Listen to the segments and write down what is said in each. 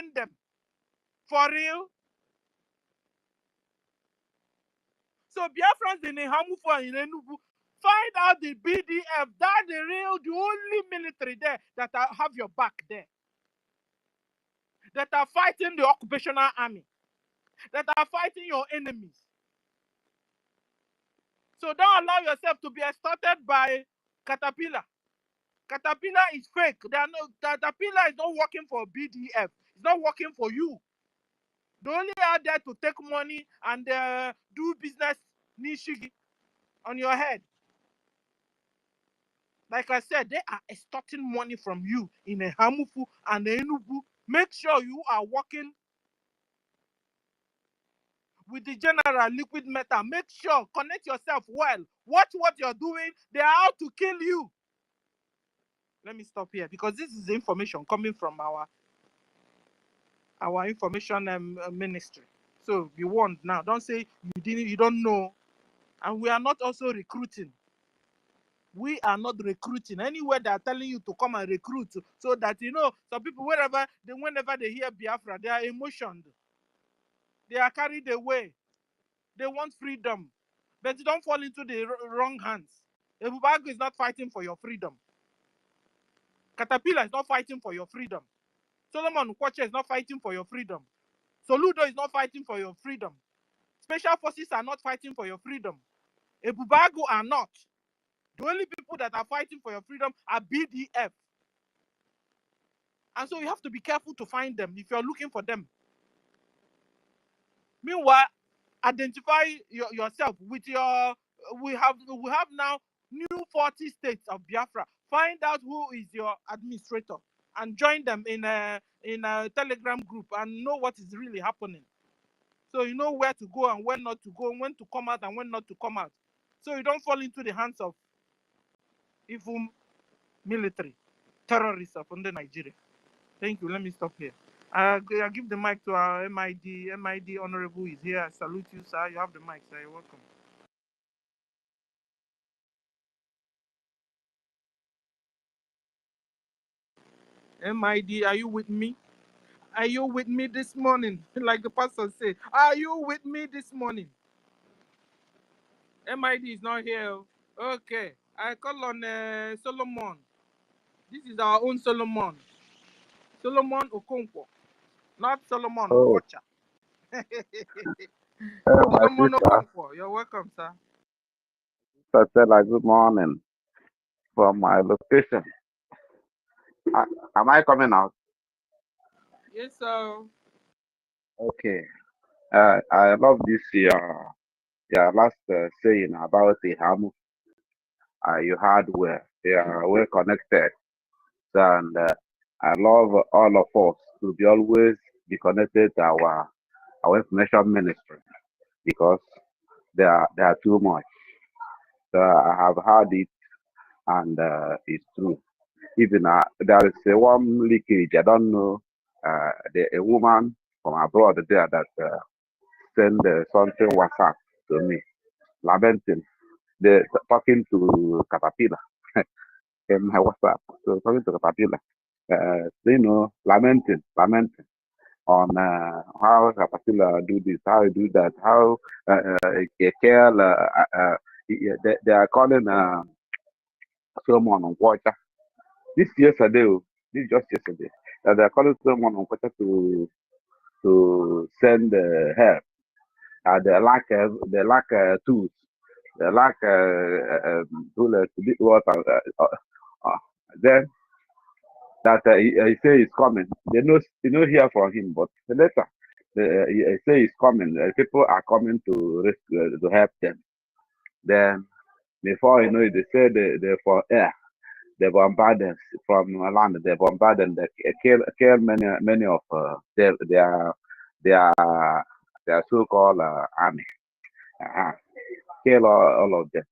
killing them. For real? So Biafrans in Hamufu and in Enugu, find out the BDF. That's the only military there that have your back there. That are fighting the occupational army. That are fighting your enemies. So don't allow yourself to be extorted by Caterpillar. Caterpillar is fake. Caterpillar is not working for BDF. It's not working for you. They're only out there to take money and do business nishigi on your head. Like I said, they are extorting money from you in a Hamufu and a Enugu. Make sure you are working with the general liquid metal. Make sure, connect yourself well. Watch what you're doing. They are out to kill you. Let me stop here because this is the information coming from our information ministry. So be warned now. Don't say you don't know. And we are not also recruiting. We are not recruiting. Anywhere they are telling you to come and recruit, so that some people whenever they hear Biafra, they are emotioned. They are carried away. They want freedom. But you don't fall into the wrong hands. Ebubago is not fighting for your freedom. Caterpillar is not fighting for your freedom. Solomon Kwacha is not fighting for your freedom. Soludo is not fighting for your freedom. Special forces are not fighting for your freedom. Ebubago are not. The only people that are fighting for your freedom are BDF. And so you have to be careful to find them if you're looking for them. Meanwhile, identify yourself with your. We have now new 40 states of Biafra. Find out who is your administrator and join them in a Telegram group and know what is really happening. So you know where to go and when not to go, when to come out and when not to come out. So you don't fall into the hands of evil military terrorists of under Nigeria. Thank you. Let me stop here. I give the mic to our MID. MID Honorable is here. I salute you, sir. You have the mic, sir. You're welcome. MID, are you with me? Are you with me this morning? Like the pastor said, are you with me this morning? MID is not here. Okay. I call on Solomon. This is our own Solomon. Solomon Okonkwo. Not Solomon Okocha. Solomon Okonkwo. You're welcome, sir. Good morning from my location. Am I coming out? Yes, sir. Okay. I love this your last saying about the Hamu. You had where they are well connected, and I love all of us to be always be connected to our information ministry because they are too much. So I have heard it, and it's true. Even there is one leakage. I don't know. A woman from abroad there that sent something WhatsApp to me, lamenting. They're talking to Caterpillar in my WhatsApp. So talking to Caterpillar, lamenting on how Caterpillar do this, how you do that, how they are calling someone on water. This just yesterday. They're calling someone on water to send help. They lack tools. They lack tools to be water. Then that he say he's coming. They know hear from him, but later he say he's coming. People are coming to help them. Then before you know it, they say they're for air. They bombard them from land. They bombard them. They kill many of their so-called army. Kill all of them.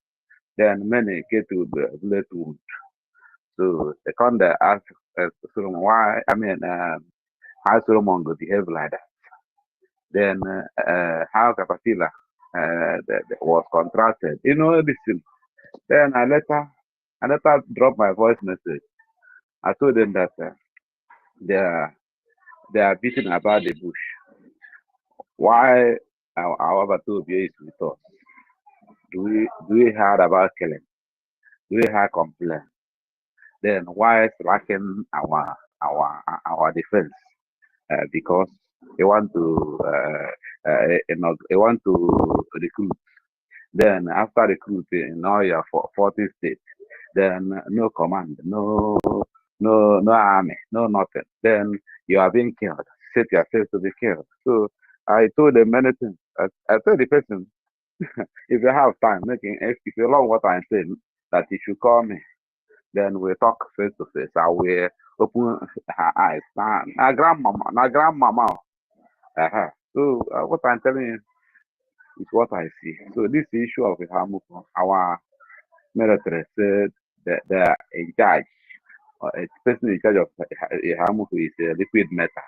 Then many get to the bullet wound. So they come there ask Solomon why. How Solomon go behave like that. Then how Caterpillar was contracted. This thing. Then I later dropped my voice message. I told them that they are beating about the bush. Why our Batubia is with us? Do we hear about killing? Do we hear complaint? Then why is lacking our defense? Because they want to they want to recruit. Then after recruiting in all your 40 states, then no command, no army, no nothing. Then you are being killed. Set yourself to be killed. So I told them many things. I told the person, if you have time, if you love what I'm saying, that you should call me. Then we talk face to face. I will open her eyes. Now grandmama. So what I'm telling you is what I see. So this issue of our military said that they are in charge, a person in charge of Hamuku is a liquid metal,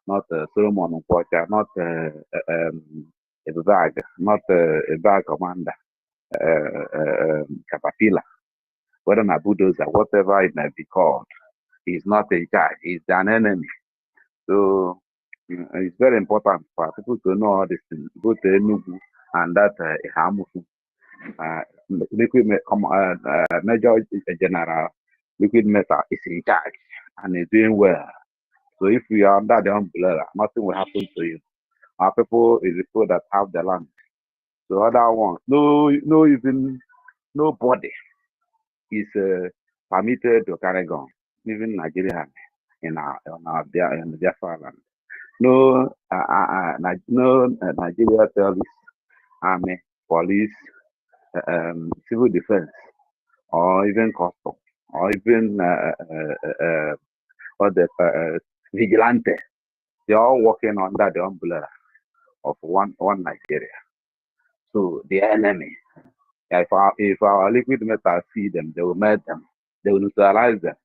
not Solomon Unquarter, not a bag, not a bag commander, Caterpillar, whether a bulldozer, whatever it may be called. He's not in charge. He's an enemy. So it's very important for people to know all this thing, both Enugu and that Hamuku. Liquid Major General Liquid Metal is in charge and is doing well. So if you are under the umbrella, nothing will happen to you. Our people is the people that have the land. So other ones, even nobody is permitted to carry gun, even Nigeria in the Biafra land. No Nigeria service, army, police, civil defense, or even custom, or even vigilante. They're all working under the umbrella of one Nigeria. So the enemy, if our liquid metal see them, they will melt them, they will neutralize them.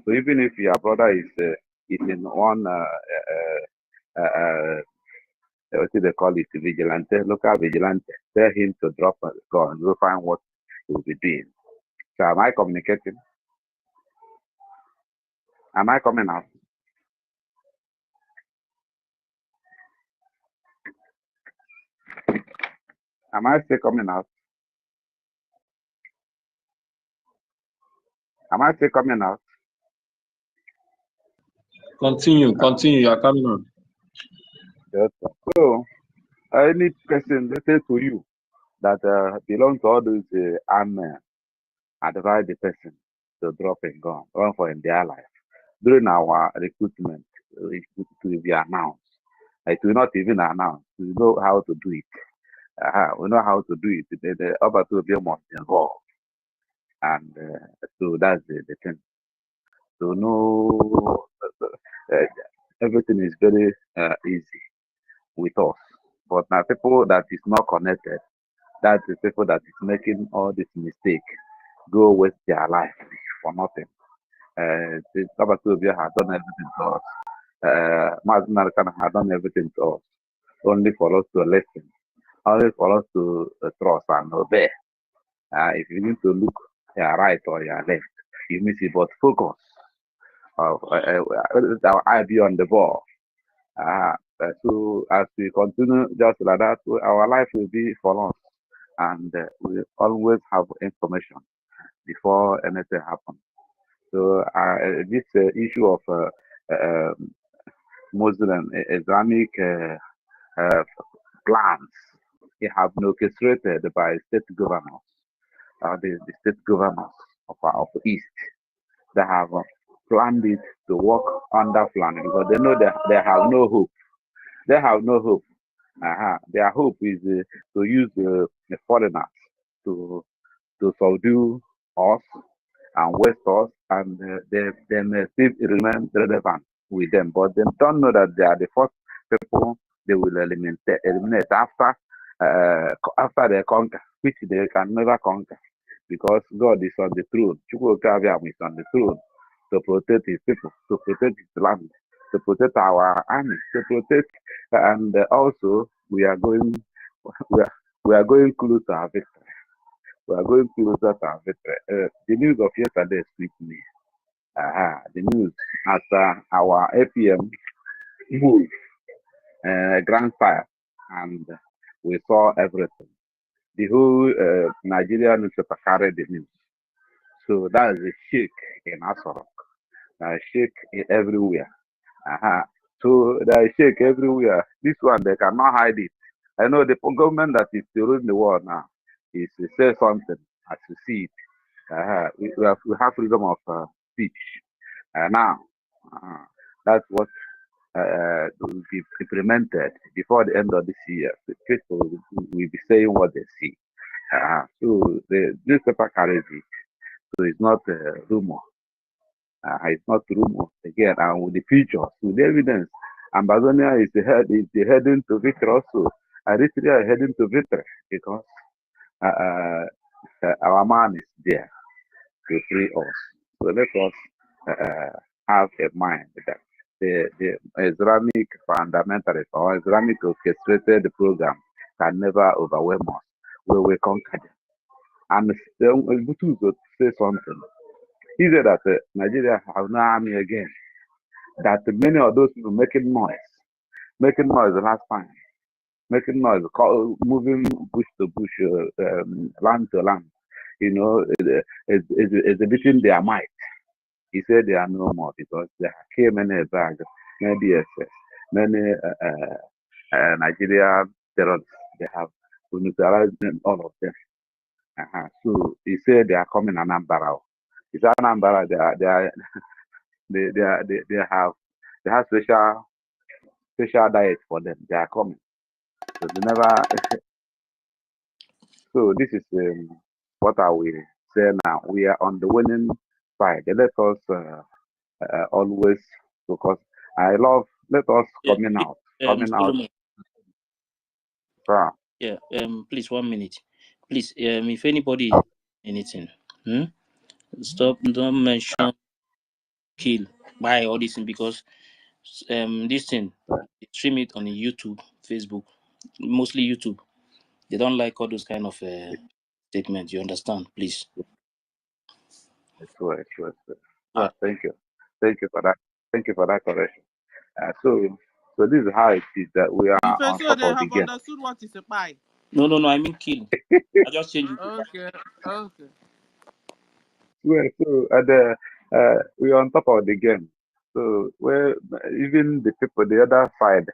So even if your brother is in one what do they call it, vigilante, local vigilante, tell him to drop a gun, we'll find what he will be doing. So am I communicating? Am I coming out? Am I still coming out? Am I still coming out? Continue, you are coming on. Yes, sir. So, any person, let's say to you, that belongs to all those armed men, advise the person to drop a gun, run for in their life. During our recruitment, it will be announced. It will not even announce. We know how to do it. We know how to do it. The other two must involve. And so that's the thing. So no, everything is very easy with us. But now people that is not connected, that's the people that is making all this mistake, go waste their life for nothing. The Tabatubia has done everything to us. Mazinarkan has done everything to us, only for us to listen, only for us to trust and obey. If you need to look your right or your left, you miss it, but focus. Our eye be on the ball. So as we continue just like that, our life will be for us, and we always have information before anything happens. So this issue of Muslim Islamic plans, it have been orchestrated by state governors, the state governors of the East, that have planned it to work under planning because they know that they have no hope. They have no hope. Their hope is to use the foreigners to subdue us and waste us, and they may still remain relevant with them. But they don't know that they are the first people they will eliminate after they conquer, which they can never conquer, because God is on the throne. Chukwukabiam is on the throne to protect his people, to protect his land, to protect our army, to protect, and also we are going we are going close to our victory. We are going closer to our victory. The news of yesterday sweet me. The news after our APM move, a grand fire, and we saw everything. The whole Nigerian newspaper carried the news. So that is a shake in Asoro, a shake everywhere. Uh-huh. So there is shake everywhere. This one, they cannot hide it. I know the government that is ruling the world now is to say something as you see it. We have freedom of speech. Now, uh, that's what will be implemented before the end of this year. The people will be saying what they see. So the newspaper carries it. So it's not a rumor. It's not rumor again. And with the pictures, with the evidence, Amazonia is heading to victory also. Eritrea is heading to victory because our man is there to free us. So let us have a mind that the Islamic fundamentalists or Islamic orchestrated program can never overwhelm us. We will conquer them. And Butu to say something. He said that Nigeria have no army again. That many of those people making noise last time, making noise, moving bush to bush, land to land, exhibiting their might. He said they are no more because there came many bags, many DSS, many Nigerian terrorists. They have neutralized all of them. So he said they are coming Anambra. He said Anambra, they have special diet for them. They are coming. So they never. So this is what I will say now. We are on the winning side. Let us always focus. Let us coming out. Solomon. Sir. Yeah. Please 1 minute. Please. If anybody anything, stop. Don't mention kill, buy all this thing because this thing they stream it on YouTube, Facebook, mostly YouTube. They don't like all those kind of statements. You understand? Please. Sure. Yeah. Thank you for that. Thank you for that correction. So this is how it is that we are on So top they of the have game. understood what is a pie. No. I mean kill. I just changed it. Okay. Well, so we are on top of the game. So even the people, the other side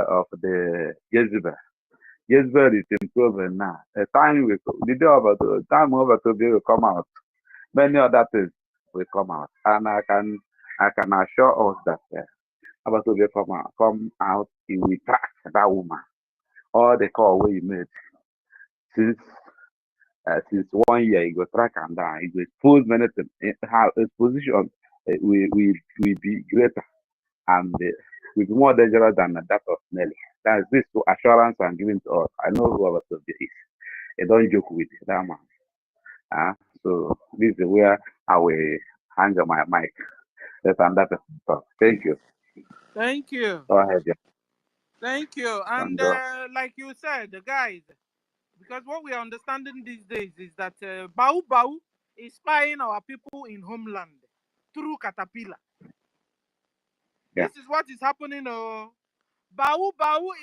of the Jezebel is improving now. The time over to be will come out. Many other things will come out, and I can assure us that about to come out, he will track that woman. All the call we made since 1 year, he go track and down. He will expose many things. How his position will be greater and will be more dangerous than that of Nelly. That's this assurance I'm giving to us. I know who our is. I don't joke with that man. So this is where I will hang on my mic. That's another talk. Thank you. Thank you. Go ahead, yeah. Thank you. And like you said, guys, because what we are understanding these days is that Bau is spying our people in homeland through Caterpillar. Yeah. This is what is happening. Bau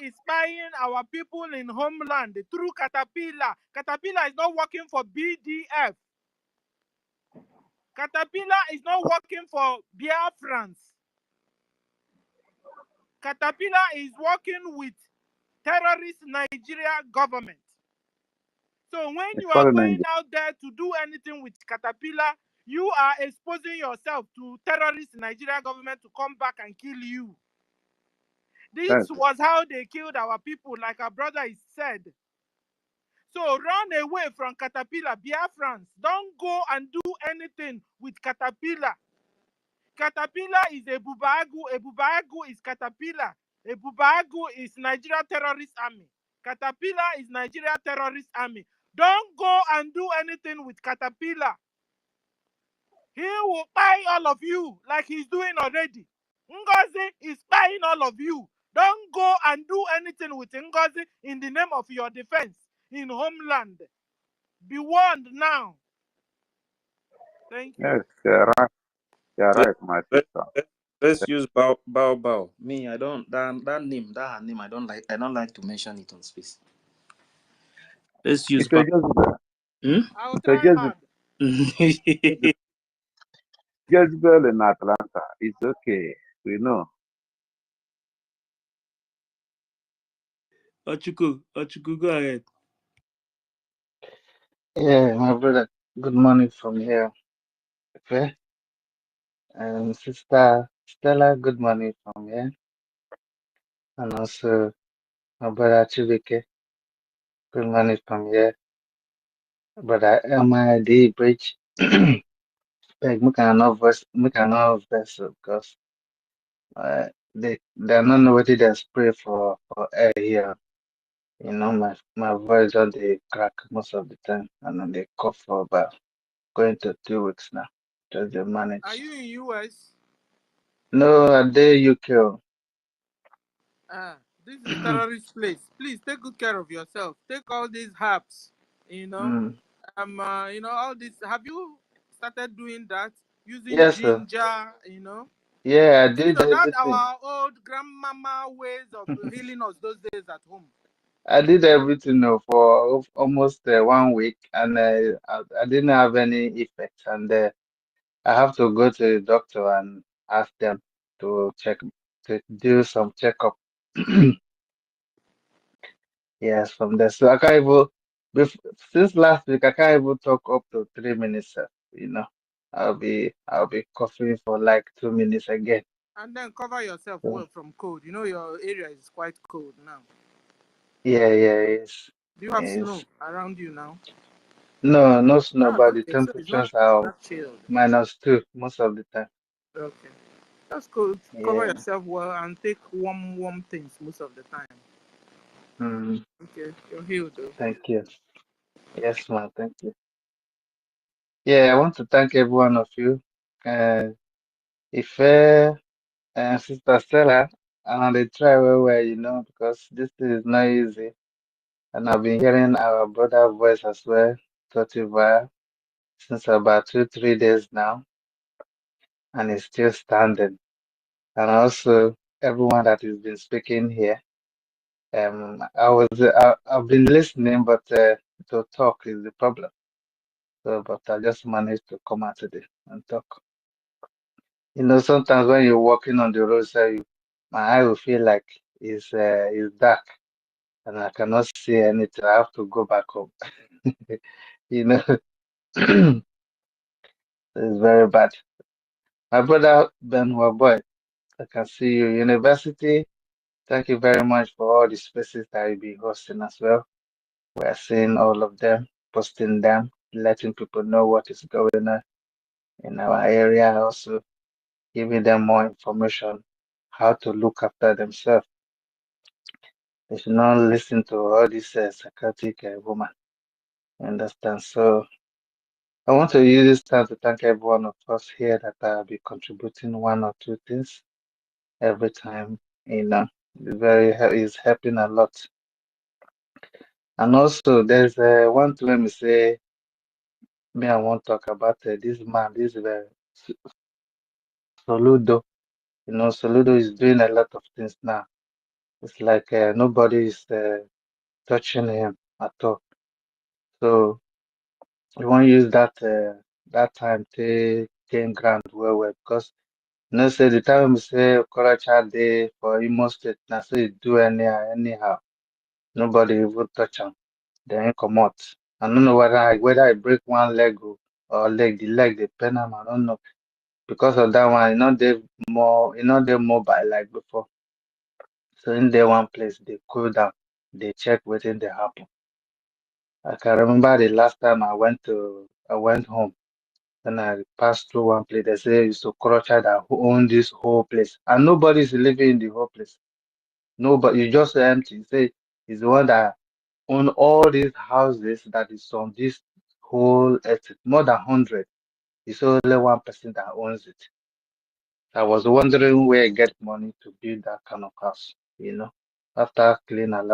is spying our people in homeland through Caterpillar. Caterpillar is not working for BDF. Caterpillar is not working for Biafrans. Caterpillar is working with terrorist Nigeria government. So when you are going out there to do anything with Caterpillar, you are exposing yourself to terrorist Nigeria government to come back and kill you. This was how they killed our people, like our brother said. So run away from Caterpillar, Biafrans. Don't go and do anything with Caterpillar. Caterpillar is a Bubagu is Caterpillar. A Bubagu is Nigeria terrorist army. Caterpillar is Nigeria terrorist army. Don't go and do anything with Caterpillar. He will buy all of you like he's doing already. NGOZI is buying all of you. Don't go and do anything with NGOZI in the name of your defense in homeland. Be warned now. Thank you. Yes, you're right. You're right, my sister. Let's use Bao. Me, I don't that name, that her name. I don't like to mention it on space. Let's use It's a Bao. Jezebel. Hmm? I will It's a try hard. Jezebel in Atlanta. It's okay. We know. Ochuku, go ahead. Yeah, my brother. Good morning from here. Okay. And sister Stella, good morning from here. And also my brother Chibike, good morning from here. Brother MID Bridge. Like make another vessel because they are not know what they spray for air here. You know, my voice on the crack most of the time and then they cough for about going to 2 weeks now. Just they Are manage. you in US? No, I dare UK. This is terrorist place. Please take good care of yourself. Take all these herbs. You know, Mm. all this. Have you started doing that using Yes, sir. ginger? You know, Yeah, I you did know that everything. our old grandmama ways of healing us those days at home. I did everything for almost 1 week, and I didn't have any effects. And I have to go to the doctor and ask them to to do some checkup. Yes, from there. So I can't even, since last week, I can't even talk up to 3 minutes, sir. You know, I'll be coughing for like 2 minutes again. And then cover yourself So, well from cold. You know your area is quite cold now. yeah, Do you have it's snow around you now? no, no snow, but the Okay, so it's not temperatures are that chilled. -2 most of the time. Okay, that's good. Cover Yeah. yourself well and take warm things most of the time. Mm, Okay, you're healed though. thank you. Yes, ma'am. Thank you. Yeah, I want to thank every one of you. Uh, Ife and Sister Stella, and they try well, because this is not easy. And I've been hearing our brother voice as well, Totiva, since about 3 days now, and it's still standing. And also everyone that has been speaking here. I've been listening, but to talk is the problem. So, but I just managed to come out today and talk. Sometimes when you're walking on the roadside, my eye will feel like it's dark and I cannot see anything. I have to go back home. You know, it's very bad. My brother Ben boy, I can see you. University, thank you very much for all the spaces that you've been hosting as well. We're seeing all of them, posting them, letting people know what is going on in our area, also giving them more information how to look after themselves. They should not listen to all these psychotic woman. Understand? So I want to use this time to thank every one of us here that will be contributing one or two things every time. It's helping a lot. And also, there's one thing let me say. Me, I want to talk about this man, this Soludo. Soludo is doing a lot of things now. It's like nobody is touching him at all. So we want to use that time to gain ground well because say the time we say Okorocha Day for Imo State now so you do anyhow. Nobody will touch him. Then come out. I don't know whether I break one leg or leg, the leg they pen him, I don't know. Because of that one, they mobile like before. So in there one place they cool down, they check within the happen. I can remember the last time I went home. Then I passed through one place. They say it's Okorocha that who own this whole place. And nobody's living in the whole place. Nobody, you just empty. Say he's the one that own all these houses that is on this whole estate, more than 100. It's only one person that owns it. I was wondering where I get money to build that kind of house. After killing buying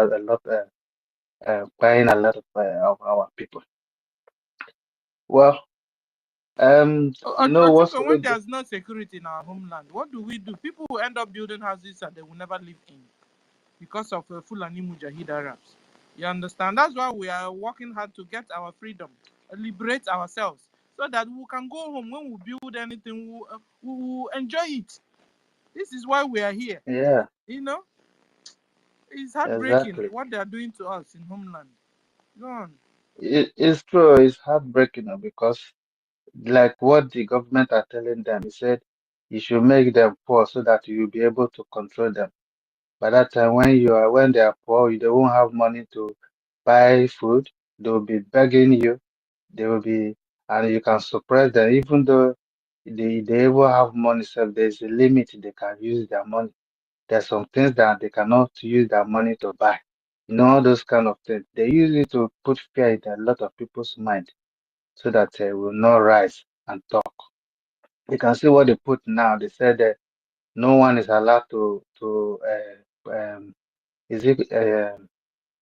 a lot of our people. Well, You know what's When there's no security in our homeland, what do? People will end up building houses that they will never live in because of Fulani Mujahid Arabs. You understand? That's why we are working hard to get our freedom, liberate ourselves, so that we can go home. When we build anything, we will enjoy it. This is why we are here. Yeah, You know, it's heartbreaking exactly. what they are doing to us in homeland. Go on. It's true. It's heartbreaking because, like what the government are telling them, he said you should make them poor so that you'll be able to control them. By that time, when they are poor, they won't have money to buy food. They will be begging you. They will be, and you can suppress them, even though they will have money. So there's a limit they can use their money. There's some things that they cannot use their money to buy. You know, all those kind of things. They use it to put fear in a lot of people's mind so that they will not rise and talk. You can see what they put now. They said that no one is allowed to is it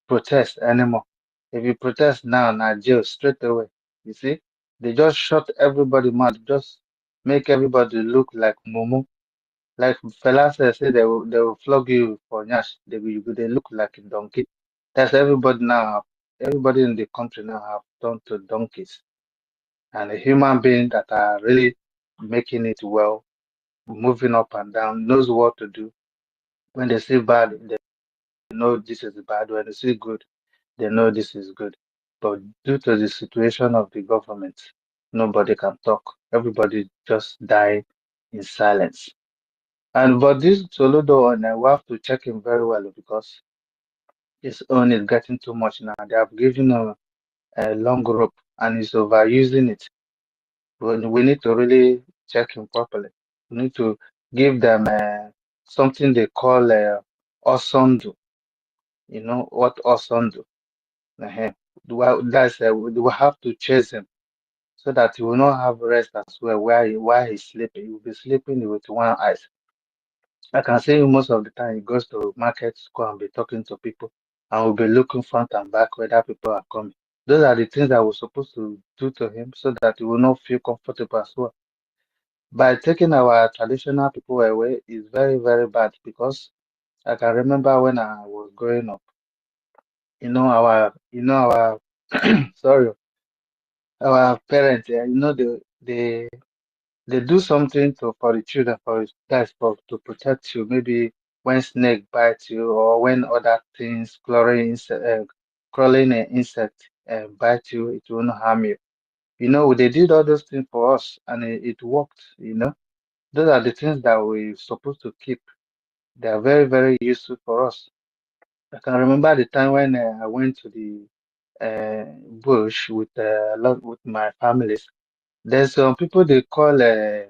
protest anymore. If you protest now jail straight away. You see, they just shut everybody mouth, just make everybody look like mumu. Like Fela say they will flog you for nyash. They look like a donkey. That's everybody now. Everybody in the country now have turned to donkeys. And a human being that are really making it well, moving up and down, knows what to do. When they see bad, they know this is bad. When they see good, they know this is good. But due to the situation of the government, nobody can talk. Everybody just die in silence. And but this Soludo one, we have to check him very well because his own is getting too much now. They have given him a long rope and he's overusing it. We need to really check him properly. We need to give them something they call Osondu. You know what Osondu? Uh-huh. Well, that's we will have to chase him so that he will not have rest as well while he's sleeping. He will be sleeping with one eye. I can see him most of the time he goes to market, go and be talking to people, and will be looking front and back whether people are coming. Those are the things that we're supposed to do to him so that he will not feel comfortable as well. By taking our traditional people away is very, very bad because I can remember when I was growing up, our sorry, our parents, they do something for the children, to protect you. Maybe when snake bites you or when other things, crawling insect bite you, it will not harm you. They did all those things for us and it worked. Those are the things that we're supposed to keep. They are very, very useful for us. I can remember the time when I went to the bush with a lot with my families. There's some people they call a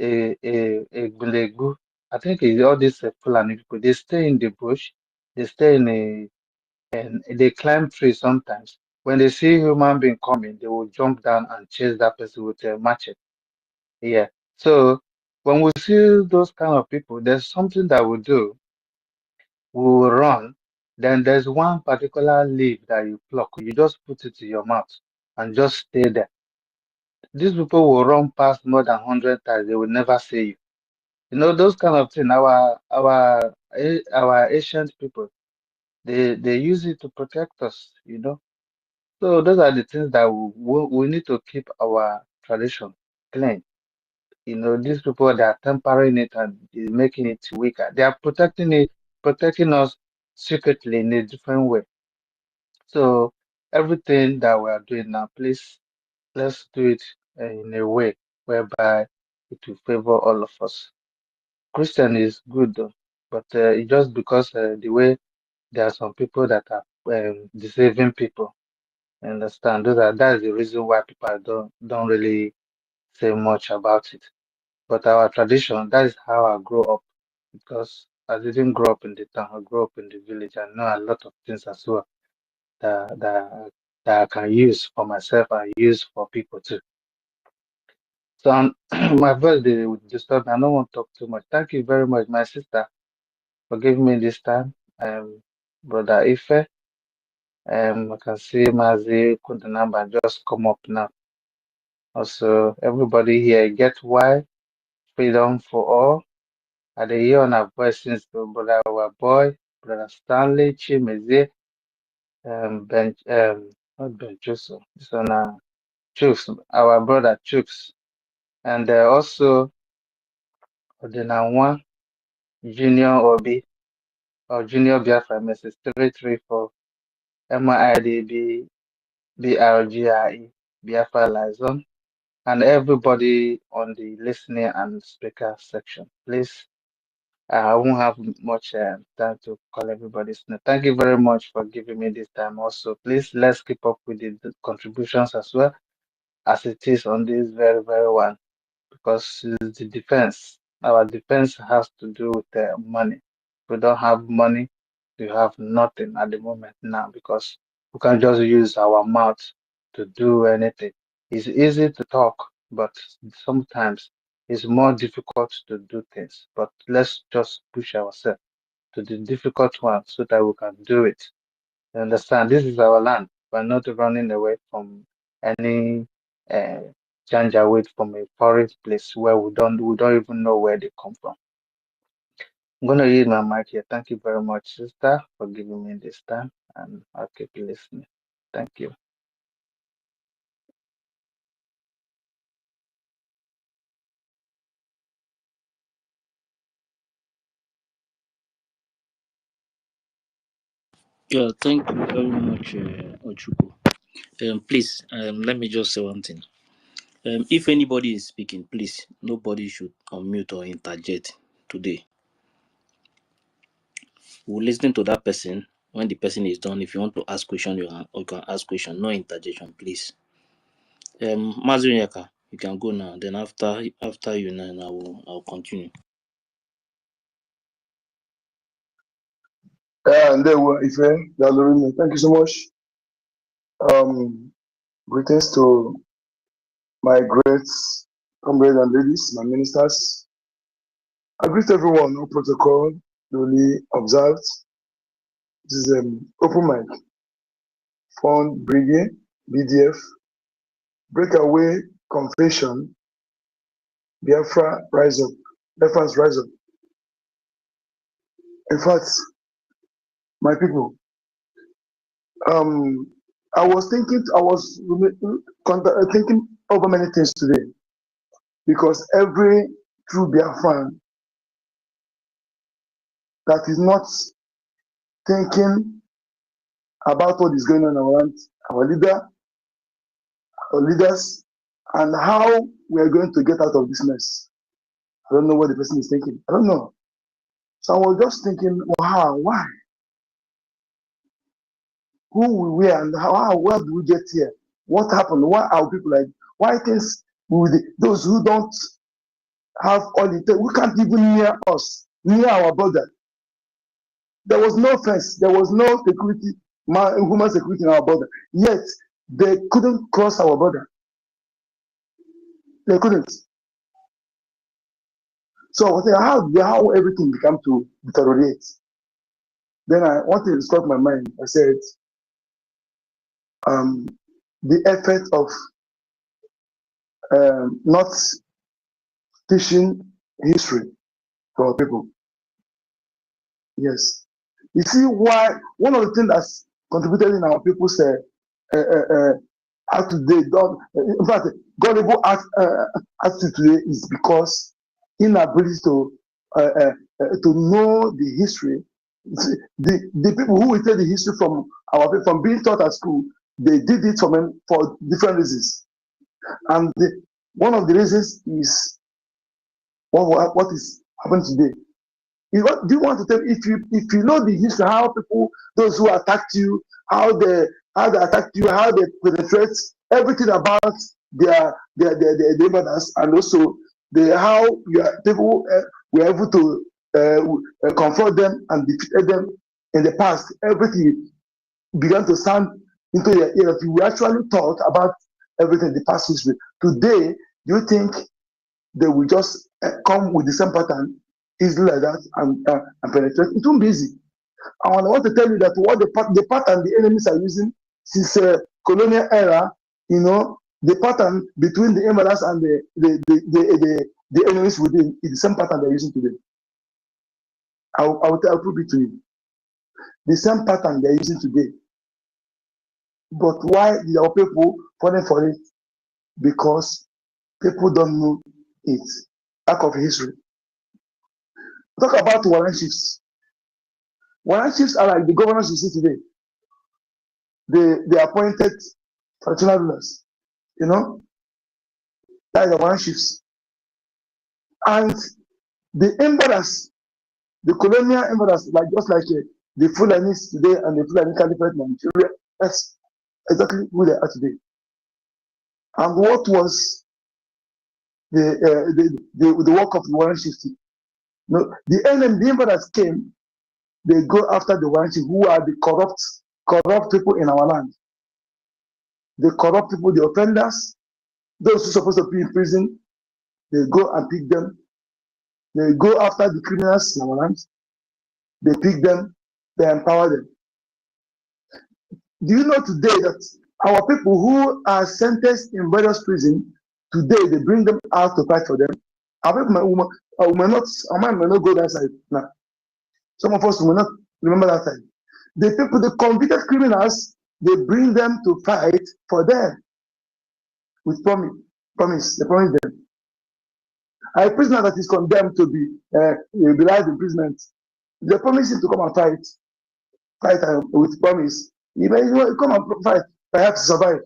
Gbulegu. I think it's all these Fulani people. They stay in the bush. They stay and they climb trees sometimes. When they see human being coming, they will jump down and chase that person with a machete. Yeah. So when we see those kind of people, there's something that we do. We will run. Then there's one particular leaf that you pluck. You just put it in your mouth and just stay there. These people will run past more than 100 times. They will never see you. Those kind of things. Our ancient people, they use it to protect us. So those are the things that we need to keep our tradition clean. These people they are tempering it and making it weaker. They are protecting us secretly in a different way. So everything that we are doing now, please let's do it in a way whereby it will favor all of us. Christian is good though, but it's just because the way there are some people that are deceiving people. Understand? That's the reason why people don't really say much about it. But our tradition, that is how I grew up. Because I didn't grow up in the town, I grew up in the village. I know a lot of things as well that that, that I can use for myself and use for people too. So my voice they would disturb me. I don't want to talk too much. Thank you very much, my sister, for giving me this time. Brother Ife, I can see Mazi Kundanamba just come up now. Also, everybody here get why freedom for all. At the year on our voice since brother our boy, brother Stanley Chimeze, not Ben Joseph, this one Chooks, our brother Chooks, and also Odinawa Junior Obi or Junior Biafra Mrs. 334 MIDB BRGIE Biafra Liaison, and everybody on the listening and speaker section. Please, I won't have much time to call everybody's name. Thank you very much for giving me this time. Also, please let's keep up with the contributions as well as it is on this very, very one, because it's the defense. Our defense has to do with money. If we don't have money, we have nothing at the moment now, because we can just use our mouth to do anything. It's easy to talk, but sometimes it's more difficult to do things. But let's just push ourselves to the difficult one so that we can do it. You understand? This is our land. We're not running away from any uh, away from a foreign place where we don't even know where they come from. I'm gonna use my mic here. Thank you very much, sister, for giving me this time, and I'll keep listening. Thank you. Yeah, thank you very much, Ochuku. Please, let me just say one thing. If anybody is speaking, please, nobody should unmute or interject today. We'll listen to that person. When the person is done, if you want to ask question, you can ask question. No interjection, please. Mazuriaka, you can go now. Then after you, then I'll continue. And there were Ife, Dalorine. Thank you so much. Greetings to my great comrades and ladies, my ministers. I greet everyone, no protocol, duly observed. This is open mic, fund, BRGIE, BDF, breakaway, confession, Biafra, rise up, Biafrans rise up. In fact, my people, I was thinking over many things today, because every true Biafran that is not thinking about what is going on around our leaders, and how we are going to get out of this mess. I don't know what the person is thinking. I don't know. So I was just thinking, wow, why? Who we were and where do we get here? What happened? Why are people like, why things with those who don't have all the, we can't even near us, near our border. There was no fence, there was no security, human security in our border. Yet they couldn't cross our border. They couldn't. So I was saying, how everything began to deteriorate. Then one thing struck my mind. I said, the effect of not teaching history to our people. Yes. You see why one of the things that's contributed in our people's today, in fact, gullible attitude today is because inability to know the history. The people who will take the history from from being taught at school, they did it for different reasons, and one of the reasons is what is happening today. Do you want to tell, if you know the history, how people, those who attacked you, how they attacked you, how they penetrate, everything about their brothers, and also how people were able to confront them and defeat them in the past, everything began to sound into your ears. You actually thought about everything in the past history. Today, do you think they will just come with the same pattern easily like that and penetrate? It won't be easy. And I want to tell you that what the pattern the enemies are using since colonial era, The pattern between the invaders and the enemies within is the same pattern they're using today. I'll prove it to you. The same pattern they're using today. But why did our people falling for it? Because people don't know it. Lack of history. Talk about warrant chiefs. Warrant chiefs are like the governors you see today. They appointed traditional rulers. You know? That is the warrant chiefs. And the embarrass, the colonial embarrass, like just like the Fulanis today and the Fulani Caliphate Nigeria, that's exactly who they are today. And what was the work of the warrant chiefs? No, the enemy, the embarrass came, they go after the warrant chiefs who are the corrupt people in our land. The corrupt people, the offenders, those who are supposed to be in prison, they go and pick them. They go after the criminals in our land. They pick them, they empower them. Do you know today that our people who are sentenced in various prisons, today they bring them out to fight for them? Our people may not go that side now. Some of us will not remember that time. The people, the convicted criminals, they bring them to fight for them with promise. They promise them. A prisoner that is condemned to be life imprisonment, they promise him to come and fight with promise. He may come and fight, perhaps survive.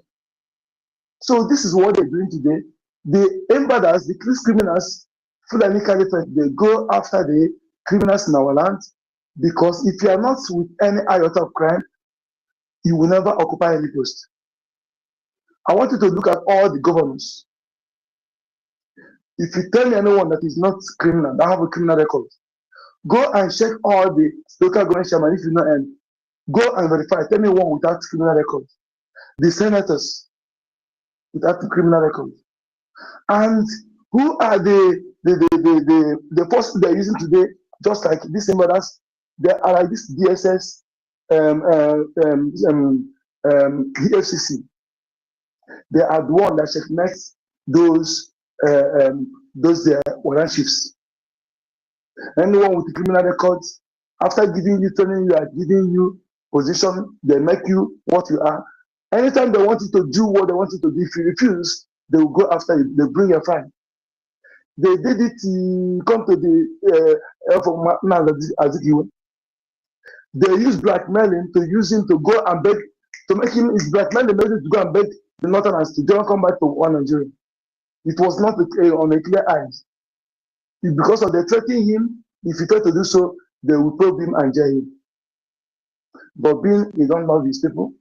So this is what they're doing today. The invaders, the criminals, Fulani Caliphate, they go after the criminals in our land, because if you are not with any iota of crime, you will never occupy any post. I want you to look at all the governors. If you tell me anyone that is not criminal, that have a criminal record, go and check all the local government chairman. If you know any, go and verify. Tell me one without criminal record. The senators without criminal record. And who are the forces they're using today? Just like this invaders, they are like this DSS, EFCC. They are the one that checkmates those warrant chiefs. Anyone with criminal records, after giving you training, giving you position, they make you what you are. Anytime they want you to do what they want you to do, if you refuse, they will go after you. They bring a fine. They did it to come to the they use blackmailing to use him to go and beg, to make him is blackmail the message to go and beg the Northerners to don't come back to one Nigeria. It was not on a clear eyes. Because of they threatening him, if he tried to do so, they will probe him and jail him. But being he don't love his people,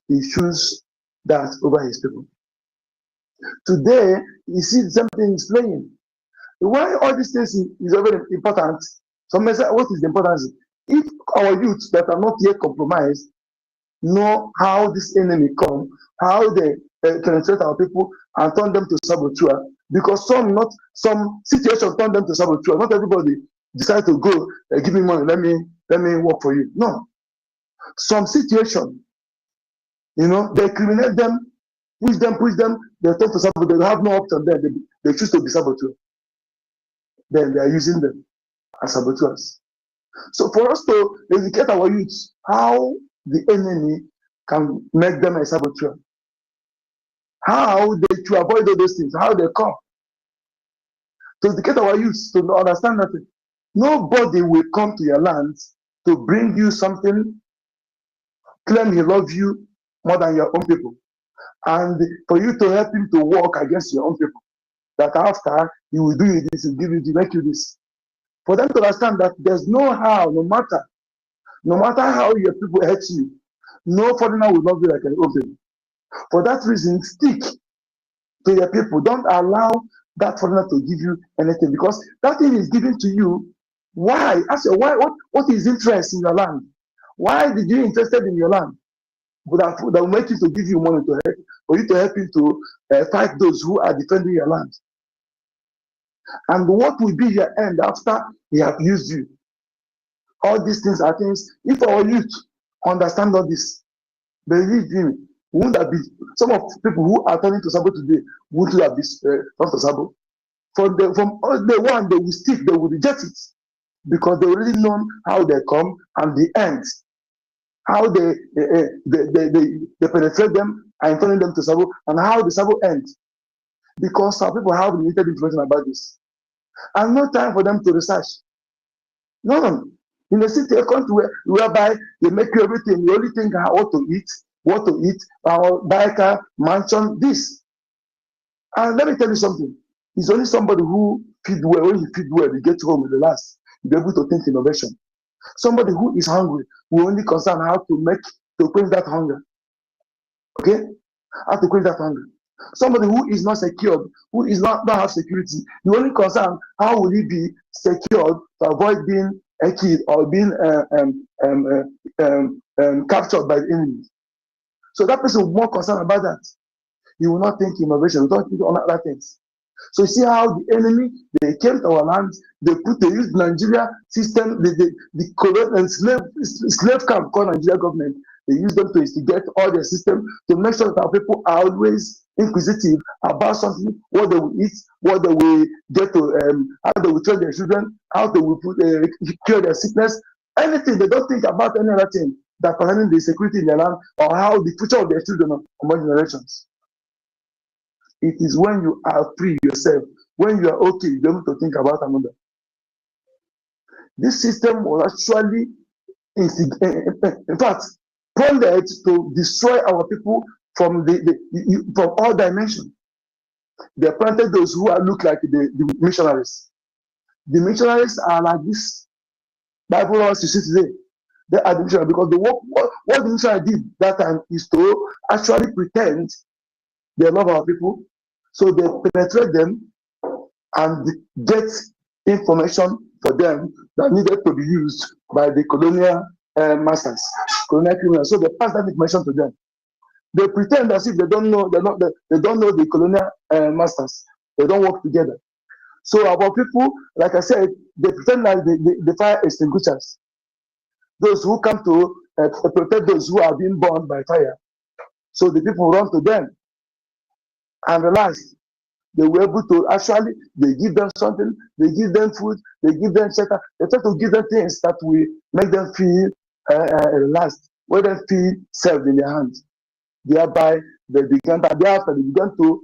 he chooses that over his people. Today, you see something is playing. Why all these things is very important? Some may say, what is the importance? If our youths that are not yet compromised know how this enemy come, how they penetrate our people and turn them to saboteur, because some situations turn them to saboteur. Not everybody decide to go, give me money, let me work for you. No. Some situation, they criminate them, push them, they turn to saboteur. They have no option there. They choose to be saboteur. Then they are using them as saboteurs. So for us to educate our youths how the enemy can make them a saboteur, how they to avoid all those things, how they come. To educate our youths to understand that nobody will come to your land to bring you something, claim he loves you more than your own people, and for you to help him to work against your own people. That after he will do you this, he will give you to make you this. For them to understand that there's no how, no matter how your people hate you, no foreigner will love you like an own people. For that reason, stick to your people. Don't allow that foreigner to give you anything, because that thing is given to you. Why? Ask your why. What is interest in your land? Why did you interested in your land? But that will make you to give you money to help, for you to help him to fight those who are defending your land. And what will be your end after he have used you? All these things are things, if our youth understand all this, believe me, Wouldn't that be some of people who are turning to Sabo today? Wouldn't have been turned to Sabo? From all day one, they will stick, they will reject it because they already know how they come and the end, how they penetrate them and turning them to Sabo, and how the Sabo ends. Because some people have limited information about this, and no time for them to research. No. In a city, a country whereby they make you everything, you only think what to eat, or buy a car, mansion, this. And let me tell you something. It's only somebody who feed well. When you feed well, you get home with the last. You'll be able to think innovation. Somebody who is hungry will only concern how to quench that hunger. Okay? How to quench that hunger. Somebody who is not secured, who is not have security, you only concern how will he be secured to avoid being a kid or being captured by the enemy. So that person will be more concerned about that. He will not think innovation, he will not think on other things. So you see how the enemy, they came to our land, they used Nigeria system, the colonial and slave camp called Nigeria government. They use them to instigate all their system to make sure that our people are always inquisitive about something, what they will eat, what they will get to, how they will train their children, how they will cure their sickness, anything. They don't think about any other thing that concerning the security in their land or how the future of their children among generations. It is when you are free yourself, when you are okay, you're able to think about another. This system was actually, in fact, planned to destroy our people from from all dimensions. They planted those who look like the missionaries. The missionaries are like this Bible you see today. They are the missionaries because what the missionary did that time is to actually pretend they love our people. So they penetrate them and get information for them that needed to be used by the colonial masters, colonial criminals. So they pass that information to them. They pretend as if they don't know. They don't know the colonial masters. They don't work together. So our people, like I said, they pretend like the fire extinguishers. Those who come to protect those who are being burned by fire. So the people run to them. And relax. They were able to actually, they give them something, they give them food, they give them shelter. They try to give them things that will make them feel relaxed, where they feel safe in their hands. Thereby, they began to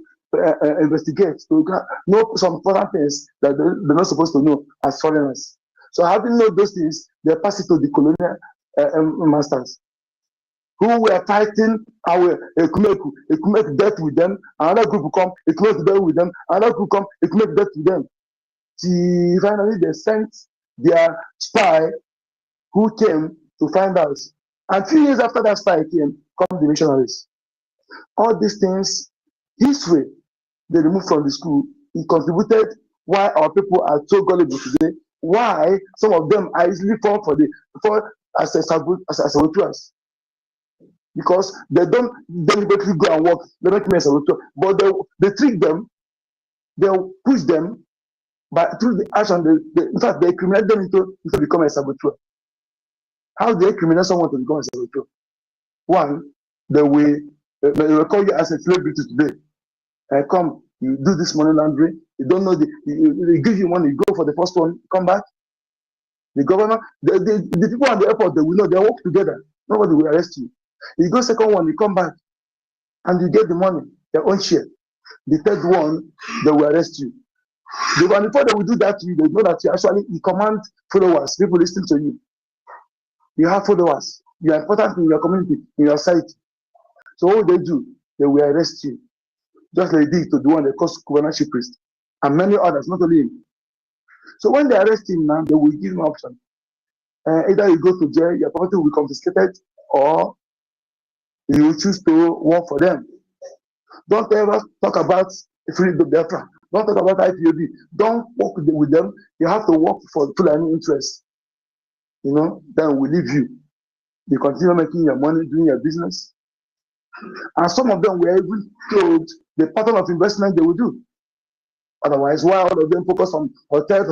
investigate, to know some important things that they're not supposed to know as foreigners. So having known those things, they pass it to the colonial masters, who were fighting our Ekumeku death with them. Another group will come, Ekumeku death with them. Another group will come, Ekumeku death with them. Finally, they sent their spy who came to find out. And 3 years after that spy came, come the missionaries. All these things, history, they removed from the school. It contributed why our people are so gullible today. Why some of them are easily fall as saboteurs. Because they don't deliberately go and work, they don't make a but they trick them, they push them, but through the action, in fact, they criminalize them into becoming a saboteur. How do they criminalize someone to become a saboteur? One, they will call you as a celebrity today. Come, you do this money laundering, you don't know, they give you money, you go for the first one, come back. The governor, the people at the airport, they will know, they work together. Nobody will arrest you. You go second one, you come back, and you get the money, your own share. The third one, they will arrest you. And before they will do that to you, they know that you command followers, people listening to you. You have followers. You are important in your community, in your site. So what will they do? They will arrest you. Just like they did to the one they call governorship priest. And many others, not only him. So when they arrest him now, they will give him an option. Either you go to jail, your property will be confiscated, or you will choose to work for them. Don't ever talk about freedom of Biafra. Don't talk about IPOB. Don't work with them. You have to work for full interest. Then we leave you. You continue making your money, doing your business. And some of them were even told the pattern of investment they will do. Otherwise, why all of them focus on hotel,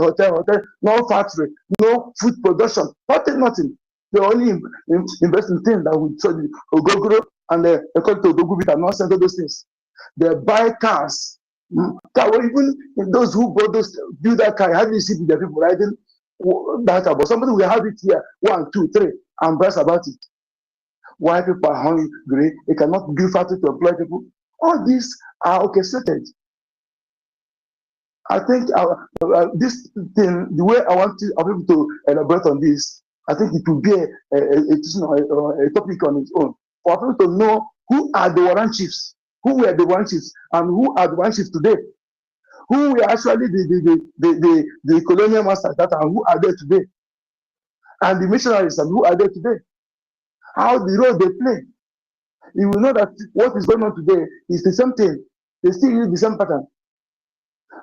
no factory, no food production, nothing. They only invest in things that will show you OGOJA, and they come to Dogubit and nonsense, all those things. They buy cars. Even those who bought those, build that car, have you seen the people riding that car? But somebody will have it here, 1, 2, 3, and brass about it. Why people are hungry, they cannot build factory to employ people. All these are orchestrated. I think this thing, the way I want people to elaborate on this, I think it will be a topic on its own. For people to know who are the warrant chiefs, who were the warrant chiefs, and who are the warrant chiefs today. Who were actually the colonial masters that are, who are there today. And the missionaries, and who are there today. How the role they play. You will know that what is going on today is the same thing. They still use the same pattern.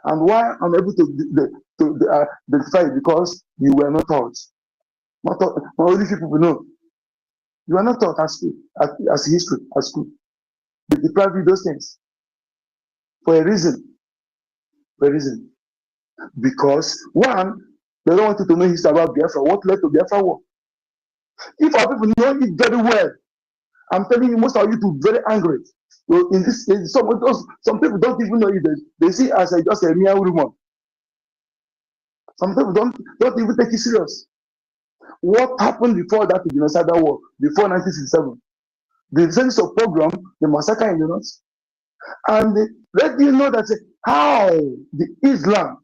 And why I'm able to identify it, because you were not taught. Not only few people know. You are not taught as history, as school. They deprive you those things. For a reason. For a reason. Because, one, they don't want you to know history about Biafra. What led to Biafra war? If our people know it very well, I'm telling you, most of you to be very angry. So in this, some people don't even know it. They see it as just a mere rumor. Some people don't even take it serious. What happened before that genocidal war, before 1967? The sense of pogrom, the massacre in the north. And let you know that how the Islam,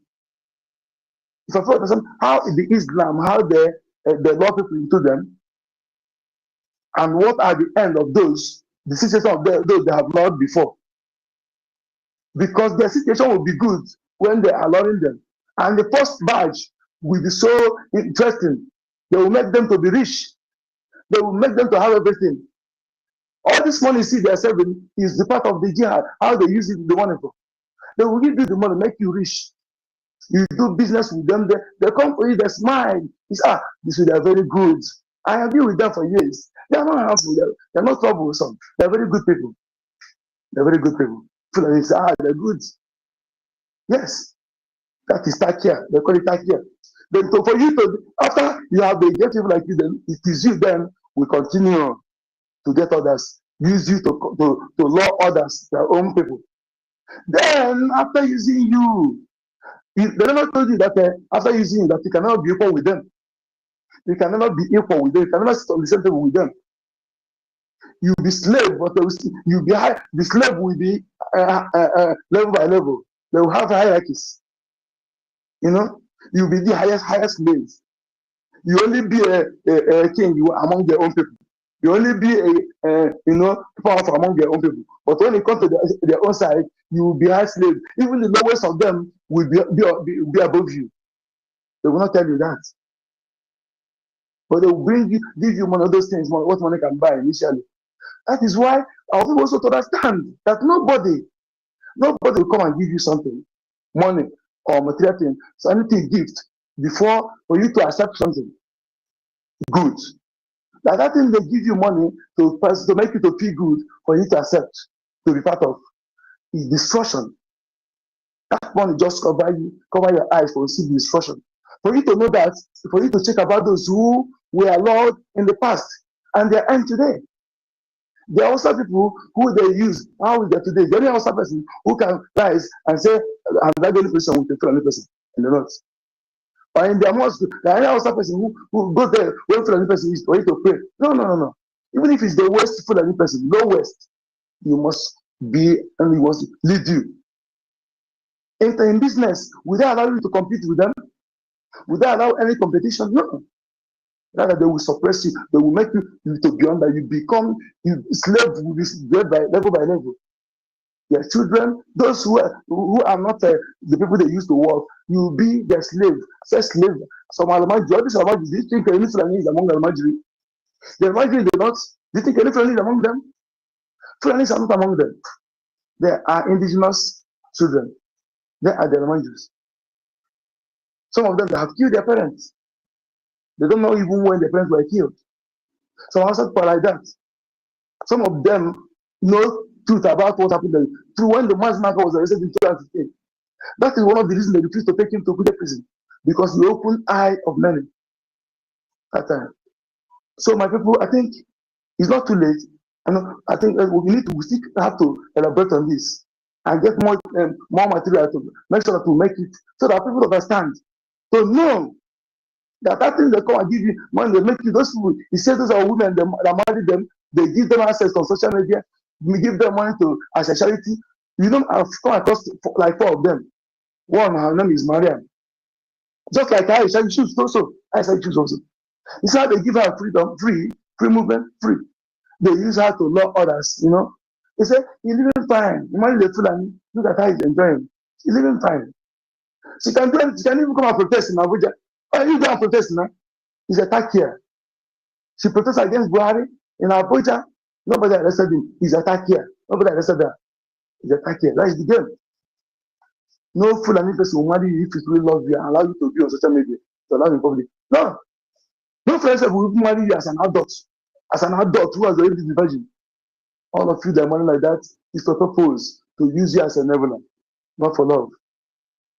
if I understand, how the Islam, how they law people into them, and what are the end of those, the situation of those they have loved before. Because their situation will be good when they are allowing them. And the first badge will be so interesting. They will make them to be rich. They will make them to have everything. All this money see they are saving is the part of the jihad, how they use it, the money for. They will give you the money, make you rich. You do business with them, they come for you, they smile. It's, this they are very good. I have been with them for years. They are not harmful, they are not troublesome. They are very good people. They are very good people. They're good. Yes. That is takia. They call it takia. Then for you to, after you have the get people like you, then it is you then will continue to get others. Use you to law others, their own people. Then after using you, they never told you that after using you that you cannot be equal with them. You can never be equal with them. You can never sit on the same table with them. You'll be slave, but you'll be high. The slave will be level by level. They will have hierarchies. You know, you'll be the highest slaves. You only be a king among their own people. You only be powerful among their own people. But when it comes to their own side, you will be high slave. Even the lowest of them will be above you. They will not tell you that. But they will give you one of those things, what money can buy initially. That is why our people also to understand that nobody will come and give you something, money or material thing, so anything gift, before for you to accept something good. That thing they give you money to make you to feel good, for you to accept, to be part of, is destruction. That money just cover your eyes for see the destruction. For you to know that, for you to check about those who were allowed in the past and they end today. There are also people who they use. How is that today? There is also a person who can rise and say, I'm not the only person with a Fulani person in the north. Or in their mosque, there is also a person who goes there when Fulani person is for you to pray. No. Even if it's the worst Fulani person, lowest, you must be and he must lead you. Enter in business without allowing you to compete with them, without allowing any competition. No. Rather, they will suppress you. They will make you to be under. You become slave will be by level. Your children, those who are not the people they used to work, you will be their slave. Say slave. Some Almajiri, all these Almajiri, do you think any Fulani is among the Almajiri? The Almajiri, they not. Do you think any Fulani is among them? Fulanis are not among them. They are indigenous children. They are the Almajiris. Some of them they have killed their parents. They don't know even when their parents were killed. Some also like that. Some of them know truth about what happened through when the mass marker was arrested in 2015. That is one of the reasons they refused to take him to Kude prison, because he opened eye of many that time. So my people, I think it's not too late. I think we still have to elaborate on this and get more material to make sure that we make it so that people understand. To know that thing they come and give you money, they make you those people. He says those are women that marry them, they give them access on social media, we give them money to as a charity. You know, I've come across like 4 of them. One, her name is Mariam. Just like I said, choose also. I said choose also. It's how they give her freedom, free movement, free. They use her to law others, you know. They say, he's living fine. You marry the fool and look at how he's enjoying. He's living fine. She can even come and protest in Abuja. Oh, you go and protest now. He's attacked here. She protests against Buhari in Abuja. Nobody arrested him. He's attacked here. Nobody arrested her. He's attacked here. That is the game. No fool and person will marry you if it really loves you and allow you to be on social media, to allow in public. No. No friends will marry you as an adult. As an adult who has already been virgin. All of you that money like that is to propose, to use you as a enabler, not for love.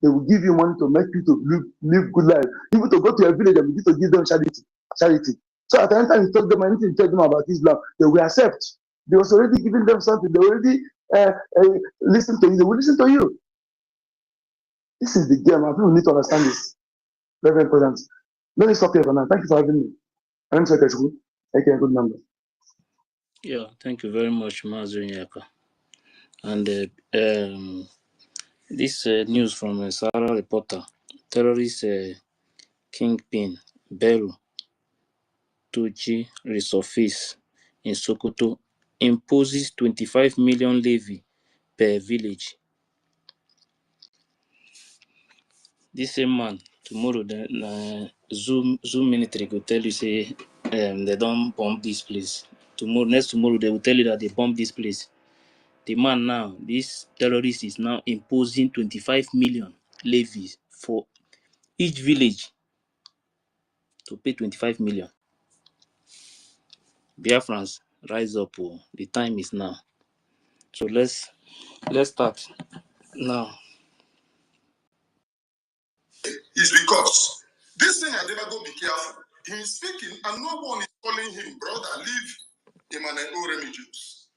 They will give you money to make you to live good life. Even to go to a village and begin to give them charity. So at the end time you talk them anything you tell them about Islam, they will accept. They was already giving them something. They already listen to you. They will listen to you. This is the game, and people need to understand this. Very, very important. Let me stop here for now. Thank you for having me. I'm Sancrosant. Take a good number. Yeah, thank you very much, Mazu Nyaka. And this news from Sarah Reporter, terrorist kingpin Bello Tuji resurface in Sokoto, imposes 25 million levy per village. This same man, tomorrow, Zoom military will tell you, say, they don't bomb this place. Next tomorrow, they will tell you that they bomb this place. The man now, this terrorist is now imposing 25 million levies for each village to pay 25 million. Biafrans, rise up. Oh. The time is now. So let's start now. Is because this thing I never go be careful. He's speaking and no one is calling him, brother, leave Emmanuel Oremi.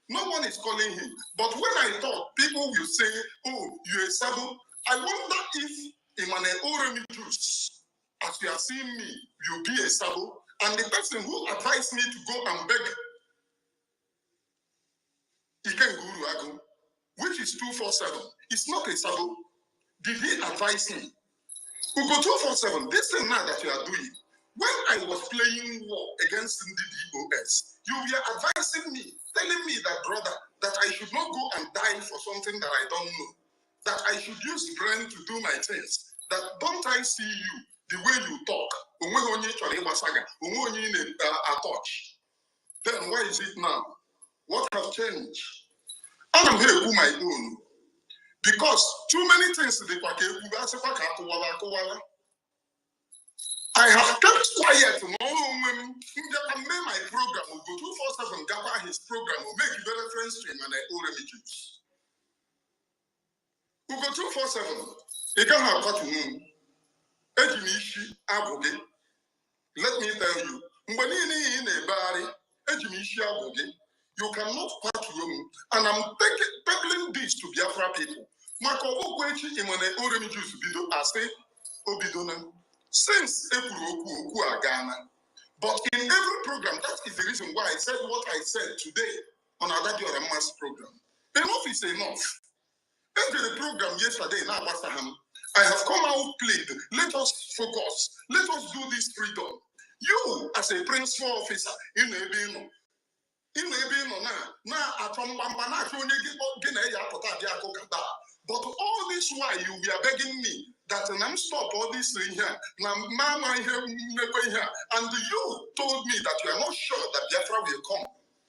No one is calling him. But when I thought people will say, oh, you're a Sabo, I wonder if Emmanuel Oremi, as you are seeing me, you'll be a Sabo. And the person who advised me to go and beg Iken Guru Agu, which is 247, it's not a Sabo. Did he advise me? Ugo 247, this thing now that you are doing, when I was playing war against the BCOS, you were advising me, telling me that, brother, that I should not go and die for something that I don't know, that I should use brain to do my things, that don't I see you the way you talk, then why is it now? What has changed? And I'm here to my own. Because too many things I have kept quiet. No women made my program. Will go 247 gather his program. Will make a reference to him and I owe images. Will go 247. You can have got to him. Let me tell you. You cannot part room. And I'm peddling this to Biafra people. Mako Okwechi Imane Oremi Jews Bido Ase Obidona. Since April Ghana. But in every program, that is the reason why I said what I said today on our Radio Mass program. Enough is enough. After the program yesterday in Abasaham, I have come out plead. Let us focus. Let us do this freedom. You, as a principal officer in Ebino, but all this while you were begging me that I'm stop all this thing here. Now, mama here, and you told me that you are not sure that Biafra will come.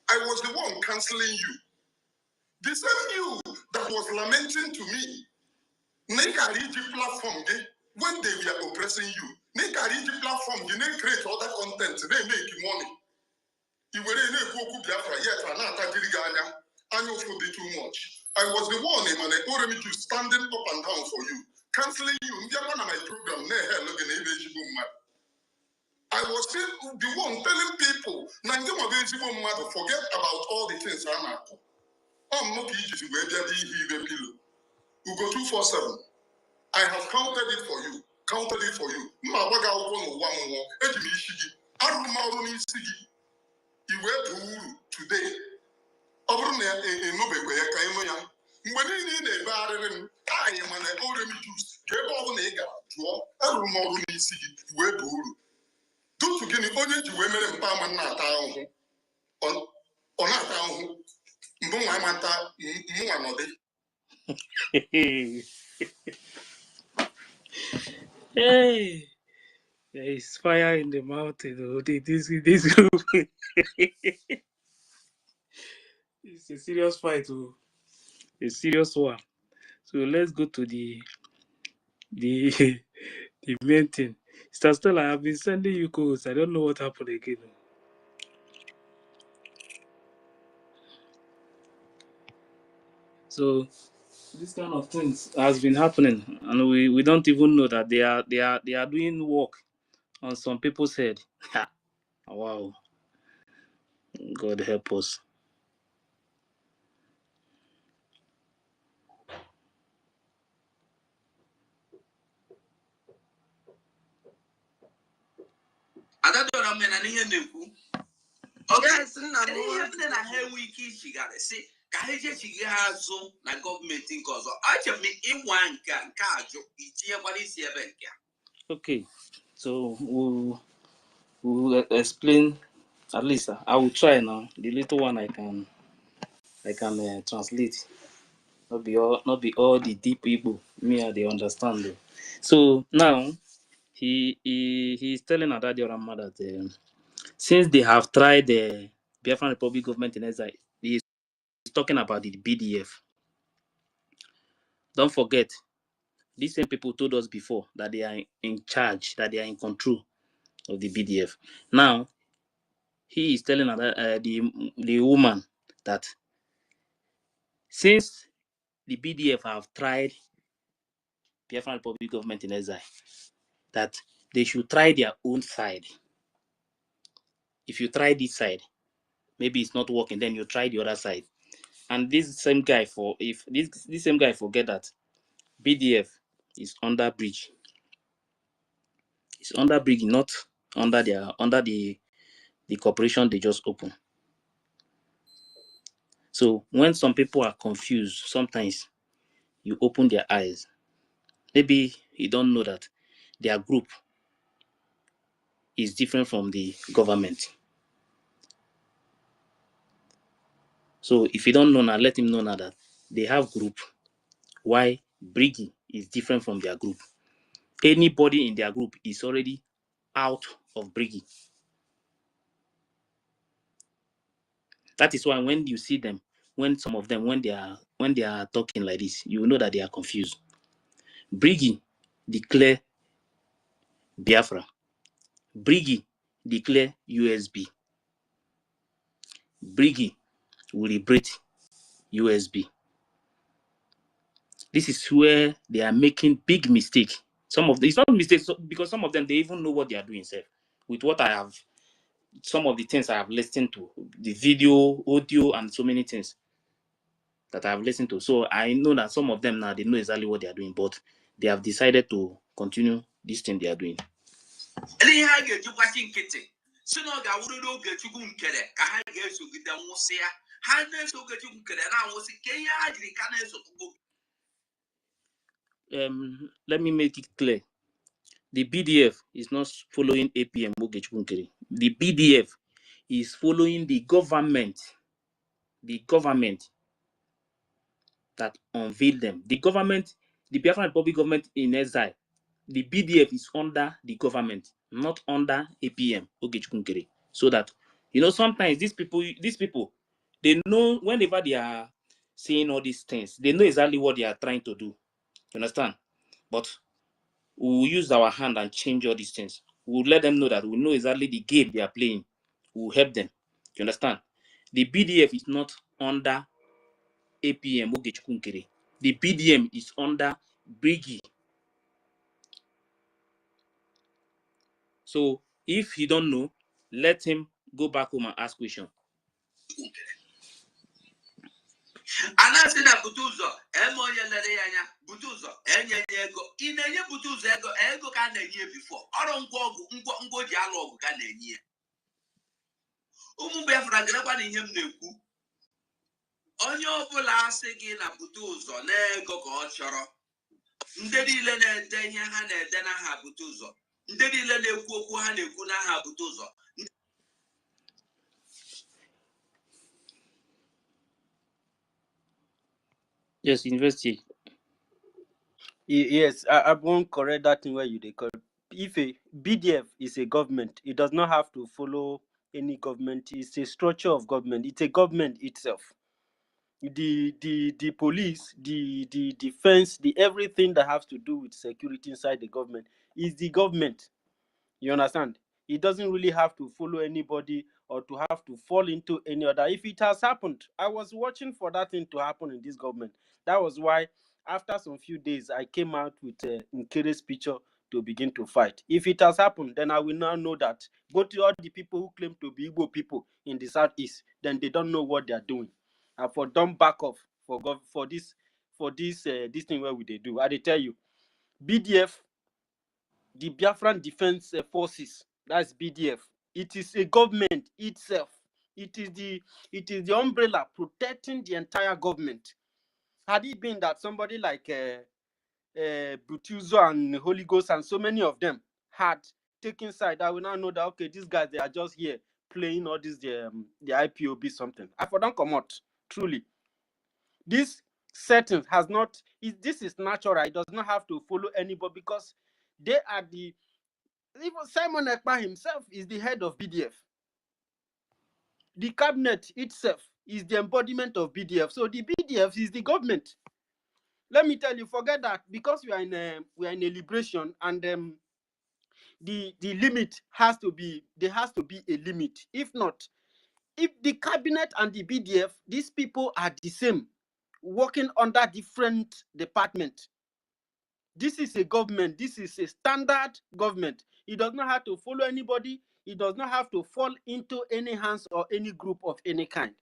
I was the one canceling you. The same you that was lamenting to me. Nekariji platform when they were oppressing you. Nekariji platform, you need create other content, they make you money. You were in a book Biafra yet, and not I know for the too much. I was the one in my Oremi to standing up and down for you, canceling you. My program. I was still the one telling people, forget about all the things I'm at. I'm not easy where there be pillow. You go 247. I have counted it for you. Counted it for you. Mabaga one more. Ejimishigi. Arumaruni Sigi. You were today. Obruna in Nobel, Kaimoya. When you need a barren, I am an old reduced. Gave all the nigger. Draw. Arumaruni Sigi. You were do to get women and Palmer not on our town. Mumata, Hey, there is fire in the mountain. This group. It's a serious fight, a serious one. So let's go to the the main thing. Sister Stella, I have been sending you codes. I don't know what happened again. So this kind of things has been happening, and we don't even know that they are doing work on some people's head. Wow, God help us. Okay, so we'll explain. At least I will try now. The little one I can translate. Not be all the deep Igbo. Me I they understand though. So now he's telling Adadiorama that since they have tried the Biafran Republic government in exile, he's talking about the BDF. Don't forget, these same people told us before that they are in charge, that they are in control of the BDF. Now he is telling the woman that since the BDF have tried Biafran Republic government in exile, that they should try their own side. If you try this side, maybe it's not working, then you try the other side. And this same guy forget that BDF is under bridge. It's under bridge, not under the corporation they just opened. So when some people are confused, sometimes you open their eyes. Maybe you don't know that their group is different from the government. So if you don't know now, let him know now that they have group. Why BRGIE is different from their group. Anybody in their group is already out of BRGIE. That is why when you see them, when some of them, when they are talking like this, you know that they are confused. BRGIE declare Biafra. BRGIE declare USB. BRGIE will liberate USB. This is where they are making big mistake. It's not mistakes because some of them they even know what they are doing. Self. With what I have, some of the things I have listened to, the video, audio, and so many things that I have listened to. So I know that some of them now they know exactly what they are doing, but they have decided to continue this thing they are doing. Let me make it clear. The BDF is not following APM. The BDF is following the government. The government that unveiled them. The government, the Biafran Republic government in exile. The BDF is under the government, not under APM. So that sometimes these people, they know whenever they are saying all these things, they know exactly what they are trying to do. You understand? But we will use our hand and change all these things. We will let them know that we know exactly the game they are playing. We will help them. You understand? The BDF is not under APM. The BDM is under BRGIE. So If he don't know, let him go back home and ask question. Anasị na bute ụzọ eme onye lere ya anya bute ụzọ enye ego ị na-enye bute ụzọ ego ka a na-enye bifo ọrụ ngwa ji alụ ọgụ ka na-enye ya ụmụ Biafra garakwa na ihe m na-ekwu onye ọbụla asị gị na bute ụzọ n'ego ka ọ chọrọ ndị niile na-ede ihe ha na-ede n'aha bute ụzọ ndị niile na-ekwu okwu ha na-ekwu n'aha bute ụzọ. Yes, university. Yes, I won't correct that thing where you they call. If a BDF is a government, it does not have to follow any government. It's a structure of government. It's a government itself. The police, the defense, the everything that has to do with security inside the government is the government. You understand? It doesn't really have to follow anybody or to have to fall into any other. If it has happened, I was watching for that thing to happen in this government. That was why, after some few days, I came out with Nkere's picture to begin to fight. If it has happened, then I will now know that both all the people who claim to be Igbo people in the southeast, then they don't know what they are doing. And for them back off for this thing where we they do. I tell you, BDF, the Biafran Defense Forces, that's BDF. It is a government itself. It is the umbrella protecting the entire government. Had it been that somebody like Butuzo and Holy Ghost and so many of them had taken side, I will now know that okay, these guys they are just here playing all this the IPOB something. I for don't come out truly. This setting has not. This is natural. It does not have to follow anybody because they are the. Even Simon Ekpa himself is the head of BDF. The cabinet itself is the embodiment of BDF. So the BDF is the government. Let me tell you, forget that because we are in a liberation and the limit has to be, there has to be a limit. If not, if the cabinet and the BDF, these people are the same, working under different departments. This is a government. This is a standard government. It does not have to follow anybody. It does not have to fall into any hands or any group of any kind.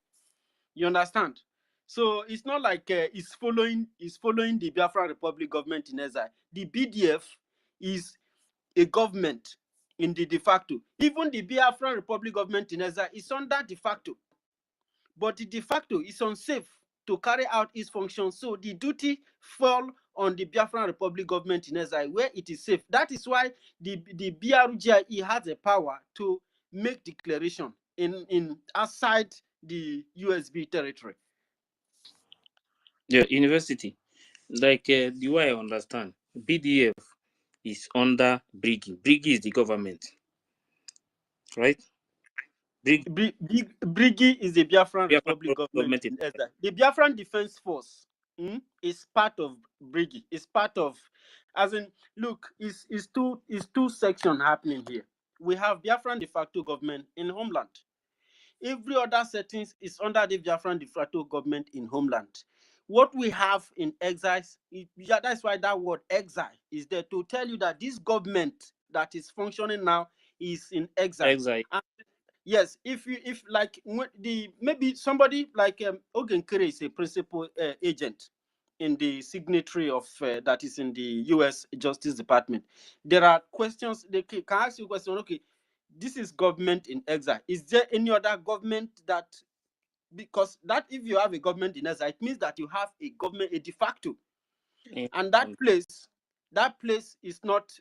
You understand? So it's not like it's following the Biafra Republic government in exile. The BDF is a government in the de facto. Even the Biafra Republic government in exile is under de facto. But the de facto is unsafe to carry out its functions. So the duty fall on the Biafran Republic government in exile where it is safe. That is why the BRGIE has a power to make declaration in outside the USB territory. Yeah, university. Like the way I understand, BDF is under BRGIE. BRGIE is the government, right? BRGIE is the Biafran Republic government in exile. The Biafran Defense Force is part of BRGIE. It's part of, as in, look, it's two sections happening here. We have Biafran de facto government in homeland. Every other settings is under the Biafran de facto government in homeland. What we have in exile, that's why that word exile is there to tell you that this government that is functioning now is in exile. And yes, if like maybe somebody like Ogenkere is a principal agent in the signatory of that is in the U.S. Justice Department. There are questions they can ask you a question. Okay, this is government in exile. Is there any other government that, because that if you have a government in exile, it means that you have a government, a de facto, and that place is not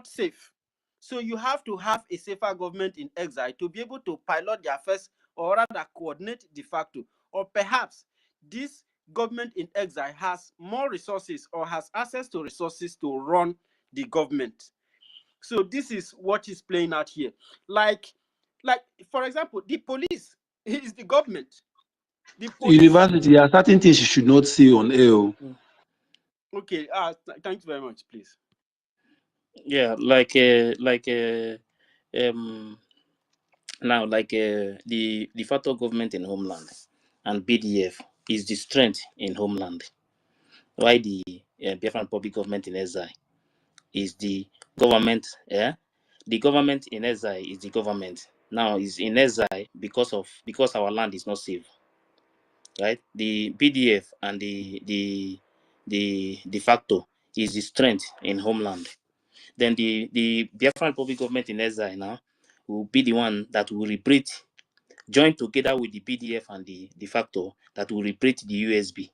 safe. So you have to have a safer government in exile to be able to pilot the affairs or rather coordinate de facto. Or perhaps this government in exile has more resources or has access to resources to run the government. So this is what is playing out here. Like for example, the police is the government. The police, University, there are certain things you should not say on air. Okay, thank you very much, please. Yeah, now the de facto government in homeland and BDF is the strength in homeland. Why the Biafran Republic government in exile is the government The government in exile is the government. Now is in exile because our land is not safe. Right? The PDF and the de facto is the strength in homeland. Then the Biafran Republic government in exile now will be the one that will liberate, join together with the PDF and the de facto, that will liberate the USB.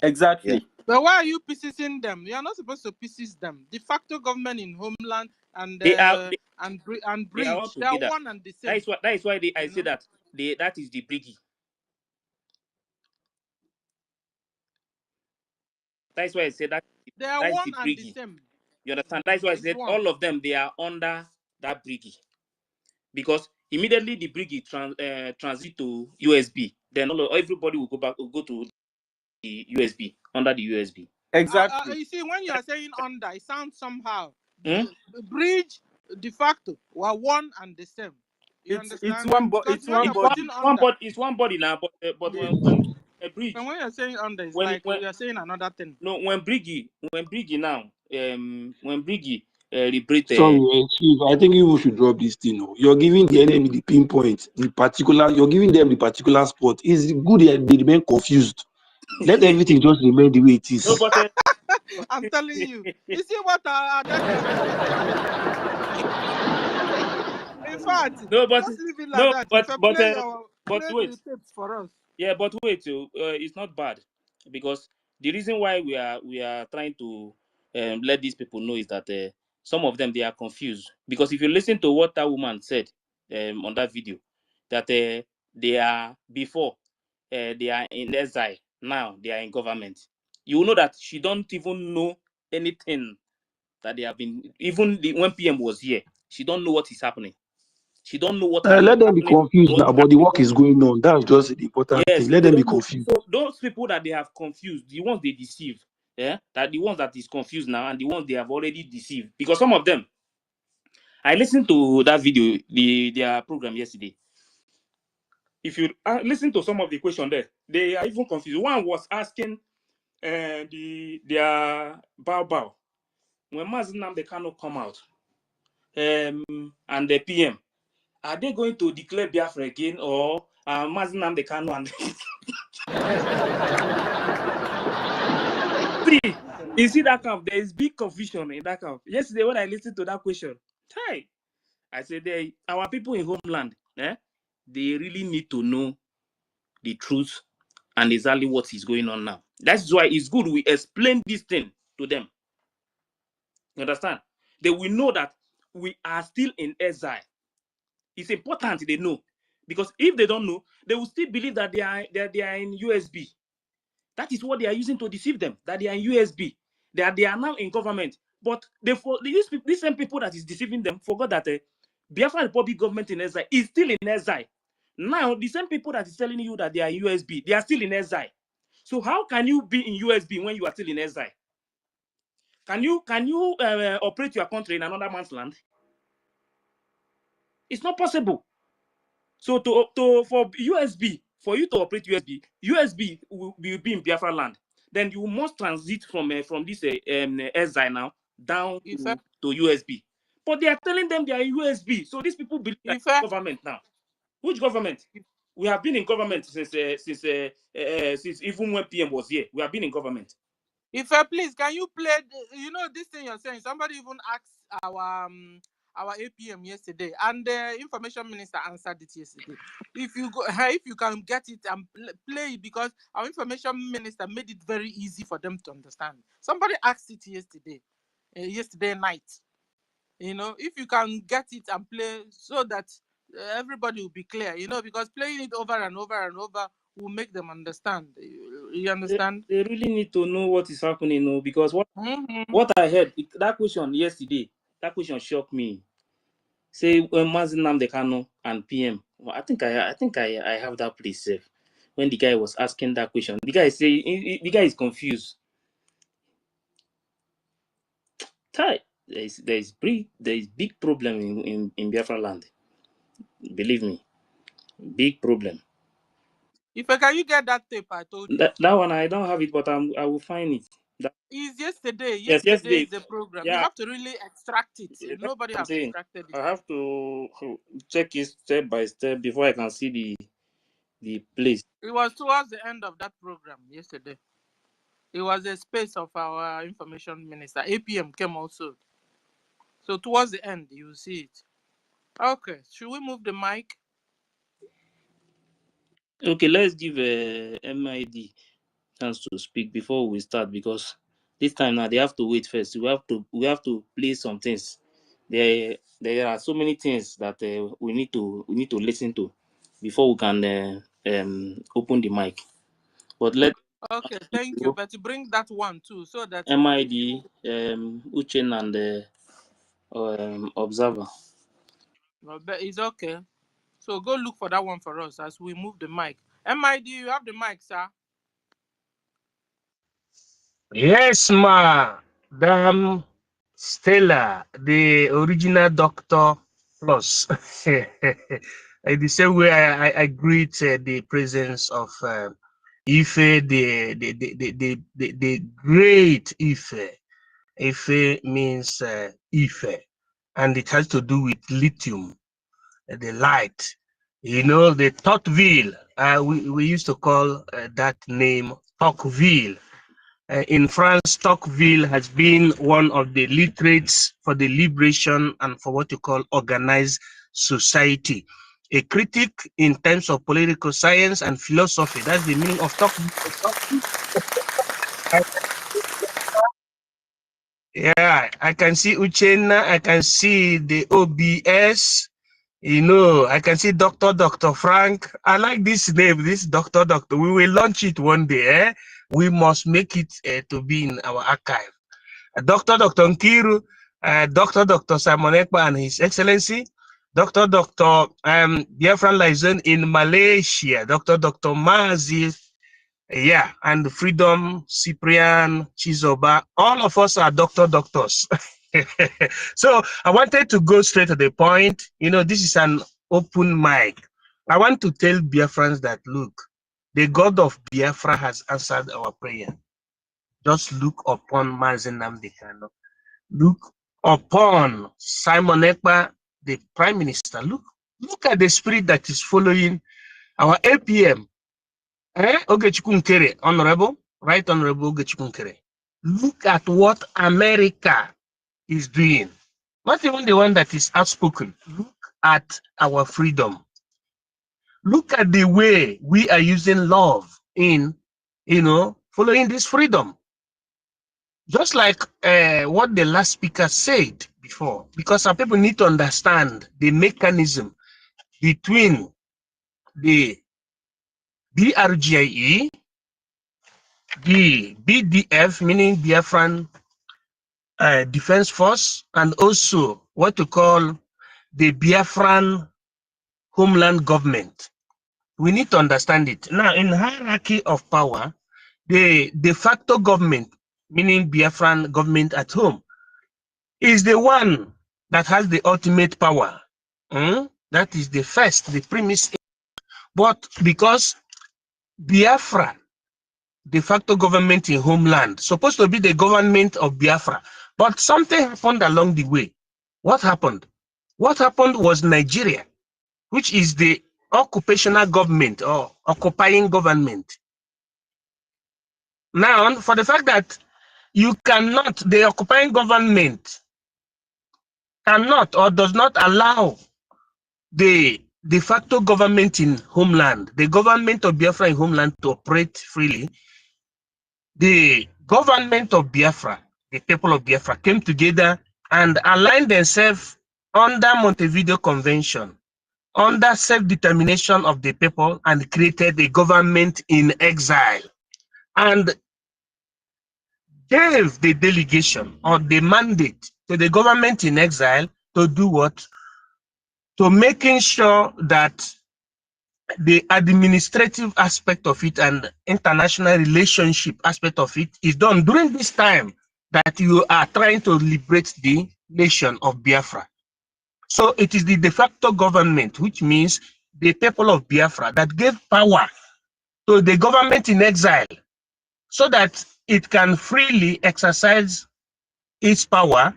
Exactly. Yeah. But why are you piecing them? You are not supposed to pieces them. De facto government in homeland and They are they are all bridge, they are together. one and the That same. is why I You say know, that that is the BRGIE. That is why I say that they are is one the and the BRGIE. same. You understand? That's why I It's said one. all of them, they are under that BRGIE. Because immediately the BRGIE transit to USB, then everybody will go to the USB, under the USB. Exactly. You see, when you are saying under, it sounds somehow. Hmm? Bridge, de facto, were one and the same. You It's understand? one Because it's when one you're body. putting under, It's one body now, but Yeah. when a bridge, and when you're saying under, it's when like we are saying another thing. no when BRGIE now when BRGIE liberate Sorry, Chief. I think you should drop this thing. Oh. You're giving the enemy the pinpoint, the particular. You're giving them the particular spot. It's good that they remain confused. Let everything just remain the way it no, is. but I'm telling you. You see what our deadline is talking about? In fact, no, but just leave it like no, that. If I but play wait. the tapes for us. Yeah, but wait, it's not bad, because the reason why we are trying to let these people know is that some of them, they are confused. Because if you listen to what that woman said on that video, that they are before they are in exile, now they are in government. You will know that she don't even know anything that they have been. Even when PM was here, she don't know what is happening. She don't know what is Let them be happening. confused What now, is but the happening. work is going on. That's just the important thing. Yes, Let they them be don't know. confused. So those people that they have confused, the ones they deceive, yeah, that the ones that is confused now, and the ones they have already deceived. Because some of them, I listened to that video, their program yesterday. If you listen to some of the question there, they are even confused. One was asking their bow when Mazinam they cannot come out, and the PM, are they going to declare Biafra again, or Mazinam they cannot? And see, you see that camp, there is big confusion in that camp. Yesterday, when I listened to that question, hi, I said, our people in homeland, they really need to know the truth and exactly what is going on now. That's why it's good we explain this thing to them. You understand? They will know that we are still in exile. It's important they know, because if they don't know, they will still believe that they are in USB. That is what they are using to deceive them, that they are in USB, that they are now in government. But these same people that is deceiving them forgot that Biafra Republic government in exile is still in exile. Now, the same people that is telling you that they are USB, they are still in exile. So how can you be in USB when you are still in exile? Can you operate your country in another man's land? It's not possible. So for USB, for you to operate USB will be in Biafra land. Then you must transit from this exile now down Ife, to USB. But they are telling them they are USB. So these people believe that Ife, government now. Which government? We have been in government since even when PM was here. We have been in government. Ife, please, can you play? You know this thing you're saying. Somebody even asked our APM yesterday, and the information minister answered it yesterday. If you go, if you can get it and play it, because our information minister made it very easy for them to understand. Somebody asked it yesterday night. You know, if you can get it and play so that everybody will be clear. You know, because playing it over and over and over will make them understand. You understand? They really need to know what is happening, because Mm-hmm. what I heard, that question yesterday, that question shocked me. Say when Mazinam Dekano and PM, well, I think I have that place safe. When the guy was asking that question, the guy the guy is confused. There is big problem in Biafra land. Believe me, big problem. If can you get that tape I told you? That one I don't have it, but I will find it. That, It's yesterday. yes, Yesterday yesterday. is the program. You Yeah, have to really extract it. that's what Nobody I'm have saying. extracted it. I have to check it step by step before I can see the place. It was towards the end of that program yesterday. It was a space of our information minister. APM came also. So towards the end, you will see it. Okay, should we move the mic? Okay, let's give MID chance to speak before we start, because this time now they have to wait first. We have to play some things. There are so many things that we need to listen to before we can open the mic. But let Okay, thank you. But bring that one too, so that MID, Uchen, and Observer. but it's okay. So go look for that one for us as we move the mic. MID, you have the mic, sir. Yes, ma. Damn Stella, the original Doctor Plus. In the same way, I greet the presence of Ife, the great Ife. Ife means Ife, and it has to do with lithium, the light. You know, the Tocqueville, we used to call that name Tocqueville. In France, Tocqueville has been one of the literates for the liberation and for what you call organized society. A critic in terms of political science and philosophy. That's the meaning of Tocqueville. Yeah, I can see Uchenna, I can see the OBS, you know, I can see Dr. Frank. I like this name, this Dr. We will launch it one day. We must make it to be in our archive. Dr. Nkiru, Dr. Simon Ekpa and His Excellency, Dr. Biafran Liaison in Malaysia, Dr. Mazi, yeah, and Freedom, Cyprian, Chizoba, all of us are doctors. So I wanted to go straight to the point. You know, this is an open mic. I want to tell Biafrans that, look, the God of Biafra has answered our prayer. Just look upon Mazi Nnamdi Kanu. Look upon Simon Ekpa, the Prime Minister. Look at the spirit that is following our APM. Ogechukwu Nkere, Honorable, Right Honorable Ogechukwu Nkere. Look at what America is doing. Not even the one that is outspoken. Look at our freedom. Look at the way we are using love in, following this freedom. Just like what the last speaker said before, because some people need to understand the mechanism between the BRGIE, the BDF, meaning Biafran Defense Force, and also what to call the Biafran Homeland Government. We need to understand it. Now, in hierarchy of power, the de facto government, meaning Biafran government at home, is the one that has the ultimate power. That is the first, the premise. But because Biafra, de facto government in homeland, supposed to be the government of Biafra, but something happened along the way. What happened? What happened was Nigeria, which is the occupational government or occupying government. Now, for the fact that you cannot, the occupying government cannot or does not allow the de facto government in homeland, the government of Biafra in homeland, to operate freely, the government of Biafra, the people of Biafra, came together and aligned themselves under Montevideo Convention, under self-determination of the people, and created a government in exile, and gave the delegation or the mandate to the government in exile to do what? To making sure that the administrative aspect of it and international relationship aspect of it is done during this time that you are trying to liberate the nation of Biafra. So it is the de facto government, which means the people of Biafra, that gave power to the government in exile so that it can freely exercise its power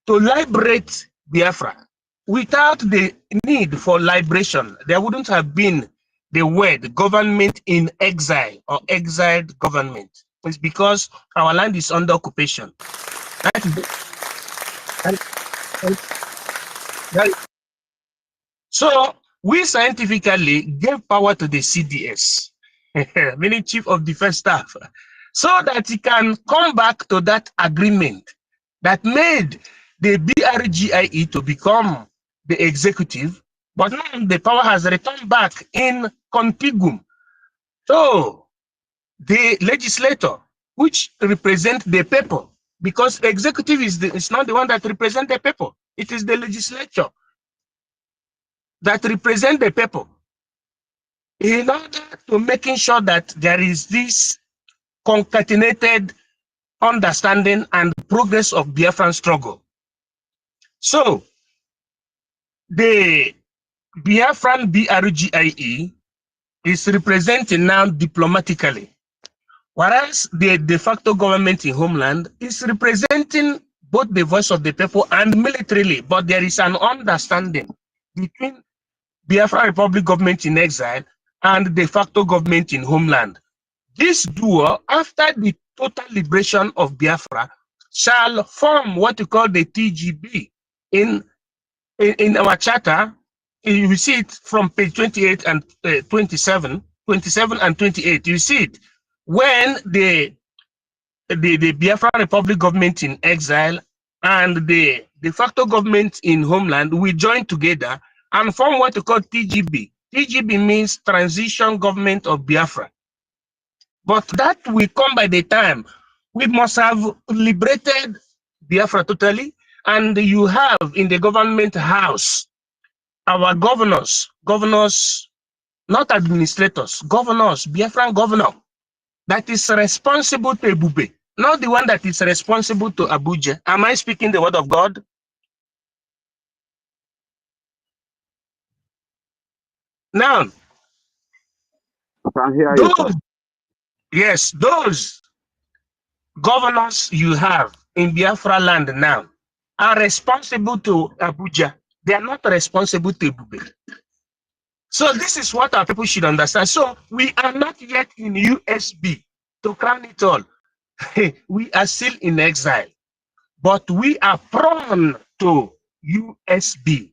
to liberate Biafra. Without the need for liberation, there wouldn't have been the word government in exile or exiled government. It's because our land is under occupation. So we scientifically gave power to the CDS, meaning Chief of Defense Staff, so that he can come back to that agreement that made the BRGIE to become the executive, but now the power has returned back in contiguum. So the legislator, which represent the people, because executive is not the one that represents the people, it is the legislature that represent the people, in order to making sure that there is this concatenated understanding and progress of Biafran struggle. So the Biafran BRGIE is representing now diplomatically, whereas the de facto government in homeland is representing both the voice of the people and militarily, but there is an understanding between Biafra Republic government in exile and de facto government in homeland. This duo, after the total liberation of Biafra, shall form what we call the TGB. In our charter, you see it from page 28 and 27 and 28. You see it when the Biafra Republic government in exile and the de facto government in homeland will join together and form what we call TGB. TGB means Transition Government of Biafra. But that will come by the time we must have liberated Biafra totally, and you have in the government house our governors, not administrators, governors, Biafran governor, that is responsible to Ebube, not the one that is responsible to Abuja. Am I speaking the word of God? Now, those governors you have in Biafra land now are responsible to Abuja. They are not responsible to Ebube. So this is what our people should understand. So we are not yet in USB. To crown it all, we are still in exile, but we are prone to USB.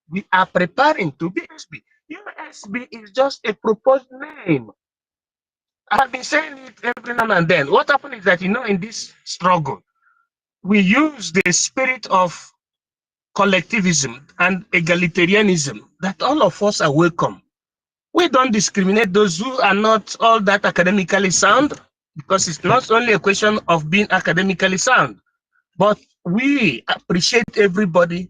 We are preparing to be USB. USB is just a proposed name. I have been saying it every now and then. What happened is that, in this struggle, we use the spirit of collectivism and egalitarianism that all of us are welcome. We don't discriminate those who are not all that academically sound, because it's not only a question of being academically sound, but we appreciate everybody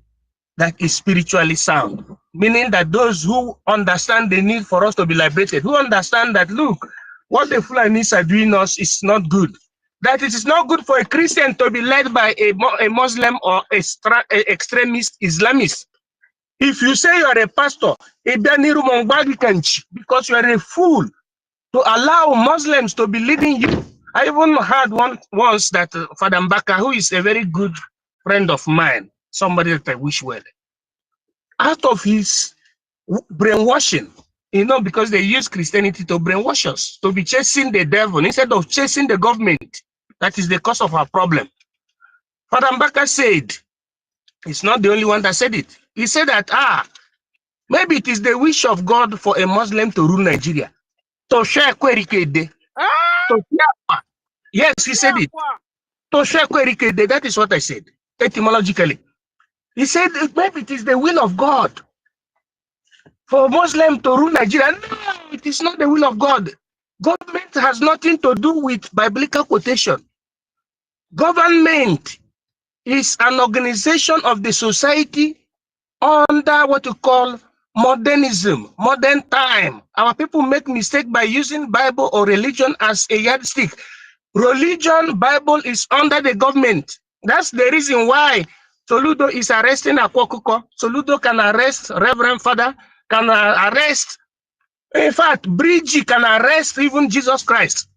that is spiritually sound, meaning that those who understand the need for us to be liberated, who understand that, look, what the Fulanis are doing us is not good, that it is not good for a Christian to be led by a Muslim or a extremist Islamist. If you say you are a pastor, because you are a fool to allow Muslims to be leading you. I even heard once that Father Mbaka, who is a very good friend of mine, somebody that I wish well, out of his brainwashing, because they use Christianity to brainwash us, to be chasing the devil instead of chasing the government. That is the cause of our problem. Father Mbaka said, it's not the only one that said it. He said that, maybe it is the wish of God for a Muslim to rule Nigeria. To share Kwerikede. Yes, he said it. To share Kwerikede. That is what I said, etymologically. He said maybe it is the will of God for Muslim to rule Nigeria. No, it is not the will of God. Government has nothing to do with biblical quotation. Government is an organization of the society under what you call modernism, modern time. Our people make mistake by using Bible or religion as a yardstick. Religion, Bible is under the government. That's the reason why Soludo is arresting Akwakuko. Soludo can arrest Reverend Father, can arrest, in fact, BRGIE can arrest even Jesus Christ.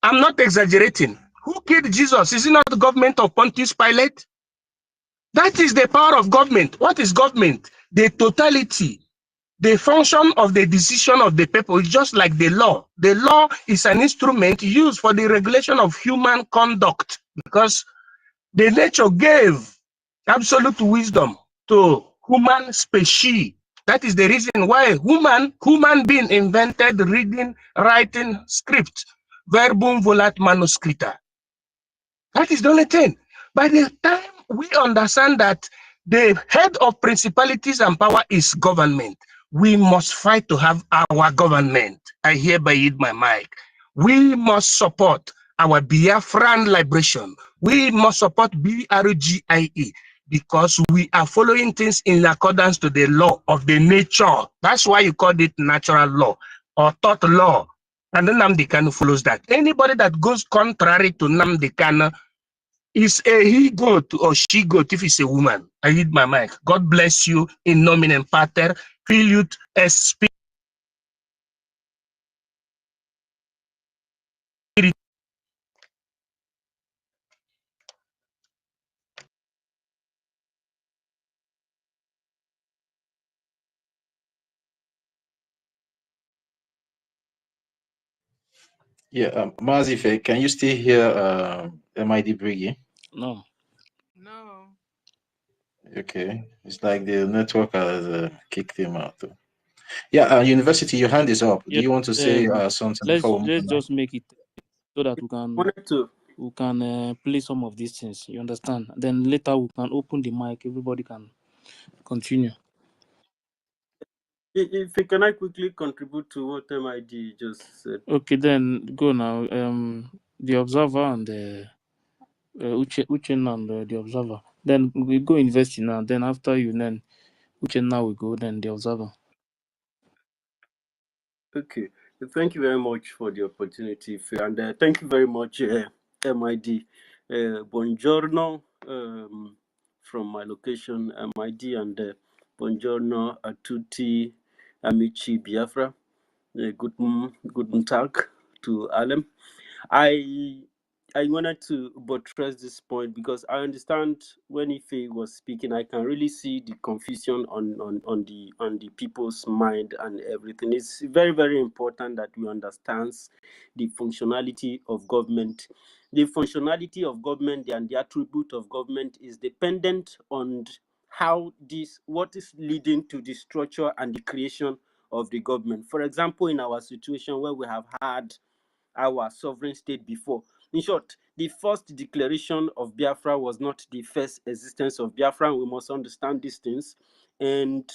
I'm not exaggerating. Who killed Jesus? Is it not the government of Pontius Pilate? That is the power of government. What is government? The totality, the function of the decision of the people is just like the law. The law is an instrument used for the regulation of human conduct because the nature gave absolute wisdom to human species. That is the reason why human being invented reading, writing, script, verbum volat manuscrita. That is the only thing. By the time we understand that the head of principalities and power is government, we must fight to have our government. I hereby yield my mic. We must support our Biafran liberation. We must support BRGIE because we are following things in accordance to the law of the nature. That's why you call it natural law or taught law. And then Nnamdi Kanu follows that. Anybody that goes contrary to Nnamdi Kanu is a he goat or she goat if it's a woman. I read my mic. God bless you in nomine pater, filius et spiritus. Yeah, Mazife, can you still hear MID BRGIE? No. No. Okay, it's like the network has kicked him out. Yeah, University, your hand is up. Do Yeah. you want to say something before we move Let's on? just make it so that Wanted to. we can play some of these things. You understand? Then later we can open the mic. Everybody can continue. If can I quickly contribute to what MID just said? Okay, then go now. The observer and the Uchenna and the observer. Then we go invest now. Then after you, then Uchenna will go. Then the observer. Okay, thank you very much for the opportunity, and thank you very much, MID. Buongiorno from my location, MID, and buongiorno a tutti amici Biafra. Guten Tag to Alem. I wanted to buttress this point because I understand when Ife was speaking, I can really see the confusion on the people's mind and everything. It's very, very important that we understand the functionality of government. The functionality of government and the attribute of government is dependent on what is leading to the structure and the creation of the government. For example, in our situation where we have had our sovereign state before. In short, the first declaration of Biafra was not the first existence of Biafra. We must understand these things. And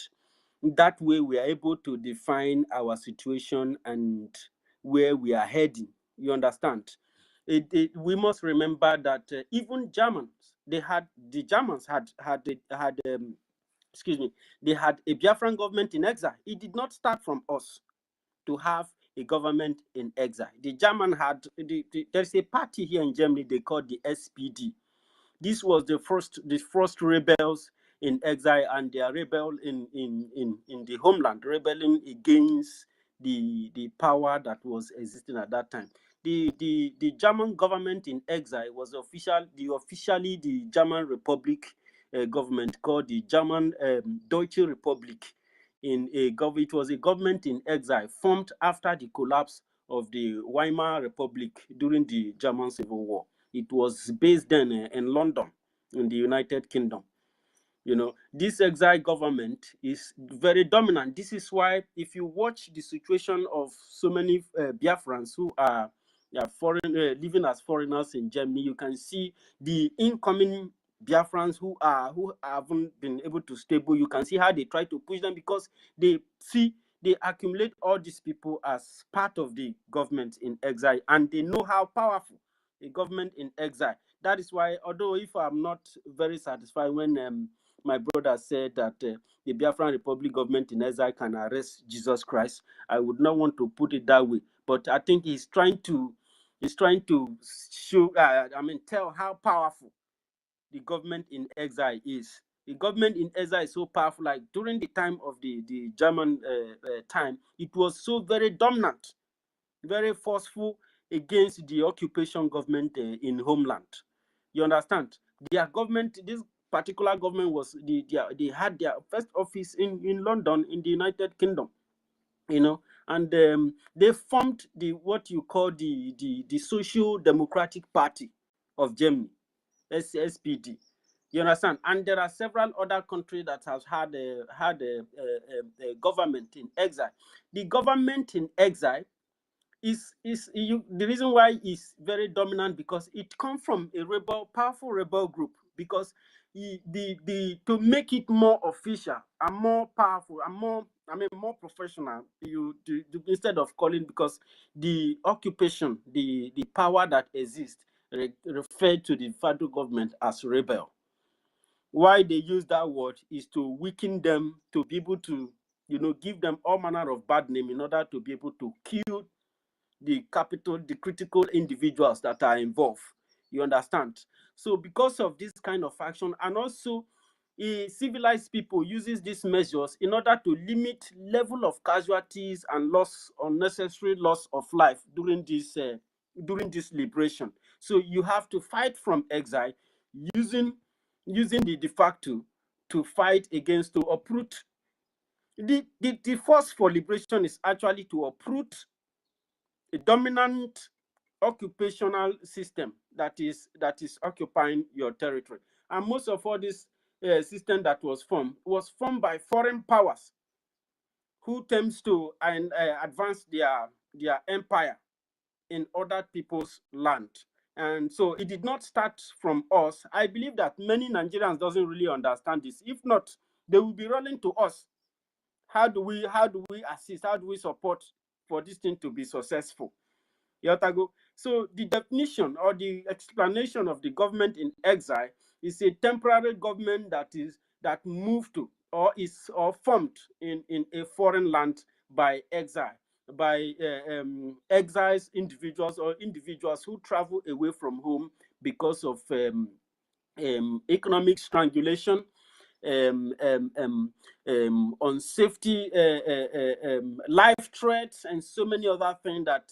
that way we are able to define our situation and where we are heading. You understand? We must remember that even Germans, they had a Biafran government in exile. It did not start from us to have a government in exile. The German had there's a party here in Germany they call the SPD. This was the first rebels in exile, and they are rebel in the homeland, rebelling against the power that was existing at that time. The German government in exile was officially the German Republic government called the German Deutsche Republik. It was a government in exile formed after the collapse of the Weimar Republic during the German Civil War. It was based then in London, in the United Kingdom. You know, this exile government is very dominant. This is why, if you watch the situation of so many Biafrans who are living as foreigners in Germany, you can see the incoming Biafrans who haven't been able to stable. You can see how they try to push them because they accumulate all these people as part of the government in exile, and they know how powerful a government in exile. That is why, although if I'm not very satisfied when my brother said that the Biafran Republic government in exile can arrest Jesus Christ, I would not want to put it that way. But I think he's trying to show, tell how powerful the government in exile is. The government in exile is so powerful. Like during the time of the German time, it was so very dominant, very forceful. against the occupation government in homeland. You understand? Their government, this particular government was they had their first office in London, in the United Kingdom, you know, and they formed the what you call the Social Democratic Party of Germany, SPD. You understand? And there are several other countries that have had a government in exile. The government in exile the reason why it's very dominant, because it comes from a powerful rebel group. Because to make it more official and more powerful and more professional, instead of calling, because the occupation, the power that exists referred to the federal government as rebel. Why they use that word is to weaken them, to be able to, give them all manner of bad name in order to be able to kill the critical individuals that are involved. You understand? So because of this kind of action, and also civilized people uses these measures in order to limit level of casualties and unnecessary loss of life during this liberation. So you have to fight from exile using the de facto to fight against, to uproot. The force for liberation is actually to uproot a dominant occupational system that is occupying your territory. And most of all this system that was formed by foreign powers who tends to advance their empire in other people's land. And so it did not start from us. I believe that many Nigerians doesn't really understand this. If not, they will be running to us. How do we assist? How do we support for this thing to be successful? So the definition or the explanation of the government in exile is a temporary government that moved to or formed in a foreign land by exile, by exiles, individuals who travel away from home because of economic strangulation, on safety, life threats, and so many other things that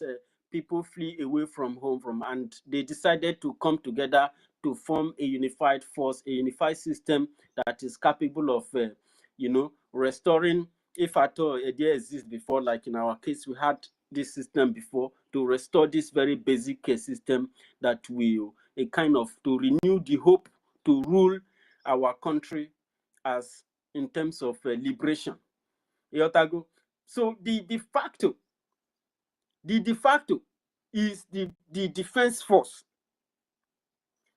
people flee away from home from, and they decided to come together to form a unified force, a unified system that is capable of, restoring, if at all there exists before, like in our case, we had this system before, to restore this very basic system that will to renew the hope to rule our country as in terms of liberation. So the de facto is the defense force.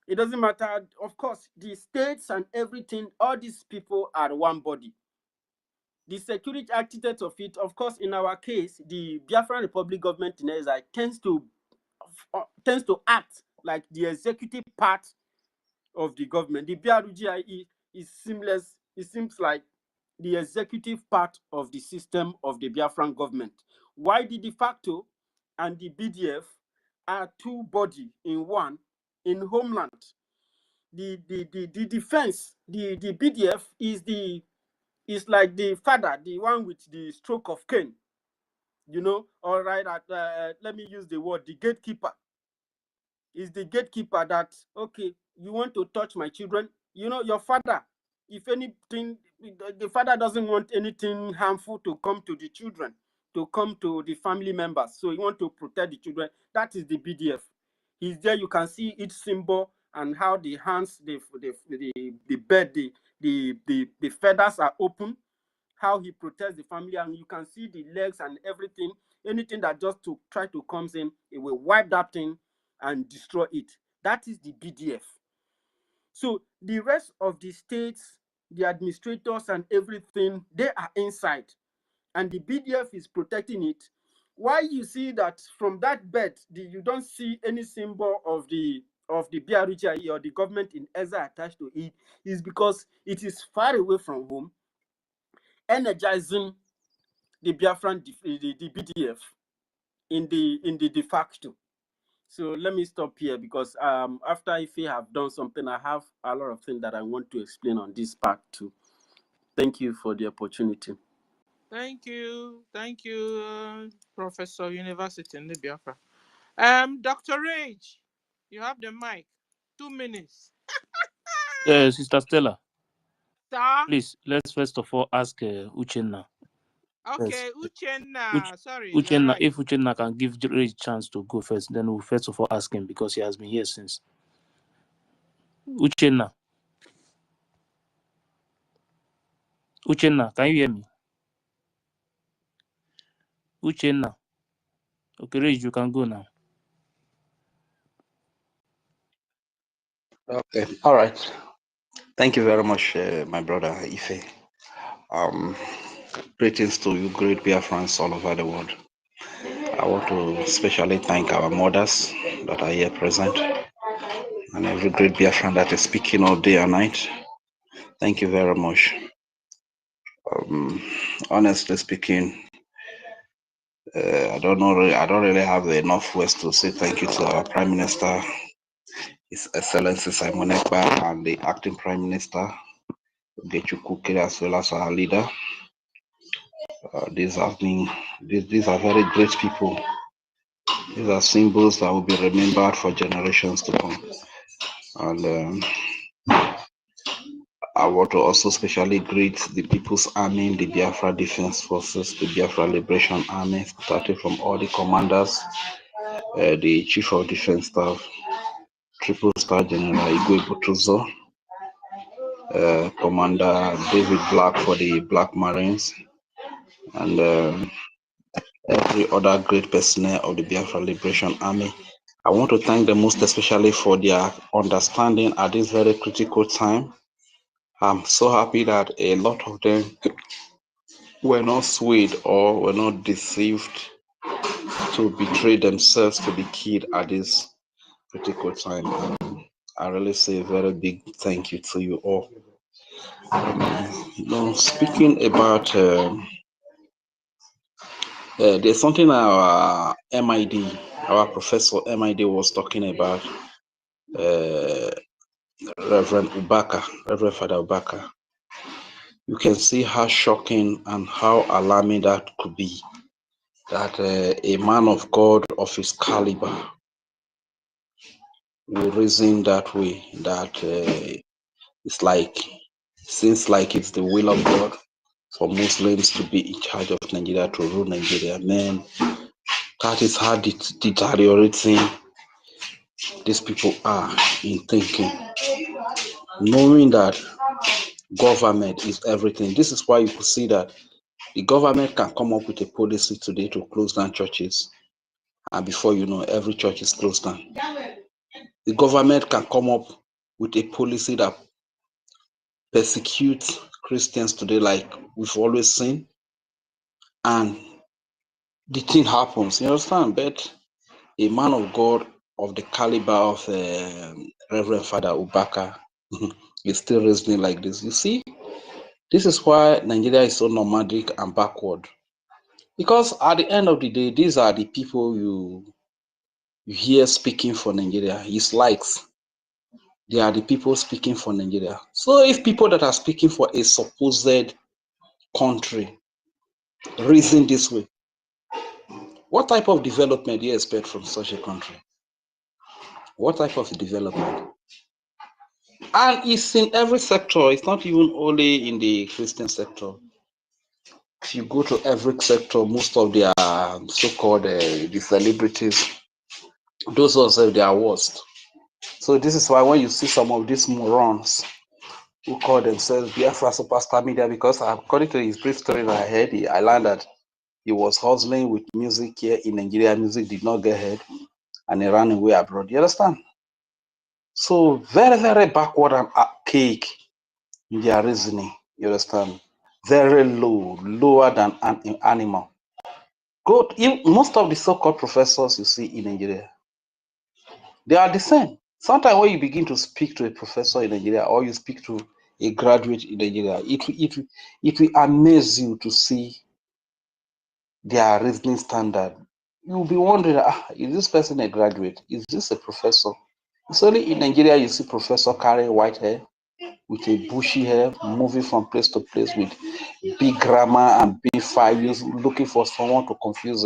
It doesn't matter, of course, the states and everything, all these people are one body. The security architect of it, of course, in our case, the Biafran Republic government in exile tends to act like the executive part of the government. The BRGIE is seamless. It seems like the executive part of the system of the Biafran government. Why the de facto and the BDF are two bodies in one in homeland? The defense, the BDF is like the father, the one with the stroke of cane. All right. Let me use the word, the gatekeeper. Is the gatekeeper that, okay, you want to touch my children? Your father, if anything, the father doesn't want anything harmful to come to the children, to come to the family members. So you want to protect the children. That is the BDF. He's there. You can see each symbol and how the hands, the bed, the feathers are open, how he protects the family, and you can see the legs and everything. Anything that just to try to come in, it will wipe that thing and destroy it. That is the BDF. So the rest of the states, the administrators and everything, they are inside, and the BDF is protecting it. Why you see that from that bed, you don't see any symbol of the BRGIE or the government in exile attached to it, is because it is far away from home, energizing the Biafran, the BDF in the de facto. So let me stop here, because after if I have done something, I have a lot of things that I want to explain on this part too. Thank you for the opportunity. Thank you, Professor University in the Biafra. Dr. Rage, you have the mic. 2 minutes. Sister Stella, Sir? please, let's first of all ask Uchenna. Yes. Okay, Uchenna. Sorry, you are Uchenna, right. if Uchenna can give Rage chance to go first, then we'll first of all ask him because he has been here since. Uchenna. Uchenna, can you hear me? Uchenna. Okay, Rage, you can go now. Okay, all right. Thank you very much, my brother Ife. Greetings to you, great Biafrans all over the world. I want to especially thank our mothers that are here present and every great Biafran that is speaking all day and night. Thank you very much. Honestly speaking, I don't really have enough words to say thank you to our Prime Minister, His Excellency Simon Ekpa, and the Acting Prime Minister, Gechukwu Kere, as well as our leader. These are very great people. These are symbols that will be remembered for generations to come. And I want to also specially greet the People's Army, the Biafra Defense Forces, the Biafra Liberation Army, starting from all the commanders, the Chief of Defense Staff, Triple Star General Igwe Butuzo, Commander David Black for the Black Marines, and every other great personnel of the Biafra Liberation Army. I want to thank them most especially for their understanding at this very critical time. I'm so happy that a lot of them were not swayed or were not deceived to betray themselves to be killed at this critical time. I really say a very big thank you to you all. Speaking about there's something our MID, our professor MID was talking about, Reverend Father Ubaka. You can see how shocking and how alarming that could be, that a man of God of his caliber will reason that way, that seems like it's the will of God for Muslims to be in charge of Nigeria, to rule Nigeria. Man, that is how deteriorating these people are in thinking, knowing that government is everything. This is why you could see that the government can come up with a policy today to close down churches, and before you know, every church is closed down. The government can come up with a policy that persecutes Christians today, like we've always seen, and the thing happens. You understand? But a man of God of the caliber of Reverend Father Ubaka is still reasoning like this. You see, this is why Nigeria is so nomadic and backward. Because at the end of the day, these are the people you hear speaking for Nigeria. His likes. They are the people speaking for Nigeria. So if people that are speaking for a supposed country reason this way, what type of development do you expect from such a country? What type of development? And it's in every sector. It's not even only in the Christian sector. If you go to every sector, most of their so-called the celebrities, those also they are worst. So this is why when you see some of these morons who call themselves Biafra superstar media, because according to his brief story that I heard, I learned that he was hustling with music here in Nigeria. Music did not get ahead, and he ran away abroad. You understand? So very, very backward and archaic in their reasoning. You understand? Very low, lower than an animal. Most of the so-called professors you see in Nigeria, they are the same. Sometimes when you begin to speak to a professor in Nigeria or you speak to a graduate in Nigeria, it will amaze you to see their reasoning standard. You'll be wondering, is this person a graduate? Is this a professor? It's only in Nigeria you see professor carrying white hair with a bushy hair, moving from place to place with big grammar and big files, looking for someone to confuse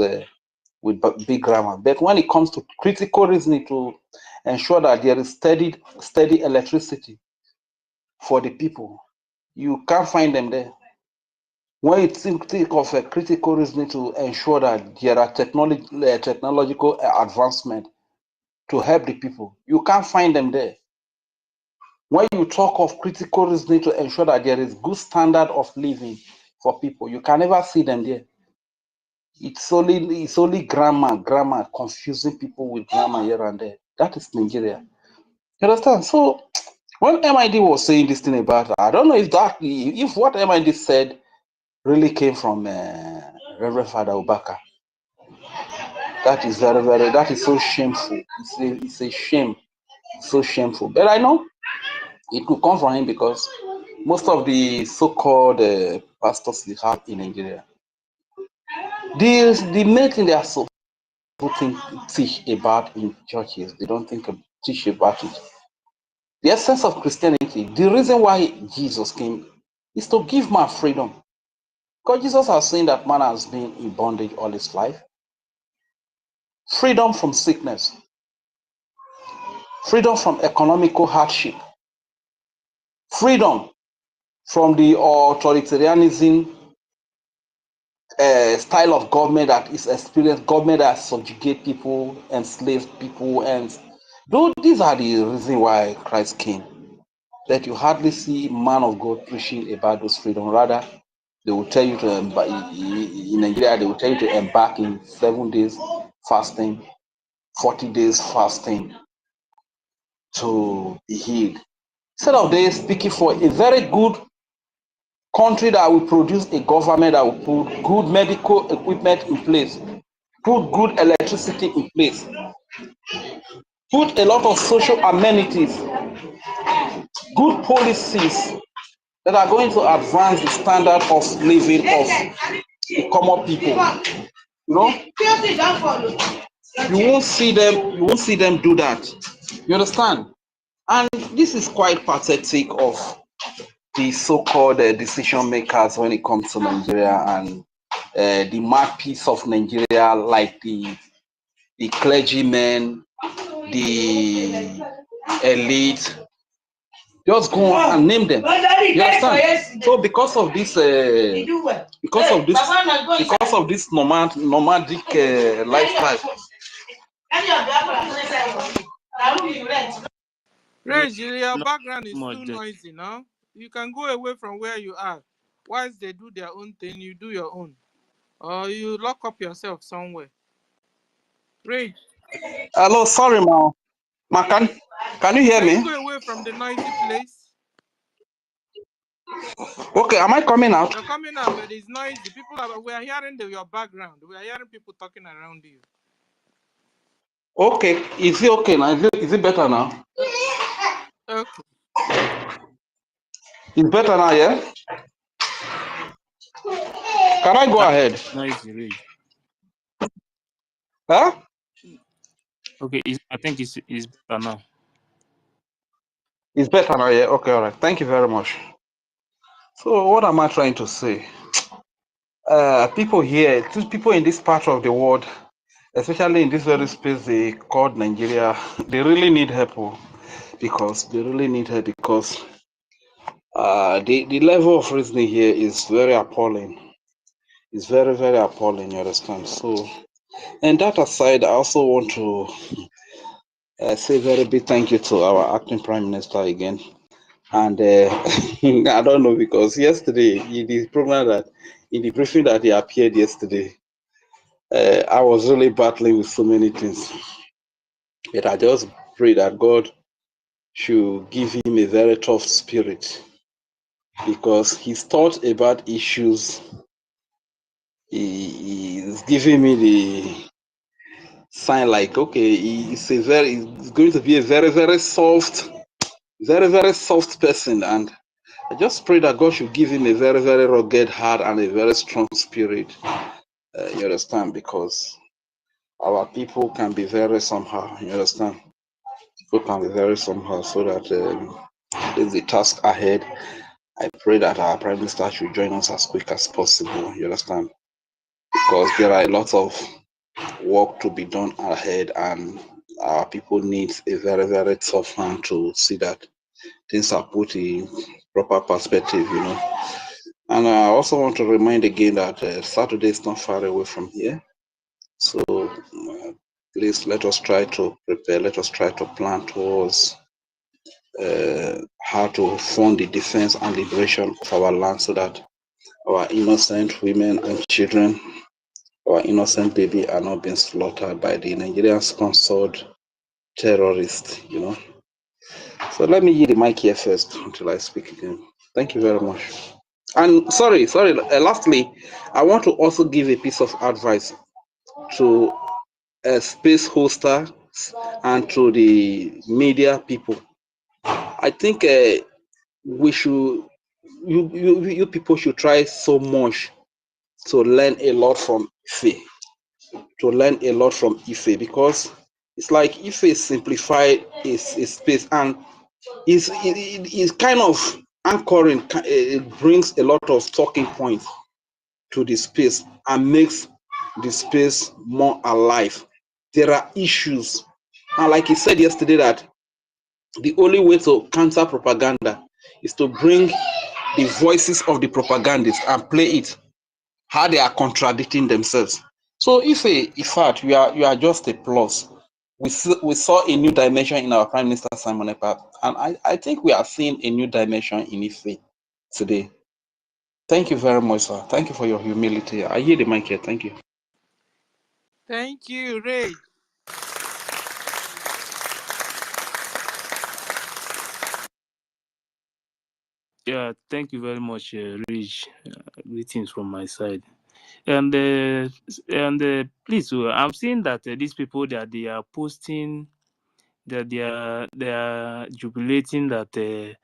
with big grammar. But when it comes to critical reasoning to ensure that there is steady electricity for the people, you can't find them there. When you think of a critical reasoning to ensure that there are technological advancement to help the people, you can't find them there. When you talk of critical reasoning to ensure that there is good standard of living for people, you can never see them there. It's only grammar, confusing people with grammar here and there. That is Nigeria. You understand? So when MID was saying this thing about, I don't know if what MID said really came from Reverend Father Obaka. That is that is so shameful. It's a shame, so shameful. But I know it could come from him because most of the so-called pastors we have in Nigeria, the main thing they are so teach about in churches, they don't teach about it. The essence of Christianity, the reason why Jesus came is to give man freedom. Because Jesus has seen that man has been in bondage all his life. Freedom from sickness, freedom from economical hardship, freedom from the authoritarianism style of government that is experienced, government that subjugate people, enslave people, and these are the reasons why Christ came. That you hardly see man of God preaching about those freedom. Rather, they will tell you to in Nigeria, they will tell you to embark in 7 days fasting, 40 days fasting to be healed. Instead of they speaking for a very good country that will produce a government that will put good medical equipment in place, put good electricity in place, put a lot of social amenities, good policies that are going to advance the standard of living of the common people. You know, you won't see them do that. You understand? And this is quite pathetic of the so-called decision makers when it comes to Nigeria and the mouthpiece of Nigeria, like the clergymen, the elite. Just go on and name them. You understand? So because of this nomadic lifestyle. Reg, your No, background is much too there. noisy now. You can go away from where you are. Whilst they do their own thing, you do your own. Or you lock up yourself somewhere. Reg, Hello, sorry, ma. Can you hear can you me? go away from the noisy place? Okay, am I coming out? You're coming out, but it's noisy. We are hearing your background. We are hearing people talking around you. Okay, is it okay now? Is it better now? Okay. It's better now, yeah? Can I go ahead? Noisy rage. Huh? Okay, I think it's better now. It's better now, yeah? Okay, all right. Thank you very much. So what am I trying to say? People here, people in this part of the world, especially in this very space they called Nigeria, they really need help because the level of reasoning here is very appalling. It's very, very appalling, you understand? So, and that aside, I also want to say a very big thank you to our acting Prime Minister again. And I don't know, because yesterday, in the briefing that he appeared yesterday, I was really battling with so many things. But I just pray that God should give him a very tough spirit, because his thought about issues, he is giving me the sign like, okay, it's going to be a very, very soft, very, very soft person. And I just pray that God should give him a very, very rugged heart and a very strong spirit. You understand? Because our people can be very somehow. You understand? People can be very somehow. So that there's the task ahead. I pray that our Prime Minister should join us as quick as possible. You understand? Because there are a lot of work to be done ahead, and our people need a very, very tough hand to see that things are put in proper perspective, you know. And I also want to remind again that Saturday is not far away from here. So please let us try to prepare, let us try to plan towards how to fund the defense and liberation of our land so that our innocent women and children, our innocent baby are not being slaughtered by the Nigerian sponsored terrorists, you know. So let me yield the mic here first until I speak again. Thank you very much. And sorry, lastly, I want to also give a piece of advice to space hoster and to the media people. I think we should, you people should try so much to learn a lot from Ife, because it's like Ife simplified is space, and is kind of anchoring. It brings a lot of talking points to the space and makes the space more alive. There are issues, and like he said yesterday, that the only way to counter propaganda is to bring the voices of the propagandists and play it how they are contradicting themselves. So in fact, you are just a plus. We saw a new dimension in our Prime Minister Simon Ekpa, and I think we are seeing a new dimension in Ife today. Thank you very much, sir. Thank you for your humility. I hear the mic here. Thank you. Thank you, Ray. Yeah, thank you very much, Rich. Greetings from my side. And please, I'm seeing that these people that they are posting, that they are jubilating that they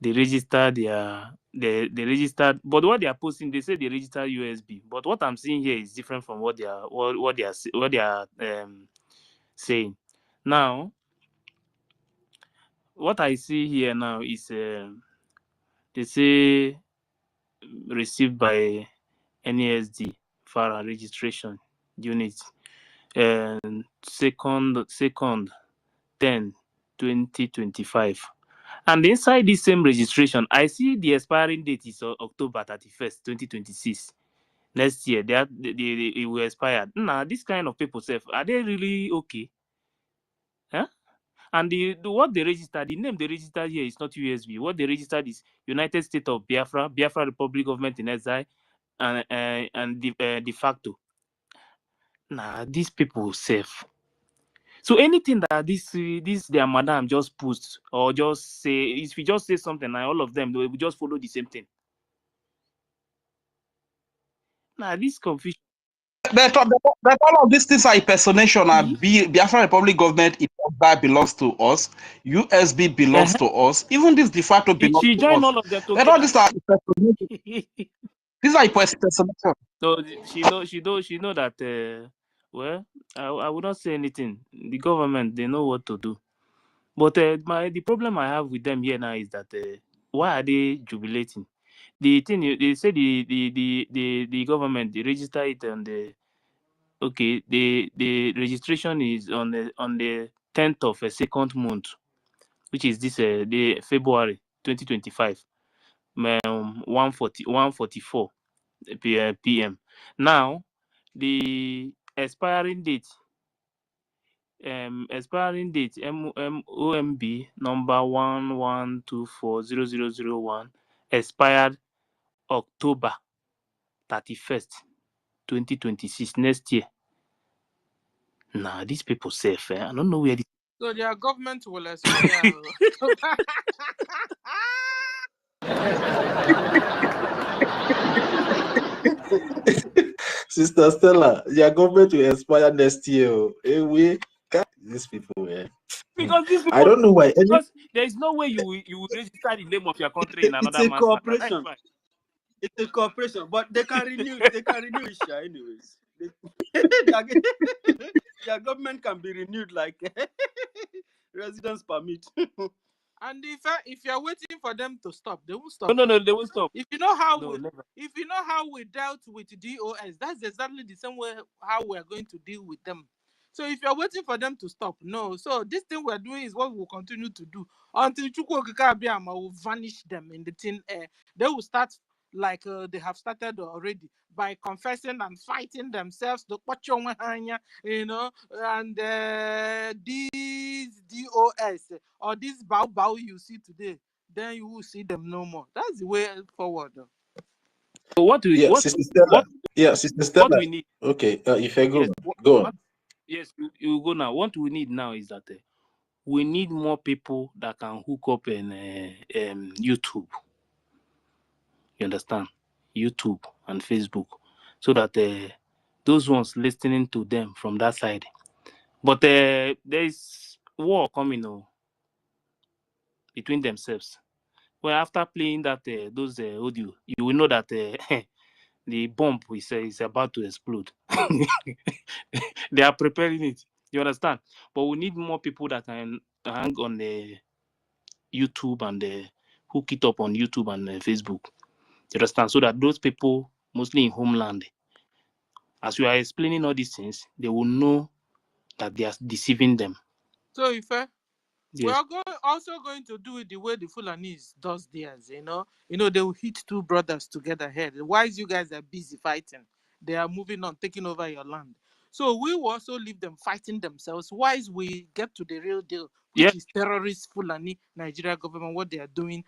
registered they registered, but what they are posting, they say they registered USB. But what I'm seeing here is different from what they are saying. Now, what I see here now is they say received by NASD FARA registration unit, and second 10 2025. And inside this same registration, I see the expiring date is October 31st 2026. Next year it will expire. Now this kind of people self, are they really okay? Huh? And what they registered, the name they registered here is not USB. What they registered is United States of Biafra, Biafra Republic Government in Exile, and de facto. Nah, these people safe. So anything that this their madam just post or just say, if you just say something, and all of them they will just follow the same thing. Nah, this confusion. That all of these things are impersonation. Biafra Republic government belongs to us. USB belongs to us. Even this de facto belongs She to joined us. all of them But all together. these are impersonation. These are impersonation. So she know that well, I would not say anything. The government, they know what to do. But the problem I have with them here now is that why are they jubilating? The thing they say the government, they register it on the the registration is on the 10th of a second month, which is this the February 2025, 1:44 p.m. Now the expiring date OMB number 11240001 expired October 31st 2026, next year. Nah, these people safe. I don't know where this. So their government will expire. Sister Stella, your government will expire next year. These people, Because these I people, don't know why. because there is no way you will register the name of your country in It's another a man's land. That's cooperation. fine. It's a cooperation, but they can renew. They can renew it, anyways. Their government can be renewed like residence permit. And if you're waiting for them to stop, they won't stop. No, they won't stop. If you know how No, we, never. if you know how we dealt with DOS, that's exactly the same way how we're going to deal with them. So if you're waiting for them to stop, no. So this thing we're doing is what we'll continue to do until Chukwu Okike Abiyama will vanish them in the thin air. They will start like they have started already by confessing and fighting themselves. You know, and these DOS or this bow you see today, then you will see them no more. That's the way forward. So what we Yeah, what Sister Stella. what Yeah, Sister what Stella. we need? Okay, if I Yes. go, go on. Yes, you go now. What we need now is that we need more people that can hook up in YouTube. You understand? YouTube and Facebook, so that those ones listening to them from that side. But there is war coming between themselves. Well, after playing that those audio, you will know that the bomb is about to explode. They are preparing it. You understand? But we need more people that can hang on the YouTube and hook it up on YouTube and Facebook. You understand? So that those people, mostly in homeland, as you are explaining all these things, they will know that they are deceiving them. So if we Yes. are also going to do it the way the Fulanese does theirs, you know. They will hit two brothers together here. While you guys are busy fighting, they are moving on, taking over your land. So we will also leave them fighting themselves. Whilst we get to the real deal, Yeah. which is terrorist Fulani Nigeria government, what they are doing,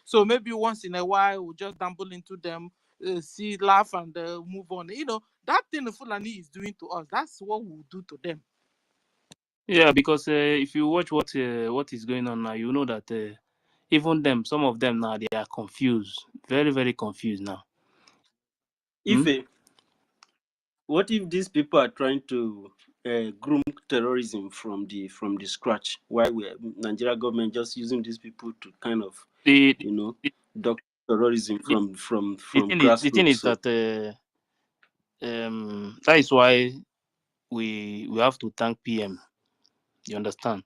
So maybe once in a while we'll just dabble into them, see, laugh, and move on. That thing the Fulani is doing to us, that's what we'll do to them. Yeah, because if you watch what is going on now, you know that even them, some of them now, they are confused, very, very confused now. What if these people are trying to groom terrorism from the scratch? Why Nigeria government just using these people to kind of The dock terrorism the, from the thing grassroots? is that that is why we have to thank PM. You understand?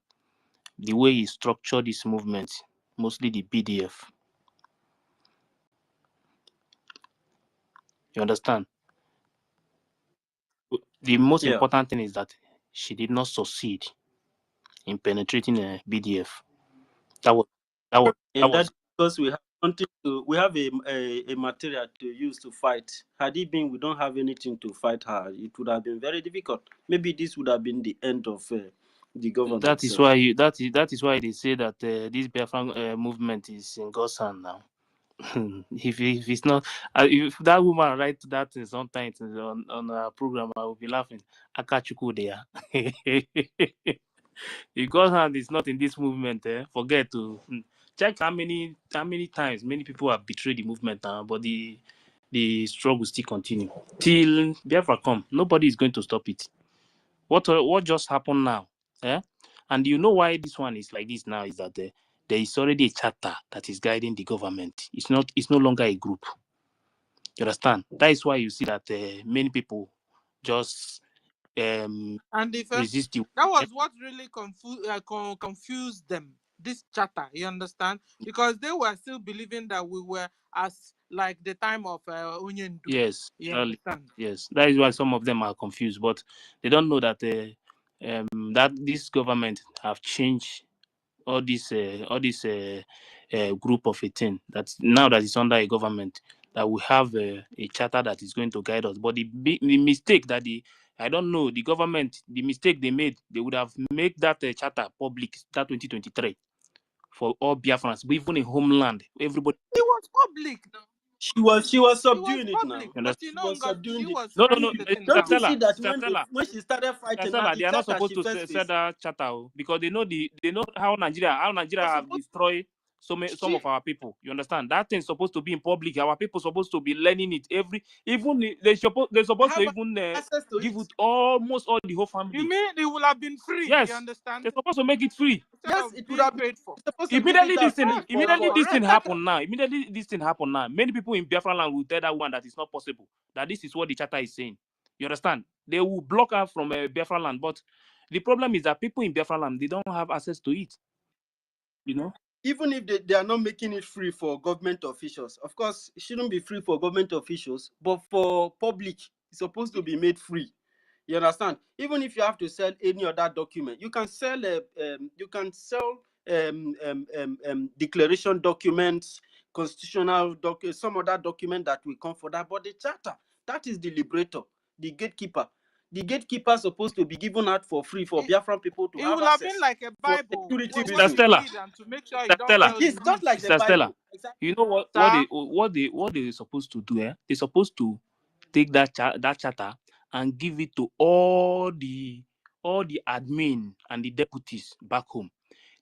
The way he structured this movement, mostly the BDF. You understand? The most Yeah. important thing is that she did not succeed in penetrating a BDF. And that's because we have something we have a material to use to fight. Had it been we don't have anything to fight her, it would have been very difficult. Maybe this would have been the end of the government. That is why that is why they say that this Biafran movement is in God's hand now. if it's not, if that woman write that sometimes on our program, I will be laughing. Akachuku there. If God's hand is not in this movement, forget to check how many times many people have betrayed the movement now, but the struggle still continue till Biafra come. Nobody is going to stop it. What just happened now? And you know why this one is like this now is that there is already a charter that is guiding the government. It's no longer a group. You understand? That is why you see that many people just And resist you. that was what really confused them, this charter, you understand? Because they were still believing that we were as like the time of Onyendu. Yes, You understand? yes. That is why some of them are confused, but they don't know that that this government have changed all this group of 18 that now that is under a government, that we have a charter that is going to guide us. But the mistake that I don't know, the government, the mistake they made, they would have made that charter public, that 2023, for all Biafrans, but even in homeland, everybody. It was public now. She was subduing it now. But She was subduing she was No, running the thing Don't you down. see that Stella, when she started fighting, now Stella, the they are not charter supposed she to first say faced that charter because they know how Nigeria was have supposed destroyed some of our people. You understand? That thing's supposed to be in public. Our people supposed to be learning it they're supposed to Have even access to give it. it almost all the whole You family. mean it would have been free? You Yes, understand? they're supposed to make it free. Instead yes, of it would being have been paid for. supposed to give Immediately it this out thing, free immediately for this thing rent. happen now. Immediately this thing happen now. Many people in Biafra land will tell that woman that it's not possible. That this is what the charter is saying. You understand? They will block her from Biafra land. But the problem is that people in Biafra land, they don't have access to it. You know? even if they are not making it free for government officials, of course, it shouldn't be free for government officials, but for public, it's supposed to be made free. You understand? Even if you have to sell any other document, you can sell declaration documents, constitutional some other document that will come for that. But the charter, that is the liberator, the gatekeeper. The gatekeeper is supposed to be given out for free for Biafran people to It have will have been access like a for Bible security when Sister you reasons. Stella, read and to make sure you Sister don't Stella, tell It the is just like the Sister Stella. Bible. Exactly. You know sir. what they supposed to do? They're supposed to take that charter and give it to all the admin and the deputies back home.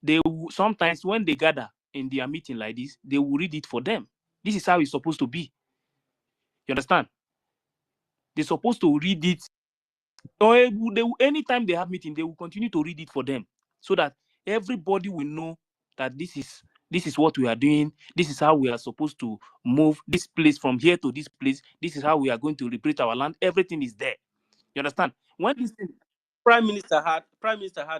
They will, sometimes when they gather in their meeting like this, they will read it for them. This is how it's supposed to be. You understand? They're supposed to read it. Or anytime they have meeting, they will continue to read it for them, so that everybody will know that this is what we are doing. This is how we are supposed to move this place from here to this place. This is how we are going to liberate our land. Everything is there. You understand? When this thing, Prime Minister had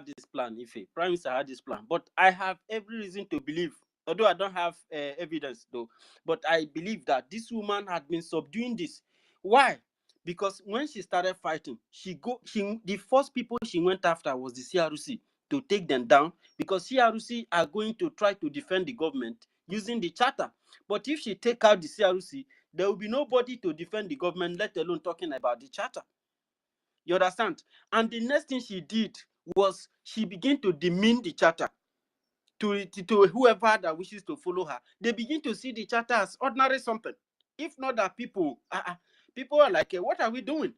this plan. Prime Minister had this plan, but I have every reason to believe, although I don't have evidence though, but I believe that this woman had been subduing this. Why? Because when she started fighting, the first people she went after was the CRC to take them down, because CRC are going to try to defend the government using the charter. But if she take out the CRC, there will be nobody to defend the government, let alone talking about the charter. You understand? And the next thing she did was she began to demean the charter to whoever that wishes to follow her. They begin to see the charter as ordinary something. If not that people are like, what are we doing?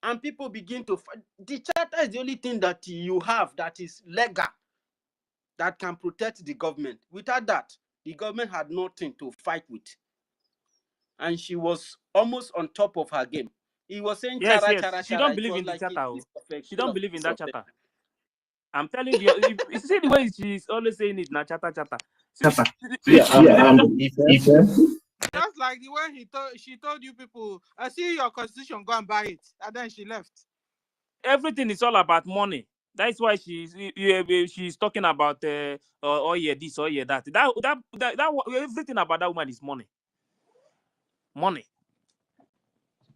And people begin to fight. The charter is the only thing that you have that is legal, that can protect the government. Without that, the government had nothing to fight with. And she was almost on top of her game. He was saying yes, chara, yes, chara, she chara. don't It believe was in the like a charter. piece of a She grain don't of believe in piece that of charter. I'm telling you, you see the way she's always saying it, na charter. Yeah, If Just like the way she told you people, I see your constitution, go and buy it, and then she left. Everything is all about money. That's why she's talking about oh yeah this, oh yeah that. Everything about that woman is money. Money.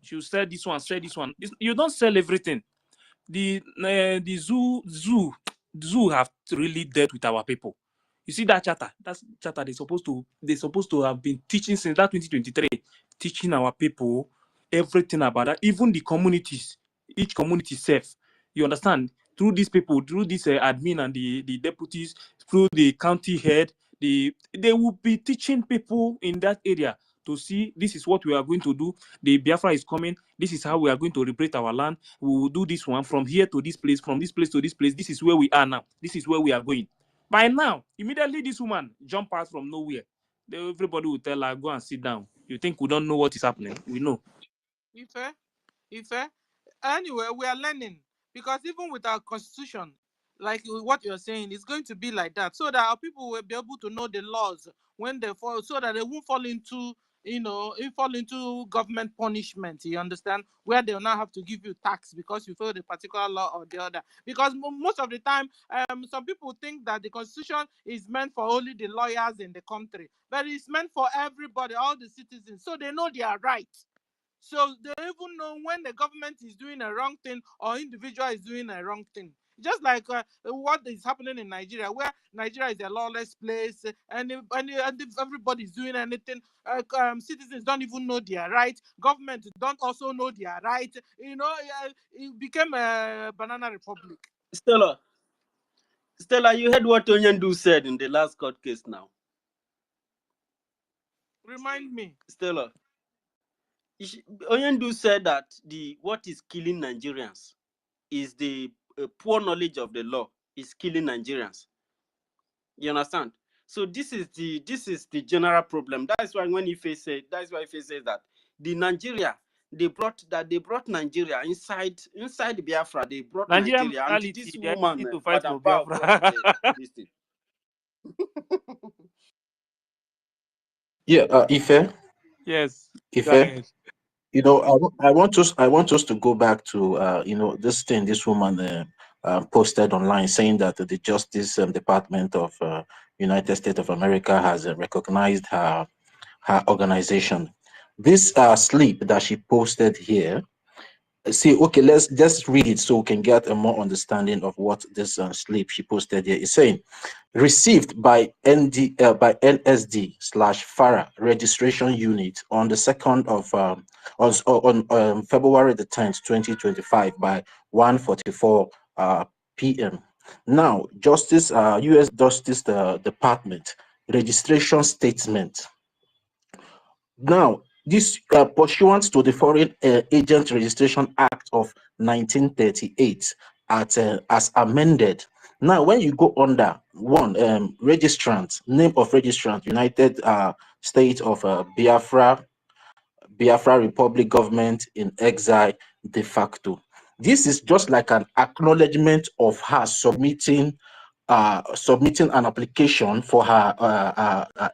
She'll sell this one, sell this one. You don't sell everything. The zoo have really dealt with our people. You see that charter? That's charter they're supposed to have been teaching since that 2023, teaching our people everything about that, even the communities, each community self. You understand? Through these people, through this admin and the deputies, through the county head, they will be teaching people in that area to see this is what we are going to do. The Biafra is coming. This is how we are going to liberate our land. We will do this one from here to this place, from this place to this place. This is where we are now. This is where we are going. By now, immediately this woman jump out from nowhere. Everybody will tell her, go and sit down. You think we don't know what is happening? We know. Ife. Anyway, we are learning, because even with our constitution, like what you're saying, it's going to be like that, so that our people will be able to know the laws when they fall, so that they won't fall into government punishment. You understand? Where they'll now have to give you tax because you follow the particular law or the other. Because most of the time, some people think that the constitution is meant for only the lawyers in the country, but it's meant for everybody, all the citizens, so they know their rights. So they even know when the government is doing a wrong thing or individual is doing a wrong thing. Just like what is happening in Nigeria, where Nigeria is a lawless place, and if everybody is doing anything, citizens don't even know their rights. Government don't also know their rights. It became a banana republic. Stella, you heard what Onyendu said in the last court case now. Remind me. Stella, Onyendu said that what is killing Nigerians is the poor knowledge of the law is killing Nigerians. You understand? So this is the general problem. That's why when Ife says that the Nigeria they brought Nigeria inside Biafra. They brought Nigerian Nigeria, and mentality, this they woman, need to fight Madam for Bao, brought Biafra. this thing. Yeah, Ife, Yes, go Ife. ahead. You know, I want us to go back to this thing this woman posted online saying that the Justice Department of United States of America has recognized her organization. This slip that she posted here, see, okay, let's just read it so we can get a more understanding of what this slip she posted here is saying. Received by NSD/FARA registration unit on the 2nd of on February the 10th, 2025 by 1:44 p.m. Now, U.S. Justice Department registration statement. Now, this pursuant to the Foreign Agent Registration Act of 1938 as amended. Now, when you go under one, registrant, name of registrant, United States of Biafra Republic government in exile de facto. This is just like an acknowledgement of her submitting an application for her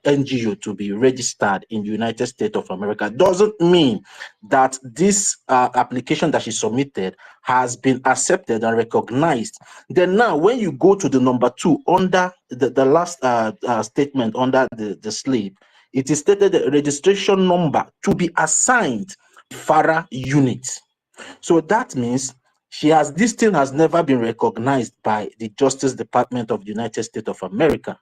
NGO to be registered in the United States of America. Doesn't mean that this application that she submitted has been accepted and recognized. Then now, when you go to the number 2 under the last statement under the slip, it is stated the registration number to be assigned FARA unit. So that means this thing has never been recognized by the Justice Department of the United States of America.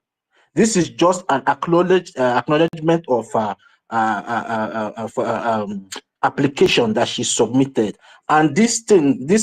This is just an acknowledgement of application that she submitted, and this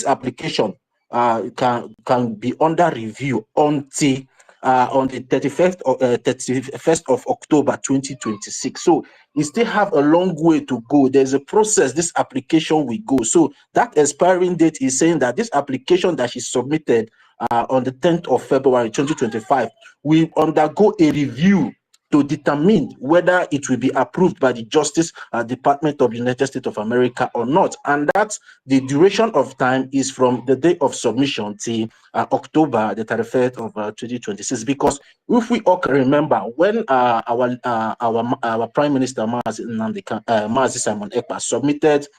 application can be under review until on the 31st of October 2026. So you still have a long way to go. There's a process this application will go. So that expiring date is saying that this application that she submitted on the 10th of February 2025 will undergo a review to determine whether it will be approved by the Justice Department of the United States of America or not. And that the duration of time is from the day of submission till October the 31st of 2026. Because if we all can remember, when our Prime Minister Mazi Simon Ekpa submitted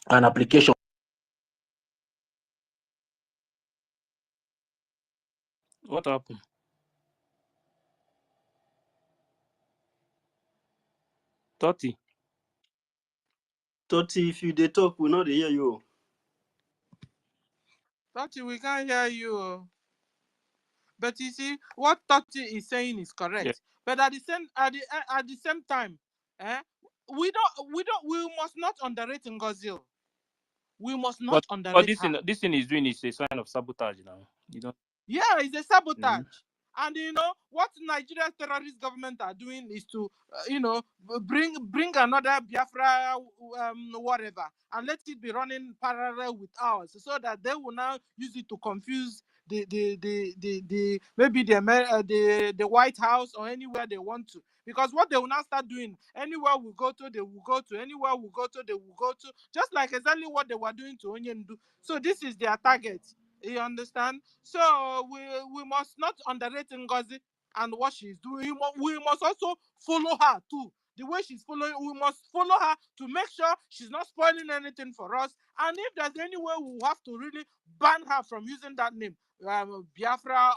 an application. What happened? Toti, if you dey talk, we not hear you. Toti, we can't hear you. But you see, what Toti is saying is correct. yeah. But at the same time, we must not underrate NGOZI. We must not But underrate this thing is doing is a sign of sabotage now. You know. Yeah, it's a sabotage. And what Nigeria's terrorist government are doing is to, bring another Biafra, whatever, and let it be running parallel with ours, so that they will now use it to confuse maybe the White House or anywhere they want to. Because what they will now start doing, anywhere we go to, they will go to. Anywhere we go to, they will go to. Just like exactly what they were doing to Onyendu. So this is their target. You understand? So we must not underrate NGOZI and what she's doing. We must also follow her too. The way she's following, we must follow her to make sure she's not spoiling anything for us. And if there's any way, we have to really ban her from using that name, Biafra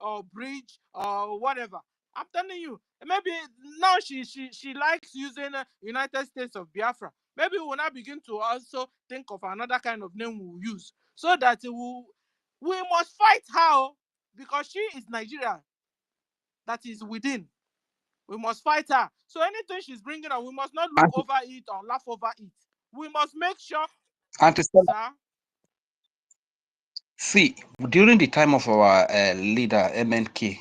or Bridge or whatever. I'm telling you, maybe now she likes using United States of Biafra. Maybe we'll now begin to also think of another kind of name we'll use, so that we must fight her, because she is Nigeria that is within. We must fight her. So anything she's bringing up, we must not look over it or laugh over it. We must make sure. Sir? See, during the time of our leader, MNK,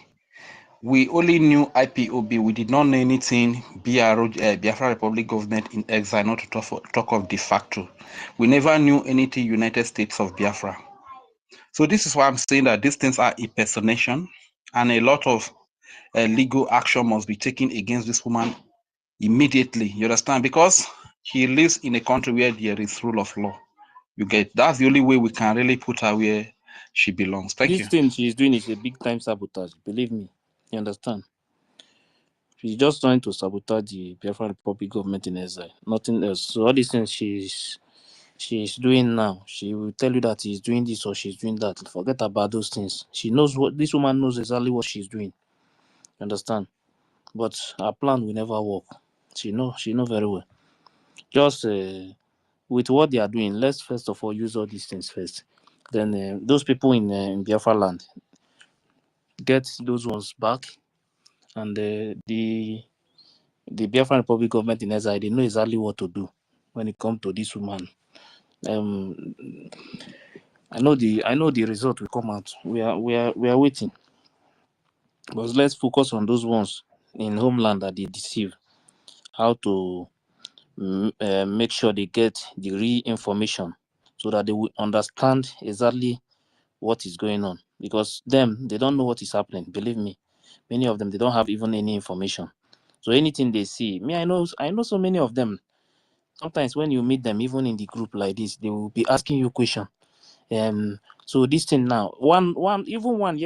we only knew IPOB. We did not know anything Biafra Republic government in exile, not to talk of de facto. We never knew anything United States of Biafra. So this is why I'm saying that these things are impersonation, and a lot of legal action must be taken against this woman immediately. You understand? Because she lives in a country where there is rule of law. You get, that's the only way we can really put her where she belongs. Thank you. This thing she's doing is a big time sabotage. Believe me. You understand? She's just trying to sabotage the Biafran Republic government in exile. Nothing else. So all these things she's doing now, she will tell you that she's doing this or she's doing that. Forget about those things. She knows this woman knows exactly what she's doing. Understand? But her plan will never work. She know very well. Just with what they are doing, let's first of all use all these things first. Then those people in Biafra land, get those ones back, and the Biafran Republic government in exile, they know exactly what to do when it comes to this woman. I know the result will come out. We are waiting. But let's focus on those ones in homeland that they deceive. How to make sure they get the real information so that they will understand exactly what is going on. Because they don't know what is happening. Believe me, many of them, they don't have even any information. So anything they see, I know so many of them. Sometimes when you meet them, even in the group like this, they will be asking you questions. So this thing now, one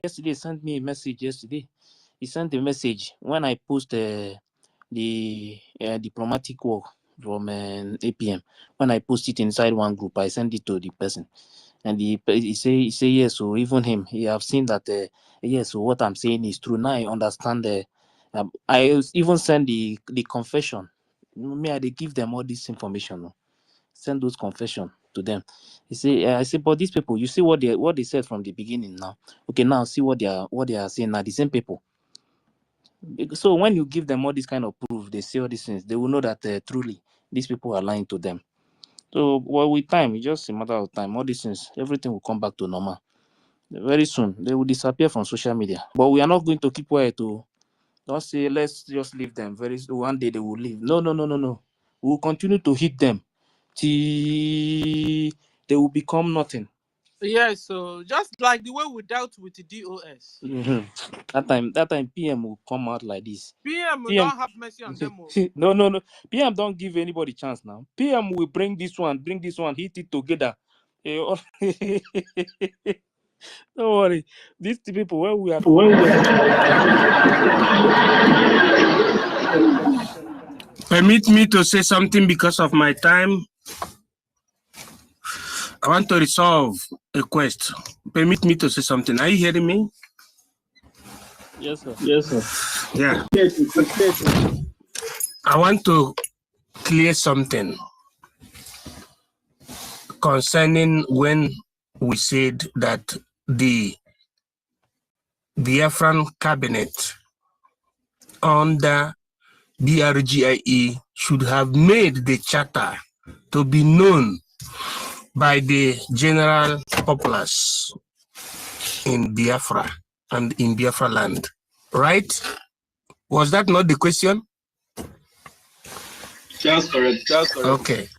yesterday sent me a message yesterday. He sent a message when I post the diplomatic work from APM. When I post it inside one group, I send it to the person, and he say yes. So even him, he have seen that yes. So what I'm saying is true. Now I understand. I even send the confession. Me, I dey give them all this information. Send those confession to them. He say, I say, but these people, you see what they said from the beginning now. Okay, now see what they are saying now. The same people. So when you give them all this kind of proof, they say all these things, they will know that truly these people are lying to them. So well, with time, it's just a matter of time. All these things, everything will come back to normal. Very soon, they will disappear from social media. But we are not going to keep quiet to don't say let's just leave them. One day they will leave. No. We will continue to hit them till they will become nothing. Yes, so just like the way we dealt with the DOS. That time PM will come out like this. PM don't have mercy on them. No. PM don't give anybody chance now. PM will bring this one, hit it together. Don't worry. These people, where we are. Permit me to say something because of my time. I want to resolve a quest. Permit me to say something. Are you hearing me? Yes, sir. Yeah. I want to clear something concerning when we said that the Biafran cabinet under BRGIE should have made the charter to be known by the general populace in Biafra and in Biafra land, right? Was that not the question? That's correct. Okay.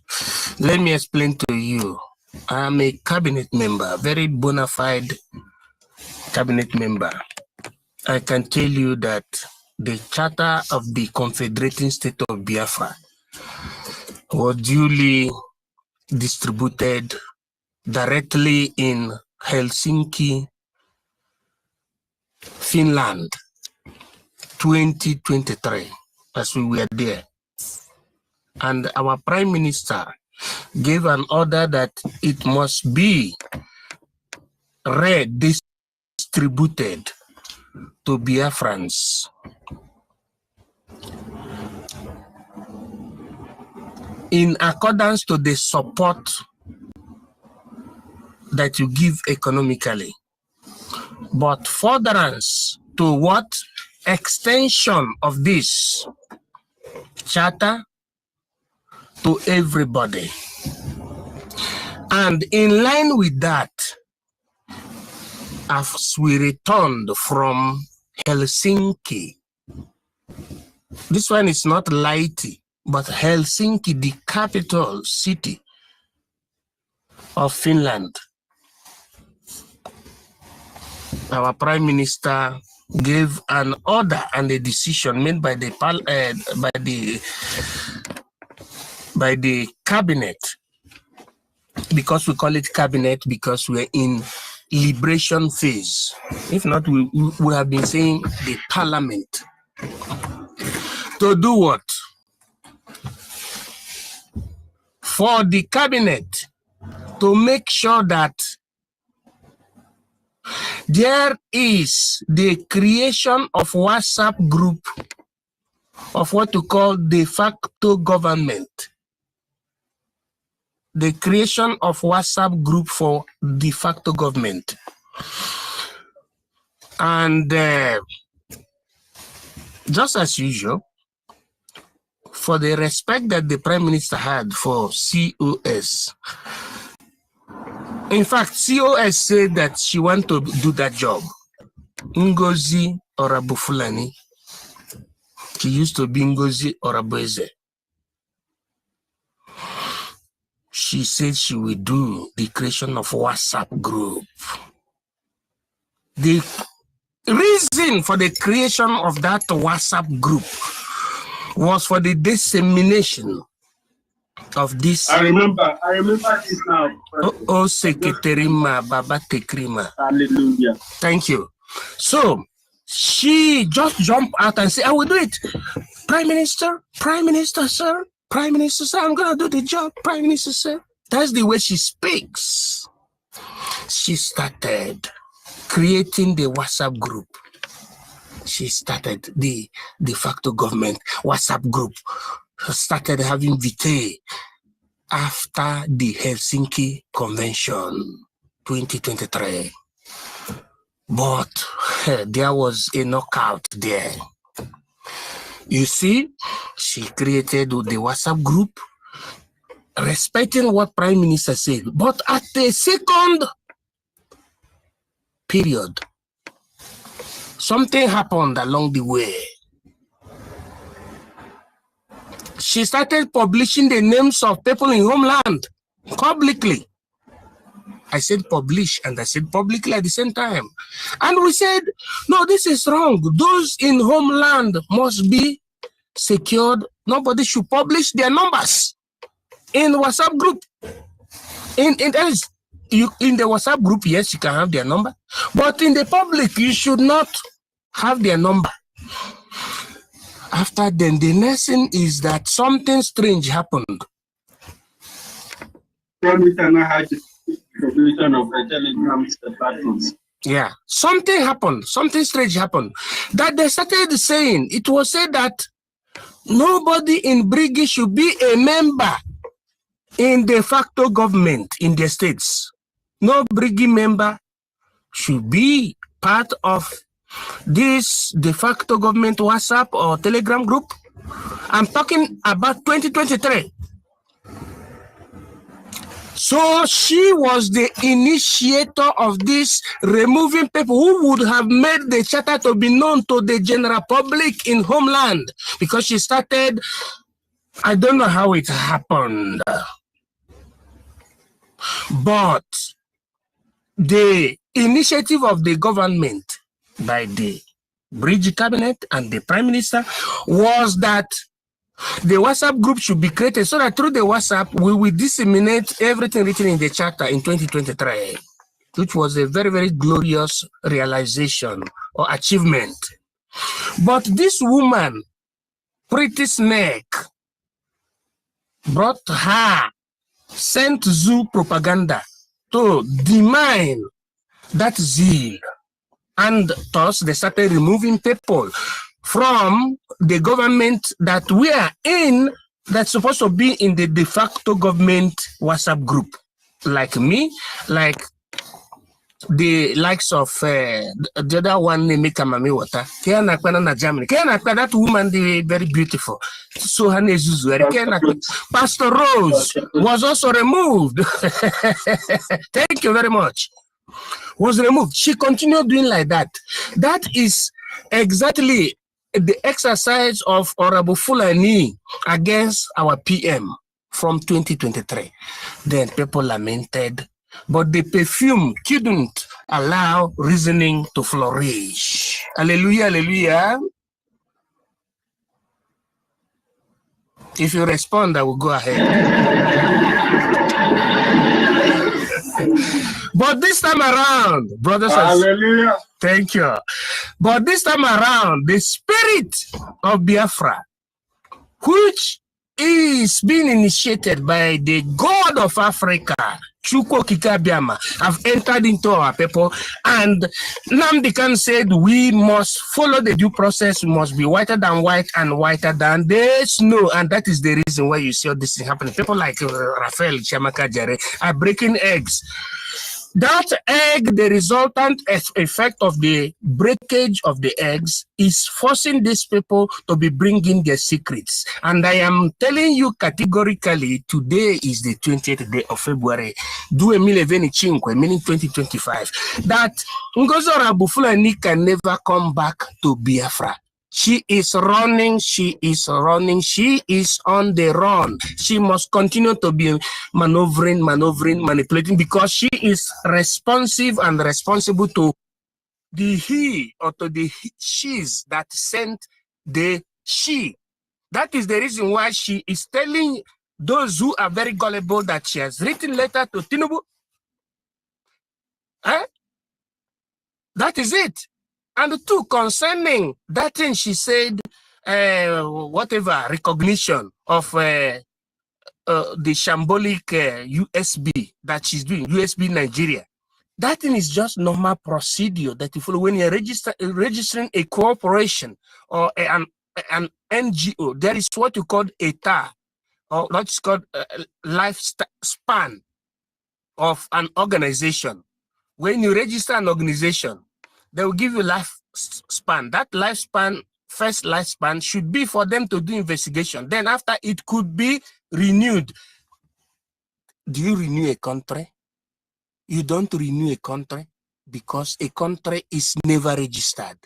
Let me explain to you. I am a cabinet member, very bona fide cabinet member. I can tell you that the charter of the Confederating State of Biafra was duly distributed directly in Helsinki, Finland, 2023, as we were there. And our Prime Minister gave an order that it must be redistributed to Biafrans. In accordance to the support that you give economically, but furtherance to what extension of this charter to everybody. And in line with that, as we returned from Helsinki, this one is not Laiti, but Helsinki, the capital city of Finland. Our Prime Minister gave an order and a decision made by the cabinet, because we call it cabinet because we're in liberation phase. If not, we have been saying the parliament. To do what? For the cabinet to make sure that There is the creation of WhatsApp group of what to call de facto government. The creation of WhatsApp group for de facto government. And just as usual, for the respect that the Prime Minister had for COS, in fact, COS said that she want to do that job. NGOZI or Abu Fulani. She used to be NGOZI or Abueze. She said she will do the creation of WhatsApp group. The reason for the creation of that WhatsApp group was for the dissemination of this. I remember this now. Oh, Sekretarima Baba Tekrima. Hallelujah. Thank you. So she just jumped out and said, I will do it. Prime Minister, sir. Prime Minister, sir, I'm going to do the job. Prime Minister, sir. That's the way she speaks. She started creating the WhatsApp group. She started the de facto government WhatsApp group. Started having vitae after the Helsinki Convention 2023. But there was a knockout there. You see, she created the WhatsApp group, respecting what Prime Minister said. But at the second period, something happened along the way. She started publishing the names of people in homeland publicly. I said publish and I said publicly at the same time. And we said, no, this is wrong. Those in homeland must be secured. Nobody should publish their numbers in WhatsApp group. In the WhatsApp group, yes, you can have their number. But in the public, you should not have their number. After then, the next thing is that something strange happened. Yeah, something happened, something strange happened. That they started saying, it was said that nobody in BRGIE should be a member in de facto government in the states. No BRGIE member should be part of this de facto government WhatsApp or Telegram group. I'm talking about 2023. So she was the initiator of this, removing people who would have made the charter to be known to the general public in homeland, because she started, I don't know how it happened, but the initiative of the government by the BRGIE cabinet and the Prime Minister was that the WhatsApp group should be created so that through the WhatsApp, we will disseminate everything written in the charter in 2023, which was a very, very glorious realization or achievement. But this woman, Pretty Snake, brought her Saint Zoo propaganda to demine that zeal. And thus, they started removing people from the government that we are in, that's supposed to be in the de facto government WhatsApp group. Like me, like the likes of the other one, Mika Mami Water, Germany. That woman, they very beautiful. So Pastor Rose was also removed. Thank you very much. Was removed. She continued doing like that. That is exactly the exercise of Honorable Fulani against our PM from 2023. Then people lamented, but the perfume couldn't allow reasoning to flourish. Hallelujah, hallelujah. If you respond, I will go ahead. But this time around, brothers and sisters, thank you. But this time around, the spirit of Biafra, which is being initiated by the God of Africa, Chukwu Kikabiama have entered into our people, and Nnamdi Kanu said we must follow the due process, we must be whiter than white and whiter than the snow, and that is the reason why you see all this thing happening. People like Raphael Chiamaka Jare are breaking eggs. That egg, the resultant effect of the breakage of the eggs is forcing these people to be bringing their secrets. And I am telling you categorically, today is the 20th day of February, meaning 2025, that NGOZI Abufulani can never come back to Biafra. She is running, she is running, she is on the run. She must continue to be maneuvering, manipulating, because she is responsive and responsible to the he or to the she's that sent the she. That is the reason why she is telling those who are very gullible that she has written letter to Tinubu. That is it. And two, concerning that thing she said, whatever, recognition of the shambolic USB that she's doing, USB Nigeria. That thing is just normal procedure that you follow when you're registering a corporation or an NGO. There is what you call a TAR, or what's called lifespan of an organization. When you register an organization, they will give you lifespan. That lifespan, first lifespan, should be for them to do investigation. Then after, it could be renewed. Do you renew a country? You don't renew a country because a country is never registered.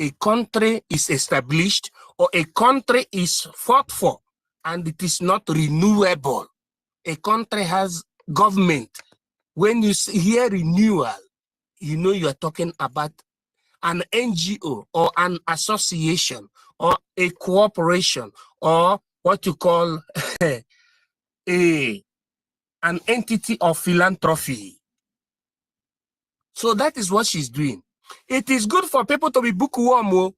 A country is established or a country is fought for and it is not renewable. A country has government. When you hear renewal, you know you are talking about an NGO or an association or a cooperation or what you call an entity of philanthropy. So that is what she's doing. It is good for people to be bookworm.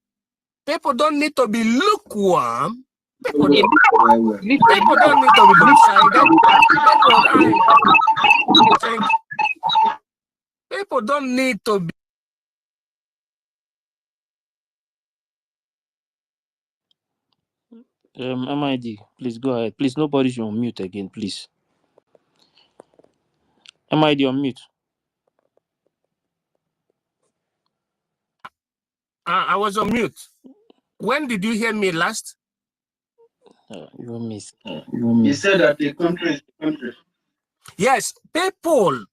People don't need to be lukewarm. People don't need to be lopsided. People don't need to be. MID, please go ahead. Please, nobody should unmute again, please. MID, unmute. I was on mute. When did you hear me last? You missed. You said that the country is the country. Yes, people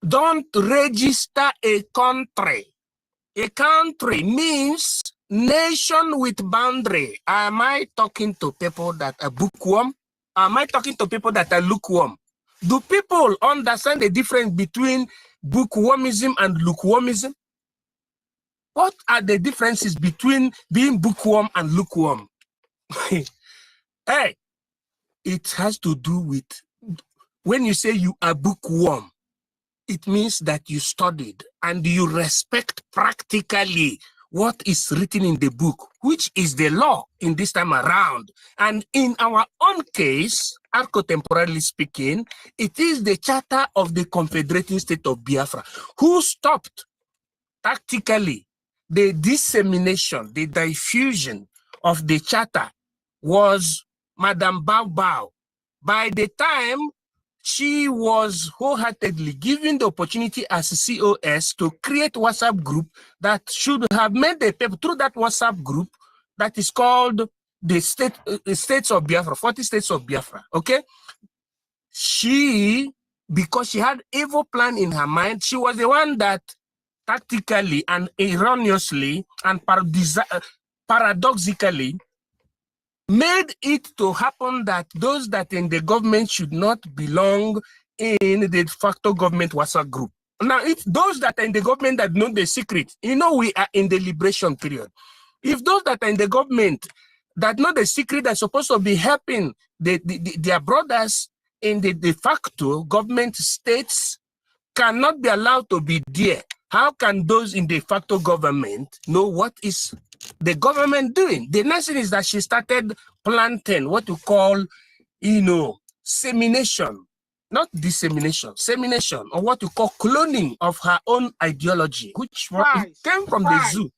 don't register a country. A country means nation with boundary. Am I talking to people that are bookworm? Am I talking to people that are lukewarm? Do people understand the difference between bookwormism and lukewarmism? What are the differences between being bookworm and lukewarm? Hey, it has to do with, when you say you are bookworm, it means that you studied and you respect practically what is written in the book, which is the law in this time around. And in our own case, arco-temporally speaking, it is the Charter of the Confederating State of Biafra, who stopped tactically the dissemination, the diffusion of the charter was Madame Bao Bao. By the time she was wholeheartedly given the opportunity as a COS to create WhatsApp group that should have made the people through that WhatsApp group that is called the States of Biafra, 40 States of Biafra, okay? She, because she had evil plan in her mind, she was the one that tactically and erroneously and paradoxically made it to happen that those that in the government should not belong in the de facto government WhatsApp group. Now, if those that are in the government that know the secret, you know we are in the liberation period. If those that are in the government that know the secret are supposed to be helping their brothers in the de facto government states cannot be allowed to be there, how can those in de facto government know what is the government doing? The next thing is that she started planting what you call, semination. not dissemination, semination, or what you call cloning of her own ideology, which came from the zoo,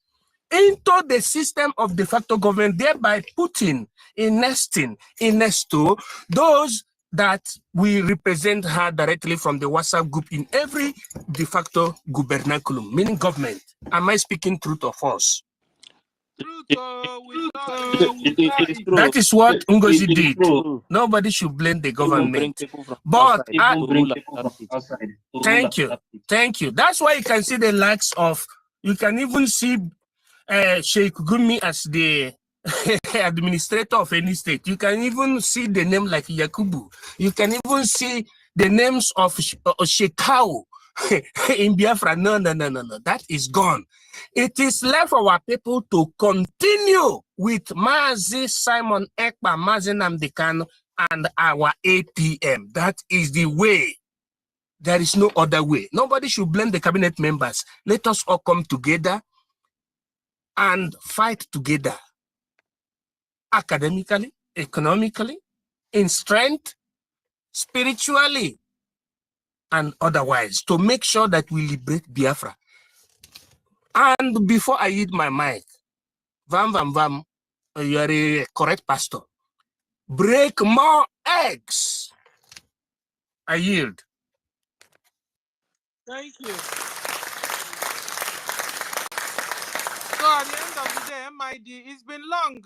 into the system of de facto government, thereby putting in nesto those that we represent her directly from the WhatsApp group in every de facto gubernaculum, meaning government. Am I speaking truth or false? That is what NGOZI did. Nobody should blame the government. But thank you. That's why you can see the likes of, you can even see Sheikh Gumi as the administrator of any state. You can even see the name like Yakubu. You can even see the names of Shekau in Biafra. No. That is gone. It is left for our people to continue with Mazi Simon Ekpa, Mazi Nnamdi Kanu, and our APM. That is the way. There is no other way. Nobody should blame the cabinet members. Let us all come together and fight together, academically, economically, in strength, spiritually, and otherwise, to make sure that we liberate Biafra. And before I hit my mic, Vam, you are a correct pastor. Break more eggs. I yield. Thank you. So at the end of the day, MID, it's been long.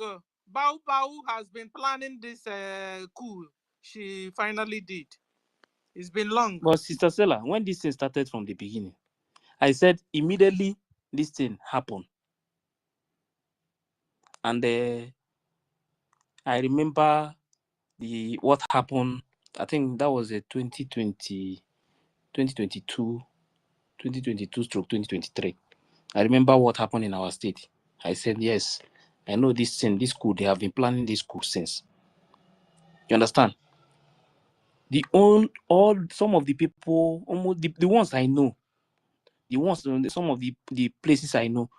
Bau has been planning this coup. She finally did. It's been long. But Sister Stella, when this thing started from the beginning, I said immediately this thing happened. And I remember what happened. I think that was a 2022/2023. I remember what happened in our state. I said, yes, I know this thing, this coup, they have been planning this coup since. You understand? Some of the people, almost the ones I know, some of the places I know,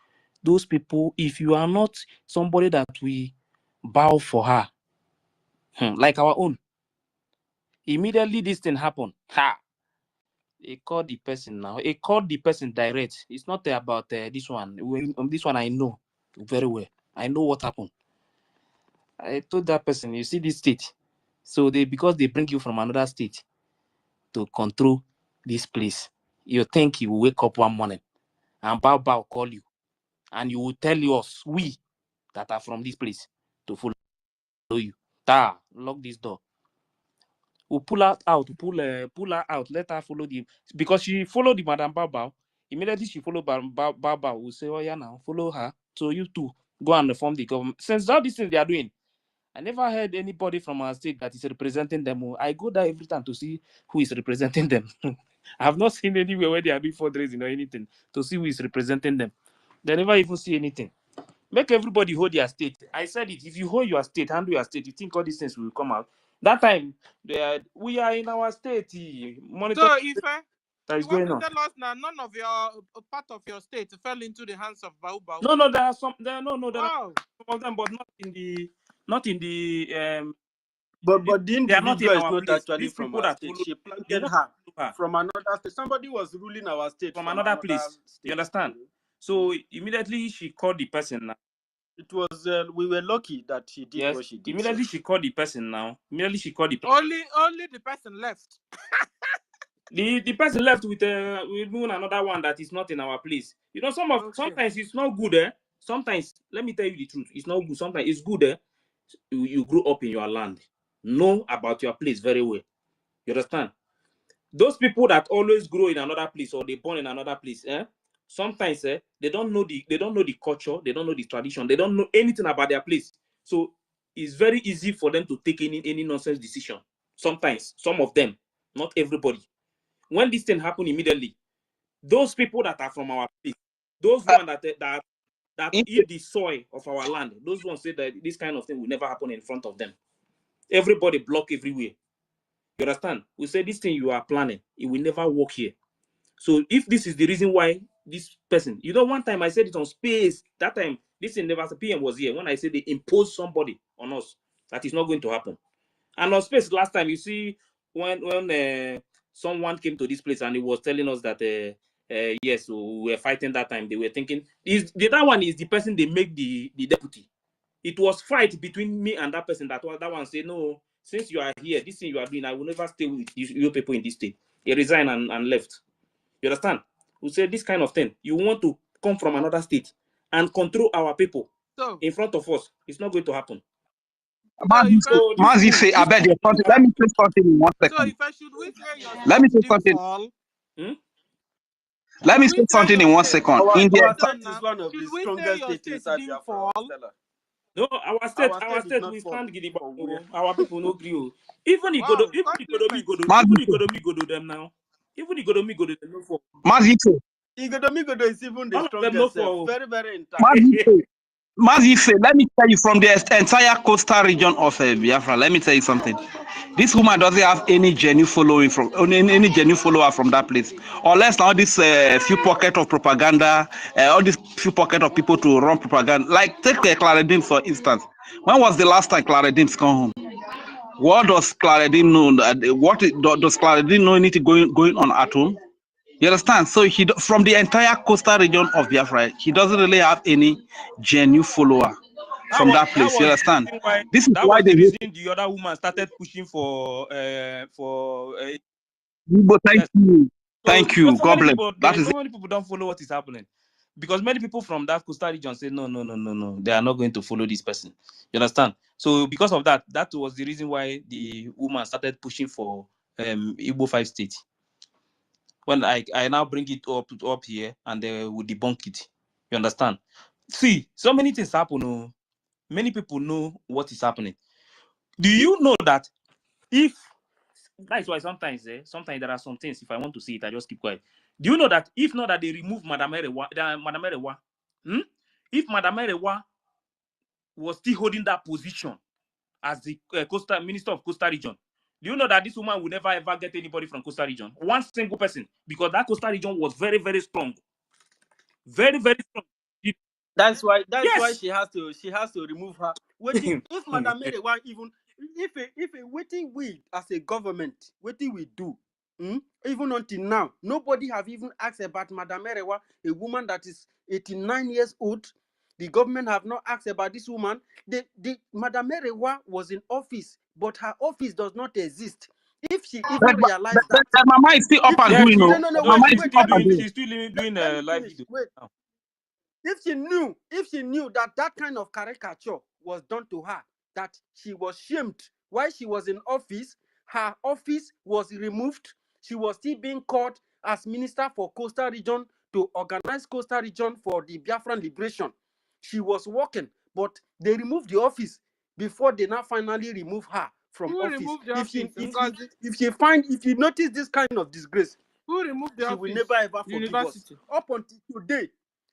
those people, if you are not somebody that we bow for her, like our own, immediately this thing happened. They called the person now. They called the person direct. It's not about this one. This one I know very well. I know what happened. I told that person, you see this state. So because they bring you from another state to control this place, you think you will wake up one morning and Bao call you, and you will tell us, we that are from this place, to follow you. Lock this door. We'll pull her out, pull her out, let her follow the, because she followed the Madam Bao. Immediately she followed Bao. We'll say, oh yeah, now follow her. So you too go and reform the government. Since all these things they are doing, I never heard anybody from our state that is representing them. I go there every time to see who is representing them. I have not seen anywhere where they are doing fundraising or anything to see who is representing them. They never even see anything. Make everybody hold their state. I said it. If you hold your state, handle your state, you think all these things will come out. That time, we are in our state. Monitor So, Ife, that is you want going to on. tell us now, none of your part of your state fell into the hands of Bau? No, there are some. There are some of them, but not in the. But the They are not in individual is our not place. actually These from people our that state. follow, She the planted ones her that follow her from another state. Somebody was ruling our state from from another place. state. You understand? So immediately she called the person now. It was we were lucky that she did Yes. what she did. Immediately she called the person now. Immediately she called the person. Only the person left. The person left with another one that is not in our place. You know, sometimes it's not good. Sometimes, let me tell you the truth, it's not good. Sometimes it's good. You grew up in your land, know about your place very well. You understand? Those people that always grow in another place or they born in another place, sometimes they don't know the culture, they don't know the tradition, they don't know anything about their place. So it's very easy for them to take any nonsense decision. Sometimes, some of them, not everybody. When this thing happened immediately, those people that are from our place, those ones that eat the soil of our land, those ones say that this kind of thing will never happen in front of them. Everybody block everywhere. You understand? We say this thing you are planning, it will never work here. So if this is the reason why this person, you know, one time I said it on Space, that time this thing never, PM was here, when I said they impose somebody on us, that is not going to happen. And on Space last time, you see, when someone came to this place and he was telling us that yes, we were fighting that time. They were thinking the other one is the person they make the deputy. It was fight between me and that person. That one said, no, since you are here, this thing you are doing, I will never stay with you people in this state. He resigned and left. You understand? We said this kind of thing. You want to come from another state and control our people in front of us. It's not going to happen. So Mazife, I bet let me say something in 1 second. So if I should we say your Let me say didn't something. fall? Let me say something in 1 second. Our In the state is one of the Should we say strongest your states state inside didn't Biafra. fall? no, our state did not we fall stand gidigba. from where? Our people no agree. Even Wow, Igodomi go to them now. Even Igodomi go to them no fall. Mazife, Igodomigodo is even the All of them no strongest. fall. Very, very intact. Mazife, let me tell you from the entire coastal region of Biafra. Let me tell you something. This woman doesn't have any genuine following from any genuine follower from that place, unless now this few pocket of propaganda, all these few pocket of people to run propaganda. Like take Claredine for instance. When was the last time Claredine's come home? What does Claredine know? Does Claredine know anything going on at home? You understand? So from the entire coastal region of Biafra, he doesn't really have any genuine follower from that place. You understand? This is that why was the they reason the other woman started pushing for thank you. Thank you. God bless. That is so many people don't follow what is happening. Because many people from that coastal region say no, they are not going to follow this person. You understand? So because of that, that was the reason why the woman started pushing for Igbo 5 states. When I now bring it up here and they will debunk it. You understand? See, so many things happen. Oh. Many people know what is happening. Do you know that if that's why sometimes there are some things, if I want to see it, I just keep quiet. Do you know that if not that they remove Madame Erewa, if Madame Erewa was still holding that position as the Minister of Coastal Region, do you know that this woman will never ever get anybody from Coastal Region? One single person, because that Coastal Region was very, very strong. Very, very strong. That's why Yes. she has to remove her. Waiting if Madam Mary want even if waiting we as a government, waiting we do. Even until now, nobody have even asked about Madam Merewa, a woman that is 89 years old. The government have not asked about this woman. The Madam Merewa was in office, but her office does not exist. If she even realized that, Mama is still up and doing. no, Mama wait, is still up and doing. She's still doing live video. Wait. If she knew that kind of caricature was done to her, that she was shamed while she was in office, her office was removed. She was still being called as Minister for Coastal Region to organize Coastal Region for the Biafran liberation. She was working, but they removed the office before they now finally remove her from office. If you notice this kind of disgrace, who removed the she office? will never ever forgive University. us. Up until today,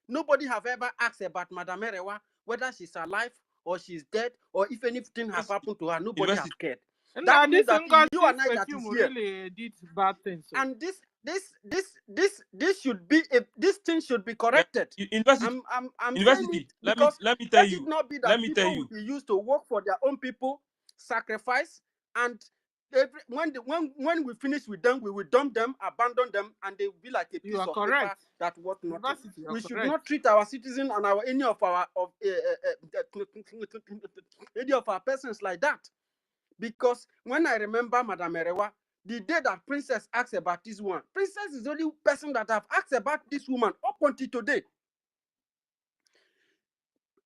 nobody have ever asked about Madam Erewa, whether she's alive or she's dead, or if anything has happened to her. Nobody has cared. And That means this that you and I that is here, really did bad things. So. and this should be this thing should be corrected. University. I'm University. saying it because let me tell you. It not be that let me people tell you. will be used to work for their own people, sacrifice, and when we finish with them, we will dump them, abandon them, and they will be like a piece of paper that worth nothing. We should not treat our citizens and any of our persons like that. Because when I remember Madam Erewa, the day that Princess asked about this one, Princess is the only person that have asked about this woman up until today.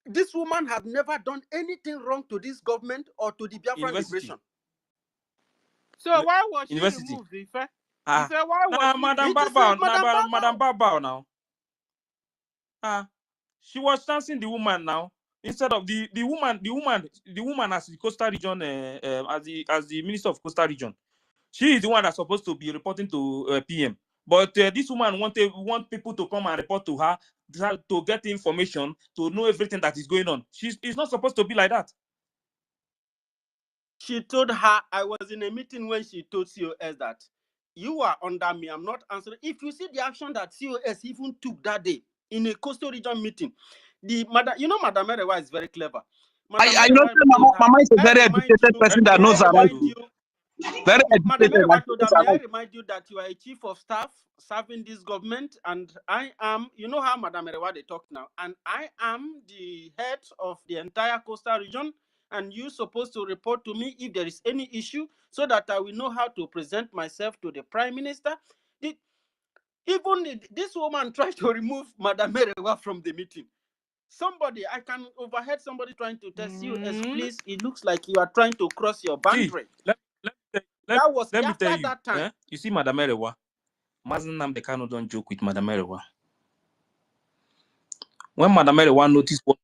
This woman has never done anything wrong to this government or to the Biafran liberation. So why was she removed, Ife? Why was Madam Babao now? She was chancing the woman now. Instead of the woman as the Coastal Region, as the Minister of Coastal Region. She is the one that's supposed to be reporting to PM. But this woman want people to come and report to her to get information, to know everything that is going on. It's not supposed to be like that. She told her, I was in a meeting when she told COS that you are under me, I'm not answering. If you see the action that COS even took that day in a coastal region meeting, Madam Erewa is very clever. I know Mama is a very educated person that knows about you. Very Madam educated. And Erewato, may I remind you that you are a chief of staff serving this government, and I am, you know how Madam Erewato talk now, and I am the head of the entire coastal region, and you're supposed to report to me if there is any issue so that I will know how to present myself to the Prime Minister. This woman tried to remove Madam Erewa from the meeting. Somebody, I can overheard somebody trying to tell COS, please, it looks like you are trying to cross your boundary. That was let me after tell you, that time. you see, Madam Erewa, Mazen Namdekano don't joke with Madam Erewa. When Madam Erewa noticed what,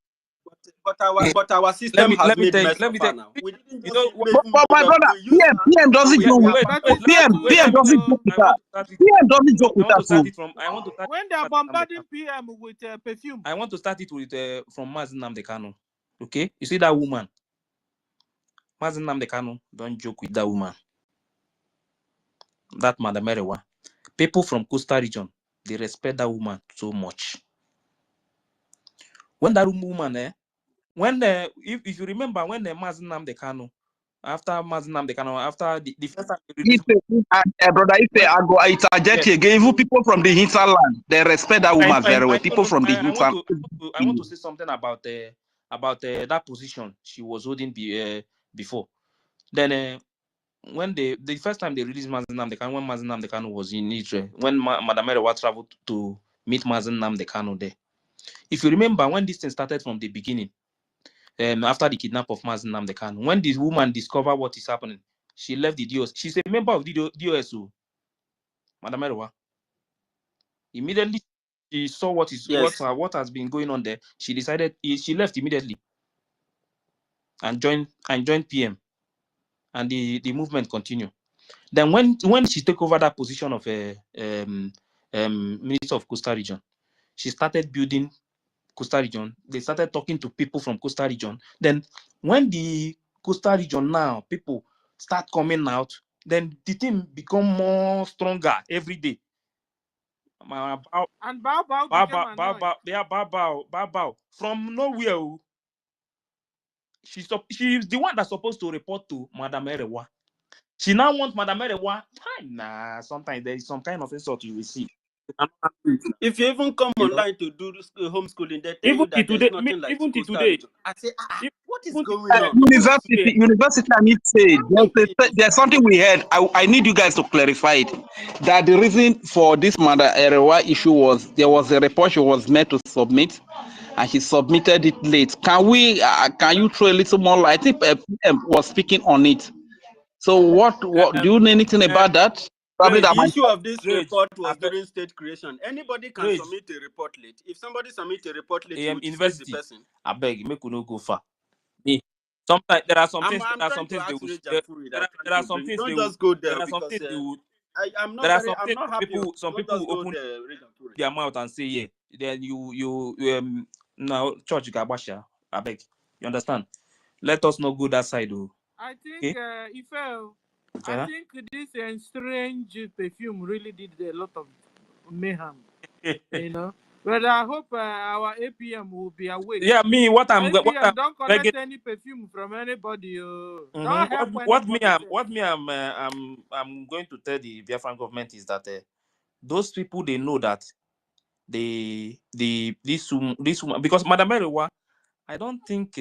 but our system has made mess of her now. We didn't just but my brother, PM doesn't joke with PM doesn't joke with her. PM doesn't joke with her. When they are bombarding PM with perfume. I want to start it with from Mazen Namdekano. Okay, you see that woman. Mazen Namdekano don't joke with that woman. That Madam Erewa. People from Coastal region, they respect that woman so much. When that woman, if you remember, when the Mazen Namdekano, after Mazen Namdekano, after the first time they released, brother, if I go interject again, even people from the hinterland, they respect that woman very well. People from the hinterland. I want to say something about that position she was holding before. Then when the first time they released Mazen Namdekano, when Mazen Namdekano was in Israel, when Madam Erewa traveled to meet Mazen Namdekano there. If you remember, when this thing started from the beginning, after the kidnap of Mazen Namdekano, when this woman discovered what is happening, she left the DOS. She's a member of the DOSO, Madam Erewa. Immediately she saw what has been going on there. She decided she left immediately and joined PM, and the movement continued. Then when she took over that position of Minister of Coastal Region, she started building Coastal Region. They started talking to people from Coastal Region. Then when the Coastal Region now, people start coming out, then the team become more stronger every day. And Bao from nowhere. She's the one that's supposed to report to Madam Erewa. She now wants Madam Erewa. Nah, sometimes there is some kind of insult you receive. If you even come online to do homeschooling, they tell you that there's nothing like Coastal Region. I say, what is going on? University, I need to say, there's something we heard. I need you guys to clarify it. That the reason for this Madam Erewa issue was there was a report she was meant to submit, and she submitted it late. Can you throw a little more light? I think PM was speaking on it. So what do you know anything about that? Probably the that issue of this report was during state creation. Anybody can submit a report late. If somebody submits a report late, you dismiss the person. I beg, make you no go far. Sometimes there are some things. There are some things they will. Don't just go there because I'm not happy. Some people open their mouth and say, yeah. Then you now church gabasha. I beg. You understand? Let us not go that side, though. I think I think this strange perfume really did a lot of mayhem. You know, but I hope our APM will be awake. Yeah, me APM don't collect any perfume from anybody. Don't help anybody. I'm going to tell the Biafran government is that those people, they know that this woman, because Madam Erewa, I don't think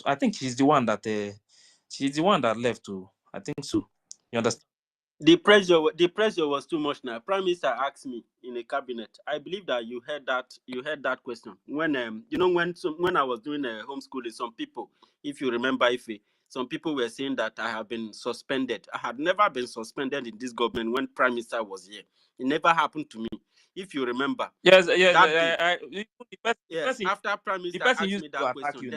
I think she's the one that left too. I think so. You understand? The pressure was too much now. Prime Minister asked me in a cabinet. I believe that you heard that question when when I was doing homeschooling. Some people, if you remember, some people were saying that I have been suspended. I had never been suspended in this government when Prime Minister was here. It never happened to me. If you remember. Yes. After Prime Minister asked me that question,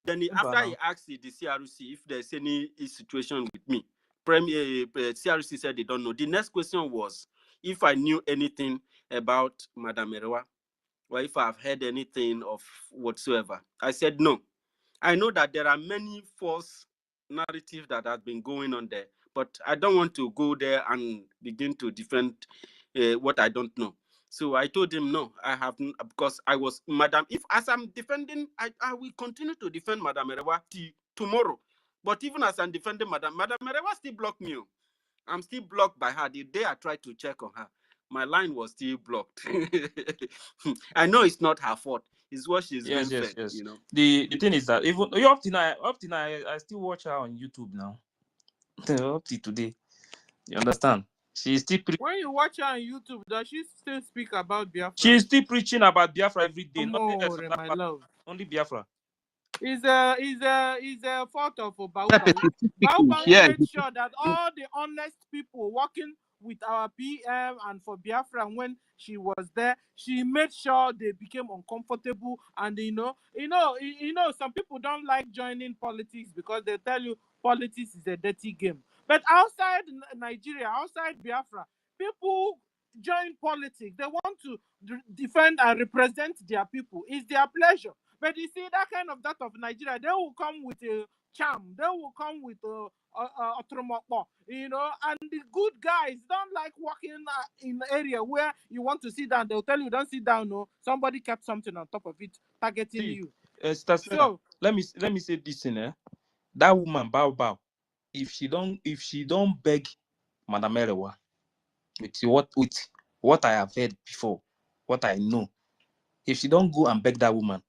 then after he asked the CRC if there's any situation with me, CRC said they don't know. The next question was if I knew anything about Madam Erewa, or if I've heard anything of whatsoever. I said no. I know that there are many false narratives that have been going on there, but I don't want to go there and begin to defend what I don't know. So I told him no, I haven't, because I was Madam. If as I'm defending, I will continue to defend Madam Erewa till tomorrow. But even as I'm defending Madam Merewa still blocked me. I'm still blocked by her. The day I tried to check on her, my line was still blocked. I know it's not her fault. It's what she's Yes, been yes, fed, yes. you know. The thing is that even up till now, I still watch her on YouTube now. Up till today, you understand? She's still When you watch her on YouTube, does she still speak about Biafra? she's still preaching about Biafra every day. Nothing else. More, my love. Only Biafra. Is a fault of Baobao. Baobao Yeah, made sure that all the honest people working with our PM and for Biafra when she was there, she made sure they became uncomfortable. And some people don't like joining politics because they tell you politics is a dirty game. But outside Nigeria, outside Biafra, people join politics. They want to defend and represent their people. It's their pleasure. But you see, that of Nigeria, they will come with a charm. They will come with a tromokpo, and the good guys don't like walking in the area where you want to sit down. They'll tell you, don't sit down, no. Somebody kept something on top of it, targeting you. So let me say this thing, that woman Bao, if she don't beg Madam Merewa with what I have heard before, what I know, if she don't go and beg that woman,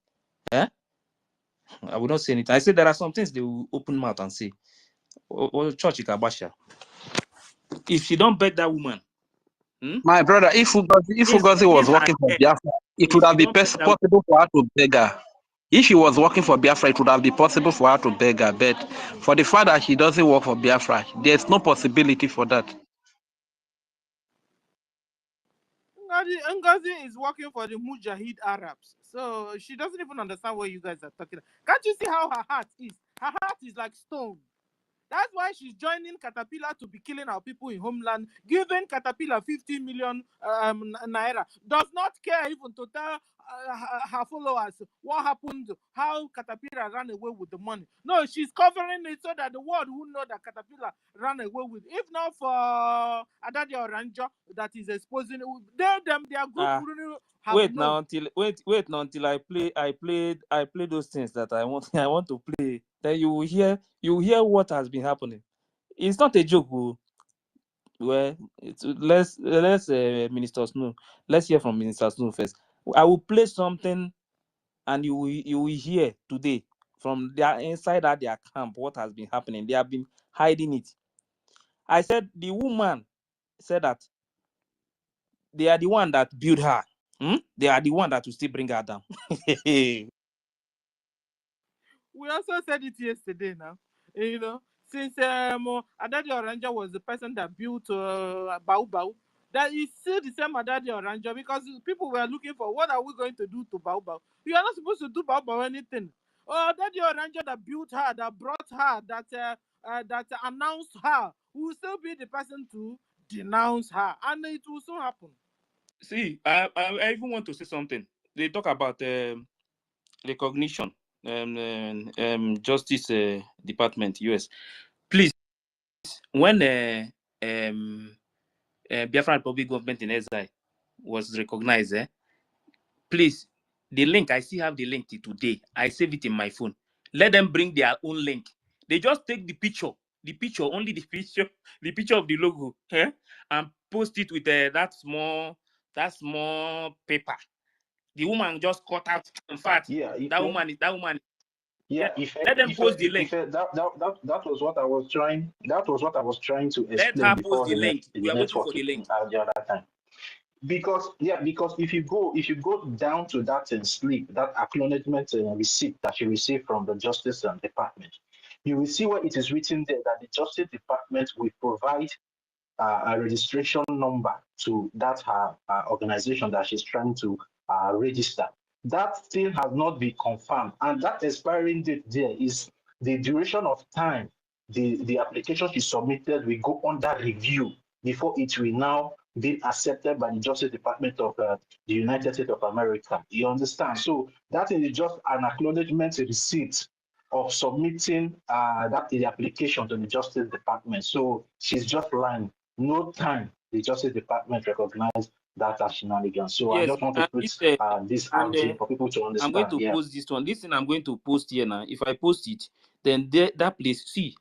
I will not say anything. I say there are some things they will open mouth and say, church Ikabasha. If she don't beg that woman, my brother, if Ugozi was working for Biafra, it would have been possible for her to beg her. If she was working for Biafra, it would have been possible for her to beg her. But for the fact that she doesn't work for Biafra, there's no possibility for that. NGOZI is working for the Mujahid Arabs. So she doesn't even understand what you guys are talking about. Can't you see how her heart is? Her heart is like stone. That's why she's joining Caterpillar to be killing our people in homeland, giving Caterpillar 50 million naira. Does not care even to tell her followers what happened, how Caterpillar ran away with the money. No, she's covering it so that the world will know that Caterpillar ran away with it. If not for Adadi Oranjo that is exposing their group wait now until I play those things that I want to play. Then you will hear what has been happening. It's not a joke. Well, let's Minister Snow. Let's hear from Minister Snow first. I will play something, and you will hear today from their inside at their camp what has been happening. They have been hiding it. I said the woman said that they are the one that built her. They are the one that will still bring her down. We also said it yesterday now. Since Adadi Oranja was the person that built Baobao, that is still the same Adadi Oranja because people were looking for what are we going to do to Baobao. You are not supposed to do Baobao anything. Adadi Oranja that built her, that brought her, that announced her, will still be the person to denounce her, and it will soon happen. See, I even want to say something. They talk about recognition, Justice Department, US. Please, when Biafran Republic government in exile was recognized, please, the link, I still have the link till today. I save it in my phone. Let them bring their own link. They just take the picture, only the picture of the logo, and post it with that small paper. The woman just cut out. In fact, that woman. Yeah, Let them post the link. That was what I was trying. That was what I was trying to Let explain her post before the link. the We are waiting for network the link. the other time. Because if you go down to that slip, that acknowledgement receipt that you received from the Justice Department, you will see where it is written there that the Justice Department will provide a registration number to that organization that she's trying to register. That still has not been confirmed, and that expiring date there is the duration of time the application she submitted will go under review before it will now be accepted by the Justice Department of the United States of America. You understand? So that is just an acknowledgement receipt of submitting the application to the Justice Department. So she's just lying. No time the Justice Department recognized that as shenanigans. So I Yes, just want to and put this out there for people to I'm going understand. to Yeah. post this one. This thing I'm going to post here now. If I post it, then that place, see,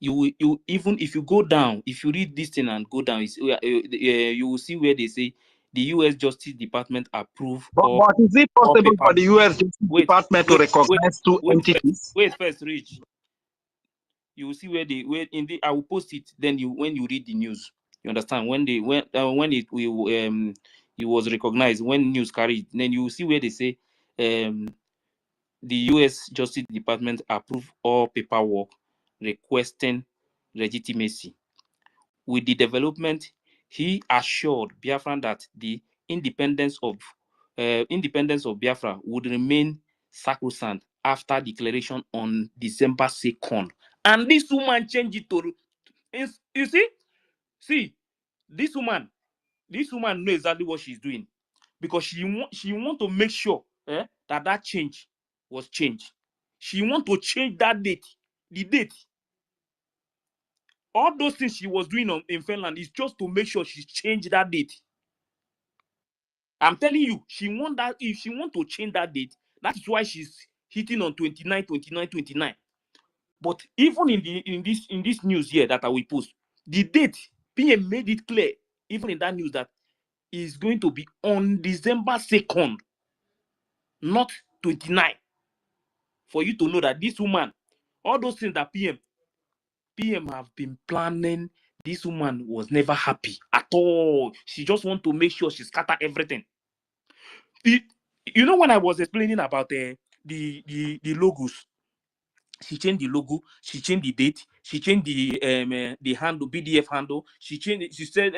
you even if you go down, if you read this thing and go down, you will see where they say the U.S. Justice Department approve But is it all possible for the paperwork. U.S. Justice Department to recognize two entities? Wait first, Rich. You will see where I will post it. Then when you read the news, you understand when it was recognized, when news carried, then you will see where they say the U.S. Justice Department approved all paperwork requesting legitimacy. With the development, he assured Biafran that the independence of Biafra would remain sacrosanct after declaration on December 2nd. And this woman changed it to, you see, this woman knows exactly what she's doing, because she want to make sure that change was changed. She want to change that date, the date. All those things she was doing in Finland is just to make sure she changed that date. I'm telling you, she want that. If she want to change that date, that is why she's hitting on 29. But even in this news here that I will post, the date PM made it clear, even in that news, that is going to be on December 2nd, not 29. For you to know that this woman, all those things that PM have been planning, this woman was never happy at all. She just want to make sure she scatter everything. You know, when I was explaining about the logos, she changed the logo, she changed the date, she changed the handle, BDF handle. She said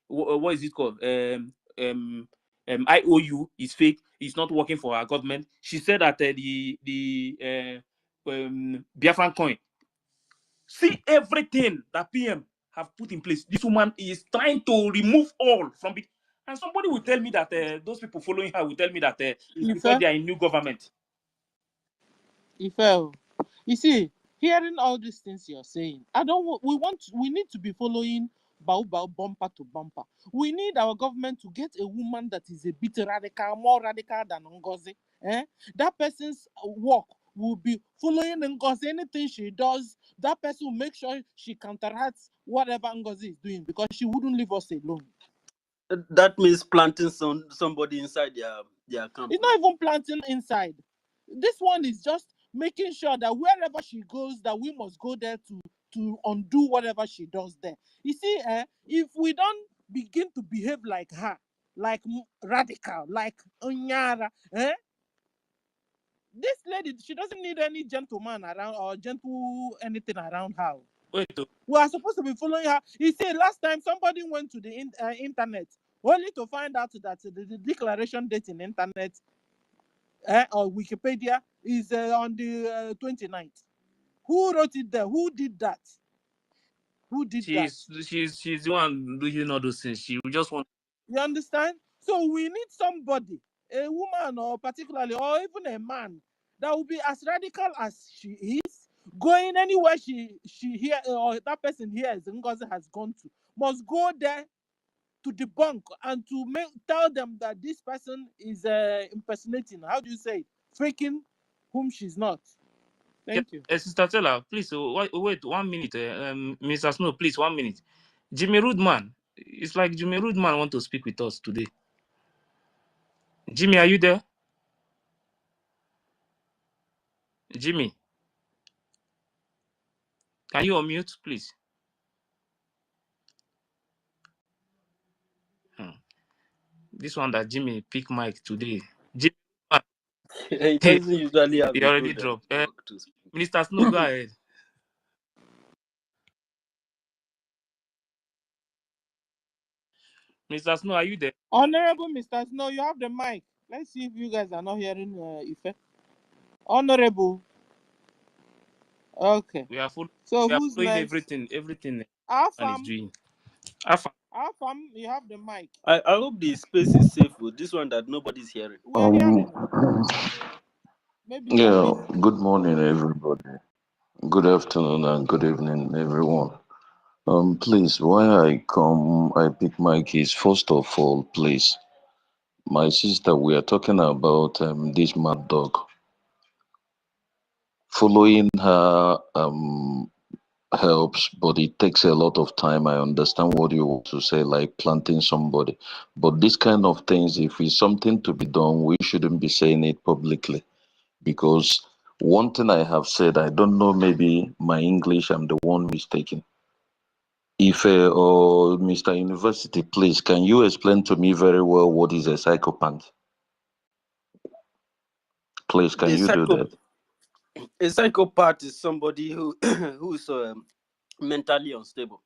what is it called? IOU is fake. It's not working for our government. She said that the Biafran coin. See everything that PM have put in place. This woman is trying to remove all from it. And somebody will tell me that those people following her will tell me that it's because they are in new government. You see, hearing all these things you're saying, we need to be following Bao bumper to bumper. We need our government to get a woman that is a bit radical, more radical than NGOZI. That person's work will be following NGOZI. Anything she does, that person will make sure she counteracts whatever NGOZI is doing, because she wouldn't leave us alone. That means planting somebody inside their camp. It's not even planting inside. This one is just making sure that wherever she goes, that we must go there to undo whatever she does there. You see, if we don't begin to behave like her, like radical, like Onyara, this lady, she doesn't need any gentleman around or gentle anything around her. Wait, we are supposed to be following her. You see, last time somebody went to the internet only to find out that the declaration date in internet or Wikipedia is on the 29th. Who wrote it there? Who did that? She's the one doing all those things. She just want. You understand? So we need somebody, a woman or particularly, or even a man, that will be as radical as she is, going anywhere she hear or that person hears Ngozi has gone to, must go there to debunk and to tell them that this person is impersonating. How do you say it? Faking whom she's not. Thank you. Sister Stella, please wait 1 minute. Mr. Snow, please 1 minute. Jimmy Rudman. It's like Jimmy Rudman want to speak with us today. Jimmy, are you there? Jimmy, can you unmute, please? This one that Jimmy pick mic today. Jimmy, He doesn't usually have he already dropped. Minister Snow, go ahead. Mr. Snow, are you there? Honorable Mr. Snow, you have the mic. Let's see if you guys are not hearing Ife. Honorable. Okay. We are following Who's next? everything Afam is doing. Afam, you have the mic. I hope the space is safe with this one that nobody's hearing. We are hearing. Maybe good morning, everybody. Good afternoon and good evening, everyone. Please, why I pick my case, first of all, please, my sister, we are talking about this mad dog. Following her helps, but it takes a lot of time. I understand what you want to say, like planting somebody. But this kind of things, if it's something to be done, we shouldn't be saying it publicly. Because one thing I have said, I don't know, maybe my English, I'm the one mistaken. If or Mr. University, please, can you explain to me very well what is a psychopath? Please, can A, you do that? a psychopath is somebody who who's mentally unstable.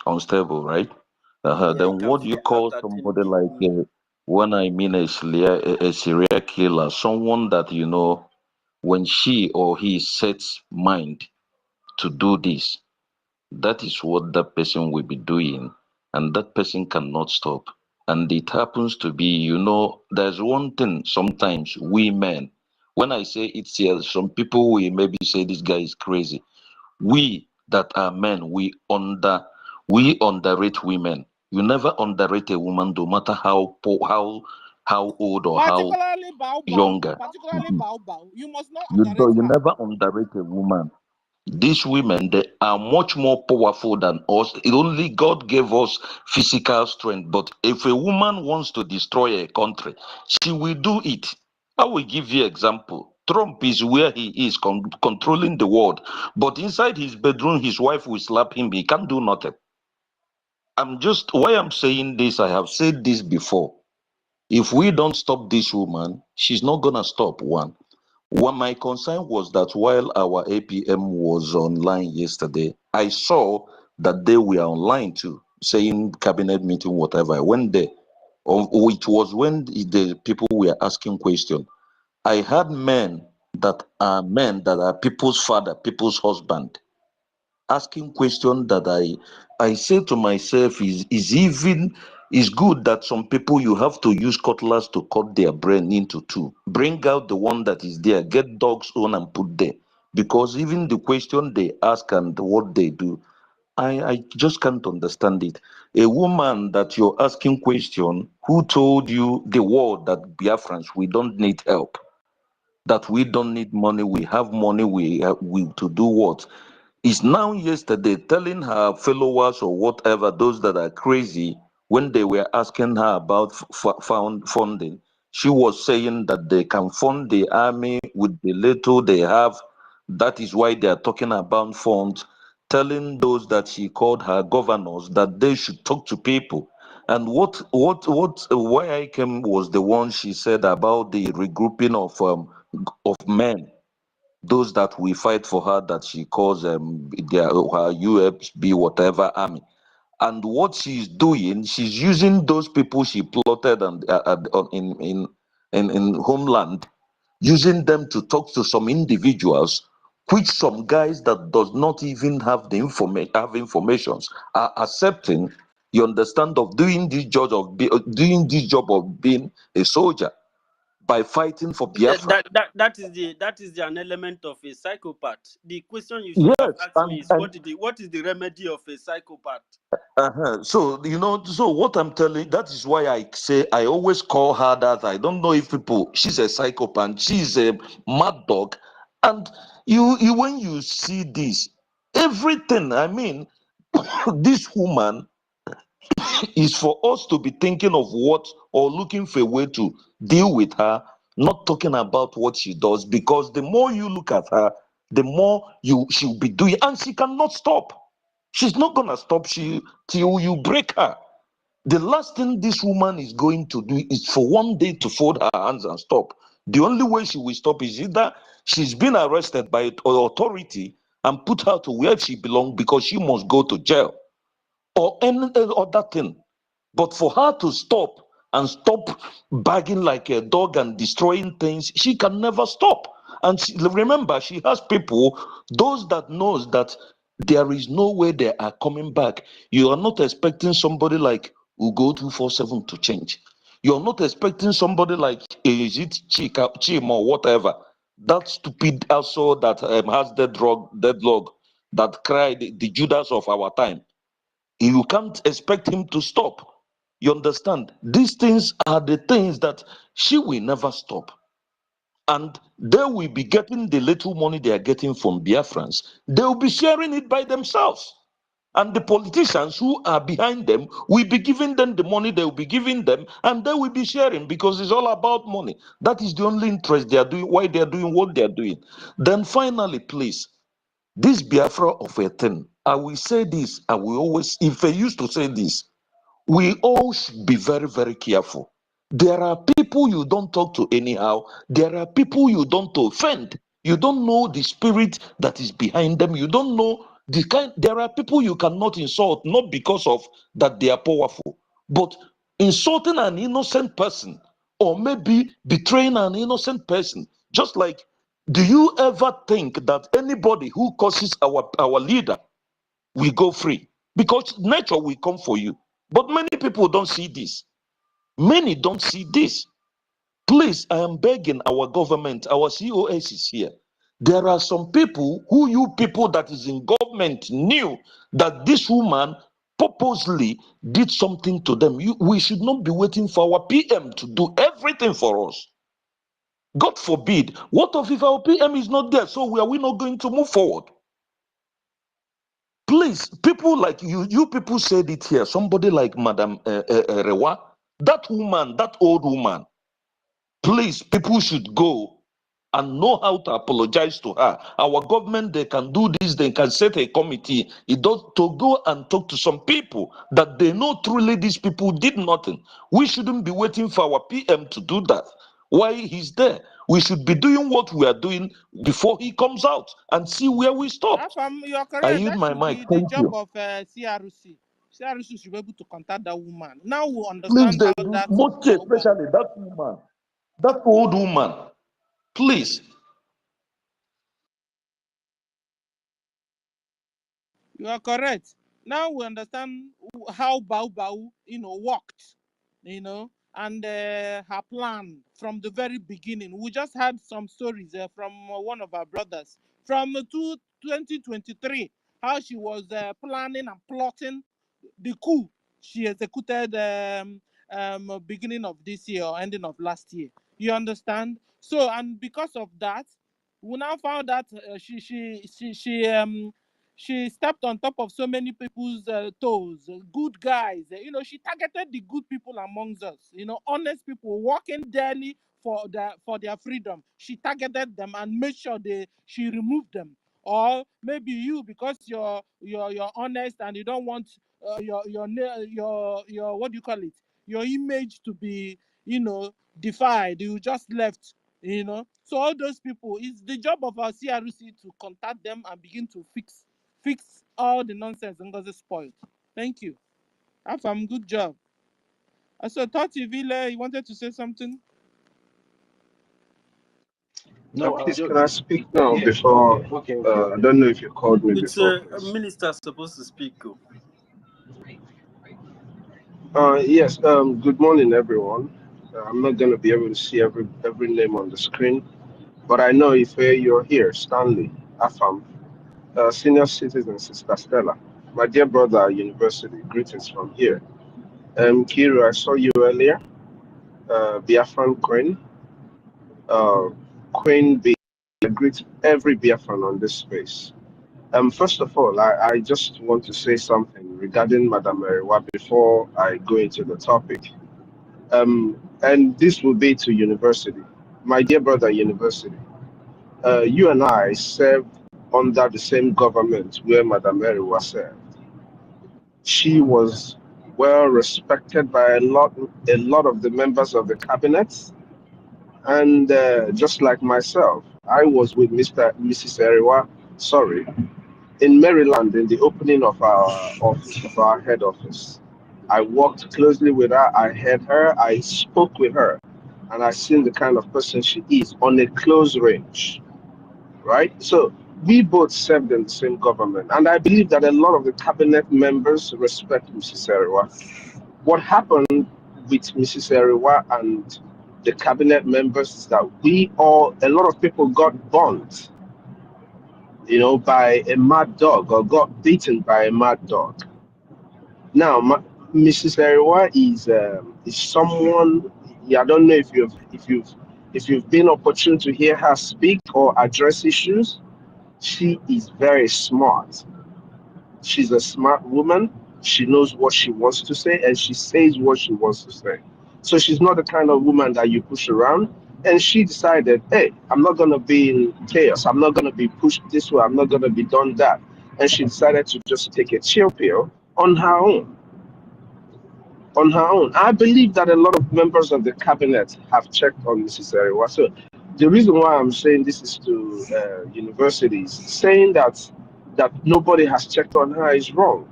Unstable, right? Yeah, you Then can what do you fear call after somebody like, thinking. when I mean a serial killer, someone that, when she or he sets mind to do this, that is what that person will be doing, and that person cannot stop. And it happens to be, there's one thing sometimes we men, when I say it's here, some people will maybe say this guy is crazy. We that are men, we underrate women. You never underrate a woman, no matter how old or how Particularly Bao. younger. Particularly Bao. You must not underrate You her. never underrate a woman. These women, they are much more powerful than us. Only God gave us physical strength. But if a woman wants to destroy a country, she will do it. I will give you example. Trump is where he is controlling the world. But inside his bedroom, his wife will slap him. He can't do nothing. Why I'm saying this, I have said this before. If we don't stop this woman, she's not going to stop. One, my concern was that while our APM was online yesterday, I saw that they were online too, saying cabinet meeting, whatever. I went there. It was when the people were asking questions. I had men that are people's father, people's husband, asking questions that I say to myself is good that some people you have to use cutlass to cut their brain into two. Bring out the one that is there, get dog's own and put there. Because even the question they ask and what they do, I just can't understand it. A woman that you're asking question who told you the word that Biafrans, we don't need help, that we don't need money, we have money, we to do what? Is now yesterday telling her followers or whatever, those that are crazy, when they were asking her about funding, she was saying that they can fund the army with the little they have. That is why they are talking about funds, telling those that she called her governors that they should talk to people. And why I came was the one she said about the regrouping of men, those that we fight for her, that she calls her UFB whatever army. And what she's doing, she's using those people she plotted in homeland, using them to talk to some individuals, which some guys that does not even have the informations are accepting. You understand, of doing this job of being a soldier by fighting for Biafra. That is an element of a psychopath. The question you should have Yes, asked me is what is the remedy of a psychopath? So, so what I'm telling, that is why I say I always call her that. I don't know if she's a psychopath, she's a mad dog. And when you see this, everything, I mean, this woman is for us to be thinking of what, or looking for a way to deal with her, not talking about what she does, because the more you look at her, the more she'll be doing, and she cannot stop. She's not gonna stop till you break her. The last thing this woman is going to do is for one day to fold her hands and stop. The only way she will stop is either she's been arrested by authority and put her to where she belongs because she must go to jail, or any other thing. But for her to stop and stop bagging like a dog and destroying things, she can never stop. And remember, she has people, those that knows that there is no way they are coming back. You are not expecting somebody like Ugo 247 to change. You're not expecting somebody like is it Chim or whatever, that stupid asshole that has deadlock that cried, the Judas of our time. You can't expect him to stop. You understand? These things are the things that she will never stop. And they will be getting the little money they are getting from Biafrans. They will be sharing it by themselves. And the politicians who are behind them will be giving them the money they will be giving them, and they will be sharing, because it's all about money. That is the only interest they are doing, why they are doing what they are doing. Then finally, please, this Biafra of a thing, I will say this, I will always, if I used to say this, we all should be very, very careful. There are people you don't talk to anyhow. There are people you don't offend. You don't know the spirit that is behind them. You don't know the kind. There are people you cannot insult, not because of that they are powerful, but insulting an innocent person, or maybe betraying an innocent person. Just like, do you ever think that anybody who causes our leader will go free? Because nature will come for you. But many people don't see this. Many don't see this. Please, I am begging our government, our COS is here. There are some people who you people that is in government knew that this woman purposely did something to them. We should not be waiting for our PM to do everything for us. God forbid. What if our PM is not there? So are we not going to move forward? Please, people like you people said it here. Somebody like Madam Rewa, that woman, that old woman, please, people should go and know how to apologize to her. Our government, they can do this, they can set a committee to go and talk to some people that they know truly these people did nothing. We shouldn't be waiting for our PM to do that. Why he's there? We should be doing what we are doing before he comes out and see where we stop. You are I correct. use That my should mic. be the Thank job you. of CRC. CRC should be able to contact that woman. Now we Please, understand how that most especially that woman, that old woman. Please. You are correct. Now we understand how Bao, worked, and her plan from the very beginning. We just had some stories from one of our brothers from 2023, how she was planning and plotting the coup she executed beginning of this year or ending of last year. You understand? So, and because of that, we now found that she stepped on top of so many people's toes, good guys. She targeted the good people amongst us. Honest people working daily for their freedom. She targeted them and made sure she removed them. Or maybe you, because you're honest and you don't want your what do you call it? Your image to be defied. You just left. So all those people, it's the job of our CRC to contact them and begin to fix all the nonsense NGOZI spoiled. Thank you. Afam, good job. I saw Tati Vile, you wanted to say something? No, please, can I speak now before? Okay. I don't know if you called me It's before, a please. minister supposed to speak. Yes. Good morning, everyone. I'm not going to be able to see every name on the screen, but I know if you're here, Stanley, Afam, senior citizen, Sister Stella, my dear brother at university. Greetings from here. Kiro, I saw you earlier. BIAFRACOIN, Queen B. I greet every Biafran on this space. First of all, I just want to say something regarding Madam Eriwa before I go into the topic. And this will be to university. My dear brother, university, you and I served under the same government where Madam Eriwa served. She was well respected by a lot of the members of the cabinet. And just like myself, I was with Mrs. Eriwa, in Maryland in the opening of our office, of our head office. I worked closely with her, I heard her, I spoke with her, and I seen the kind of person she is on a close range, right? So we both served in the same government, and I believe that a lot of the cabinet members respect Mrs. Eriwa. What happened with Mrs. Eriwa and the cabinet members is that a lot of people got burnt you know, by a mad dog or got beaten by a mad dog. Now, Mrs. Eriwa is someone. Yeah, I don't know if you've been opportune to hear her speak or address issues. She is very smart. She's a smart woman. She knows what she wants to say and she says what she wants to say. So she's not the kind of woman that you push around. And she decided, hey, I'm not going to be in chaos. I'm not going to be pushed this way. I'm not going to be done that. And she decided to just take a chill pill on her own. On her own. I believe that a lot of members of the cabinet have checked on Mrs. Eriwa. So the reason why I'm saying this is to universities, saying that nobody has checked on her is wrong.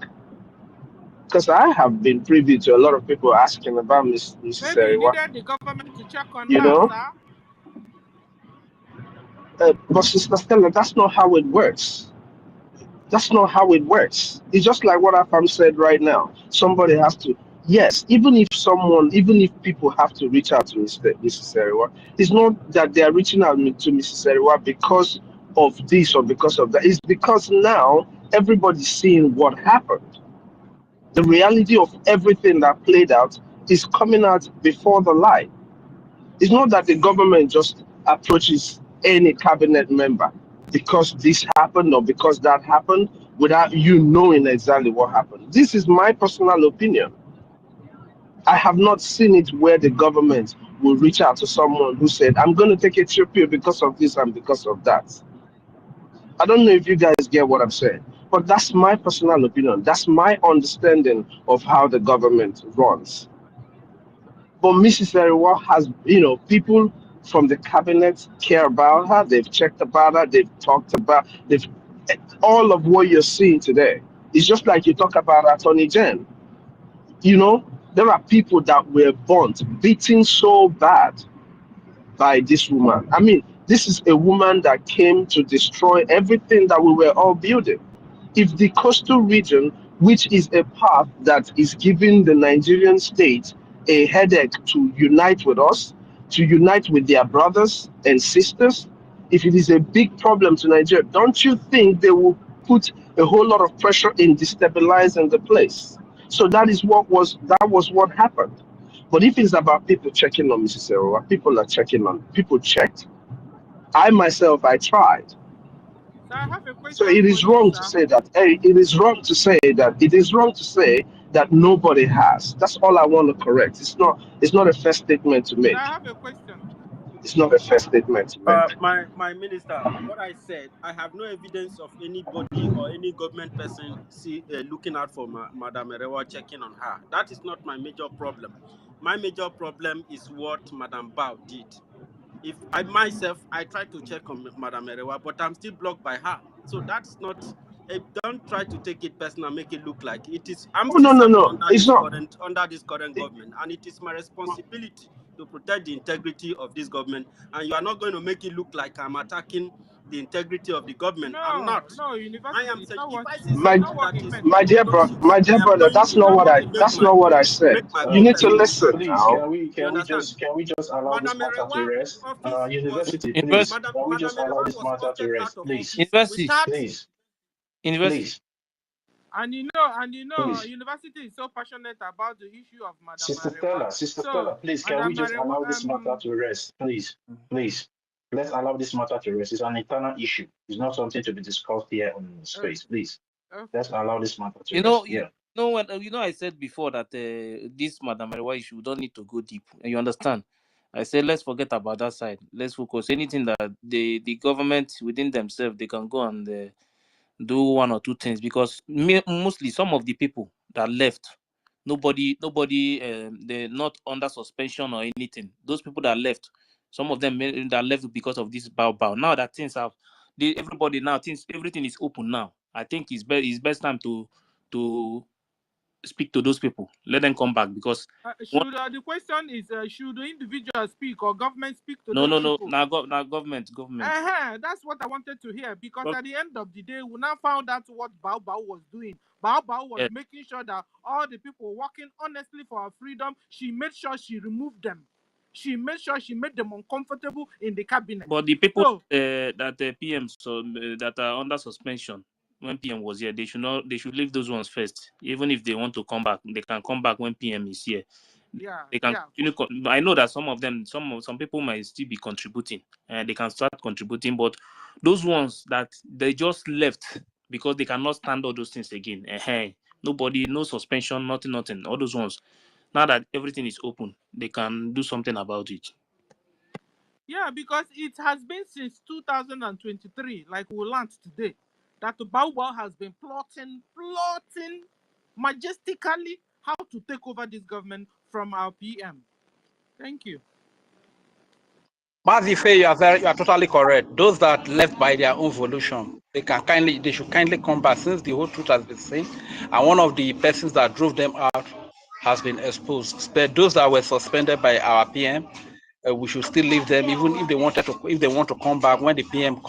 Because I have been privy to a lot of people asking about Mrs. Maybe you Eriwa, needed the government to check on you her, know. sir. But Sister Stella, that's not how it works. That's not how it works. It's just like what Afam said right now. Somebody has to, yes, even if people have to reach out to Mrs. Eriwa, it's not that they are reaching out to Mrs. Eriwa because of this or because of that. It's because now everybody's seeing what happened. The reality of everything that played out is coming out before the light. It's not that the government just approaches any cabinet member because this happened or because that happened without you knowing exactly what happened. This is my personal opinion. I have not seen it where the government will reach out to someone who said, I'm going to take Ethiopia because of this and because of that. I don't know if you guys get what I'm saying, but that's my personal opinion. That's my understanding of how the government runs. But Mrs. Eriwa has, you know, people from the cabinet care about her. They've checked about her. They've talked about, they've, all of what you're seeing today. It's just like you talk about Attorney Gen. You know, there are people that were burnt, beaten so bad by this woman. I mean, this is a woman that came to destroy everything that we were all building. If the coastal region, which is a path that is giving the Nigerian state a headache to unite with us, to unite with their brothers and sisters, if it is a big problem to Nigeria, don't you think they will put a whole lot of pressure in destabilizing the place? So that was what happened. But if it's about people checking on Mrs. Erowa, people are checking on, people checked. I myself, I tried. So I have a So question it for is you, wrong to sir. say that. It is wrong to say that. It is wrong to say that nobody has. That's all I want to correct. It's not a fair statement to So I make. have a question. It's not a fair statement to make. My minister, what I said, I have no evidence of anybody or any government person looking out for Madam Erewa, checking on her. That is not my major problem. My major problem is what Madam Bao did. If I myself, I try to check on Madam Erewa, but I'm still blocked by her. So that's not. Don't try to take it personal, make it look like it is. I'm Oh still no no serving no! It's not. under this current government, and it is my responsibility to protect the integrity of this government. And you are not going to make it look like I'm attacking the integrity of the government. I'm No, not. no, I am university. It's saying not if what I see My not something what that we is meant. my obnoxious, dear I am brother, going that's to It's not not what what I we make meant. that's my not what I make said. my You need to protest listen stand. Please, now. You understand? can we just allow Madam this matter to Erewa rest? office was University, please, Invest, can we Madam just allow Erewa this was matter to ousted out rest? of Please, office university, without please, university. please, And please. university is so passionate about the issue of Madam Sister Arewa. Stella, Sister So, Stella, please, can we Madam just Arewa, allow this matter to rest? Please, please. Let's allow this matter to rest. It's an internal issue. It's not something to be discussed here on space. Please, let's okay. allow this matter to You know, rest. you Yeah. know when I said before that this Madam Erewa issue, we don't need to go deep. You understand? I said let's forget about that side. Let's focus. Anything that the government within themselves they can go and do one or two things because mostly some of the people that left, nobody, they're not under suspension or anything. Those people that left, some of them that left because of this bow. Now that things have, everybody now thinks everything is open now. I think it's best time to speak to those people. Let them come back because The question is, should the individual speak or government speak to no those no no people? now government. That's what I wanted to hear because at the end of the day, we now found out what Bao Bao was doing. Bao Bao was Yeah. making sure that all the people working honestly for our freedom, she made sure she removed them. she made sure she made them uncomfortable in the cabinet. But the people So that PM that are under suspension when PM was here, they should leave those ones first. Even if they want to come back, they can come back when PM is here. yeah, They can yeah. continue. I know that some of them, some people might still be contributing, and they can start contributing. But those ones that they just left because they cannot stand all those things again. Nobody, no suspension, nothing. All those ones. Now that everything is open, they can do something about it. Yeah, because it has been since 2023, like we learned today, that Baobab has been plotting majestically how to take over this government from our PM. Thank you. Mazife, you are totally correct. Those that left by their own volition, they should kindly come back since the whole truth has been seen, and one of the persons that drove them out has been exposed. But those that were suspended by our PM, we should still leave them, even if they want to come back when the PM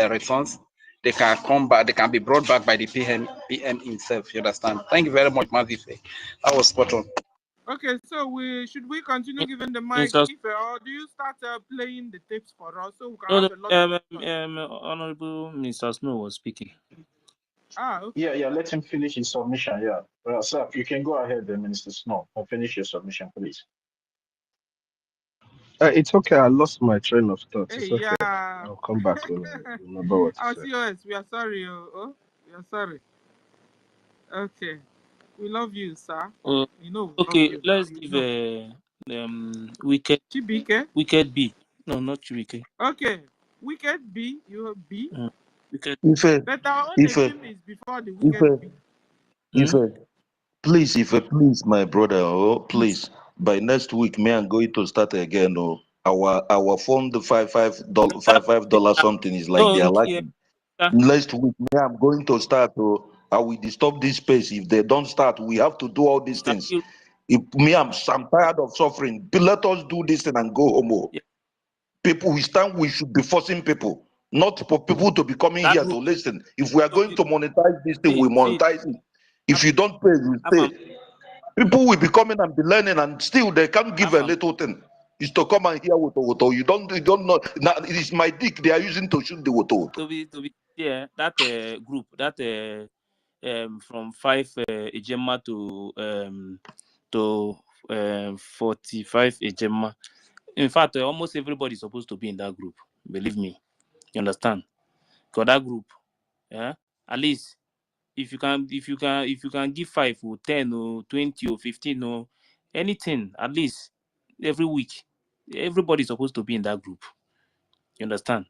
returns, they can come back. They can be brought back by the PM himself. You understand? Thank you very much, Mazife. That was spot on. Okay, so should we continue giving the mic, Mr. Ife, or do you start playing the tapes for us so we can No, have a lot Honorable Minister Snow was speaking. Okay. Yeah, let him finish his submission. Yeah. Well, sir, you can go ahead, Minister Snow, and finish your submission, please. It's okay. I lost my train of thought. Hey, It's okay. yeah. I'll come back when I remember what to Our say. COS, we are sorry. We are sorry. Okay. We love you, sir. You know we love you. Let's You give know. Wicked Chibike? B. No, not Chibike. Okay. Wicked B, you have B. Wicked. But our own Ife, name is before the Wicked B. Ife, please, my brother, please. By next week, me I'm going to start again. Our fund $5 something is like they are lacking. Next week, me I'm going to start. I will disturb this space. If they don't start, we have to do all these things. I'm tired of suffering. Let us do this thing and go home. People, we should be forcing people, not for people to be coming here to listen. If we are going to monetize this thing, we monetize it. If you don't pay, you stay. People will be coming and be learning, and still they can't give a little thing. Is to come and hear what you don't know. Now it is my dick they are using to shoot the water. To be that group that from 5 Ejema to 45 Ejema. In fact, almost everybody is supposed to be in that group. Believe me, you understand? Because that group, at least if you can give 5 or 10 or 20 or 15 or anything, at least every week, everybody is supposed to be in that group. You understand?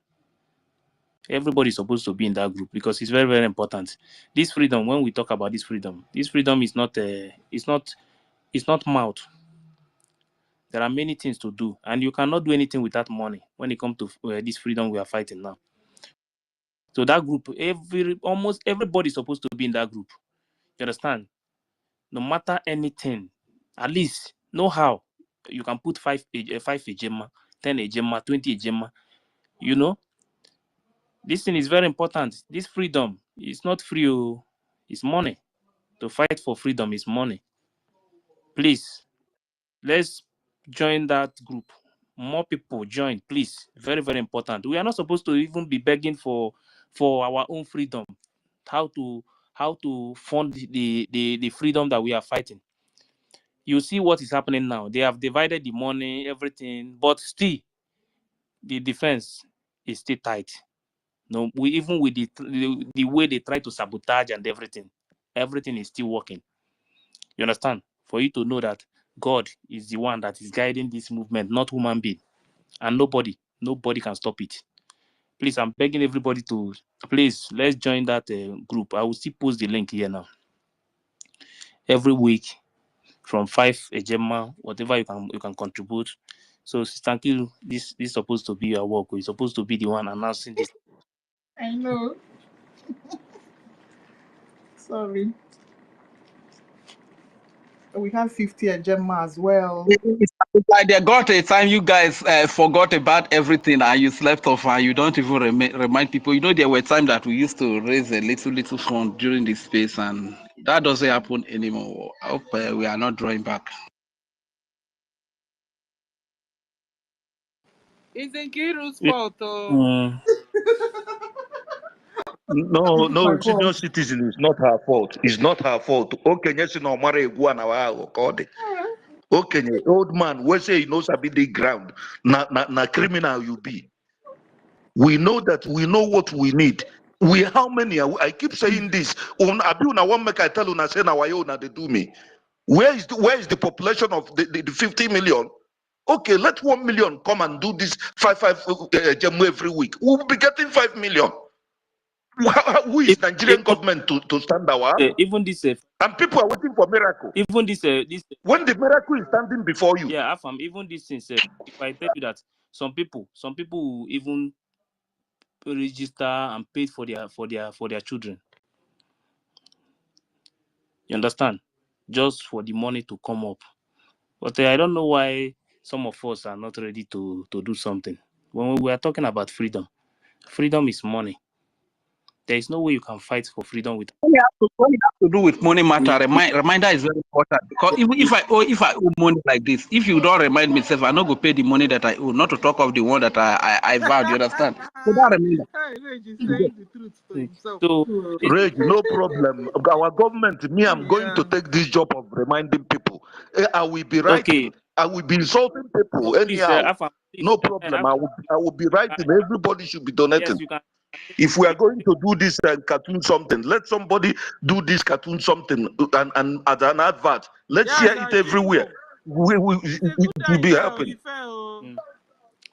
Everybody is supposed to be in that group because it's very, very important. This freedom, when we talk about this freedom is not it's not mouth. There are many things to do, and you cannot do anything without money when it comes to this freedom we are fighting now. So that group, almost everybody is supposed to be in that group. You understand? No matter anything, at least know how you can put 5 Ejema, 10 Ejema, 20 Ejema. You know, this thing is very important. This freedom is not free. It's money. To fight for freedom is money. Please, let's join that group. More people join, please. Very, very important. We are not supposed to even be begging for our own freedom. How to fund the freedom that we are fighting. You see what is happening now. They have divided the money, everything, but still the defense is still tight. No, even with the way they try to sabotage and everything is still working. You understand? For you to know that God is the one that is guiding this movement, not human being, and nobody can stop it. Please, I'm begging everybody to please let's join that group. I will still post the link here now. Every week from 5 Ejema, whatever you can contribute. So, Sister Nkiru, this is supposed to be your work. You're supposed to be the one announcing this. I know. Sorry. We have 50 Gemma as well. It's like there got a time you guys forgot about everything and you slept off and you don't even remind people. You know, there were times that we used to raise a little fund during this space, and that doesn't happen anymore. I hope we are not drawing back. It's Nkiru's Yeah. fault. Oh. Mm. No, It's not my no, senior fault. citizen is not her fault. It's not her fault. Okay, yes, no, Mara Iguana Kode. Okay, old man, we say he knows a bit the ground. Na criminal you be. We know that we know what we need. We how many are I keep saying this. Abuna one make I tell you na say na wayo na they do me. Where is the population of the 50 million? Okay, let 1 million come and do this five Jamu every week. We'll be getting 5 million. Who is Nigerian government to stand our hand? Even this And people are waiting for miracle. even this When the miracle is standing before you. yeah, Afam, even this thing if I tell you that some people will even register and pay for their children. You understand? Just for the money to come up. But I don't know why some of us are not ready to do something. When we are talking about freedom is money. There is no way you can fight for freedom with. When it has to do with money matter, reminder is very important, because even if I owe money like this, if you don't remind me, I not go pay the money that I owe, not to talk of the one that I vowed. You understand? So that reminder. Hey, Reg is saying the truth to himself. So Reg, no problem. Our government, me, I'm going to take this job of reminding people. I will be writing. okay, I will be insulting people please, anyhow. Afam, please, No problem. I will be writing. Everybody should be donating. yes, you can. If we are going to do this cartoon something, let somebody do this cartoon something and as an advert. Let's share it everywhere. We will be helping.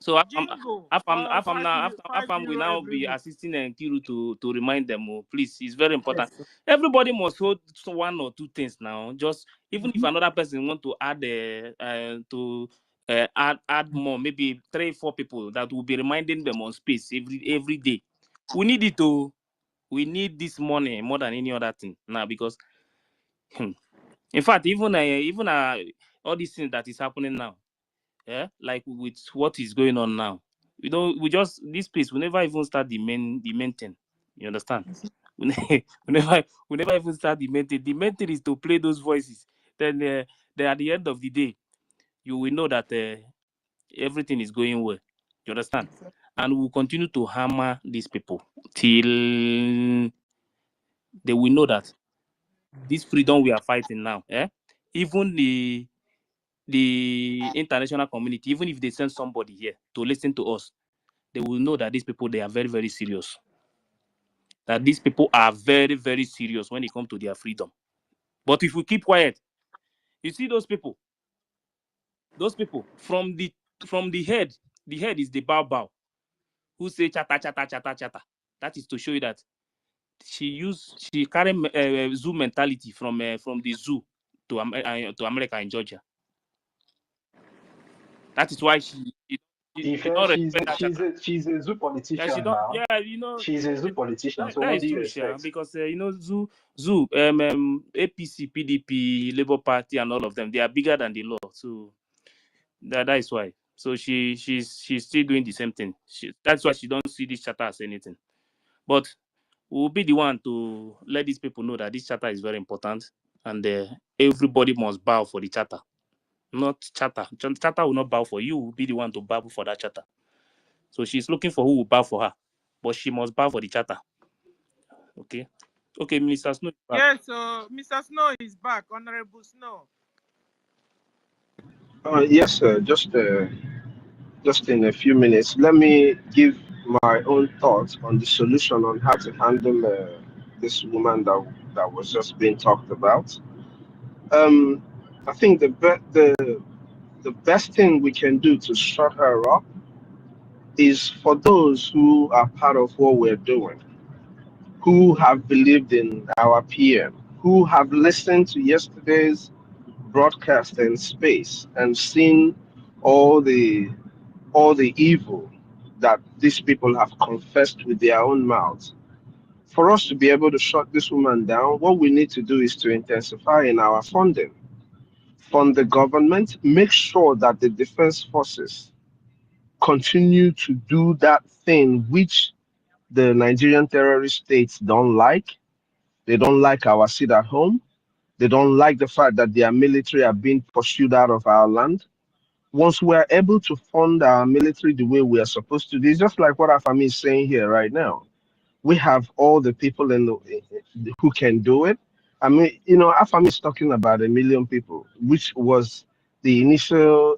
So Jingo, Afam will now every be week. assisting Nkiru to remind them. Oh, please, it's very important. Yes. Everybody must hold one or two things now. Just even if another person want to add add more, maybe 3-4 people that will be reminding them on space every day. We need it to. We need this money more than any other thing now, because in fact, even all these things that is happening now, yeah, like with what is going on now, we just this place we never even start the main thing. You understand? We never even start the main thing. The main thing is to play those voices. Then at the end of the day, you will know that everything is going well. You understand? And we'll continue to hammer these people till they will know that this freedom we are fighting now, even the international community, even if they send somebody here to listen to us, they will know that these people, they are very, very serious. That these people are very, very serious when it comes to their freedom. But if we keep quiet, you see those people from the head is the bow who say chata chata chata chata. That is to show you that she carry zoo mentality from the zoo to America and Georgia. That is why she don't respect that chata. She's a zoo Yeah, she politician don't. now. Yeah, you know She's a zoo politician. So that what is do you true, Sha, expect? because zoo, APC, PDP, Labour Party, and all of them, they are bigger than the law. So that is why. So she's still doing the same thing. That's why she don't see this charter as anything. But we'll be the one to let these people know that this charter is very important, and everybody must bow for the charter. Not charter. Charter will not bow for you. Will be the one to bow for that charter. So she's looking for who will bow for her, but she must bow for the charter. Okay. Okay, Minister Snow is back. Yes, so Mr. Snow is back. Honorable Snow. Yes, sir. Just in a few minutes, let me give my own thoughts on the solution on how to handle this woman that was just being talked about. I think the best thing we can do to shut her up is for those who are part of what we're doing, who have believed in our PM, who have listened to yesterday's broadcast in space and seen all the evil that these people have confessed with their own mouths. For us to be able to shut this woman down, what we need to do is to intensify in our funding. Fund the government, make sure that the defense forces continue to do that thing which the Nigerian terrorist states don't like. They don't like our sit at home. They don't like the fact that their military are being pursued out of our land. Once we are able to fund our military the way we are supposed to, it's just like what Afami is saying here right now. We have all the people who can do it. I mean, Afami is talking about 1 million people, which was the initial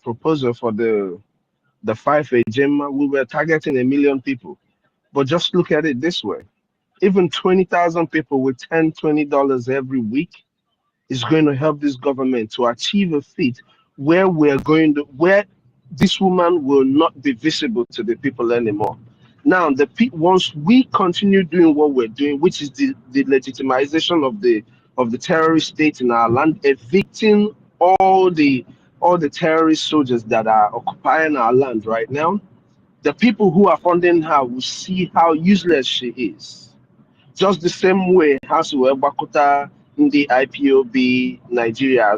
proposal for the 5 agenda. We were targeting 1 million people. But just look at it this way. Even 20,000 people with $10, $20 every week is going to help this government to achieve a feat where this woman will not be visible to the people anymore. Now, once we continue doing what we're doing, which is the legitimization of the terrorist state in our land, evicting all the terrorist soldiers that are occupying our land right now, the people who are funding her will see how useless she is. Just the same way has Bakota in the IPOB Nigeria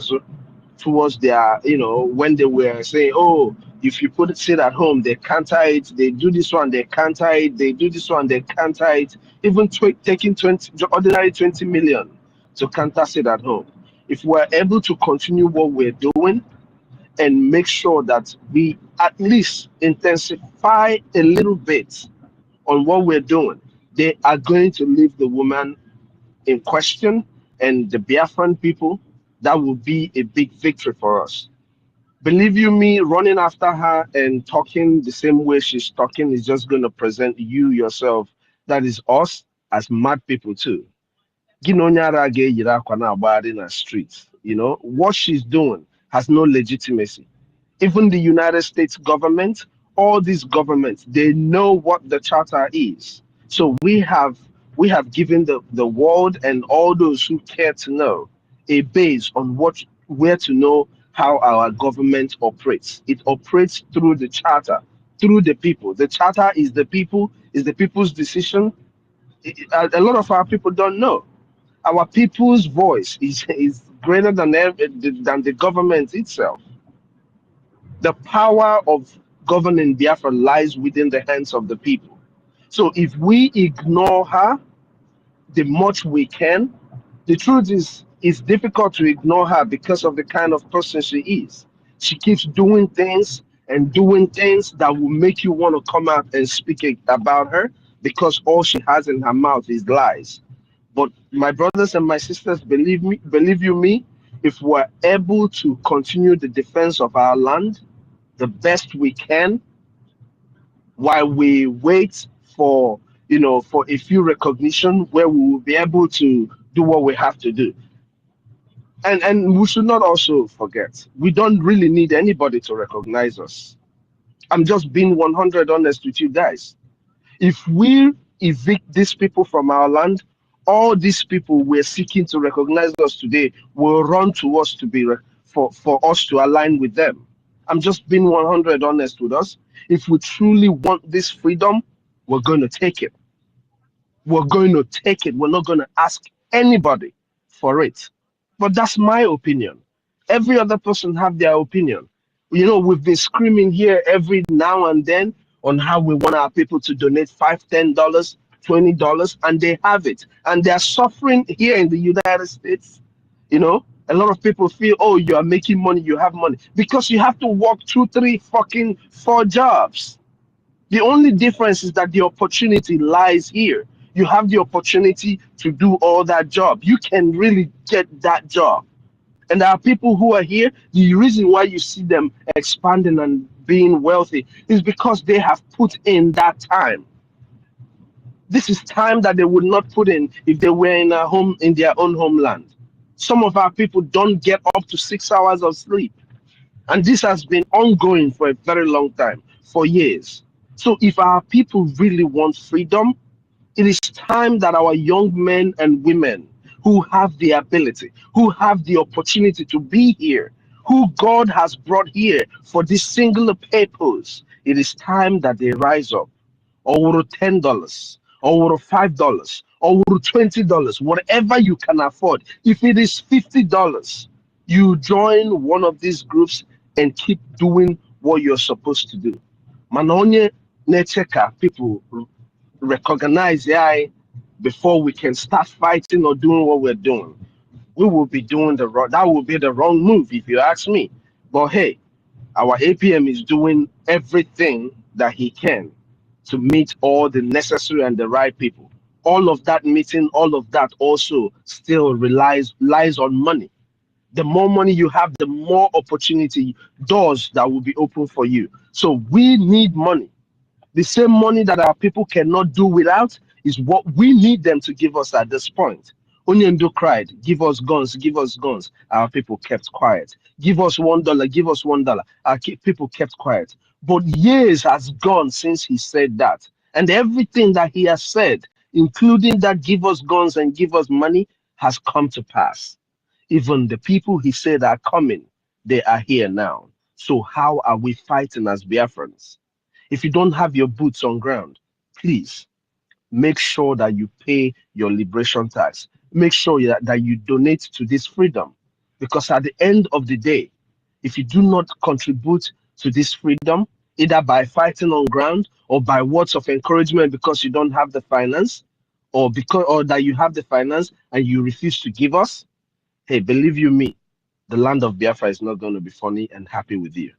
towards their, when they were saying, oh, if you sit at home, they counter it, they do this one, they counter it, they do this one, they counter it, even taking ordinary 20 million to counter sit at home. If we're able to continue what we're doing and make sure that we at least intensify a little bit on what we're doing, they are going to leave the woman in question and the Biafran people. That will be a big victory for us. Believe you me, running after her and talking the same way she's talking is just going to present you yourself, that is us, as mad people too. In the streets, what she's doing has no legitimacy. Even the United States government, all these governments, they know what the charter is. So we have given the world and all those who care to know a base on where to know how our government operates. It operates through the charter, through the people. The charter is the people, is the people's decision. A lot of our people don't know. Our people's voice is greater than the government itself. The power of governing Biafra lies within the hands of the people. So if we ignore her the much we can, the truth is it's difficult to ignore her because of the kind of person she is. She keeps doing things that will make you want to come out and speak about her, because all she has in her mouth is lies. But my brothers and my sisters, believe you me, if we're able to continue the defense of our land the best we can while we wait for for a few recognition where we will be able to do what we have to do. And we should not also forget, we don't really need anybody to recognize us. I'm just being 100 honest with you guys. If we evict these people from our land, all these people we're seeking to recognize us today will run to us to be for us to align with them. I'm just being 100 honest with us. If we truly want this freedom, we're going to take it. We're going to take it. We're not going to ask anybody for it. But that's my opinion. Every other person have their opinion. We've been screaming here every now and then on how we want our people to donate $5, $10, $20, and they have it. And they're suffering here in the United States. A lot of people feel, oh, you are making money, you have money, because you have to work 2, 3, fucking 4 jobs. The only difference is that the opportunity lies here. You have the opportunity to do all that job. You can really get that job. And there are people who are here. The reason why you see them expanding and being wealthy is because they have put in that time. This is time that they would not put in if they were in their own homeland. Some of our people don't get up to 6 hours of sleep. And this has been ongoing for a very long time, for years. So if our people really want freedom, it is time that our young men and women who have the ability, who have the opportunity to be here, who God has brought here for this singular purpose, it is time that they rise up. Or $10, or $5, or $20, whatever you can afford. If it is $50, you join one of these groups and keep doing what you're supposed to do. Manonye necheka people recognize AI before we can start fighting or doing what we're doing. We will be doing that will be the wrong move if you ask me. But hey, Our APM is doing everything that he can to meet all the necessary and the right people. All of that meeting, all of that also still lies on money. The more money you have, the more opportunity doors that will be open for you. So we need money. The same money that our people cannot do without is what we need them to give us at this point. Onyendo cried, give us guns, give us guns. Our people kept quiet. Give us $1, give us $1. Our people kept quiet. But years has gone since he said that. And everything that he has said, including that give us guns and give us money, has come to pass. Even the people he said are coming, they are here now. So how are we fighting as Biafrans? If you don't have your boots on ground, please make sure that you pay your liberation tax. Make sure that you donate to this freedom. Because at the end of the day, if you do not contribute to this freedom, either by fighting on ground or by words of encouragement because you don't have the finance, or that you have the finance and you refuse to give us, hey, believe you me, the land of Biafra is not going to be funny and happy with you.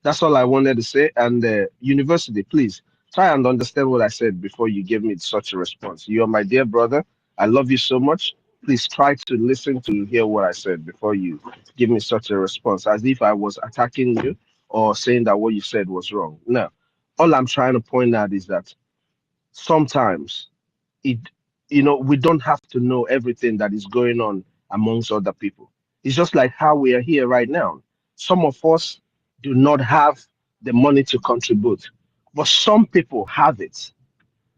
That's all I wanted to say. And university, please try and understand what I said before you give me such a response. You are my dear brother. I love you so much. Please try to listen to hear what I said before you give me such a response, as if I was attacking you or saying that what you said was wrong. No, all I'm trying to point out is that sometimes it we don't have to know everything that is going on amongst other people. It's just like how we are here right now. Some of us do not have the money to contribute, but some people have it.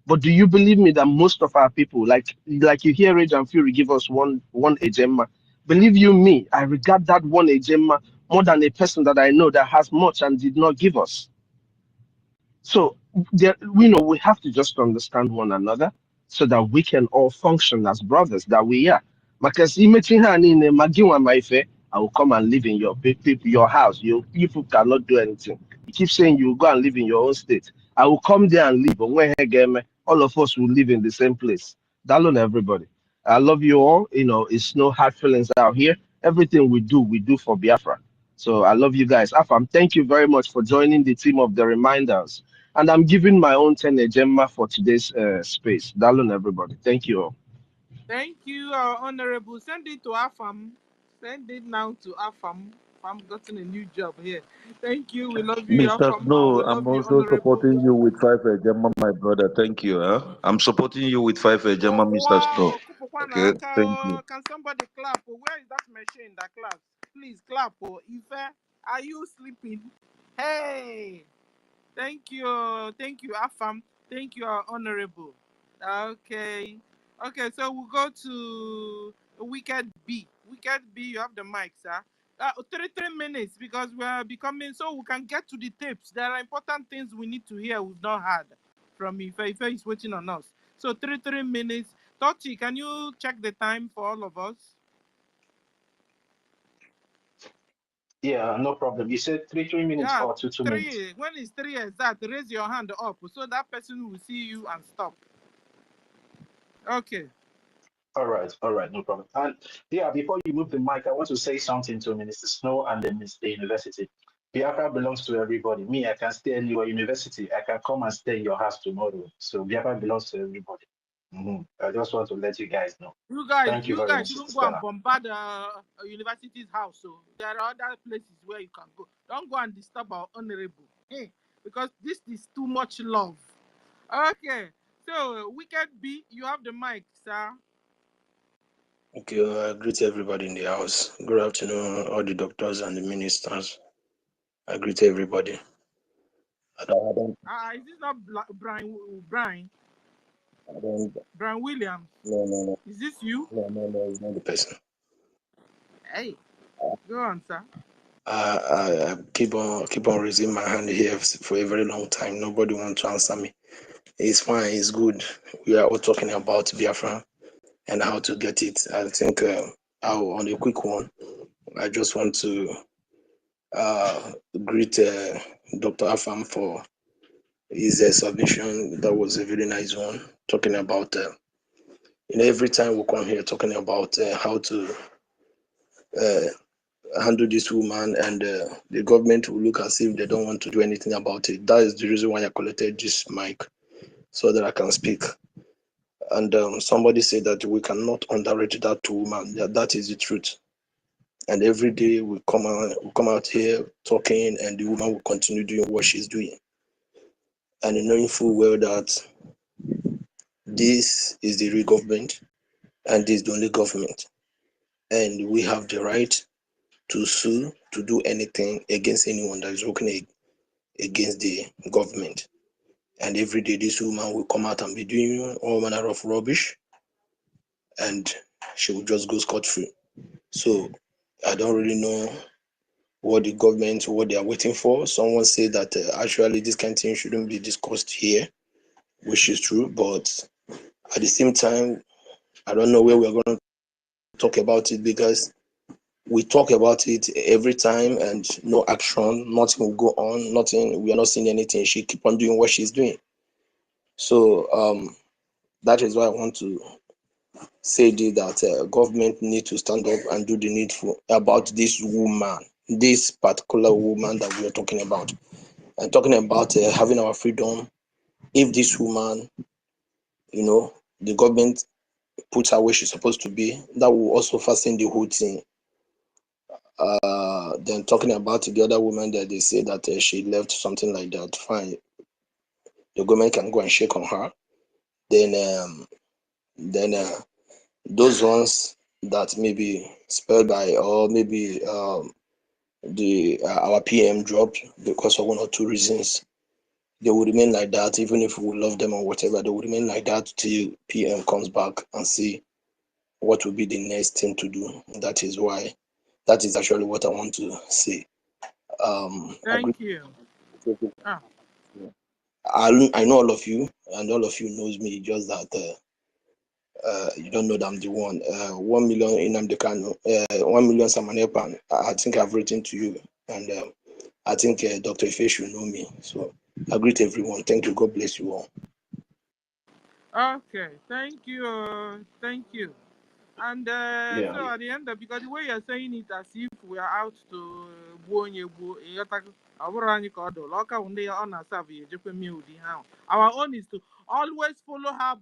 But do you believe me that most of our people, like you hear Rage and Fury give us one agenda? Believe you me, I regard that one agenda more than a person that I know that has much and did not give us. So we have to just understand one another so that we can all function as brothers that we are. Because I will come and live in your house. You people cannot do anything. You keep saying you will go and live in your own state. I will come there and live. But when all of us will live in the same place. Dalon everybody. I love you all. It's no hard feelings out here. Everything we do for Biafra. So I love you guys. Afam, thank you very much for joining the team of the reminders. And I'm giving my own 10 agenda for today's space. Dalun, everybody. Thank you all. Thank you, Honorable. Send it to Afam. Send it now to Afam. Afam gotten a new job here. Thank you. We love you, Mr. Afam. Snow, We love I'm you, also Honorable. supporting you with 5 Ejema, my brother. Thank you. I'm supporting you with 5 Oh, Ejema, Mr. Snow. wow. Okay, thank you. Can somebody clap? Oh, where is that machine that claps? Please clap. Oh, Ife, are you sleeping? Hey. Thank you. Thank you, Afam. Thank you, Honorable. Okay. Okay, so we'll go to Wicked B. Wicked B, you have the mic, sir. 3 minutes because we are becoming, so we can get to the tips. There are important things we need to hear we've not heard from Ife. Ife is waiting on us. So 3 minutes. Tochi, can you check the time for all of us? Yeah, no problem. You said 3 minutes Yeah, or two minutes. 3. When it's 3 exact, raise your hand up so that person will see you and stop. Okay. All right, no problem. And yeah, before you move the mic, I want to say something to Minister Snow and then Mr. University. Biafra belongs to everybody. Me, I can stay in your university. I can come and stay in your house tomorrow. So Biafra belongs to everybody. I just want to let you guys know. You guys, Thank you very much, shouldn't Sister go and Stella. bombard university's house. So there are other places where you can go. Don't go and disturb our honorable. Hey, because this is too much love. Okay. So Wicked B, you have the mic, sir. Okay, I greet everybody in the house. Good afternoon, all the doctors and the ministers. I greet everybody. Is this not Brian Williams? No, Is this you? it's not the person. Hey, go on, sir. I keep on raising my hand here for a very long time. Nobody wants to answer me. It's fine, it's good. We are all talking about Biafra and how to get it. I think on a quick one, I just want to greet Dr. Afam for his submission. That was a very nice one, talking about every time we come here talking about how to handle this woman, and the government will look as if they don't want to do anything about it. That is the reason why I collected this mic, so that I can speak. And somebody said that we cannot underrate that woman. Yeah, that is the truth. And every day we come out here talking, and the woman will continue doing what she's doing. And knowing full well that this is the real government, and this is the only government. And we have the right to sue, to do anything against anyone that is working against the government. And every day this woman will come out and be doing all manner of rubbish, and she will just go scot-free. So I don't really know what the government, what they are waiting for. Someone said that actually this kind of thing shouldn't be discussed here, which is true. But at the same time, I don't know where we're going to talk about it, because we talk about it every time and no action, nothing will go on, nothing, we are not seeing anything. She keep on doing what she's doing. So that is why I want to say that government need to stand up and do the needful about this woman, this particular woman that we are talking about. And talking about having our freedom, if this woman, the government puts her where she's supposed to be, that will also fasten the whole thing. Then talking about the other woman that they say that she left, something like that, fine. The government can go and shake on her. Then those ones that maybe spelled by, or maybe our PM dropped because of one or two reasons, they will remain like that. Even if we love them or whatever, they will remain like that till PM comes back and see what will be the next thing to do. That is actually what I want to say. Thank you. Ah. I know all of you, and all of you knows me, just that you don't know that I'm the one. 1 million in Amdekano, 1 million Samanepan. I think I've written to you, and I think Dr. Ife should know me. So I greet everyone. Thank you. God bless you all. Okay, thank you. Thank you. And Yeah. so at the end of, because the way you're saying it as if we are out to our own is to always follow her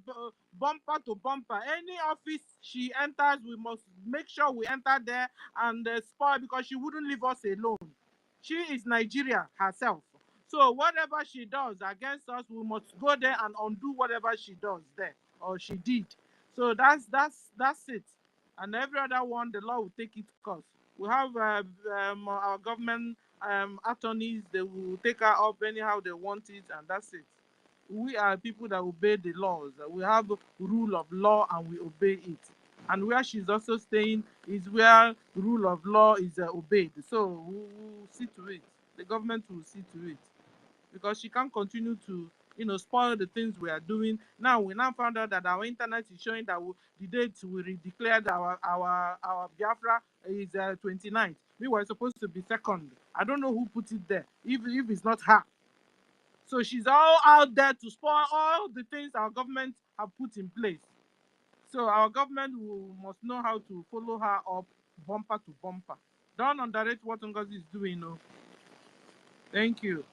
bumper to bumper. Any office she enters, we must make sure we enter there and spoil, because she wouldn't leave us alone. She is Nigeria herself. So whatever she does against us, we must go there and undo whatever she does there or she did. So that's it. And every other one, the law will take its course. We have our government attorneys. They will take her up anyhow they want it, and that's it. We are people that obey the laws. We have rule of law and we obey it. And where she's also staying is where rule of law is obeyed. So we'll see to it. The government will see to it, because she can't continue to spoil the things we are doing. Now we found out that our internet is showing that the date we declared our Biafra is 29th. We were supposed to be 2nd. I don't know who put it there, if it's not her. So she's all out there to spoil all the things our government have put in place. So our government must know how to follow her up bumper to bumper. Don't underrate what NGOZI is doing. No. Thank you.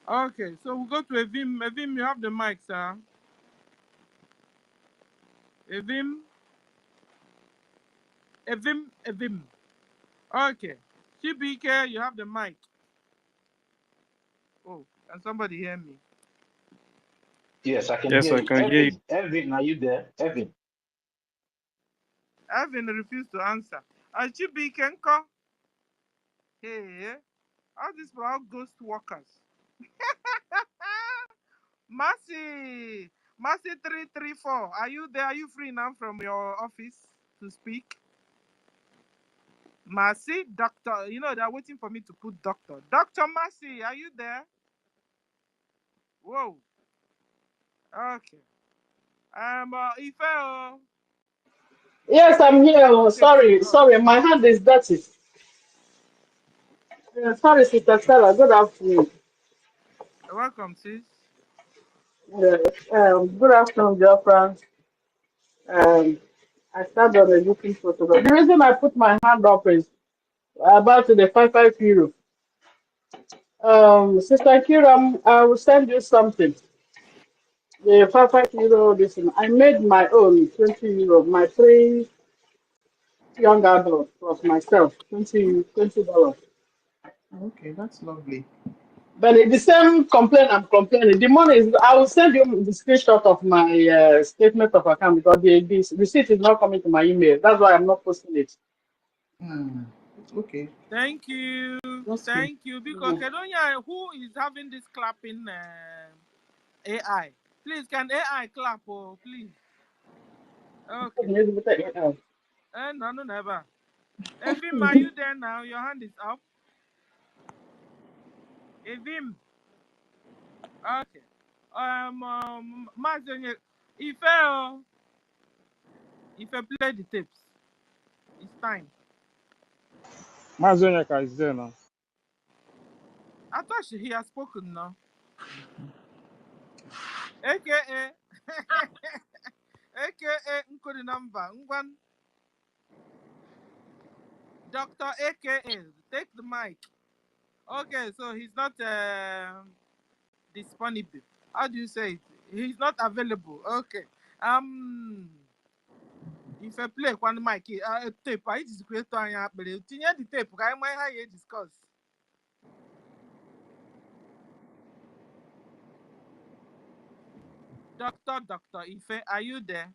Okay, so we'll go to Evim. Evim, you have the mic, sir. Evim. Okay. CBK, you have the mic. Oh, can somebody hear me? Yes, I can Yes, hear I you. can hear you. Evan, are you there? Evan. Evan refused to answer. CBK, nko? Hey, all these are all ghost workers. Mercy 334. Are you there? Are you free now from your office to speak? Mercy, doctor. They're waiting for me to put doctor. Dr. Mercy, are you there? Whoa. Okay. Ife. Yes, I'm here. Oh, Okay, please sorry, go on. sorry, my hand is dirty. Sorry, Sister Sarah. Good afternoon. You're welcome, sis. Yeah, good afternoon, Biafrans. I started on a looking photograph. The reason I put my hand up is about the 55 euro. Sister Kiram, I will send you something. The 55 euro. Listen, I made my own 20 euro. My 3 young adults plus myself, $20. Okay, that's lovely. But the same complaint I'm complaining. The money is. I will send you the screenshot of my statement of account because the receipt is not coming to my email. That's why I'm not posting it. Hmm. Okay. Thank you. Just keep. Thank you. Because Kedonia, who is having this clapping AI? Please, can AI clap? Oh, please. Okay. No, no, never. Evim, are you there now? Your hand is up. Evim. Okay. Mazenye, if I play the tapes, it's time. Mazonyaka is there now. I thought he has spoken now. AKA, AKA, Nkodi number. Ngwan, Dr. AKA, take the mic. Okay, so he's not disponible. How do you say it? He's not available. Okay. If I play one mic, tape, I just create one. But you the tape. I might have you discuss. Dr. Ife, are you there?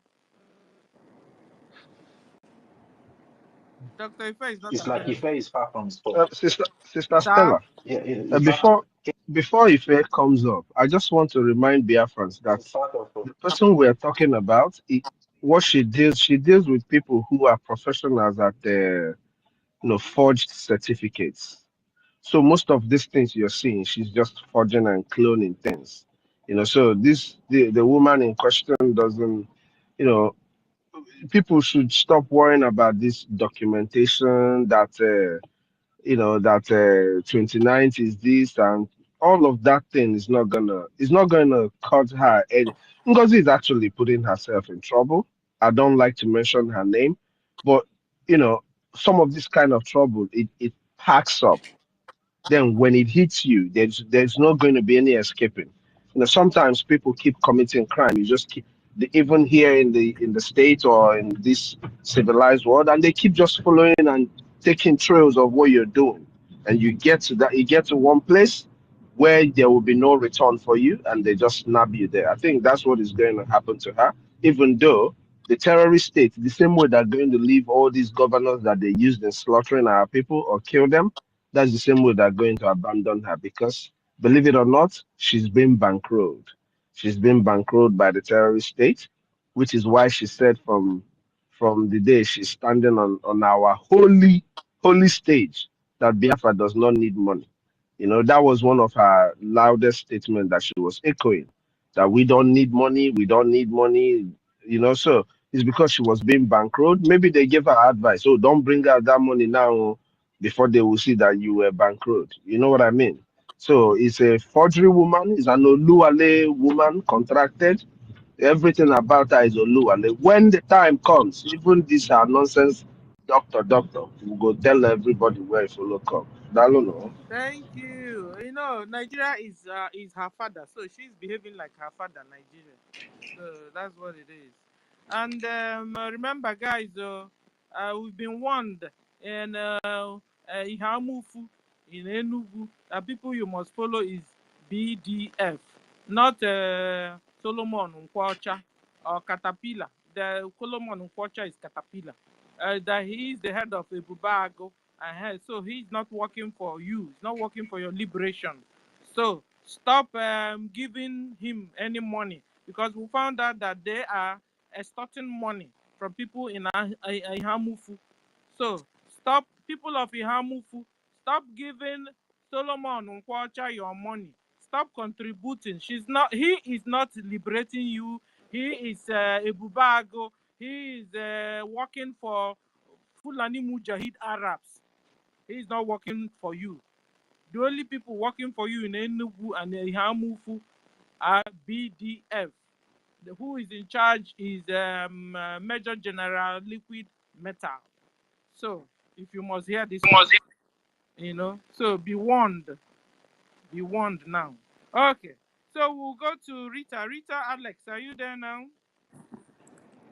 Dr. Ife is not It's like available. Ife is far from his phone. Sister Sir? Stella, Yeah, it's before Ife comes up, I just want to remind Biafrans that part of the person we're talking about, what she deals with people who are professionals at forged certificates. So most of these things you're seeing, she's just forging and cloning things. So the woman in question doesn't, you know, people should stop worrying about this documentation that that 29th is this and all of that thing is not gonna cut her edge. Ngozi is actually putting herself in trouble. I don't like to mention her name, but you know, some of this kind of trouble it packs up. Then when it hits you, there's not going to be any escaping. Sometimes people keep committing crime. You just keep even here in the state or in this civilized world, and they keep just following and taking trails of what you're doing. And you get to one place where there will be no return for you, and they just snap you there. I think that's what is going to happen to her. Even though the terrorist state, the same way they're going to leave all these governors that they used in slaughtering our people or kill them, that's the same way they're going to abandon her because, believe it or not, she's been bankrolled. She's been bankrolled by the terrorist state, which is why she said from the day she's standing on our holy stage that Biafra does not need money. That was one of her loudest statements that she was echoing, that we don't need money, we don't need money. So it's because she was being bankrolled. Maybe they gave her advice, oh, don't bring out that money now before they will see that you were bankrupt. You know what I mean? So it's a forgery woman, it's an Oluwale woman contracted. Everything about her is Oluwale. When the time comes, even this her nonsense doctor, will go tell everybody where it's Olu come. I don't know. Thank you. Nigeria is her father, so she's behaving like her father, Nigeria. So that's what it is. And remember, guys, we've been warned in Ihamufu, in Enugu, that people you must follow is BDF, not Solomon Nkwacha or Caterpillar. The Solomon Nkwacha is Caterpillar. That he is the head of Ebubago, and so he's not working for you. He's not working for your liberation. So stop giving him any money because we found out that they are extorting money from people in Ihamufu. So stop, people of Ihamufu, stop giving Solomon Nkwacha your money. Stop contributing. He is not liberating you. He is Ebubago. He is working for Fulani Mujahid Arabs. He is not working for you. The only people working for you in Enugu and Ihamufu are BDF. Who is in charge is Major General Liquid Metal. So, if you must hear this one. You know, so be warned. Be warned now. Okay, so we'll go to Rita. Rita, Alex, are you there now?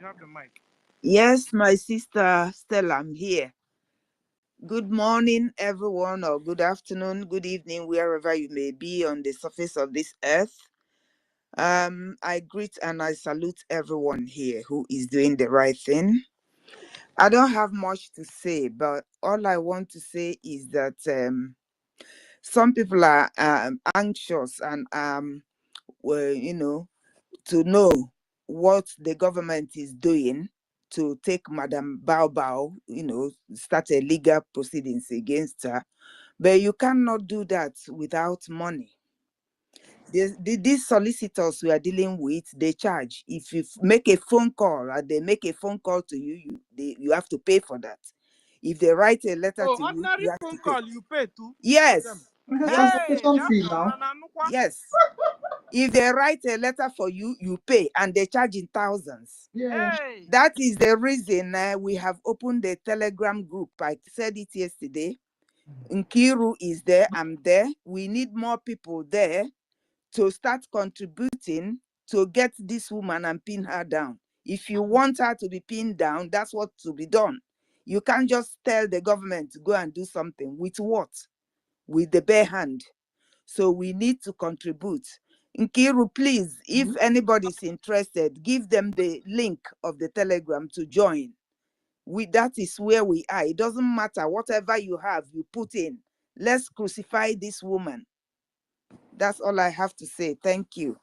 You have the mic. Yes, my sister Stella, I'm here. Good morning, everyone, or good afternoon, good evening, wherever you may be on the surface of this earth. I greet and I salute everyone here who is doing the right thing. I don't have much to say, but all I want to say is that some people are anxious and well, to know what the government is doing to take Madam Bao Bao, start a legal proceedings against her. But you cannot do that without money. These solicitors we are dealing with, they charge. If you make a phone call or they make a phone call to you, you have to pay for that. If they write a letter to you, Ordinary you have to phone pay. call, you pay too for them. Yes. Okay, Yes. Hey, transportation fee Biafra, now. Yes. If they write a letter for you, you pay, and they charge in thousands. Yeah. Hey. That is the reason we have opened a Telegram group. I said it yesterday. Nkiru is there, I'm there. We need more people there to start contributing to get this woman and pin her down. If you want her to be pinned down, that's what to be done. You can't just tell the government to go and do something. With what? With the bare hand. So we need to contribute. Nkiru, please, if anybody's interested, give them the link of the Telegram to join. That is where we are. It doesn't matter. Whatever you have, you put in. Let's crucify this woman. That's all I have to say. Thank you.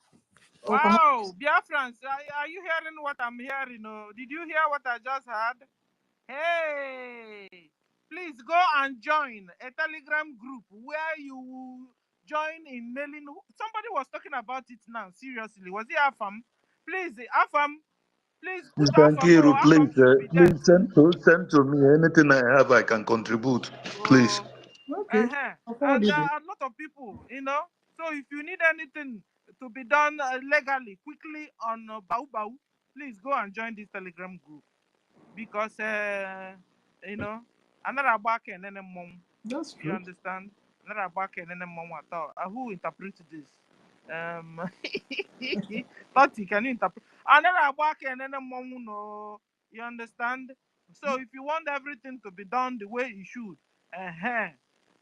Wow, Biafrans, are you hearing what I'm hearing? Did you hear what I just heard? Hey, please go and join a Telegram group where you will join in mailing. Somebody was talking about it now. Seriously, was it Afam? Please, Afam, please put Afam. Oh, Nkiru, Afam should be there please too. send to me anything I have I can contribute, please. Oh, Okay. I'll forward and it. a lot of people, So if you need anything to be done legally, quickly on Bau Bau, please go and join this Telegram group because another back and then mom. That's You true. understand? Another back and then mom. I thought who interpret this? Tati, can you interpret? Another back and then mom. No, you understand? So if you want everything to be done the way it should,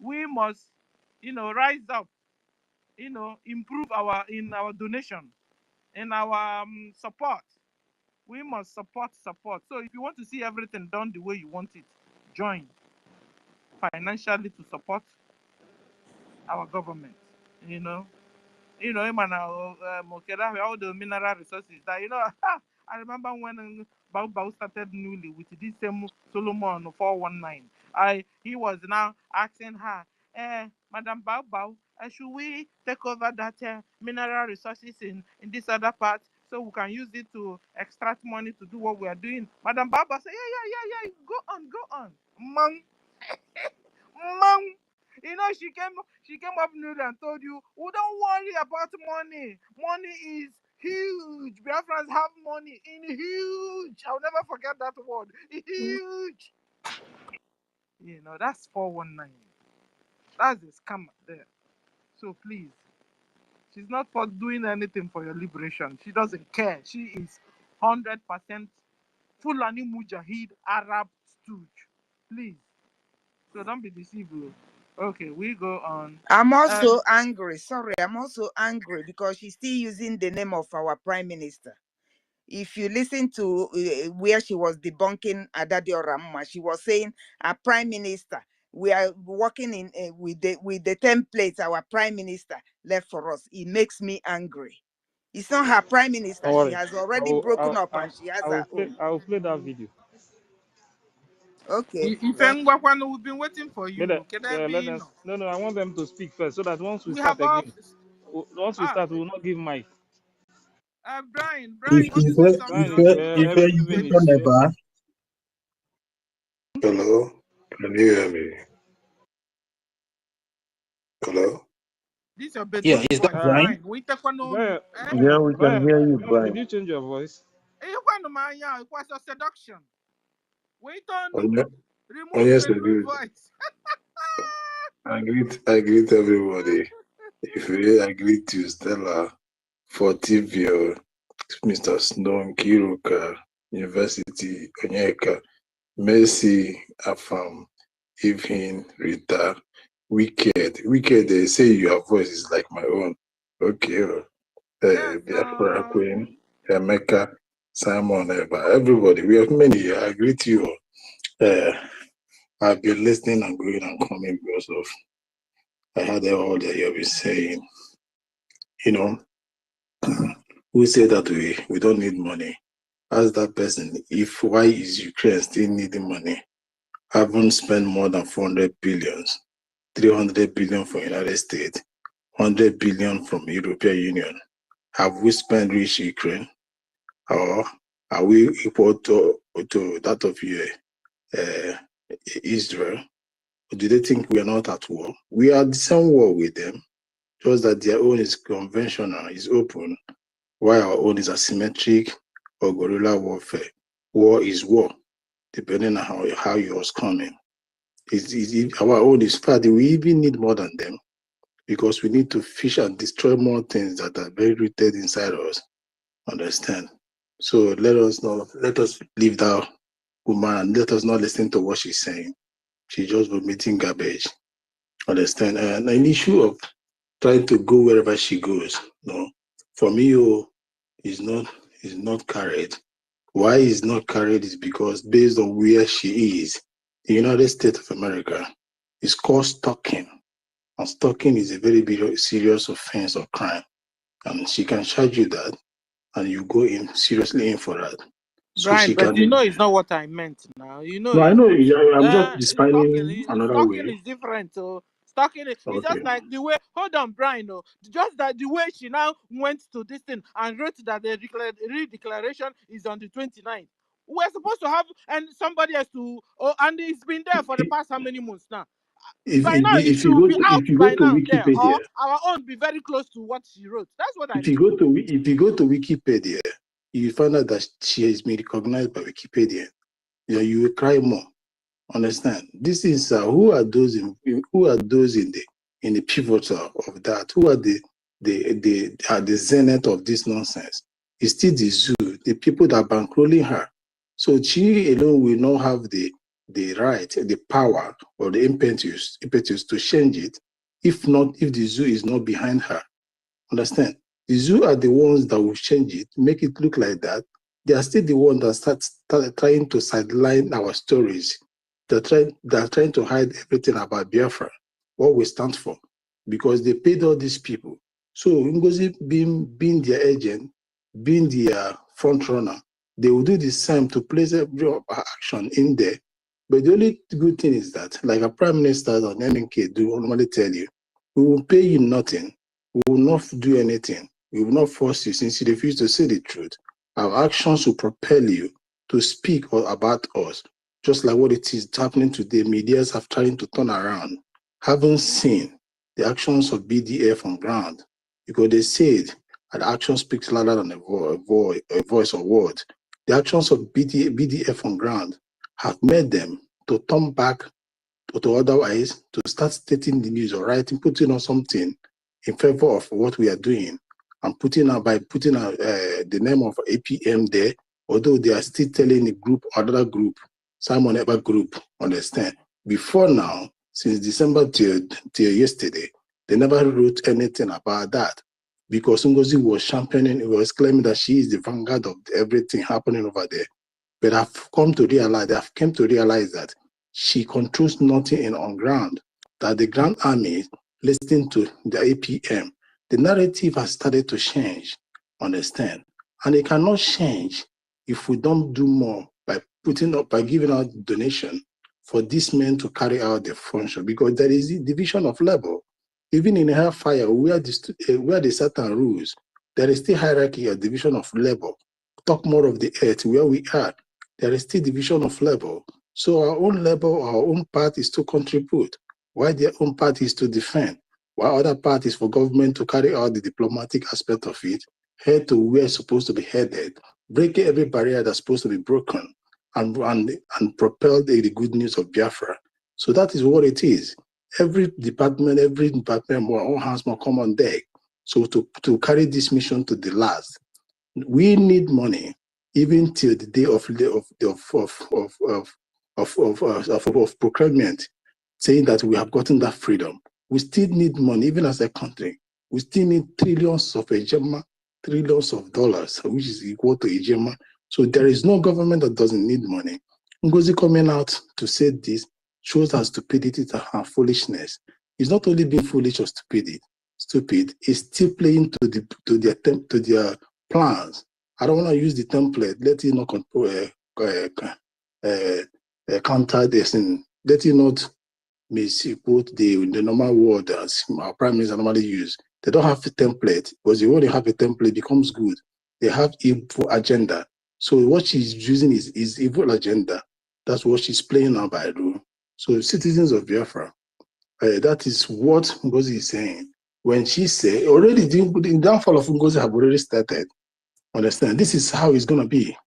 we must, rise up, improve our donation, in our support. We must support. So if you want to see everything done the way you want it, join financially to support our government. You know, man, all the mineral resources that I remember when Bau started newly with this same Solomon 419. He was now asking her, Madam Bau, should we take over that mineral resources in this other part so we can use it to extract money to do what we are doing? Madam Bau said, yeah, go on, man. Mom, she came up new and told you, we don't worry about money. Money is huge. Biafrans have money in huge. I'll never forget that word. Huge. That's 419. That's a scam there. So please, she's not for doing anything for your liberation. She doesn't care. She is 100% Fulani Mujahid Arab stooge. Please. So don't be deceived. Okay, we go on. I'm also angry. Sorry, I'm also angry because she's still using the name of our prime minister. If you listen to where she was debunking Adadio Ramma, she was saying, our prime minister, we are working in with the templates our prime minister left for us. It makes me angry. It's not her prime minister. Don't She worry. has already broken up and she has her own. I will play that video. Okay. If Thank you. we've been waiting for you. Can I Let be them. No, I want them to speak first, so that once we We start have again, office. we will not give mic. Brian, If you want to say something? Fine, Okay. every you 2 minutes. never. Hello, can you hear me? Hello? This is your Yeah, bedroom is that voice, right? Brian. We take one on. Yeah, we can hear you, Did Brian. you change your voice? It was a seduction. Wait on. Oh, Remove yes, I bedroom do. voice. I greet everybody. If you I greet you, Stella, Fortivio, Mr. Snow, Kiruka, University, Onyeka, Mercy, Afam, Evelyn, Rita, Wicked. Wicked, they say your voice is like my own. Okay. Yes. BIAFRACOIN, Emeka, Simon, everybody. We have many here. I greet you all. I've been listening and going and coming because of I heard all that you have been saying. You know, we say that we don't need money. Ask that person if why is Ukraine still needing money? Haven't spent more than 400 billions, 300 billion from United States, 100 billion from European Union. Have we spent rich Ukraine, or are we equal to that of Israel? Or do they think we are not at war? We are at the same war with them, just that their own is conventional, is open, while our own is asymmetric or guerrilla warfare. War is war, depending on how yours coming. Our own is far. We even need more than them because we need to fish and destroy more things that are very rooted inside us. Understand? So let us leave that woman and let us not listen to what she's saying. She's just vomiting garbage. Understand? And an issue of trying to go wherever she goes. No, for me, is not carried. Why is not carried is because based on where she is, the United States of America is called stalking, and stalking is a very big serious offense or crime, and she can charge you that, and you go in seriously in for that. So Brian, she but you can. know it's not what I meant now. You know No, I it's know. not. I'm just Stalking, defining another stalking way. is different. So stalking it's Okay. just like the way. Hold on, Brian. No, just that the way she now went to this thing and wrote that the redeclaration is on the 29th. We're supposed to have and somebody has to. Oh, and it's been there for the past how many months now? By now it If you should go be to out if you go by to now there, or Wikipedia, our own be very close to what she wrote. That's what I if you mean. go to Wikipedia, you find out that she has been recognized by Wikipedia. You will cry more. Understand? This is who are those in the pivotal of that? Who are the zenith of this nonsense? It's still the zoo, the people that are bankrolling her. So she alone will not have the right, the power, or the impetus to change it. If the zoo is not behind her. Understand? The zoo are the ones that will change it, make it look like that. They are still the ones that start trying to sideline our stories. They're trying to hide everything about Biafra, what we stand for, because they paid all these people. So NGOZI being their agent, being their front runner, they will do the same to place every action in there. But the only good thing is that, like a prime minister or NNK do normally tell you, we will pay you nothing. We will not do anything. We will not force you since you refuse to say the truth. Our actions will propel you to speak about us, just like what it is happening today. Medias have trying to turn around, haven't seen the actions of BDF on ground, because they said that action speaks louder than a voice or words. The actions of BDF on ground have made them to turn back to otherwise to start stating the news or writing, putting on something in favor of what we are doing, and putting the name of APM there, although they are still telling the group, another group, Simon Eber group, understand. Before now, since December till yesterday, they never wrote anything about that, because NGOZI was championing, it was claiming that she is the vanguard of everything happening over there. But they have come to realize that she controls nothing on ground, that the Grand Army listening to the APM, the narrative has started to change, understand? And it cannot change if we don't do more by giving out donation for these men to carry out their function, because there is a division of labor. Even in hellfire, where the Satan rules, there is still hierarchy or division of labor. Talk more of the earth where we are. There is still division of labor. So our own labor, our own part is to contribute, while their own part is to defend, while other part is for government to carry out the diplomatic aspect of it, head to where it's supposed to be headed, breaking every barrier that's supposed to be broken, and propel the good news of Biafra. So that is what it is. every department, all hands must come on deck. So to carry this mission to the last, we need money even till the day of procurement, saying that we have gotten that freedom. We still need money, even as a country. We still need trillions of ejema, trillions of dollars, which is equal to ejema. So there is no government that doesn't need money. NGOZI coming out to say this shows our stupidity and foolishness. It's not only being foolish or stupid, it's still playing to their plans. I don't want to use the template. Let it not counter this, and let it not misquote the normal word as our prime minister normally use. They don't have a template, because when they have a template, it becomes good. They have evil agenda. So what she's using is evil agenda. That's what she's playing now by rule. So citizens of Biafra, that is what NGOZI is saying. When she say already the downfall of NGOZI have already started. Understand? This is how it's going to be,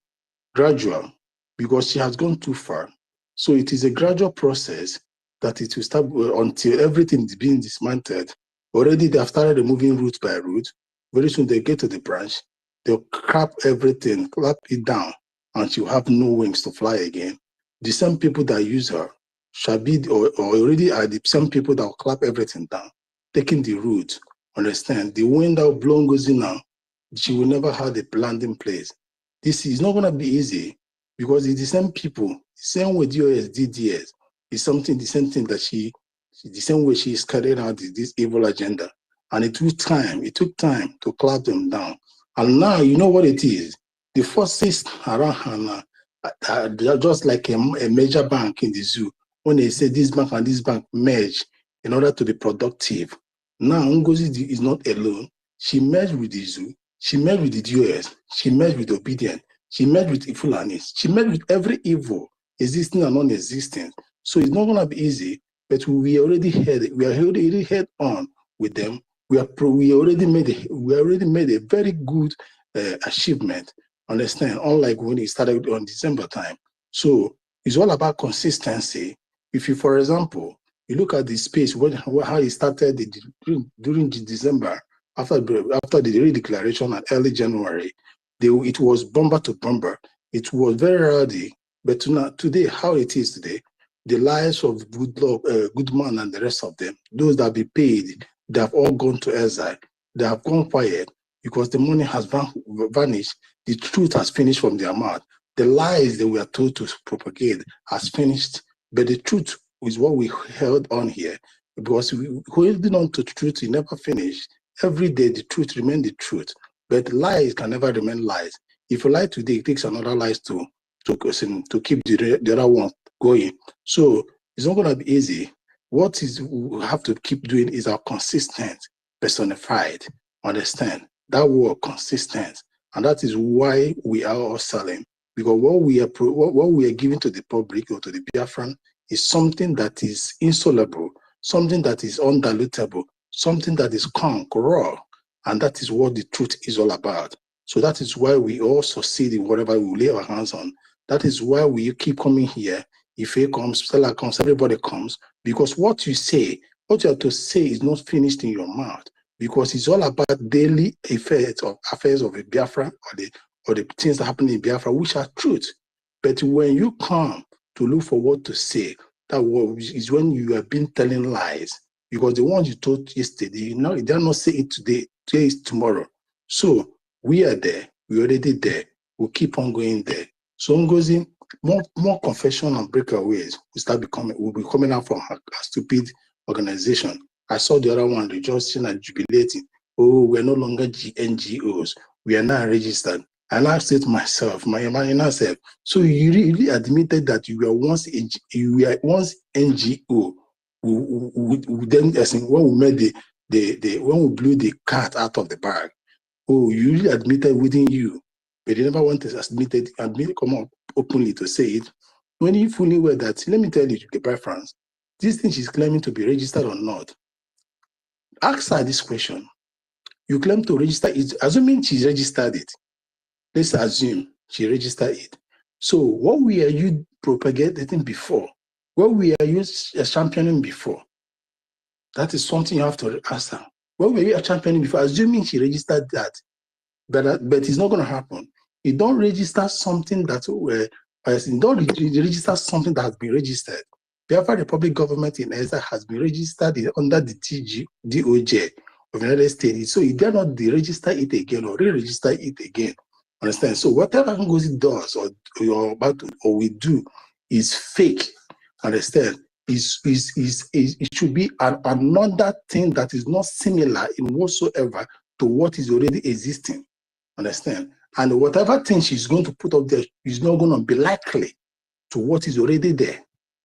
gradual, because she has gone too far. So it is a gradual process that it will start until everything is being dismantled. Already they have started removing root by root. Very soon they get to the branch, they'll clap everything, clap it down, and she'll have no wings to fly again. The same people that use her shall be, or already are the same people that will clap everything down, taking the root. Understand? The wind that will blow goes in now, she will never have a landing place. This is not going to be easy, because it's the same people, the same way DOS did DS. It's something, the same thing that the same way she is carrying out this evil agenda. And it took time to clap them down. And now, you know what it is? The forces around her are just like a major bank in the zoo. When they say this bank and this bank merge in order to be productive. Now, NGOZI is not alone. She merged with the zoo. She met with the DOS, she met with Obedient, she met with Ifulanis, she met with every evil, existing and non-existent. So it's not going to be easy, but we are already head on with them. We already made a very good achievement. Understand? Unlike when it started on December time. So it's all about consistency. If you, for example, you look at the space how it started during December. After the redeclaration at early January, it was bomber to bomber. It was very rowdy. But today, how it is today, the lives of Goodman and the rest of them, those that be paid, they have all gone to exile. They have gone quiet because the money has vanished. The truth has finished from their mouth. The lies they were told to propagate has finished. But the truth is what we held on here, because holding on to the truth, it never finished. Every day, the truth remains the truth, but lies can never remain lies. If you lie today, it takes another lies to keep the other one going. So it's not going to be easy. What we have to keep doing is our consistent, personified. Understand that word, consistent, and that is why we are all selling, because what we are giving to the public or to the Biafran is something that is insoluble, something that is undilutable, something that is raw, and that is what the truth is all about. So that is why we all succeed in whatever we lay our hands on. That is why we keep coming here. If it comes, Stella comes, everybody comes, because what you say, what you have to say is not finished in your mouth, because it's all about daily affairs of a Biafra or the things that happen in Biafra, which are truth. But when you come to look for what to say, that is when you have been telling lies. Because the ones you told yesterday, they're not saying it today. Today is tomorrow. So we are there. We're already there. We'll keep on going there. So NGOZI, more confession and breakaways will be coming out from a stupid organization. I saw the other one rejoicing and jubilating. Oh, we're no longer NGOs. We are now registered. And I said to myself, my inner self, so you really admitted that you were once NGO. Then, when we made when we blew the cat out of the bag, oh, you really admitted within you, but you never want to admit, come up openly to say it. When you fully aware that, let me tell you, the Biafrans, this thing she's claiming to be registered or not, ask her this question. You claim to register it, assuming she's registered it. Let's assume she registered it. So what were you propagating before? What were you championing before? That is something you have to ask her. When were you championing before? Assuming she registered that, but it's not going to happen. You don't register something that register something that has been registered. Biafra Republic government in ESA has been registered under the DOJ of the United States. So you dare not deregister it again or re-register it again. Understand? So whatever NGOZI does or you're about to, or we do is fake. Understand? It should be another thing that is not similar in whatsoever to what is already existing. Understand? And whatever thing she's going to put up there is not going to be likely to what is already there.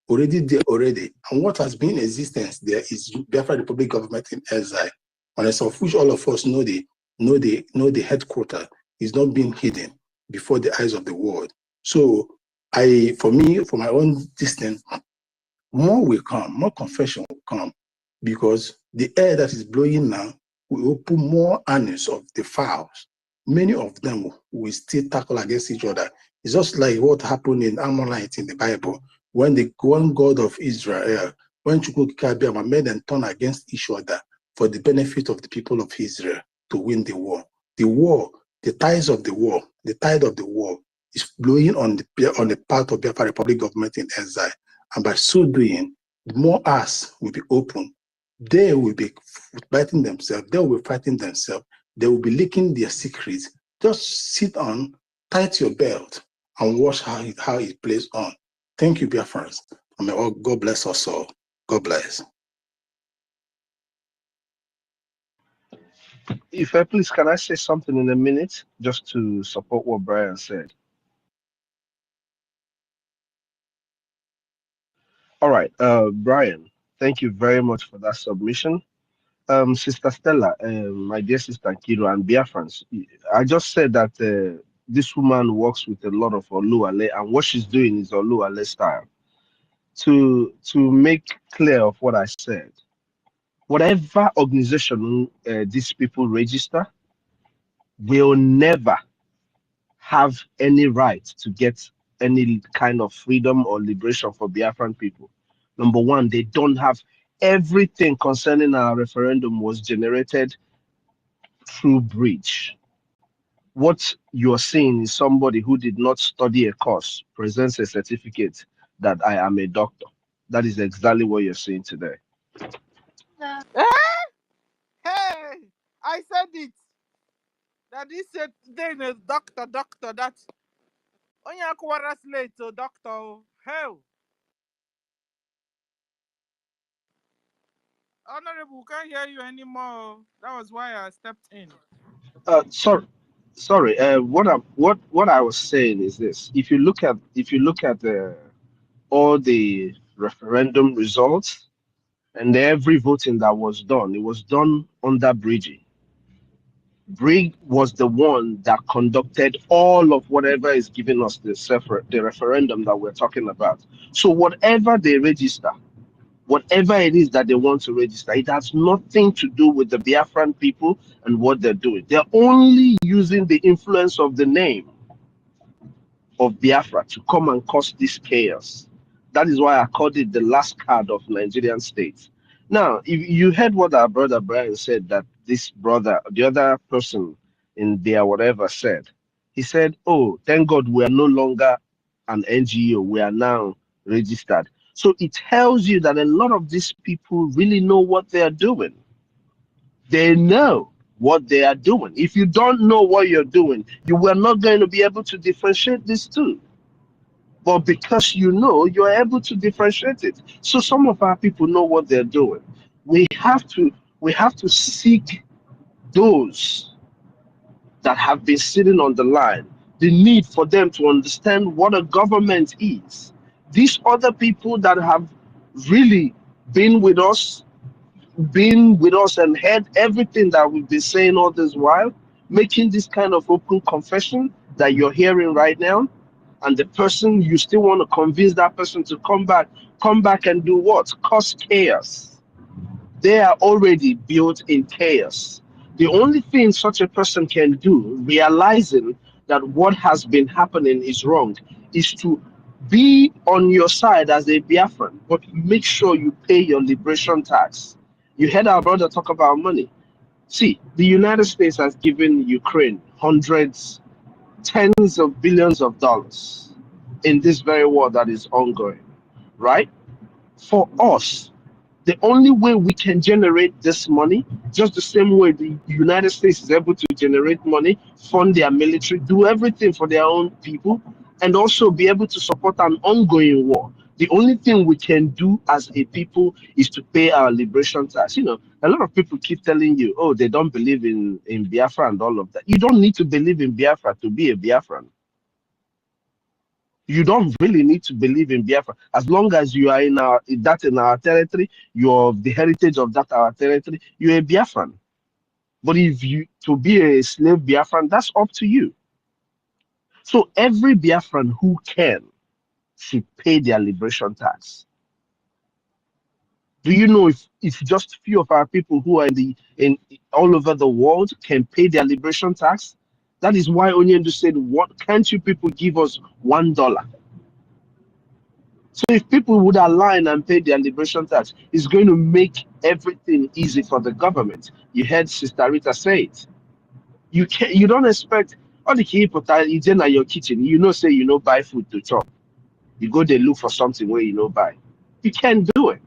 And what has been in existence there is Biafra Republic government in exile. And as of which all of us know the headquarters is not being hidden before the eyes of the world. So for my own distance, more will come, more confession will come, because the air that is blowing now will open more anus of the fowls. Many of them will still tackle against each other. It's just like what happened in Ammonites in the Bible, when the one God of Israel, when Chukwukabiyama made them turn against each other for the benefit of the people of Israel to win the war. The tide of the war is blowing on the part of Biafra Republic government in exile. And by so doing, more eyes will be open. They will be biting themselves. They will be fighting themselves. They will be leaking their secrets. Just sit on, tight your belt, and watch how it plays on. Thank you, Biafrans. And may God bless us all. God bless. If please, can I say something in a minute just to support what Brian said? All right, Brian, thank you very much for that submission. Sister Stella, my dear sister Kiro and Biafrans, I just said that this woman works with a lot of Oluwale, and what she's doing is Oluwale style. To make clear of what I said, whatever organization these people register will never have any right to get any kind of freedom or liberation for Biafran people. Number one, they don't have everything concerning our referendum was generated through breach. What you're seeing is somebody who did not study a course presents a certificate that I am a doctor. That is exactly what you're seeing today. Hey, I said it. That this thing is doctor, that Onya Kwaras late, so doctor. Hell. Honorable, can't hear you anymore. That was why I stepped in. Sorry. What I was saying is this: if you look at all the referendum results and every voting that was done, it was done under BRGIE. BRGIE was the one that conducted all of whatever is giving us the referendum that we're talking about. So whatever they register, whatever it is that they want to register, it has nothing to do with the Biafran people and what they're doing. They're only using the influence of the name of Biafra to come and cause this chaos. That is why I called it the last card of Nigerian state. Now, if you heard what our brother Brian said, that this brother, the other person in there, whatever said, he said, oh, thank God we are no longer an NGO, we are now registered. So it tells you that a lot of these people really know what they are doing. They know what they are doing. If you don't know what you're doing, you are not going to be able to differentiate these two. But because you know, you're able to differentiate it. So some of our people know what they're doing. We have to seek those that have been sitting on the line, the need for them to understand what a government is. These other people that have really been with us and heard everything that we've been saying all this while, making this kind of open confession that you're hearing right now, and the person, you still want to convince that person to come back and do what? Cause chaos. They are already built in chaos. The only thing such a person can do, realizing that what has been happening is wrong, is to be on your side as a Biafran, but make sure you pay your liberation tax. You heard our brother talk about money. See, the United States has given Ukraine hundreds, tens of billions of dollars in this very war that is ongoing, right? For us, the only way we can generate this money, just the same way the United States is able to generate money, fund their military, do everything for their own people, and also be able to support an ongoing war. The only thing we can do as a people is to pay our liberation tax. You know, a lot of people keep telling you, oh, they don't believe in Biafra and all of that. You don't need to believe in Biafra to be a Biafran. You don't really need to believe in Biafra. As long as you are in our territory, you're of the heritage of that our territory, you're a Biafran. But if you to be a slave Biafran, that's up to you. So every Biafran who can should pay their liberation tax. Do you know if just few of our people who are in all over the world can pay their liberation tax? That is why Onyendu said, "What can't you people give us $1?" So if people would align and pay their liberation tax, it's going to make everything easy for the government. You heard Sister Rita say it. You don't expect all the people that is in your kitchen. You know, say you know buy food to chop. You go there look for something where you know buy. You can't do it.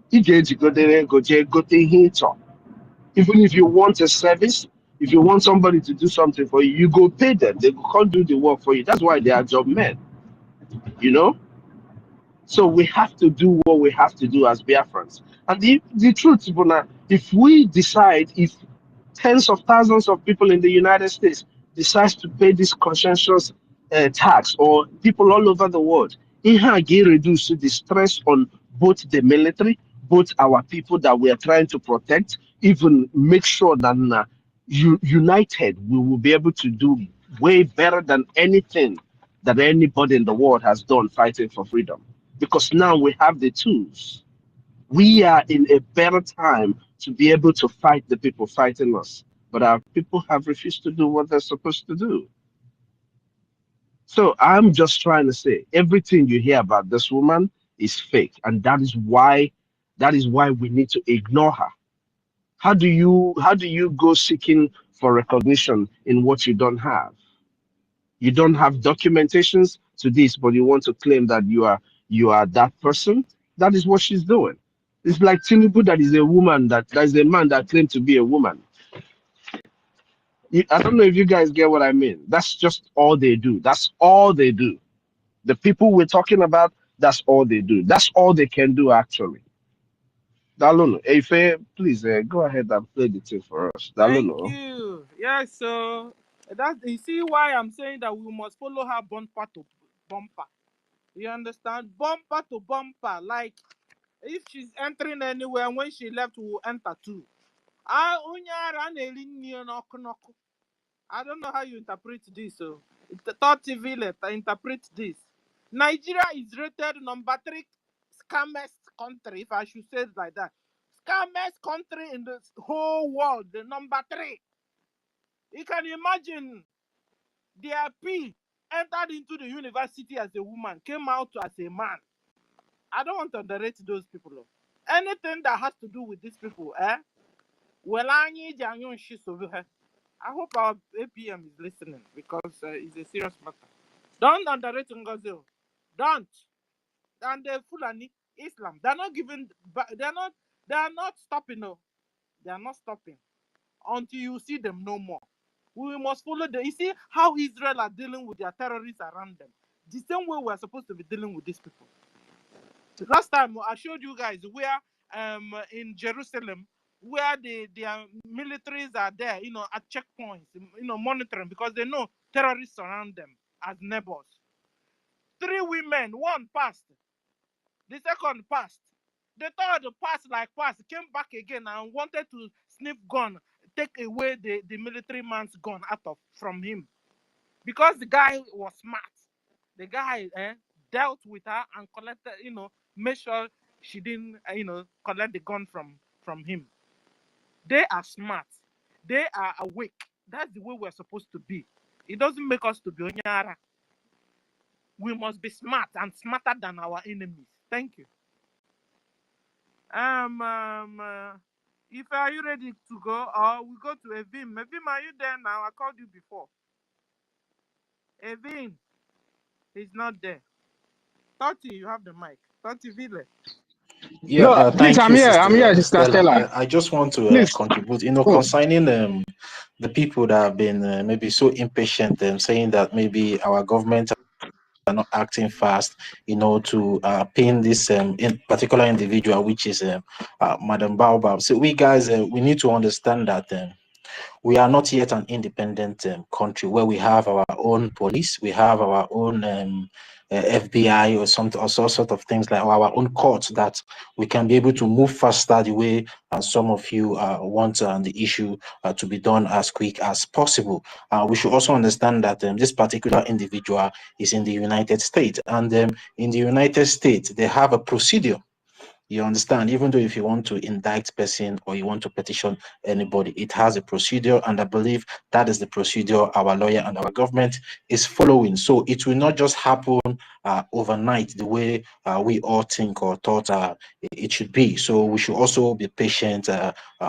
You get to go there and go here chop. Even if you want a service, if you want somebody to do something for you, you go pay them. They can't do the work for you. That's why they are job men. You know. So we have to do what we have to do as Biafrans. And the truth, Bona, if we decide, if tens of thousands of people in the United States decides to pay this conscientious tax, or people all over the world, it can reduce the stress on both the military, both our people that we are trying to protect, even make sure that united we will be able to do way better than anything that anybody in the world has done fighting for freedom. Because now we have the tools. We are in a better time to be able to fight the people fighting us. But our people have refused to do what they're supposed to do. So I'm just trying to say everything you hear about this woman is fake. And that is why we need to ignore her. How do you go seeking for recognition in what you don't have? You don't have documentations to this, but you want to claim that you are that person. That is what she's doing. It's like Tinubu, that is a woman, that is a man that claimed to be a woman. I don't know if you guys get what I mean. That's just all they do. That's all they do. The people we're talking about, that's all they do. That's all they can do, actually. Dalono, Efe, please go ahead and play the thing for us. Thank Dalono. you. Yeah, so that you see why I'm saying that we must follow her bumper to bumper. You understand? Bumper to bumper. Like if she's entering anywhere, when she left, we will enter too. I don't know how you interpret this. So, Thought TV letter interpret this. Nigeria is rated number 3 scammest country, if I should say it like that. Scammest country in the whole world, the number 3. You can imagine their P entered into the university as a woman, came out as a man. I don't want to underrate those people. Anything that has to do with these people, well, I need I hope our APM is listening because it's a serious matter. Don't underrate NGOZI. Don't. And the Fulani Islam, they're not giving, they are not stopping. No, they are not stopping until you see them no more. We must follow them. You see how Israel are dealing with their terrorists around them. The same way we're supposed to be dealing with these people. Last time I showed you guys where in Jerusalem, where their militaries are there, at checkpoints, monitoring, because they know terrorists surround them as neighbors. 3 women, one passed, the second passed, the third passed, came back again and wanted to sniff gun, take away the military man's gun from him. Because the guy was smart. The guy dealt with her and collected, made sure she didn't, collect the gun from him. They are smart. They are awake. That's the way we're supposed to be. It doesn't make us to be onyara. We must be smart and smarter than our enemies. Thank you. If are you ready to go, or we go to Evim? Evim, are you there now? I called you before. Evim, he's not there. Toti, you have the mic. Toti Ville. Yeah, No, please, thank you, I'm here, Sister Sister Stella. Stella. I just want to Please. contribute, Oh. concerning the people that have been maybe so impatient, saying that maybe our government are not acting fast, to pin this in particular individual, which is Madam Baobab. So we guys, we need to understand that we are not yet an independent country where we have our own police, we have our own FBI or some sort of things like our own courts that we can be able to move faster the way some of you want the issue to be done as quick as possible. We should also understand that this particular individual is in the United States, and in the United States they have a procedure. You understand? Even though if you want to indict person or you want to petition anybody, it has a procedure, and I believe that is the procedure our lawyer and our government is following. So it will not just happen overnight the way we all think or thought it should be. So we should also be patient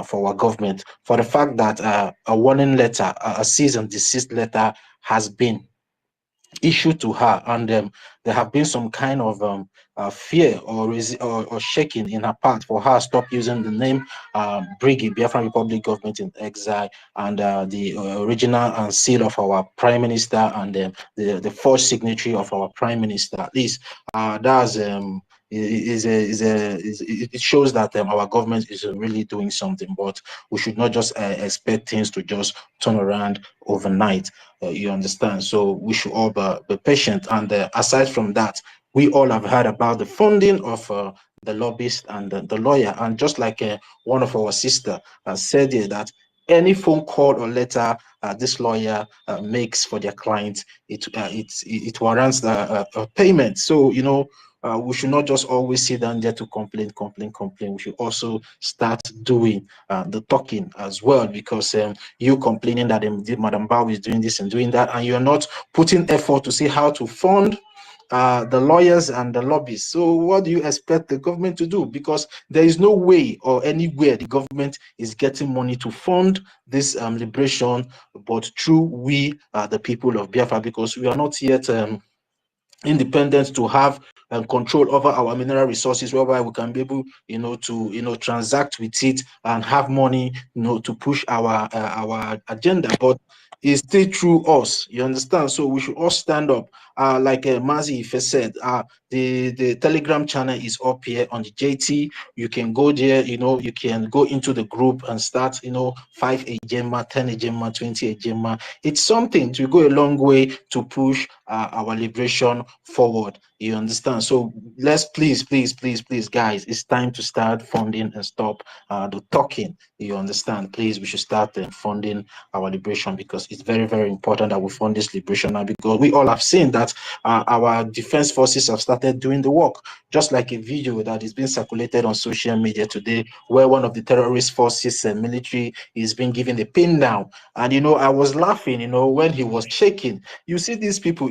for our government, for the fact that a warning letter, a cease and desist letter has been issued to her, and there have been some kind of fear or shaking in her part for her stop using the name BRGIE, Biafran Republic Government in Exile, and the original and seal of our Prime Minister, and the first signatory of our Prime Minister. At least that's it shows that our government is really doing something, but we should not just expect things to just turn around overnight. You understand? So we should all be patient. And aside from that, we all have heard about the funding of the lobbyist and the lawyer. And just like one of our sister said here, that any phone call or letter this lawyer makes for their client, it warrants the payment. So we should not just always sit down there to complain. We should also start doing the talking as well, because you complaining that Madam Bao is doing this and doing that, and you're not putting effort to see how to fund the lawyers and the lobbyists. So what do you expect the government to do? Because there is no way or anywhere the government is getting money to fund this liberation, but through we, the people of Biafra, because we are not yet independent to have control over our mineral resources, whereby we can be able to transact with it and have money to push our agenda. But it's still through us, you understand? So we should all stand up. Like Mazi Ife said, the Telegram channel is up here on the JT. You can go there, you can go into the group and start 5 Ejema, 10 Ejema, 20 Ejema. It's something to go a long way to push our liberation forward. You understand? So let's please, guys, it's time to start funding and stop the talking. You understand? Please, we should start funding our liberation, because it's very, very important that we fund this liberation now, because we all have seen that our defense forces have started doing the work. Just like a video that is being circulated on social media today, where one of the terrorist forces and military is being given a pin down. And I was laughing, when he was shaking. You see these people,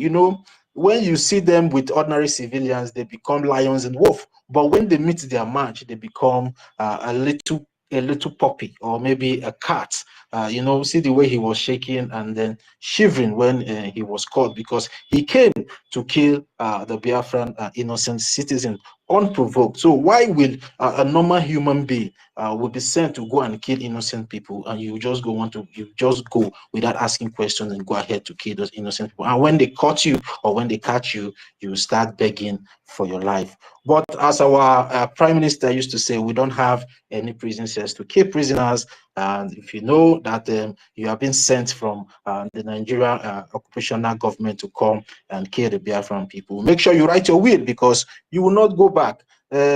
when you see them with ordinary civilians, they become lions and wolf. But when they meet their match, they become a little puppy, or maybe a cat. See the way he was shaking and then shivering when he was caught, because he came to kill the Biafran innocent citizen unprovoked. So why will a normal human being will be sent to go and kill innocent people, and you just go without asking questions and go ahead to kill those innocent people? And when they caught you, or when they catch you, you start begging for your life. But as our Prime Minister used to say, we don't have any prison cells to keep prisoners. And if you know that you have been sent from the Nigerian occupational government to come and kill the Biafran people, make sure you write your will, because you will not go back,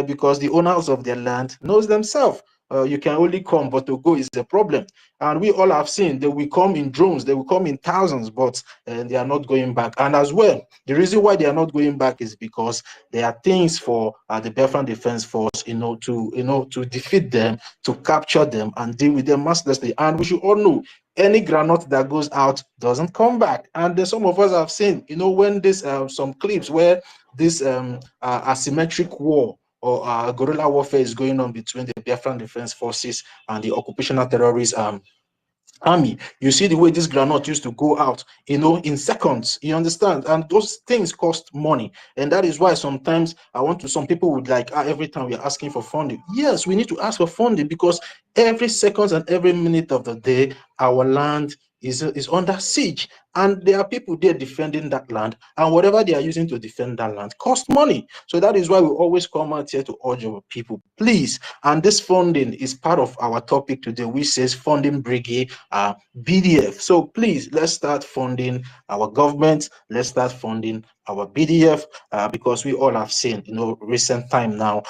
because the owners of their land knows themselves. You can only come, but to go is a problem. And we all have seen they will come in drones, they will come in thousands, but they are not going back. And as well, the reason why they are not going back is because there are things for the Biafran Defense Force, to defeat them, to capture them, and deal with them mercilessly. And we should all know, any granite that goes out doesn't come back. And some of us have seen, when this some clips where this asymmetric war or guerrilla warfare is going on between the Biafran Defense Forces and the occupational terrorist army. You see the way this granite used to go out, in seconds. You understand? And those things cost money. And that is why sometimes some people would like, every time we are asking for funding. Yes, we need to ask for funding because every second and every minute of the day, our land is under siege. And there are people there defending that land. And whatever they are using to defend that land costs money. So that is why we always come out here to urge our people, please. And this funding is part of our topic today, which says funding BRGIE BDF. So please, let's start funding our government. Let's start funding our BDF because we all have seen, recent time now,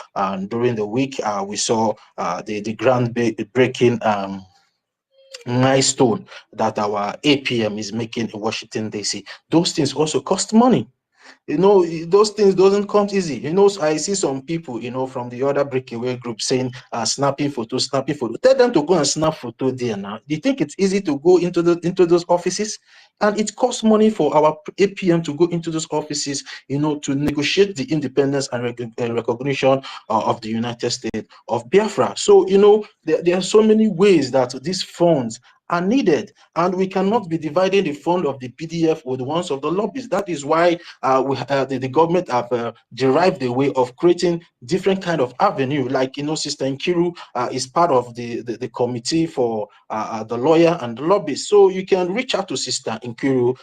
during the week, we saw the groundbreaking milestone that our APM is making in Washington, D.C. Those things also cost money. Those things doesn't come easy. I see some people, from the other breakaway group saying, snapping photo. Tell them to go and snap photo there now. Do you think it's easy to go into those offices? And it costs money for our APM to go into those offices, to negotiate the independence and recognition of the United States of Biafra. So, there are so many ways that these funds are needed, and we cannot be dividing the fund of the PDF with the ones of the lobbies. That is why the government have derived a way of creating different kind of avenue. Like, Sister Nkiru is part of the committee for the lawyer and the lobbies. So you can reach out to Sister Nkiru.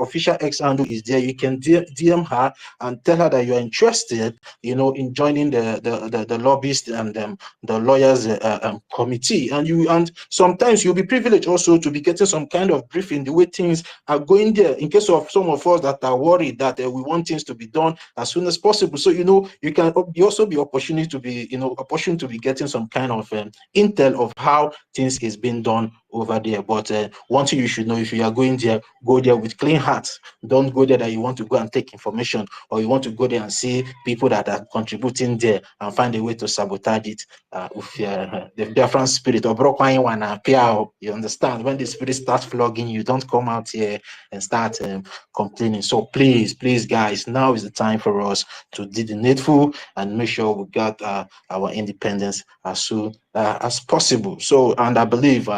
Official X handle is there. You can DM her and tell her that you are interested, in joining the lobbyist and the lawyers committee. And sometimes you'll be privileged also to be getting some kind of briefing the way things are going there, in case of some of us that are worried that we want things to be done as soon as possible. So you can also be opportunity to be getting some kind of intel of how things is being done over there. But one thing you should know, if you are going there, go there with clean hearts. Don't go there that you want to go and take information, or you want to go there and see people that are contributing there and find a way to sabotage it with the Biafran spirit or you understand. When the spirit starts flogging you, don't come out here and start complaining. So please, guys, now is the time for us to do the needful and make sure we got our independence as soon as possible. So, and I believe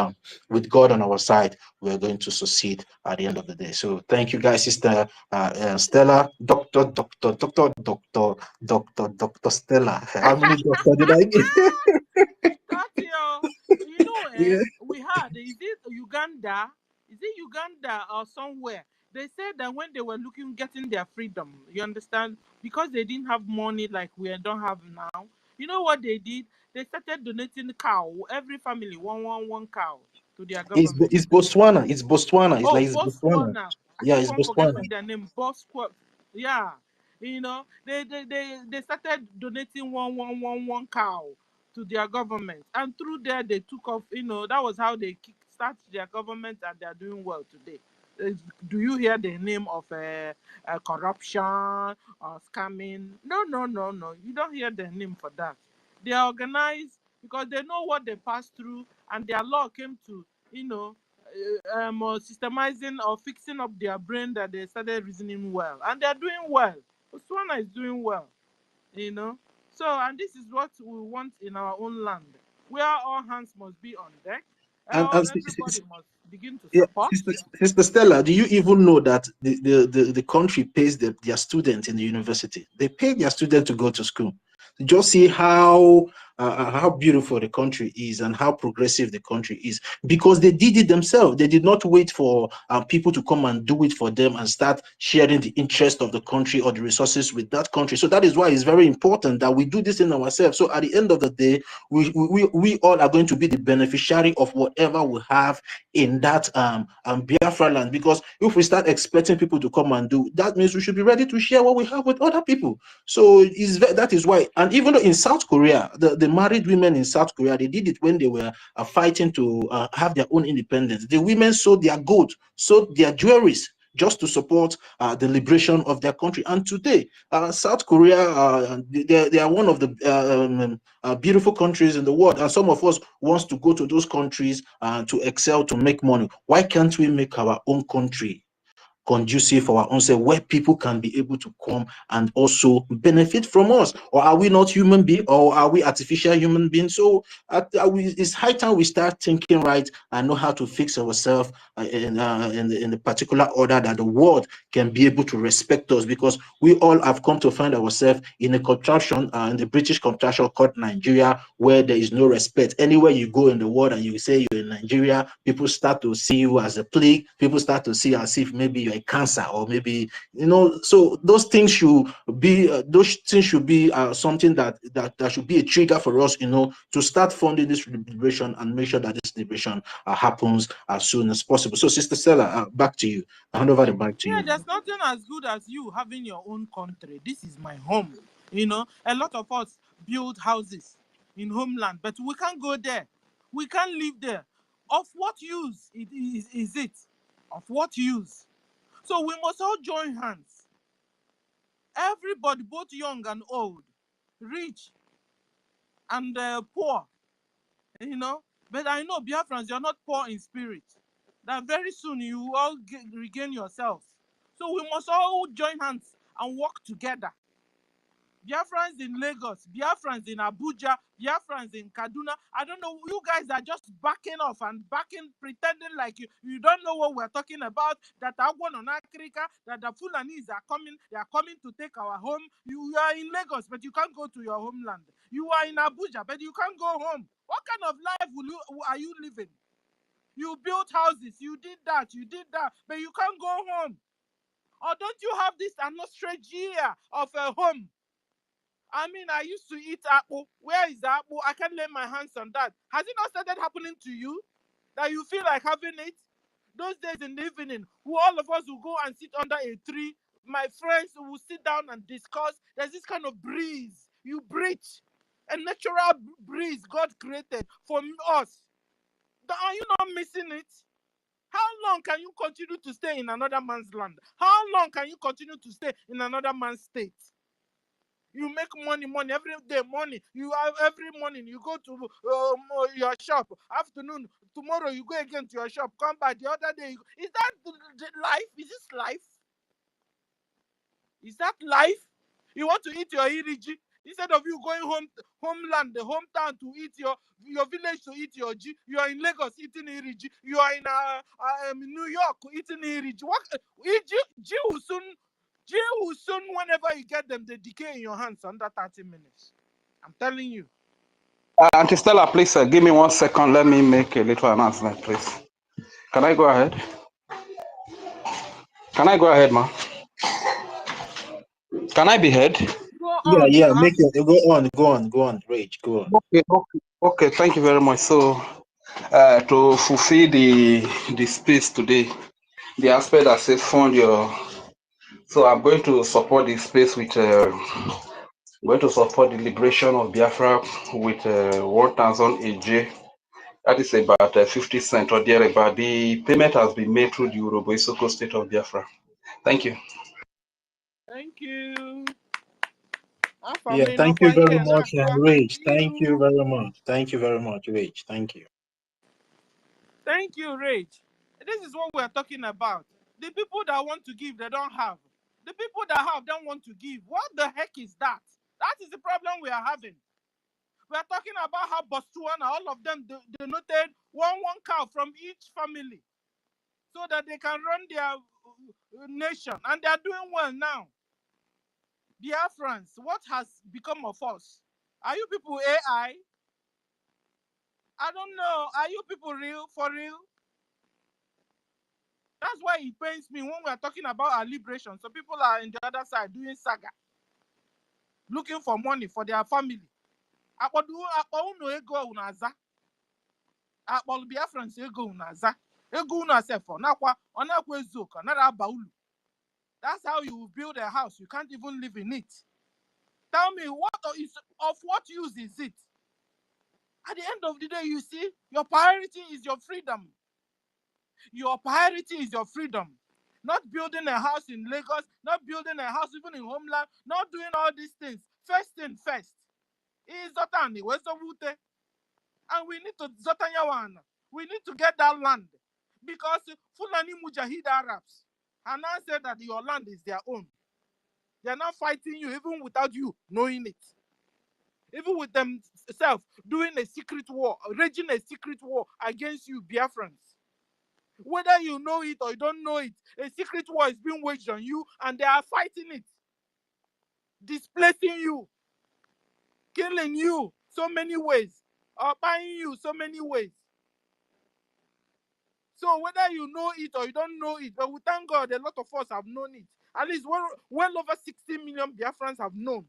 with God on our side, we're going to succeed at the end of the day. So thank you, guys. Sister Stella, Dr. Stella. How many doctor did I get? Yeah. We had, is it Uganda? Is it Uganda or somewhere? They said that when they were getting their freedom, you understand, because they didn't have money like we don't have now. You know what they did? They started donating cow. Every family one cow to their government. It's Botswana. It's Botswana. It's Oh, like it's Botswana. Botswana. I Yeah, keep it's on Botswana. forgetting their name. Yeah. They started donating one cow to their government. And through there they took off, that was how they start their government, and they are doing well today. Do you hear the name of corruption or scamming? No. You don't hear the name for that. They are organized because they know what they passed through, and their law came to, systemizing or fixing up their brain, that they started reasoning well, and they're doing well. Botswana is doing well, you know. So, and this is what we want in our own land, where all hands must be on deck, And, all and everybody must begin to yeah, support. Sister Stella, do you even know that the country pays their students in the university? They pay their students to go to school. Just see how beautiful the country is and how progressive the country is, because they did it themselves. They did not wait for people to come and do it for them and start sharing the interest of the country or the resources with that country. So that is why it's very important that we do this in ourselves. So at the end of the day, we all are going to be the beneficiary of whatever we have in that Biafra land. Because if we start expecting people to come and do, that means we should be ready to share what we have with other people. So that is why. And even though in South Korea, the married women in South Korea, they did it when they were fighting to have their own independence. The women sold their gold, sold their jewelries, just to support the liberation of their country. And today, South Korea, they are one of the beautiful countries in the world. And some of us wants to go to those countries to excel, to make money. Why can't we make our own country conducive for our own self, where people can be able to come and also benefit from us? Or are we not human beings, or are we artificial human beings? So it's high time we start thinking right and know how to fix ourselves in the particular order that the world can be able to respect us, because we all have come to find ourselves in a contraption, in the British contraption called Nigeria, where there is no respect. Anywhere you go in the world and you say you're in Nigeria, people start to see you as a plague. People start to see as if maybe you're a cancer, or maybe, so those things should be something that should be a trigger for us, to start funding this liberation and make sure that this liberation happens as soon as possible. So, Sister Stella, back to you. I hand over the mic to you. Yeah, there's nothing as good as you having your own country. This is my home. A lot of us build houses in homeland, but we can't go there. We can't live there. Of what use is it? Of what use? So we must all join hands. Everybody, both young and old, rich and poor, But I know, Biafrans, you're not poor in spirit. That very soon you all regain yourselves. So we must all join hands and work together. Biafrans in Lagos, Biafrans in Abuja, Biafrans in Kaduna. I don't know, you guys are just backing off and pretending like you don't know what we're talking about, that Agwan on Africa, that the Fulanis are coming, they are coming to take our home. You are in Lagos, but you can't go to your homeland. You are in Abuja, but you can't go home. What kind of life are you living? You built houses, you did that, but you can't go home. Or don't you have this nostalgia of a home? I mean, I used to eat apple. Where is the apple? I can't lay my hands on that. Has it not started happening to you? That you feel like having it? Those days in the evening, all of us will go and sit under a tree. My friends will sit down and discuss. There's this kind of breeze. You breathe. A natural breeze God created for us. Are you not missing it? How long can you continue to stay in another man's land? How long can you continue to stay in another man's state? You make money every day, money. You have every morning. You go to your shop. Afternoon, tomorrow you go again to your shop. Come back the other day. Is that life? Is this life? Is that life? You want to eat your iriji instead of you going homeland, the hometown to eat your village to eat your G. You are in Lagos eating iriji. You are in New York eating iriji. What G will soon, whenever you get them, they decay in your hands under 30 minutes. I'm telling you. Auntie Stella, please give me 1 second. Let me make a little announcement, please. Can I go ahead? Can I go ahead, ma? Can I be heard? Go on. Yeah. Go on, Rage. Go on. Okay. Thank you very much. So, to fulfill the space today, the aspect that says fund your. So I'm going to support the space with. Going to support the liberation of Biafra with 1,000 AJ. That is about 50 cents or thereabout. The payment has been made through the Urobo Isoko state of Biafra. Thank you. Thank you. Yeah, thank you very much, Rage. Thank you very much. Thank you very much, Rage. Thank you. Thank you, Rage. This is what we're talking about. The people that want to give, they don't have. The people that have don't want to give. What the heck is that? That is the problem we are having. We are talking about how Botswana, all of them denoted one cow from each family so that they can run their nation. And they are doing well now. Biafrans, what has become of us? Are you people AI? I don't know. Are you people real? For real? That's why it pains me when we are talking about our liberation. So people are in the other side doing saga, looking for money for their family. Biafrans ego unaza. Ego unasefo. Onakwa ezoka. Nara baulu. That's how you build a house. You can't even live in it. Tell me, of what use is it? At the end of the day, you see, your priority is your freedom. Your priority is your freedom. Not building a house in Lagos, not building a house even in homeland, not doing all these things. First thing first. And we need to Zotanyawan. We need to get that land. Because Fulani Mujahid Arabs, and now say that your land is their own. They are not fighting you even without you knowing it. Even with themselves doing a secret war, raging a secret war against you, Biafrans. Whether you know it or you don't know it, a secret war is being waged on you, and they are fighting it, displacing you, killing you so many ways, or buying you so many ways. So whether you know it or you don't know it, but we thank God a lot of us have known it. At least well over 60 million Biafrans have known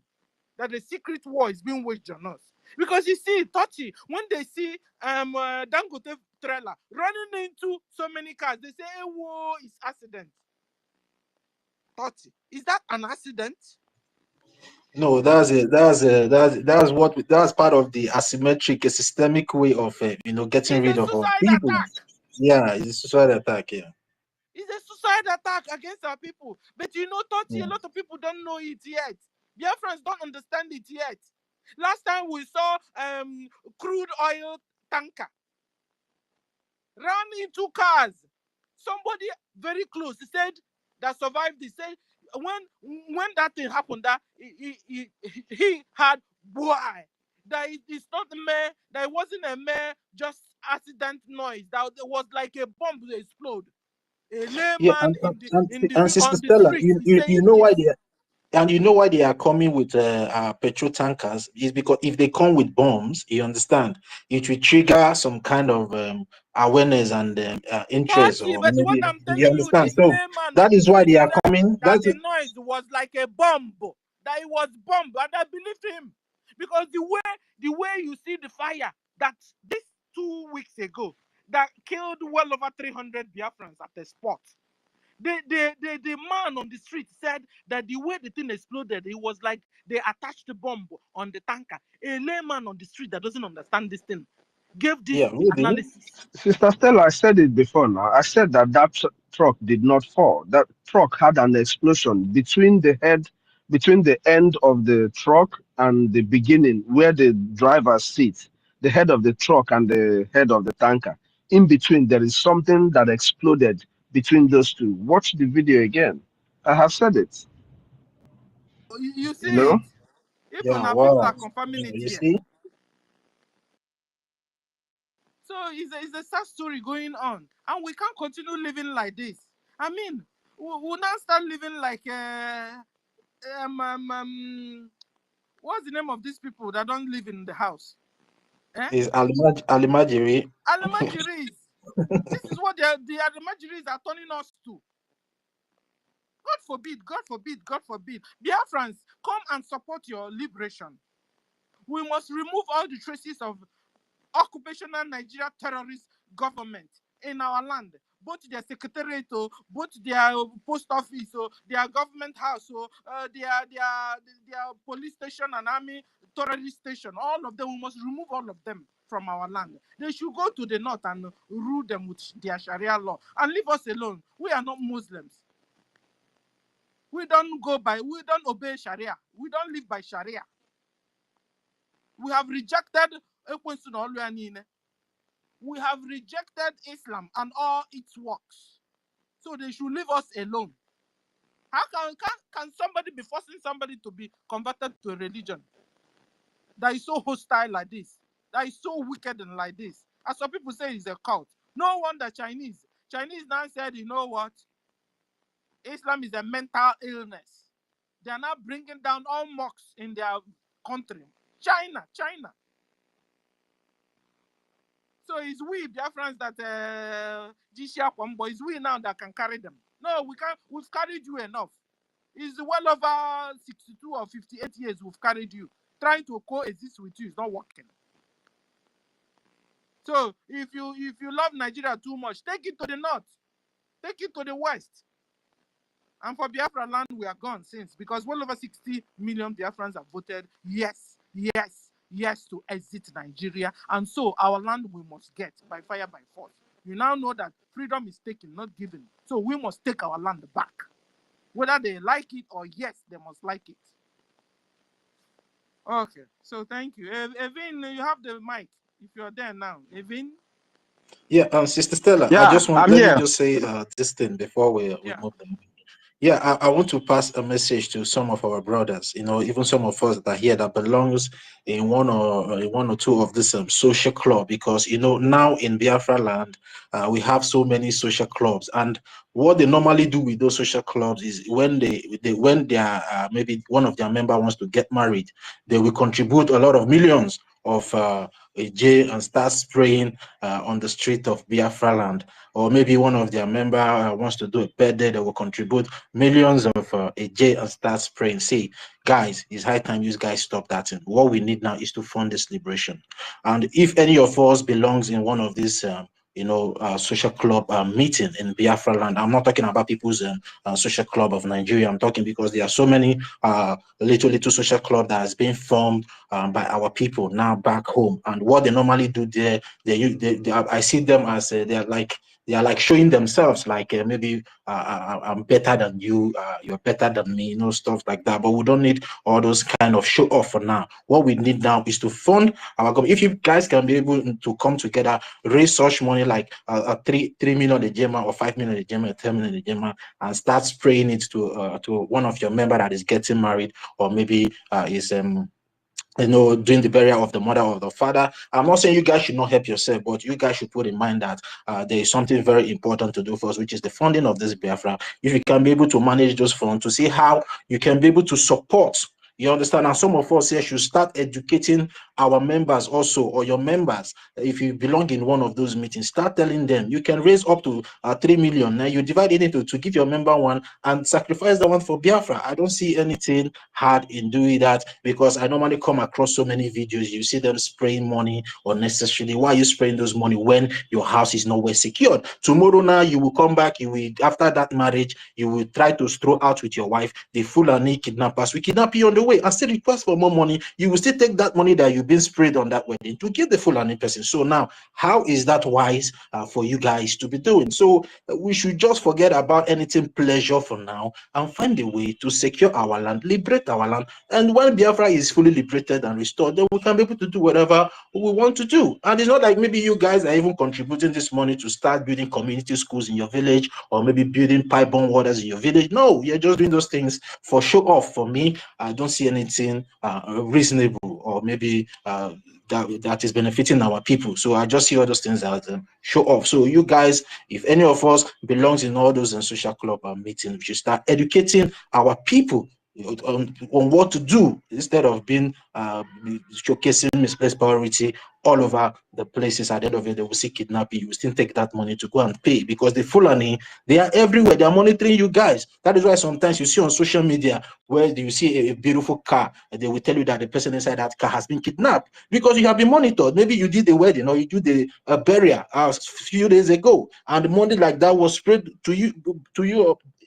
that the secret war is being waged on us. Because you see, touchy, when they see Dangote trailer running into so many cars, they say, hey, whoa, it's accident. Touchy, is that an accident? No, that's part of the asymmetric, a systemic way of getting It's rid a of our suicide people. attack. Yeah, it's a suicide attack. Yeah. It's a suicide attack against our people. But you know, touchy, a Mm. lot of people don't know it yet. Biafrans don't understand it yet. Last time we saw crude oil tanker ran into cars. Somebody very close, he said, that survived. He said when that thing happened, that he had boy. That it's not a mere, that it wasn't a mere just accident noise. That it was like a bomb to explode. A Yeah, layman and Sister on the Stella, street is you saying know this. why they are coming with petrol tankers is because if they come with bombs, you understand, it will trigger some kind of awareness and interest, Touchy, or but what maybe I'm you telling you, understand. this So layman on that the is why street they are said coming. that the noise was like a bomb, that it was bomb, and I believed him. Because the way you see the fire that this 2 weeks ago that killed well over 300 Biafrans at the spot. The man on the street said that the way the thing exploded, it was like they attached the bomb on the tanker. A layman on the street that doesn't understand this thing gave this Yeah, really. analysis. Sister Stella, I said it before now. I said that truck did not fall. That truck had an explosion between the end of the truck and the beginning where the driver sits, the head of the truck and the head of the tanker. In between, there is something that exploded between those two. Watch the video again. I have said it. You You see know? it. Even Yeah. our people Wow. are confirming Yeah, it you here. see. So it's a sad story going on. And we can't continue living like this. I mean, we'll now start living like what's the name of these people that don't live in the house? Eh? Is Alimajiri. Alamajiris. This is what the Alamajiris are turning us to. God forbid, God forbid, God forbid. Biafrans, come and support your liberation. We must remove all the traces of occupational Nigeria terrorist government in our land. Both their secretariat, both their post office, their government house, their police station and army terrorist station. All of them, we must remove all of them from our land. They should go to the north and rule them with their Sharia law and leave us alone. We are not Muslims. We don't obey Sharia. We don't live by Sharia. We have rejected we have rejected Islam and all its works. So they should leave us alone. How can somebody be forcing somebody to be converted to a religion that is so hostile like this, that is so wicked and like this? As some people say, it's a cult. No wonder Chinese now said, you know what? Islam is a mental illness. They are now bringing down all mosques in their country. China. So it's we Biafrans that Jishia Kwambo, it's we now that can carry them. No, we can't. We've carried you enough. It's well over 62 or 58 years we've carried you. Trying to coexist with you is not working. So if you love Nigeria too much, take it to the north, take it to the west. And for Biafra land, we are gone since, because well over 60 million Biafrans have voted yes to exit Nigeria. And so our land we must get by fire, by force. You now know that freedom is taken, not given. So we must take our land back. Whether they like it or yes, they must like it. Okay, so thank you. Evin, you have the mic if you're there now. Evin? Yeah, Sister Stella, Yeah, I'm let me here. just say this thing before we Yeah. move them. Yeah, I want to pass a message to some of our brothers, even some of us that are here that belongs in one or two of this social club, because now in Biafra land we have so many social clubs, and what they normally do with those social clubs is when when they are maybe one of their member wants to get married, they will contribute a lot of millions of a J and start spraying on the street of Biafra land, or maybe one of their member wants to do a birthday, they will contribute millions of a J and start spraying. See, guys, it's high time you guys stop that. And what we need now is to fund this liberation. And if any of us belongs in one of these social club meeting in Biafra land. I'm not talking about people's social club of Nigeria. I'm talking because there are so many little social club that has been formed by our people now back home. And what they normally do there, I see them as they are like showing themselves like maybe I'm better than you, you're better than me, stuff like that. But we don't need all those kind of show off for now. What we need now is to fund our government. If you guys can be able to come together, raise such money like 3 million a Gemma or 5 million a Gemma, 10 million a Gemma, and start spraying it to one of your member that is getting married, or maybe is doing the burial of the mother or the father. I'm not saying you guys should not help yourself, but you guys should put in mind that there is something very important to do for us, which is the funding of this Biafra. If you can be able to manage those funds to see how you can be able to support. You understand? And some of us here should start educating our members also, or your members. If you belong in one of those meetings, start telling them you can raise up to 3 million. Now you divide it into to give your member one and sacrifice the one for Biafra. I don't see anything hard in doing that, because I normally come across so many videos. You see them spraying money unnecessarily. Why are you spraying those money when your house is nowhere secured? Tomorrow now you will come back, you will, after that marriage, you will try to throw out with your wife. The Fulani kidnappers will kidnap you on the way and still request for more money. You will still take that money that you've been sprayed on that wedding to give the Fulani person. So now, how is that wise for you guys to be doing? So we should just forget about anything pleasure for now and find a way to secure our land, liberate our land. And when Biafra is fully liberated and restored, then we can be able to do whatever we want to do. And it's not like maybe you guys are even contributing this money to start building community schools in your village, or maybe building pipe-borne waters in your village. No, you're just doing those things for show off. For me, I don't see anything reasonable, or maybe that is benefiting our people. So I just see all those things as show off. So you guys, if any of us belongs in all those social club meetings, we should start educating our people on what to do, instead of being showcasing misplaced priority all over the places. At the end of it, they will see kidnapping. You will still take that money to go and pay, because the Fulani, they are everywhere. They are monitoring you guys. That is why sometimes you see on social media where you see a beautiful car, and they will tell you that the person inside that car has been kidnapped, because you have been monitored. Maybe you did a wedding, or you did a burial a few days ago, and the money like that was spread to you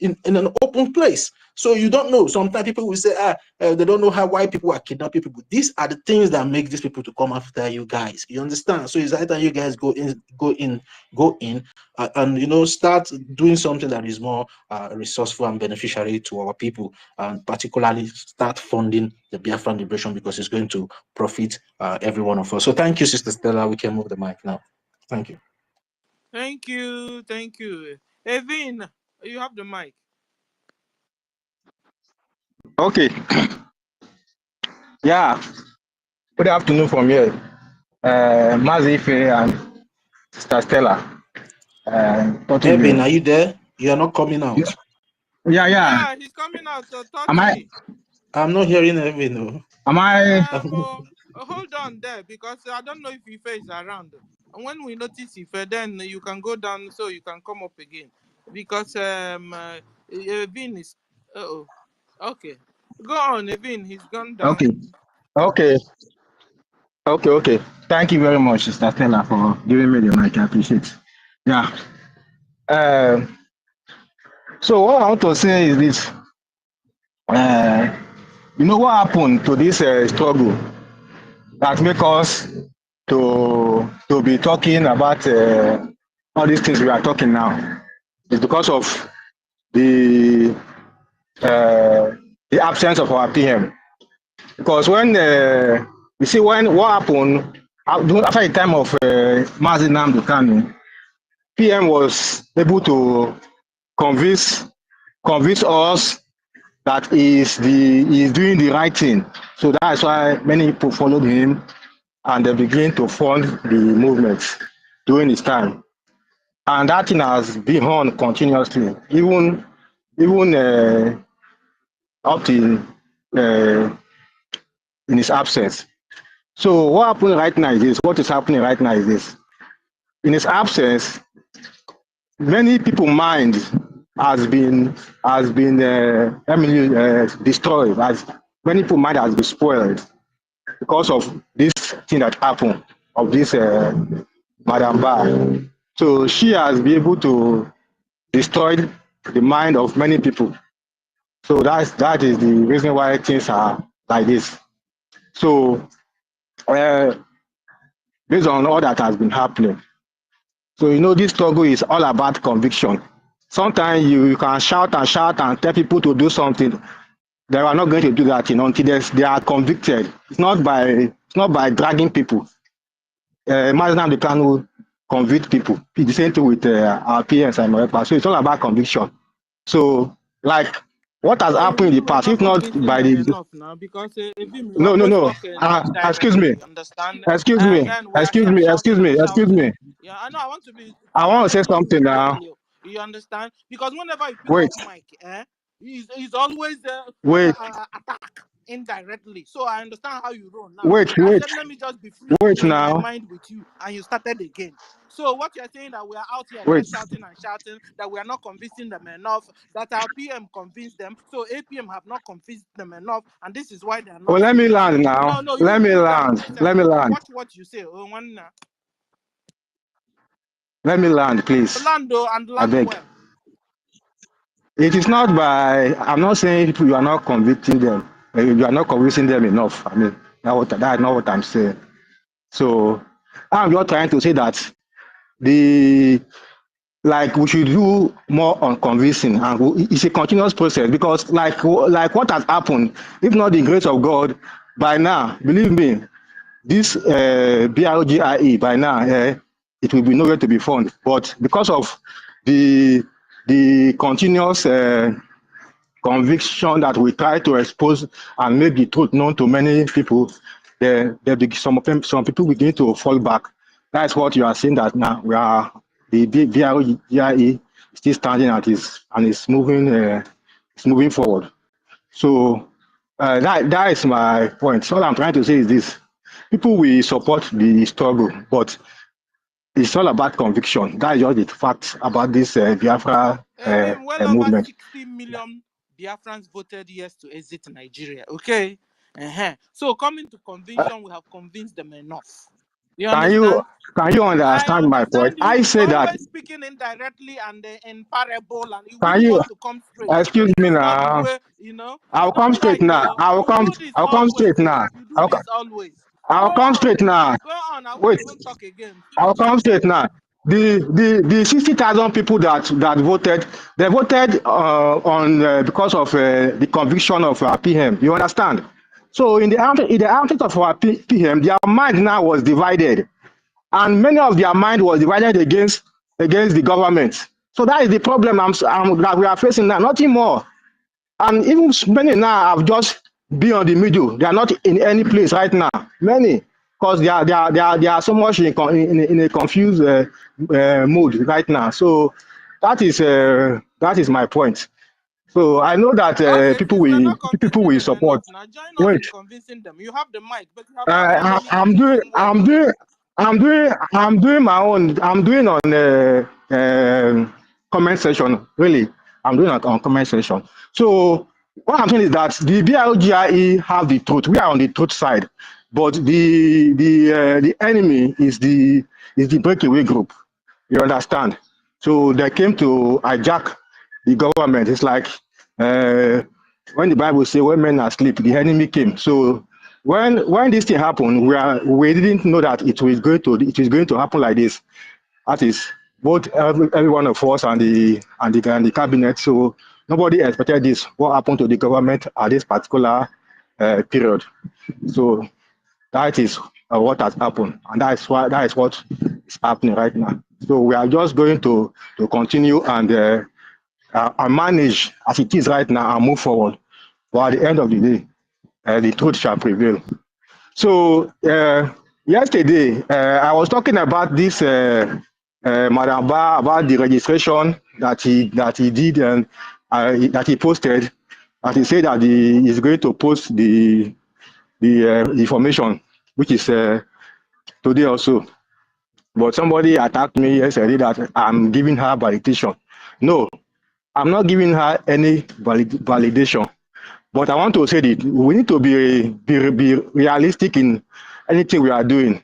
in an open place. So you don't know. Sometimes people will say, they don't know why people are kidnapping people. These are the things that make these people to come after you guys. You understand? So it's either you guys go in, and start doing something that is more resourceful and beneficiary to our people, and particularly start funding the Biafran liberation, because it's going to profit every one of us. So thank you, Sister Stella. We can move the mic now. Thank you. Thank you. Evin, you have the mic. Okay. Yeah. Good afternoon from here. Mazife and Sister Stella. Evan, are you there? You are not coming out. Yeah. Yeah, he's coming out. Touch me. I'm not hearing Evan. No. Am I? Hold on there, because I don't know if Ife is around. And when we notice Ife, then you can go down so you can come up again. Because Evin is. Okay. Go on, Evin. He's gone down. Okay. Thank you very much, Sister Stella, for giving me the mic. I appreciate it. Yeah. So what I want to say is this. You know what happened to this struggle that make us to be talking about all these things we are talking now? It's because of the absence of our PM. Because when you see what happened after the time of Mazi Nnamdi Kanu, PM was able to convince us that he's doing the right thing. So that's why many people followed him and they begin to fund the movement during his time. And that thing has been on continuously, even up to in his absence. So what happened right now is this. What is happening right now is this. In his absence, many people's mind has been destroyed. As many people's mind has been spoiled because of this thing that happened of this Madam Ba. So she has been able to destroy the mind of many people. So that is the reason why things are like this. So based on all that has been happening, so this struggle is all about conviction. Sometimes you can shout and tell people to do something. They are not going to do that until they are convicted. It's not by dragging people. Imagine they can convict people. It's the same thing with our parents and my. So it's all about conviction. So like what has So happened in the you were past, not if not convincing by them the enough now because even you always no. talk Excuse me. indirectly, you understand? Excuse And me. then we are Excuse here me. Excuse shouting me. and Excuse shouting. me. Yeah, I know. I want to be I want to say letting you something speak. now. You understand? Because whenever you pick Wait. up mic, he's always Wait. attack indirectly. So I understand how you roll now. Wait. I said let me just be free Wait in my now. mind with you, and you started again. So what you're saying that we are out here Wait. just shouting and shouting that we are not convincing them enough, that our PM convinced them, so APM have not convinced them enough, and this is why they are Well, not let me saying this. land now. No, Let you me cool down land. yourself. Let me land. Watch what you say. Oh, one Let me land, please. land and I land beg. well. It is not by. I'm not saying you are not convicting them. You are not convincing them enough. I mean, that's not what I'm saying. So I'm just trying to say that we should do more on convincing, and it's a continuous process because like what has happened, if not the grace of God, by now, believe me, this BRGIE by now it will be nowhere to be found. But because of the continuous conviction that we try to expose and make the truth known to many people, some people begin to fall back. That's what you are seeing that now we are the BRGIE still standing at and is moving forward. So that is my point. So all I'm trying to say is this: people will support the struggle, but it's all about conviction. That is just the fact about this Biafra Well over movement. 60 million Biafrans voted yes to exit Nigeria. Okay. So coming to conviction, we have convinced them enough. You Can you understand? I understand my point? understand you. I He's say that. always speaking indirectly and in parable, and he Can wouldn't you want to come straight. excuse This me is not the now? way, I'll It's come not straight right, now. though. You do this I'll come always, straight now. You do this always. Go I'll come on. straight now. Go on. I won't Wait, even talk again. I'll Finish. come straight now. The 60,000 people that voted, they voted on because of the conviction of our PM. You understand? So in the absence of our PM, their mind now was divided, and many of their mind was divided against the government. So that is the problem that we are facing now. Nothing more. And even many now have just been on the middle. They are not in any place right now. Many, because they are so much in a confused mood right now. So that is my point. So I know that Okay, since we're not people convincing will them support. enough, now join us Wait, in convincing them. You have the mic, but you have not done any I'm doing convincing work yet. I'm doing my own. I'm doing on comment section. Really, I'm doing it on comment section. So what I'm saying is that the BRGIE have the truth. We are on the truth side, but the enemy is the breakaway group. You understand? So they came to hijack the government. It's like when the Bible says when men are asleep, the enemy came. So when this thing happened, we didn't know that it was going to happen like this. That is both every one of us and the cabinet. So nobody expected this. What happened to the government at this particular period? So that is what has happened, and that is what is happening right now. So we are just going to continue and manage as it is right now and move forward. But at the end of the day, the truth shall prevail. So yesterday, I was talking about this Madam Ba, about the registration that he did and that he posted. And he said that he is going to post the information, which is today also. But somebody attacked me yesterday that I'm giving her validation. No, I'm not giving her any validation. But I want to say that we need to be realistic in anything we are doing.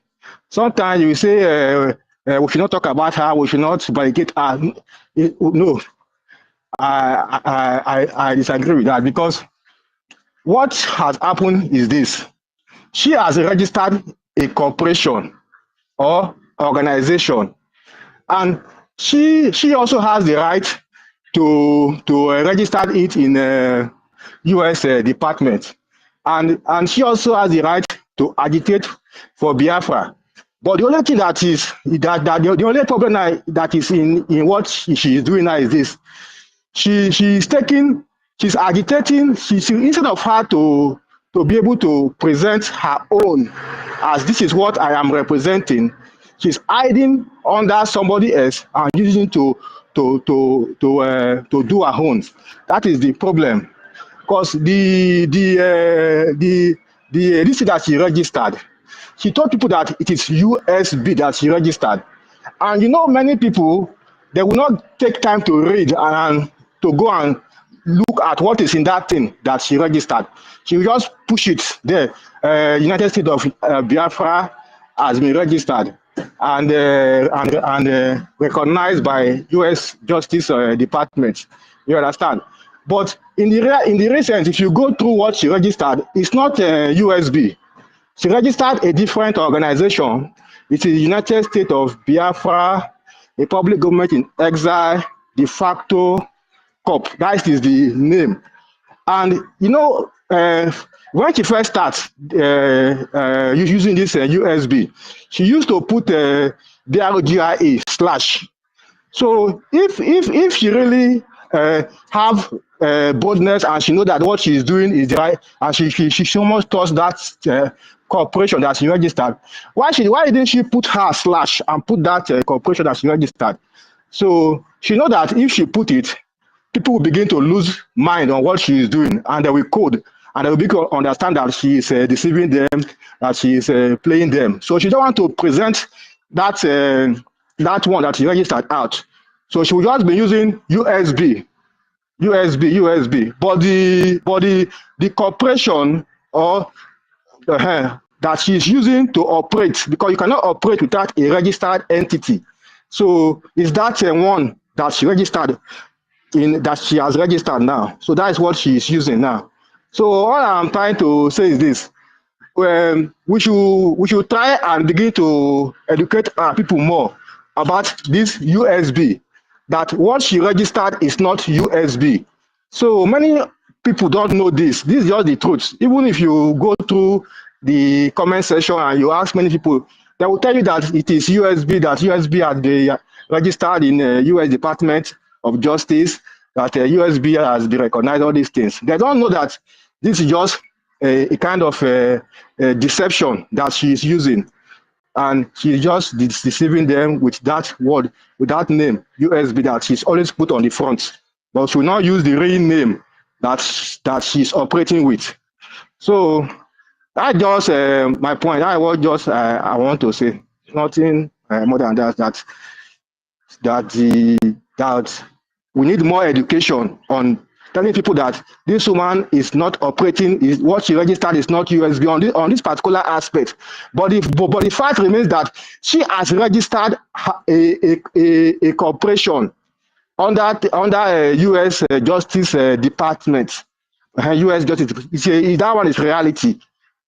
Sometimes you say we should not talk about her, we should not validate her. No, I disagree with that, because what has happened is this. She has registered a corporation or organization, and she also has the right to register it in US department, and she also has the right to agitate for Biafra. But the only thing that is that the only problem that is in what she is doing now is this: she's agitating. She instead of her to be able to present her own as this is what I am representing, she's hiding under somebody else and using to do her own. That is the problem, because the this that she registered, she told people that it is USB that she registered, and you know many people, they will not take time to read and to go and look at what is in that thing that she registered. She will just push it there. United States of Biafra has been registered and recognized by U.S. Justice Department. You understand? But in the recent, if you go through what she registered, it's not USB. She registered a different organization. It is United States of Biafra, a public government in exile, de facto corp. That is the name. And you know, when she first starts using this USB, she used to put BRGIE / So if she really have boldness and she know that what she is doing is right, and she almost trust that corporation that she registered, why didn't she put her / and put that corporation that she registered? So she know that if she put it, people will begin to lose mind on what she is doing, and they will code, and they will begin to understand that she is deceiving them, that she is playing them. So she don't want to present that that one that she registered out. So she will just be using USB. But the corporation or that she is using to operate, because you cannot operate without a registered entity. So is that one that she registered that she has registered now. So that is what she is using now. So all I'm trying to say is this: we should try and begin to educate our people more about this USB. That what she registered is not USB. So many people don't know this. This is just the truth. Even if you go through the comment section and you ask many people, they will tell you that it is USB. That USB has been registered in U.S. Department of Justice. That USB has been recognized. All these things. They don't know that this is just a kind of deception that she is using, and she's just deceiving them with that word, with that name, USB, that she's always put on the front, but she will not use the real name that she's operating with. So that's just my point. I was just I want to say nothing more than that. That we need more education on telling people that this woman is not operating, is what she registered is not USB on this particular aspect. But the fact remains that she has registered a corporation under U.S. Justice Department. U.S. Justice, that one is reality.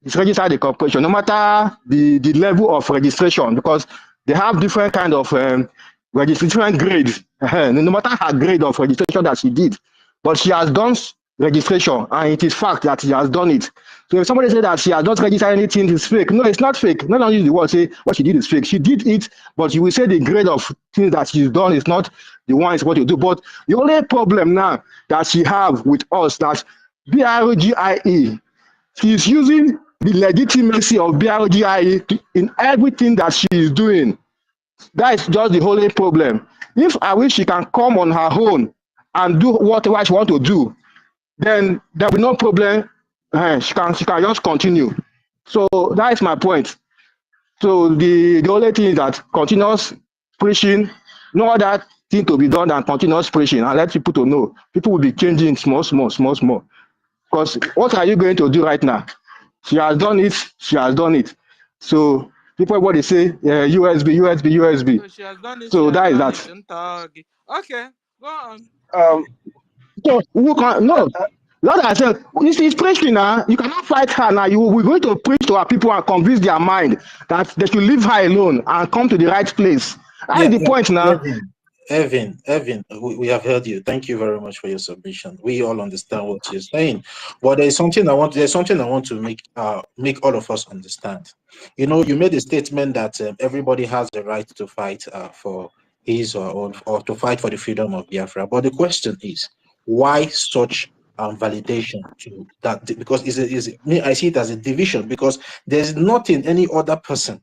It's registered a corporation, no matter the level of registration, because they have different kind of registration grades. No matter her grade of registration that she did, but she has done registration, and it is fact that she has done it. So if somebody say that she has not registered anything, it's fake. No, it's not fake. Not only the word say what she did is fake. She did it, but you will say the grade of things that she's done is not the one is what you do. But the only problem now that she have with us that BRGIE, she is using the legitimacy of BRGIE in everything that she is doing. That is just the only problem. If I wish she can come on her own and do whatever she want to do, then there will be no problem. She can just continue. So that is my point. So the only thing is that continuous preaching, no other thing to be done than continuous preaching and let people to know. People will be changing small. Because what are you going to do right now? She has done it. She has done it. So people what they say, USB. So she has done it. She So has that is done that. it. Okay, go on. So who can no? Lord I said, it's preaching now. You cannot fight her now. We're going to preach to our people and convince their mind that they should leave her alone and come to the right place. That's the point now. Evan, we have heard you. Thank you very much for your submission. We all understand what you're saying, but there's something I want to make all of us understand. You know, you made a statement that everybody has the right to fight for his or to fight for the freedom of Biafra. But the question is, why such validation to that? Because I see it as a division because there's nothing any other person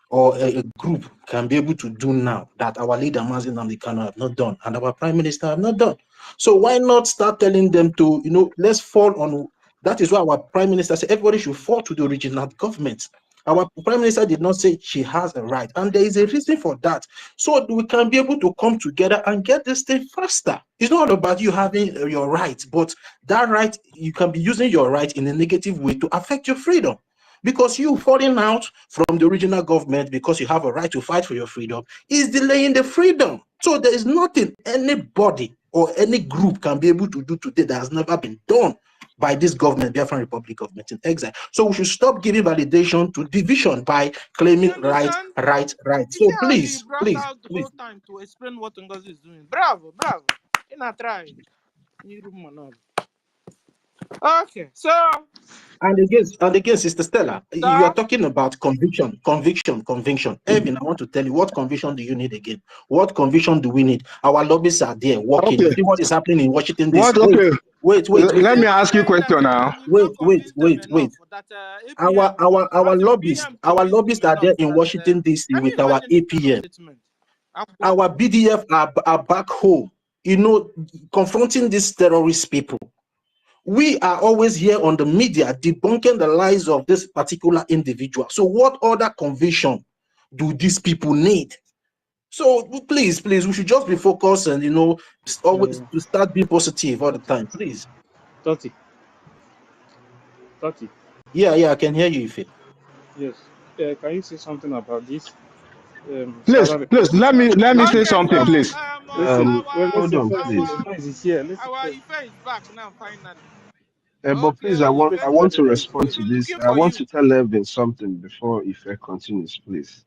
or a group can be able to do now that our leader Mazi Nnamdi Kanu have not done and our prime minister have not done. So why not start telling them to, let's fall on, that is why our prime minister said everybody should fall to the original government. Our prime minister did not say she has a right, and there is a reason for that. So we can be able to come together and get this thing faster. It's not about you having your right, but that right, you can be using your right in a negative way to affect your freedom. Because you falling out from the original government because you have a right to fight for your freedom is delaying the freedom. So there is nothing anybody or any group can be able to do today that has never been done by this government, Biafran Republic government in exile. So we should stop giving validation to division by claiming You understand? right. You So see how he brought out the whole time to explain what NGOZI is doing. Bravo. In a try. Okay, so and again, Sister Stella, you are talking about conviction. Evan, I want to tell you, what conviction do you need again? What conviction do we need? Our lobbyists are there working. Okay. You see what is happening in Washington What? DC. Okay. Wait. Let me ask you a question now. Wait. Our lobbyists are there in Washington DC with our APM. Our BDF are back home, confronting these terrorist people. We are always here on the media debunking the lies of this particular individual. So what other conviction do these people need? So please, we should just be focused and, always to start being positive all the time, please. 30. Yeah, I can hear you, Ife. Yes. Can you say something about this? Please, let me say something, please. Hold on, please. Our Ife is back now, finally. But please, I want to respond to this. I want to tell Evan something before Ife continues, please.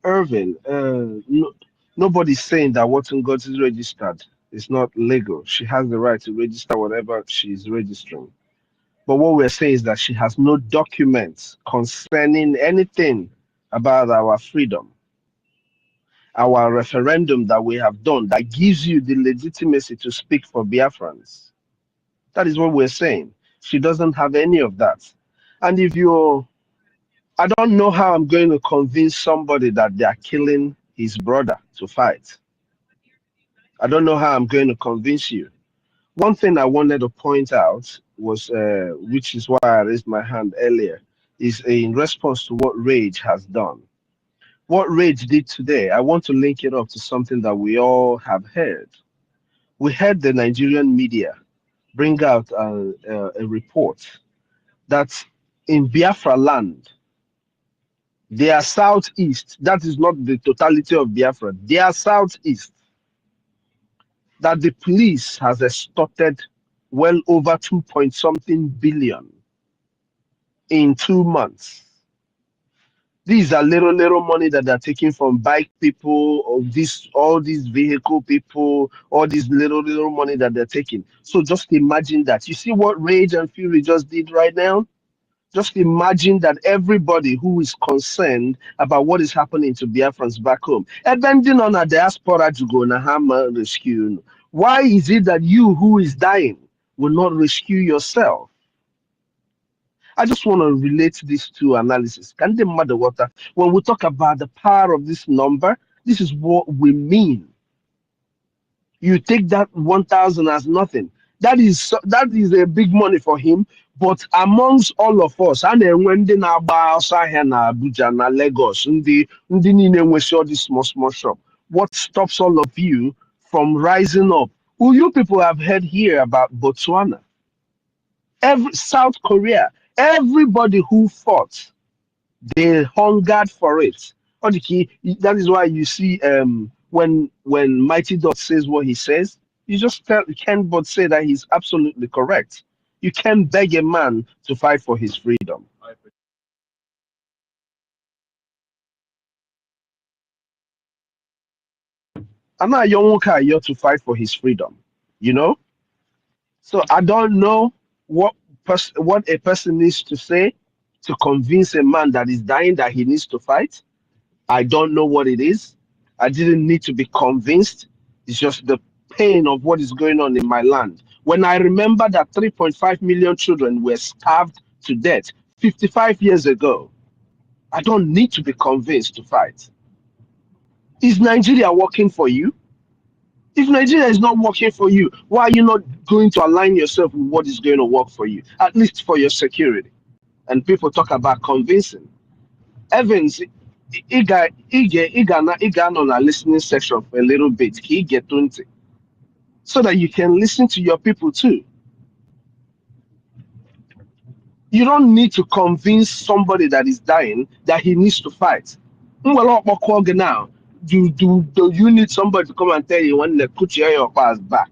Irvin, nobody's saying that what NGOZI is registered is not legal. She has the right to register whatever she's registering. But what we're saying is that she has no documents concerning anything about our freedom, our referendum that we have done that gives you the legitimacy to speak for Biafrans. That is what we're saying. She doesn't have any of that. And I don't know how I'm going to convince somebody that they are killing his brother to fight. I don't know how I'm going to convince you. One thing I wanted to point out was, which is why I raised my hand earlier, is in response to what Rage has done. What Rage did today, I want to link it up to something that we all have heard. We heard the Nigerian media bring out a report that in Biafra land, they are southeast. That is not the totality of Biafra. They are southeast. That the police has extorted well over 2 point something billion in 2 months. These are little money that they're taking from bike people, or all these vehicle people, all these little money that they're taking. So just imagine that. You see what Rage and Fury just did right now? Just imagine that everybody who is concerned about what is happening to Biafrans back home, depending on a diaspora to go na hammer rescue. Why is it that you who is dying will not rescue yourself? I just want to relate these two analysis. Can they matter water? When we talk about the power of this number, this is what we mean. You take that 1,000 as nothing. That is a big money for him. But amongst all of us, and then when they na Abuja na Lagos, ndị niile nwe all this small shop, what stops all of you from rising up? Well, you people have heard here about Botswana, South Korea, everybody who fought, they hungered for it. That is why you see when Mighty Dot says what he says, you can't but say that he's absolutely correct. You can't beg a man to fight for his freedom. I'm not young here to fight for his freedom, you know. So I don't know what a person needs to say to convince a man that is dying that he needs to fight. I don't know what it is. I didn't need to be convinced. It's just the pain of what is going on in my land. When I remember that 3.5 million children were starved to death 55 years ago, I don't need to be convinced to fight. Is Nigeria working for you? If Nigeria is not working for you, why are you not going to align yourself with what is going to work for you, at least for your security? And people talk about convincing. Evans, he got on a listening section for a little bit. He get 20, so that you can listen to your people too. You don't need to convince somebody that is dying that he needs to fight. Now, do you need somebody to come and tell you when they put your pass back?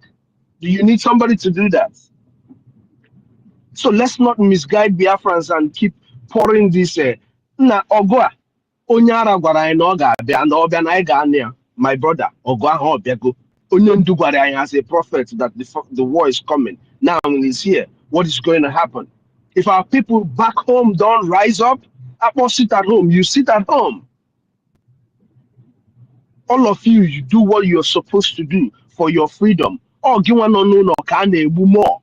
Do you need somebody to do that? So let's not misguide Biafrans and keep pouring this. Na Ogoa, Onyara gwara anyị na ọ ga-abịa na ọbịa na anyị ga-anị ya. My brother, Ogo ahụ ọbịago. Onye ndu gwara anyị as a prophet that the war is coming. Now he's here. What is going to happen? If our people back home don't rise up, sit at home. You sit at home. All of you, you do what you're supposed to do for your freedom. Oh, give one no can more.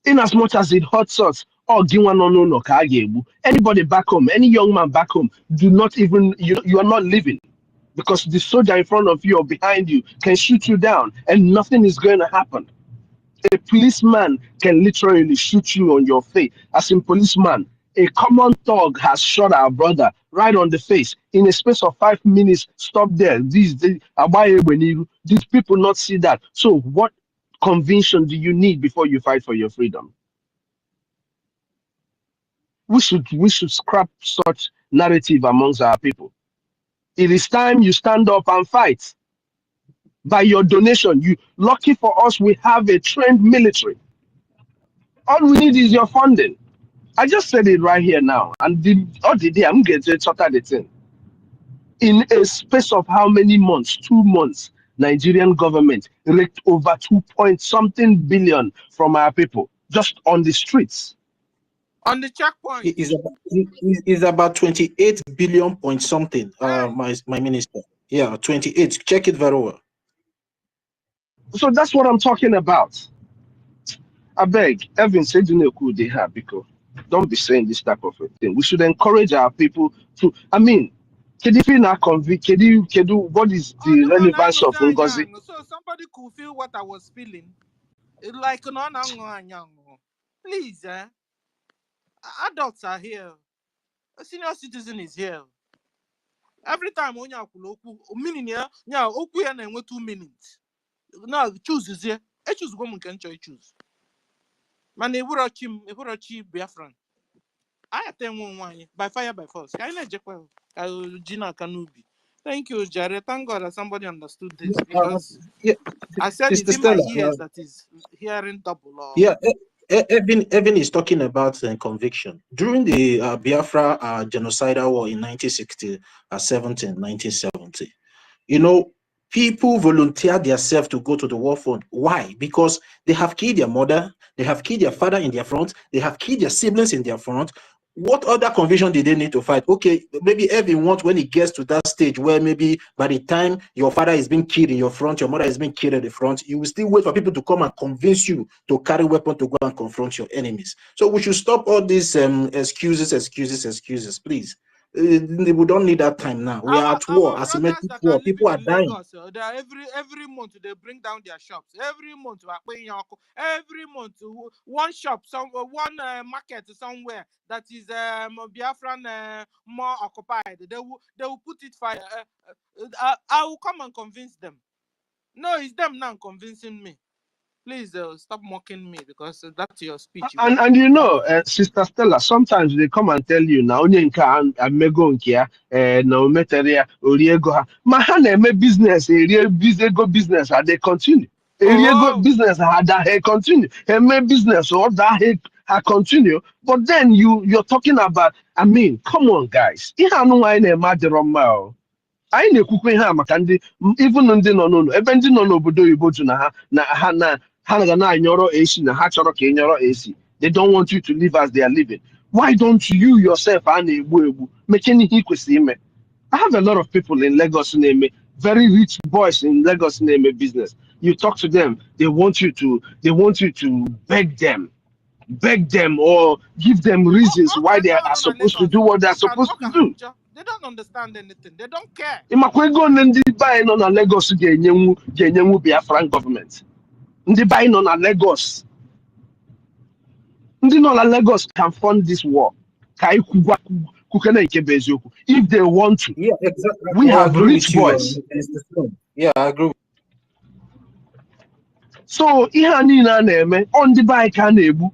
In as much as it hurts us, anybody back home, any young man back home, do not even, you are not living, because the soldier in front of you or behind you can shoot you down and nothing is going to happen. A policeman can literally shoot you on your face. As in policeman, a common thug has shot our brother right on the face. In a space of 5 minutes, stop there. These people not see that. So what conviction do you need before you fight for your freedom? We should scrap such narrative amongst our people. It is time you stand up and fight. By your donation, lucky for us, we have a trained military. All we need is your funding. I just said it right here now, and the day I'm getting to the thing. In a space of how many months? 2 months. Nigerian government raked over 2-point-something billion from our people just on the streets. On the checkpoint. It's about 28 billion point something. My minister. Yeah, 28. Check it very well. So that's what I'm talking about. I beg, Evan said you know who they have, because don't be saying this type of a thing. We should encourage our people to. I mean, what is the relevance of NGOZI? So somebody could feel what I was feeling. It's like please, adults are here. A senior citizen is here. Every time when you meaning yeah, 2 minutes. Now choose here. I choose woman can choose. Man, Eburochi Biafran. I attend one by fire by force. Gina Kanubi. Thank you, Jared. Thank God that somebody understood this, because I said it's in my ears that is hearing double. Or... Yeah, Evan is talking about conviction. During the Biafra genocidal war in 1970, 1970, you know, people volunteered themselves to go to the war front. Why? Because they have killed their mother, they have killed their father in their front, they have killed their siblings in their front. What other conviction did they need to fight? Okay, maybe Evan wants, when it gets to that stage where maybe by the time your father is being killed in your front, your mother is being killed in the front, you will still wait for people to come and convince you to carry weapon to go and confront your enemies. So we should stop all these excuses, please. We don't need that time now. We are at war, brothers asymmetric that war. are People living are in dying. Lagos, they are every month they bring down their shops. Every month, every month, one shop, one market somewhere that is Biafran more occupied. They will put it fire. I will come and convince them. No, it's them now convincing me. Please stop mocking me, because that's your speech. And you know, Sister Stella, sometimes they come and tell you now, onye nke a mego nke ya, na ometere ya, oriego ha. Ma ha na-eme business, ego business, and they continue. Eriego business, they continue. Eme business, or that ha continue. But then you're talking about, I mean, come on, guys. Ihe anu wa na-eme adịrọ mma o. Anyị na-ekwukwe ihe a maka ndị even ndị nọ n'ụlọ ebe ndị nọ n'obodo oyibo jụ na ha ga na-anyọrọ AC na ha chọrọ ka ị nyọrọ AC. They don't want you to live as they are living. Why don't you yourself a na-egbu egbu meke ihe ị kwesịrị ime? I have a lot of people in Lagos name, very rich boys in Lagos name business. You talk to them, they want you to beg them or give them reasons why they are supposed to do what they are supposed to do. They don't understand anything. They don't care. Ịmakwa ego ndị be anyị nọ na Lagos ga-enyenwu Biafran government. Ndị be anyị nọ na Lagos. Ndị nọ na Lagos can fund this war. Ka anyị kwukene nke bụ eziokwu. If they want to. Yeah, exactly. We have rich boys. Yeah, I agree. So ihe a niile a na-eme, ọ ndị be anyị ka a na-egbu.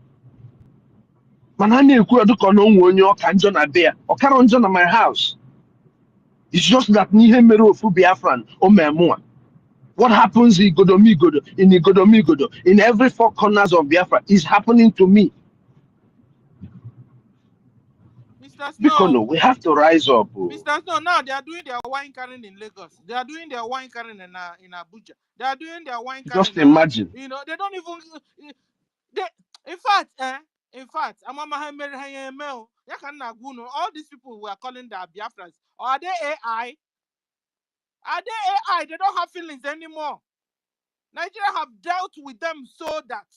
Mana a na-ekwu dịka na onwe onye ọka njọ na be ya, ọkara njọ na my house. It's just that n'ihe mere ofu Biafran o memua. What happens in Igodomigodo, in every four corners of Biafra is happening to me. Mr. Snow, because no, we have to rise up. Mr. Snow, now they are doing their wine carrying in Lagos. They are doing their wine carrying in Abuja. They are doing their wine carrying. Just imagine. You know, they don't even. In fact, all these people we are calling the Biafrans, are they AI? Are they AI? They don't have feelings anymore. Nigeria have dealt with them so that.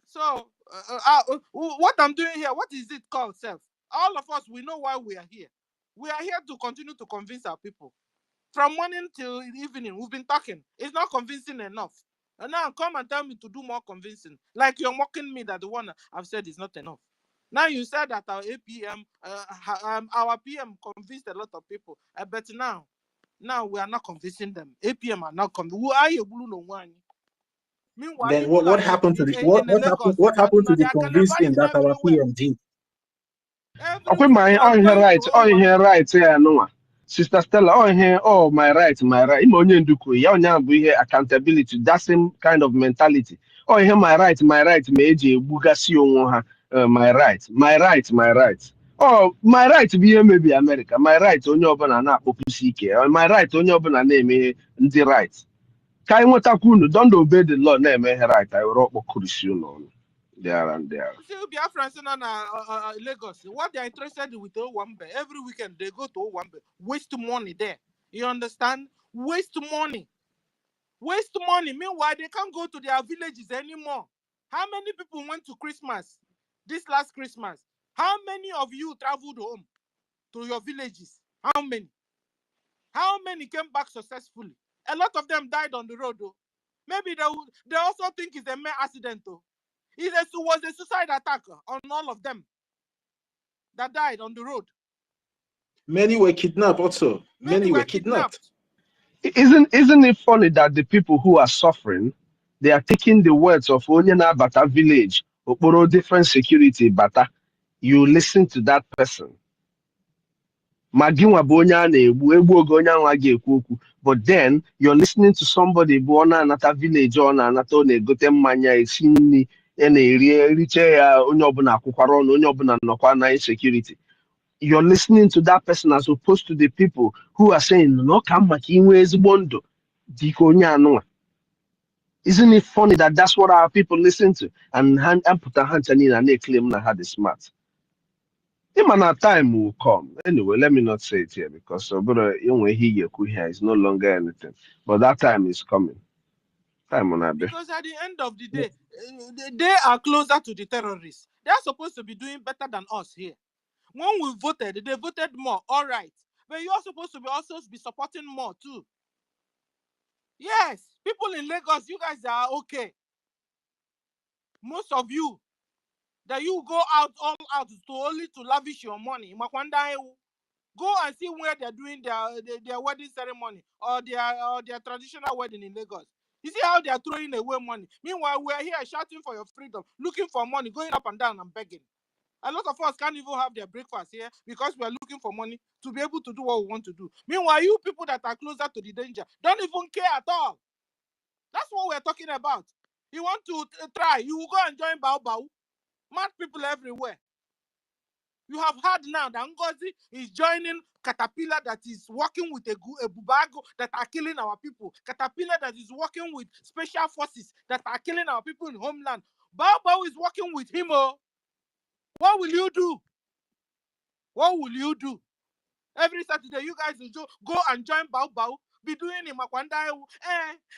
So, what I'm doing here, what is it called, self? All of us, we know why we are here. We are here to continue to convince our people. From morning till evening, we've been talking. It's not convincing enough. And now come and tell me to do more convincing. Like you're mocking me that the one I've said is not enough. Now you said that our APM, our PM convinced a lot of people. But now we are not convincing them. APM are not convinced. Who are you, Blue No One? Meanwhile, then what happened to what happened to the convincing that our PM did? Okay, my right here, no. Sister Stella, my right. Accountability, that same kind of mentality. My right, my right, my right. Oh, my right to be maybe America. My right on your banana, my right on your banana name, the right. Don't obey the law, name right. I wrote there and there. See, Biafrans in Lagos, what they are interested with Owambe, every weekend they go to Owambe, waste money there. You understand? Waste money. Waste money. Meanwhile, they can't go to their villages anymore. How many people went to Christmas this last Christmas? How many of you traveled home to your villages? How many? How many came back successfully? A lot of them died on the road, though. Maybe they also think it's a mere accident, though. It was a suicide attack on all of them that died on the road. Many were kidnapped also. Many were kidnapped. Isn't it funny that the people who are suffering, they are taking the words of Onyana Bata village, Okporo different security Bata. You listen to that person. ma gị nwa bụ onye a na-egbu egbu oge onye ahụ a ga-ekwu okwu, but then you're listening to somebody bụ ọ na-anata village, ọ na-anata, ọ na-egote mmanya, esi nri, ya na-eri eriche ya, onye ọbụla akwụkwara ọnụ, onye ọbụla nọkwa na insecurity. You're listening to that person as opposed to the people who are saying no ka mma ka inwe ezigbo ndụ dịka onye anụnwa. Isn't it funny that that's what our people listen to and put their hands in and they claim na ha dị smart? Imana time will come. Anyway, let me not say it here because here is no longer anything. But that time is coming. Time on that. Because at the end of the day, they are closer to the terrorists. They are supposed to be doing better than us here. When we voted, they voted more. All right. But you are supposed to be also be supporting more too. Yes. People in Lagos, you guys are okay. Most of you, that you go out all out to only to lavish your money. Go and see where they're doing their wedding ceremony or their traditional wedding in Lagos. You see how they are throwing away money. Meanwhile, we're here shouting for your freedom, looking for money, going up and down and begging. A lot of us can't even have their breakfast here because we are looking for money to be able to do what we want to do. Meanwhile, you people that are closer to the danger don't even care at all. That's what we're talking about. You want to try, you will go and join Bao Bao. Mad people everywhere. You have heard now that NGOZI is joining Caterpillar that is working with a Bubago that are killing our people. Caterpillar that is working with special forces that are killing our people in homeland. Bao Bao is working with him. Oh. What will you do? What will you do? Every Saturday, you guys will go and join Bao Bao. Be doing in Makwanda.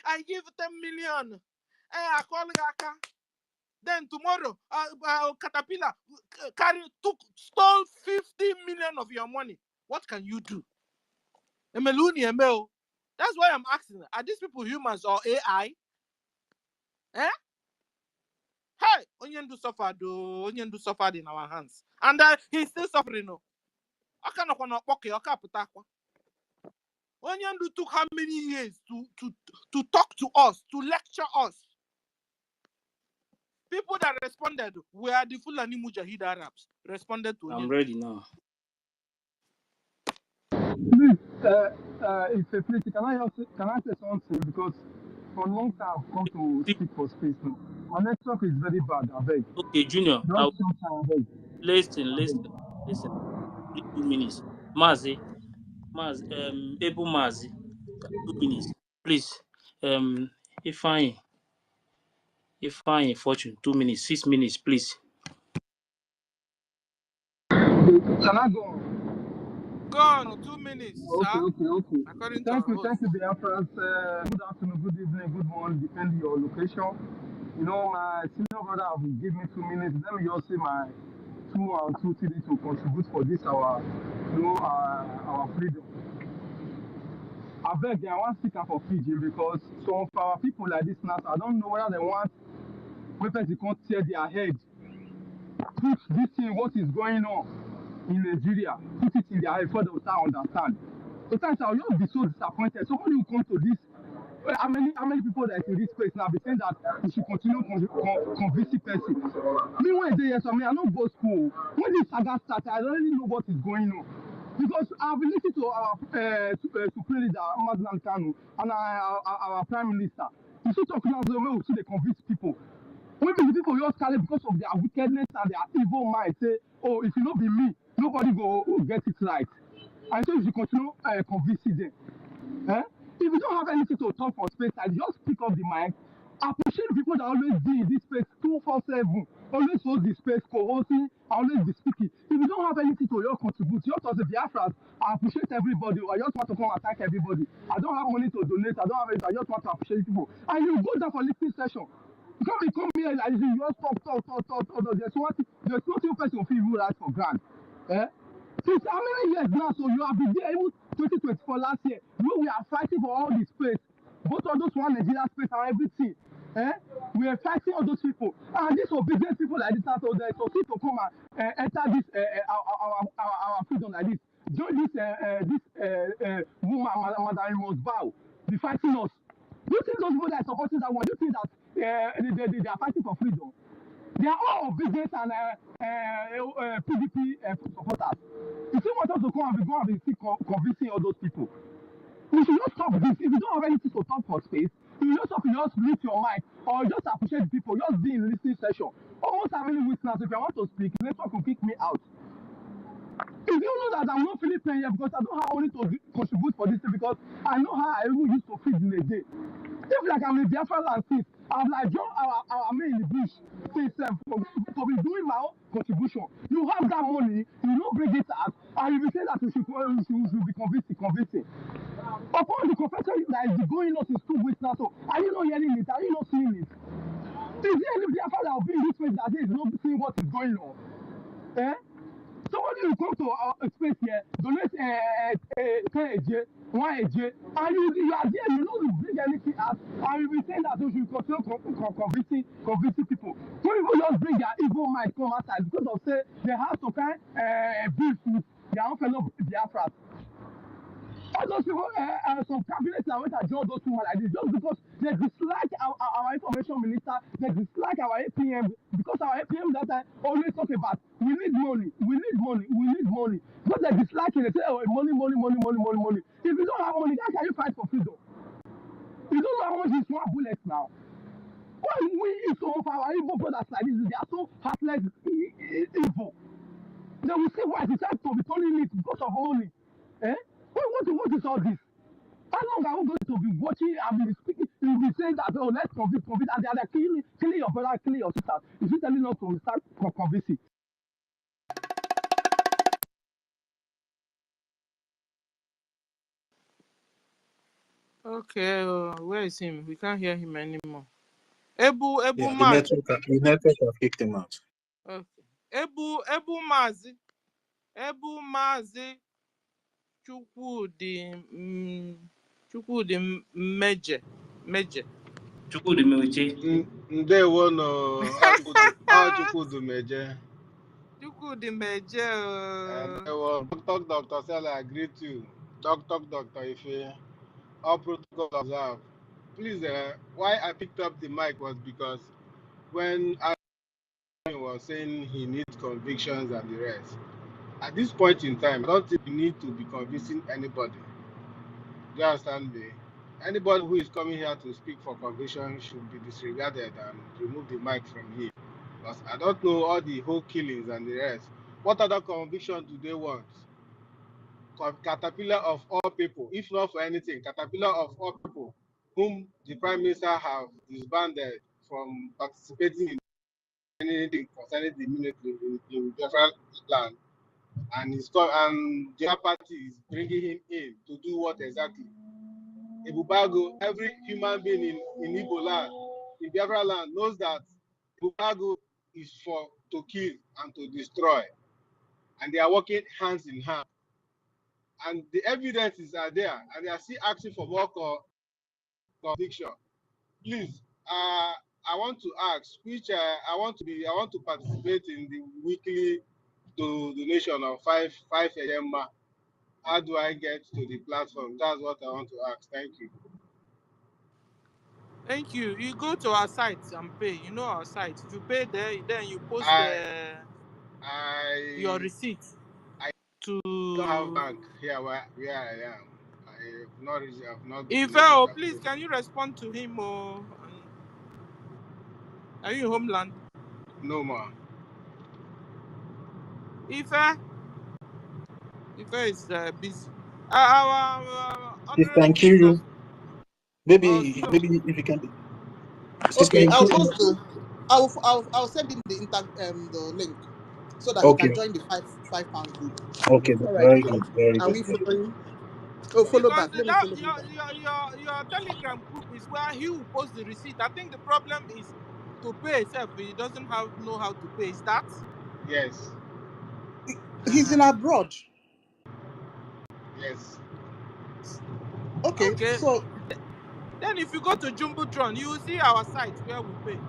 I give 10 million. I call Gaka. Then tomorrow, Caterpillar stole 50 million of your money. What can you do? Emeluni Emel. That's why I'm asking. Are these people humans or AI? Eh? Hey, Onyendu suffered. Onyendu suffered in our hands. And he's still suffering. No. Onyendu took how many years to talk to us, to lecture us? People that responded were the Fulani Mujahid Arabs. Responded to I'm Onyendu. ready now. Please, it's a please. Can I say something? Because for a long time I've come to See, speak for space now. My network is very bad. I beg. okay, Junior. Just sometime I beg. Listen. 2 minutes. Mazi, Able Mazi, 2 minutes, please. Ifeanyi, Fortune, 2 minutes, 6 minutes, please. Can I go on? Go on, 2 minutes, sir. Okay. According to Thank our you, host. Biafrans. Good afternoon, good evening, good morning, depending your location. You know, my senior brother will give me 2 minutes. Let me just say my 2 to contribute for this our freedom. I beg they want to speak up for Fiji because some of our people like this now, I don't know whether they want weapons to come tear their head. Put this thing, what is going on in Nigeria, put it in their head before they will start understand. Sometimes I'll just be so disappointed. Somebody will come to this. How many people that in this place now be saying that we should continue convincing person? Meanwhile, they yes, I don't go school. When this saga started, I don't really know what is going on. Because I've been listening to our Supreme Leader, Mazlan Kanu, and our Prime Minister. He's still talking about the way we see they convince people. When the people just carry because of their wickedness and their evil mind, say, oh, if it not be me, nobody will get it right. And so if you continue convincing them. If you don't have anything to talk for space, I just pick up the mic. Appreciate the people that always be in this space 247, always hold the space, co-hosting, always be speaking. If you don't have anything to your contribute, just as a Biafran, I appreciate everybody. I just want to come and thank everybody. I don't have money to donate. I don't have anything. I just want to appreciate people. And you go down for listening session. You can't come here like this. You just talk. There's nothing person will feel you right for grand. Since how many years now? So you have been there even 2024 last year. We are fighting for all this space. Both of those one Nigeria space and everything. We are fighting all those people. And these obedient people like this, so they succeed to come and enter this our freedom like this. Join this woman, Madam Mosbow, be fighting us. Do you think those people that are supporting that one, do you think that they are fighting for freedom? They are all business and PDP supporters. You still want us to go and be convincing all those people. We should not stop this. If you don't have anything to talk for space, you just have to just mute your mic or just appreciate the people, just be in listening session. Almost how many listeners, if I want to speak, network will kick me out. If you know that I'm not feeling pain here because I don't have money to contribute for this thing because I know how I even used to feed in a day. If like I'm in Biafra land since, I'm like join our men in the bush since to be doing my own contribution. You have that money, you don't bring it out, and you be saying that you should be convincing. Upon the confession that is going on since 2 weeks now, so are you not hearing it? Are you not seeing it? Is there any Biafra that will be in this place that is not seeing what is going on? Eh? Somebody will come to our space here, donate AJ, one AJ, and you are there, you don't bring anything out, and you be saying that you should continue convincing people. Some people just bring their evil mind come outside because of say they have to kind beef with their own fellow Biafras. All those people, some cabinets that went and joined those people like this just because they dislike our information minister, they dislike our APM, because our APM that time always talk about we need money. Because they dislike it, they say, oh, money. If you don't have money, how can you fight for freedom? You don't know how much is one bullet now. Why we eat some of our evil brothers like this? They are so heartless, evil. They will say why it's time to be turning it because of money. Eh? What is all this? How long are we going to be watching and be speaking? You'll be saying that, oh, let's convince, and they are killing your brother, killing your sister. Is he telling us to start convincing? Okay, where is him? We can't hear him anymore. Ebu Yeah, the Mazi. network have kicked him out. Okay. Ebu Mazi Chukwudi Meje. Chukwudi Meje. Ndewo no Chukwudu Meje. Chukwudi Meje. Ndewo Dr. Sela agreed to. Doctor Ife. All protocol observed. Please, why I picked up the mic was because when I was saying he needs convictions and the rest. At this point in time, I don't think we need to be convincing anybody. Do you understand me? Anybody who is coming here to speak for conviction should be disregarded and remove the mic from here. Because I don't know all the whole killings and the rest. What other conviction do they want? Caterpillar of all people, if not for anything, caterpillar of all people, whom the Prime Minister have disbanded from participating in anything concerning the military in different land, and their party is bringing him in to do what exactly? Ebubago, every human being in Igbo land, in Biafra land, knows that Ebubago is for to kill and to destroy, and they are working hands in hand. And the evidences are there, and they are still asking for more conviction. Please, I want to ask, which I want to participate in the weekly donation of 5 a.m. How do I get to the platform? That's what I want to ask. Thank you. Thank you. You go to our site and pay. You know our site. If you pay there, then you post your receipt to. Don't have bank here where I am. I have not If please, can you respond to him? Are you in homeland? No more. Ife is busy. Our honorable Thank you. Jesus. Maybe if you can. Okay, I was supposed to. I'll send him the link so that he can join the £5 group. Okay, All right. very good, very Are good. we following? Oh, follow Because back. Let me follow him. your Telegram group is where he will post the receipt. I think the problem is to pay itself. He doesn't know how to pay. Is that? Yes. He's in abroad. Yes. Okay. So then if you go to Jumbotron, you will see our site where we pay it.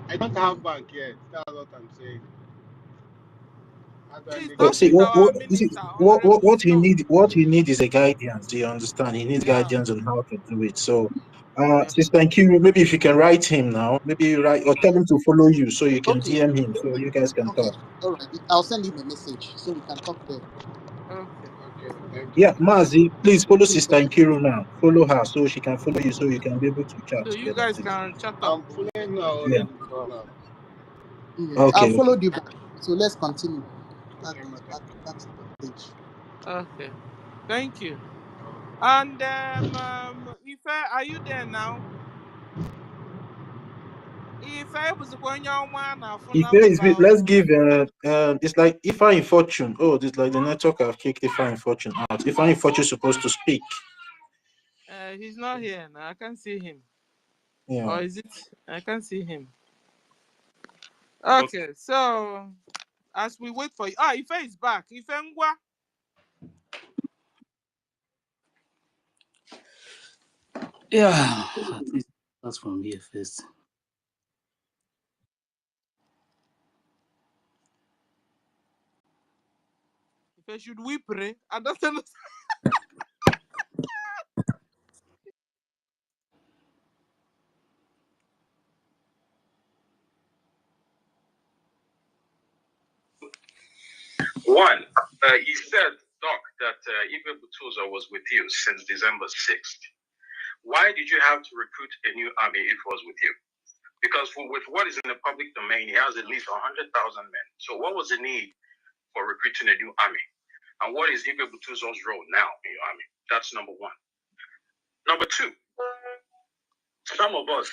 I don't have bank yet. That's what I'm saying. Please talk with our minister. What he need is a guidance. Do you understand? He needs guidance on how to do it. So Sister Nkiru, maybe if you can write him now, maybe you write or tell him to follow you so you can Okay. DM him so you guys can Okay. talk. All right. I'll send him a message so we can talk there. Okay. Okay. Thank you. Yeah, Mazi, please follow Sister Nkiru now. Follow her so she can follow you so you can be able to chat So you together, guys please. can chat up. I'm following now Yeah. already. Yeah. Okay. I'll follow you back. So let's continue. That's the page. Okay. Thank you. And Ife, are you there now? If I was going on one If there is, let's give it's like if I in fortune. Oh, this like the network have kicked if I in fortune out. If I in fortune supposed to speak. He's not here now. I can't see him. Yeah. Or is it? I can't see him. Okay, so as we wait for you. Ife is back. Ife Ngwa. Yeah, at least that's from here first. Ife, should we pray? I don't understand. One, he said, Doc, that Ibe Butuza was with you since December 6th. Why did you have to recruit a new army if it was with you? Because with what is in the public domain, he has at least 100,000 men. So what was the need for recruiting a new army? And what is Ibe Butuza's role now in your army? That's number one. Number two, some of us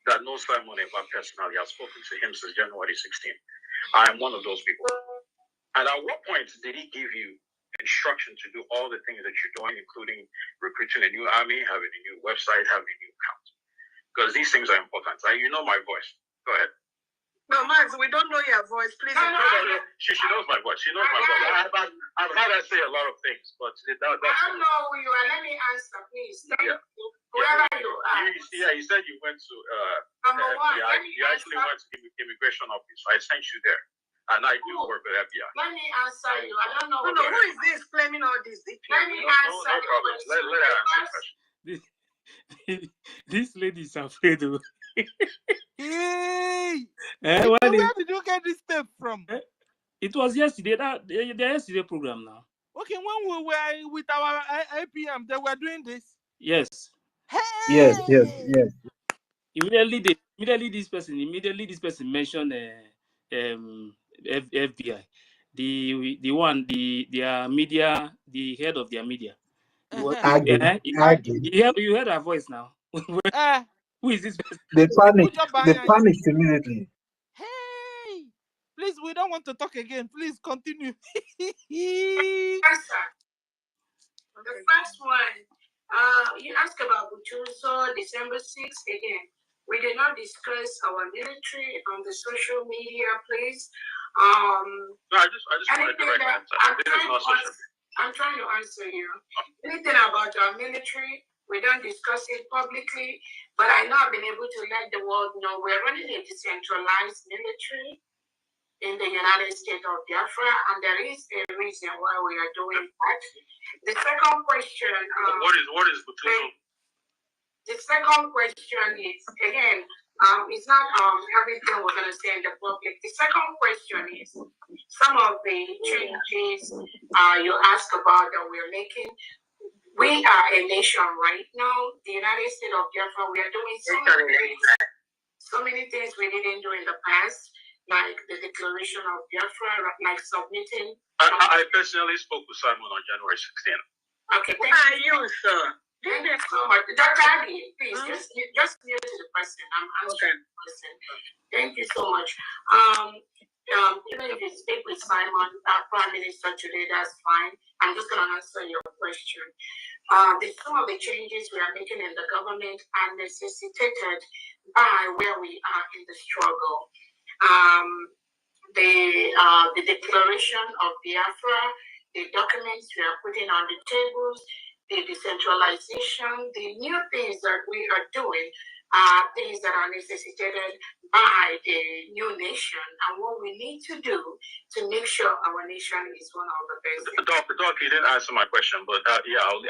that know Simon Eba personally have spoken to him since January 16. I am one of those people. And at what point did he give you instruction to do all the things that you're doing, including recruiting a new army, having a new website, having a new account? Because these things are important. You know my voice. Go ahead. No, Max, we don't know your voice. Please. No. She knows my voice. She knows my voice. I've heard her say a lot of things, but that's I don't know who you are. Let me answer, please. Thank you. Whoever you are. Yeah, you said you went to Number one, you actually went to the immigration office. I sent you there. And I do work with FBI. Let me answer you. I don't know. No, who is this claiming all this? Let me answer no problem. Let her answer the question. This lady is afraid of. Hey! Where did you get this tape from? It was yesterday. The yesterday program now. Okay, when we were with our APM, they were doing this. Yes. Hey! Yes. Immediately this person mentioned FBI. Their media, the head of their media. You heard her voice now. Who is this person? They panicked immediately. Hey, please, we don't want to talk again. Please continue. The first one, you asked about Buchuso, December 6th again. We did not discuss our military on the social media, please. No, I just wanted to answer. I'm trying to answer you. Anything about our military, we don't discuss it publicly, but I know I've been able to let the world know we're running a decentralized military in the United States of Biafra, and there is a reason why we are doing that. The second question. What is Butuzo? The second question is, again, it's not everything we're going to say in the public. The second question is some of the changes you asked about that we're making. We are a nation right now. The United States of Biafra, we are doing so many things we didn't do in the past, like the declaration of Biafra, like submitting. I personally spoke with Simon on January 16th. Okay, thank you, sir. Thank you so much. Dr. Adi, please, just mute the person. I'm answering the person. Thank you so much. Even if you speak with Simon, Prime Minister today, that's fine. I'm just going to answer your question. Some of the changes we are making in the government are necessitated by where we are in the struggle. The declaration of Biafra, the documents we are putting on the tables, the decentralization, the new things that we are doing are things that are necessitated by the new nation and what we need to do to make sure our nation is one of the best. Doc, you didn't answer my question, but yeah, I'll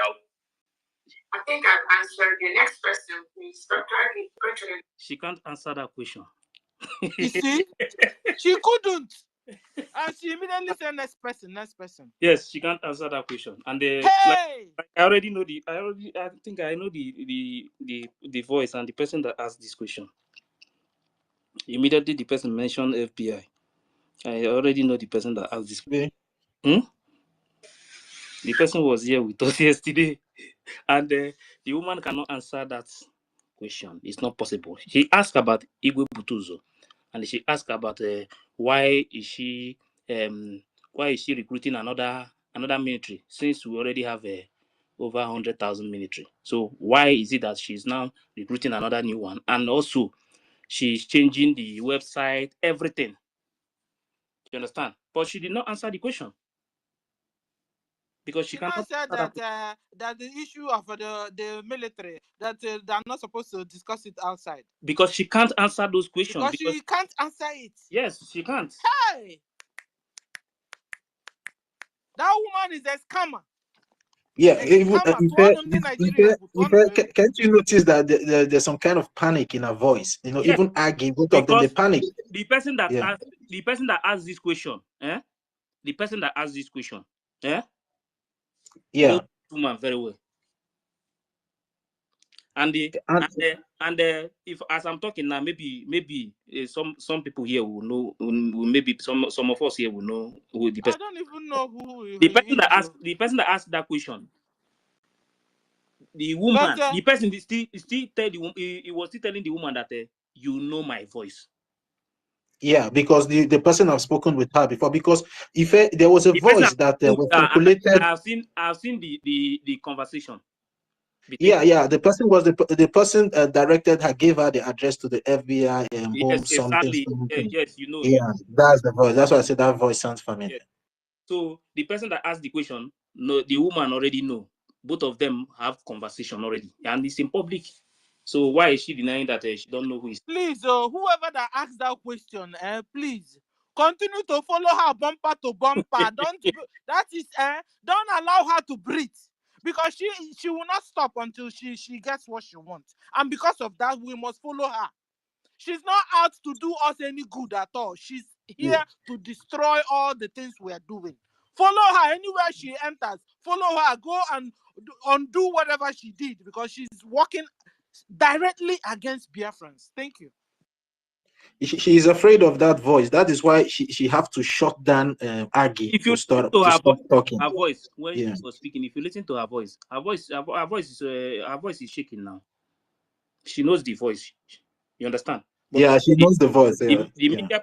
I think I've answered. The next person, please. Dr. Agi. She can't answer that question. You see, she couldn't. And she immediately said next person. Yes, she can't answer that question. And hey, I already know I think I know the voice and the person that asked this question. Immediately the person mentioned FBI. I already know the person that asked this question. The person was here with us yesterday. And the woman cannot answer that question. It's not possible. She asked about Igwe Butuzo. And she asked about why is she recruiting another military, since we already have over 100,000 military. So why is it that she's now recruiting another new one? And also she's changing the website, everything. You understand? But she did not answer the question because she cannot said that that the issue of the military, that they're not supposed to discuss it outside. Because she can't answer those questions. Because she can't answer it. Yes, she can't. Hey, that woman is a scammer. Yeah, even can't you notice that there's some kind of panic in her voice? You know, even arguing, both of them, they panic. The person that asked this question, the person that asked this question, knows the woman very well. And if as I'm talking now, maybe some people here will know, maybe some of us here will know who the person. I don't even know who the person that asked that question. The woman, the person is still he was still telling the woman that you know my voice. Yeah, because the person I've spoken with her before, because if there was a voice that was circulated. I've seen the conversation. Yeah. The person was the person directed her, gave her the address to the FBI home. Exactly. Yes, you know. Yeah, that's the voice. That's why I said that voice sounds familiar. Yes. So the person that asked the question, no, the woman already know. Both of them have conversation already, and it's in public. So why is she denying that she don't know who is? Please, whoever that asked that question, please continue to follow her bumper to bumper. Don't allow her to breathe, because she will not stop until she gets what she wants. And because of that, we must follow her. She's not out to do us any good at all. She's here to destroy all the things we are doing. Follow her anywhere she enters. Follow her. Go and undo whatever she did, because she's working directly against Biafrans. Thank you. She is afraid of that voice. That is why she have to shut down Aggie if you to stop talking. Her voice when she was speaking. If you listen to her voice is shaking now. She knows the voice. You understand? But she knows the voice. The media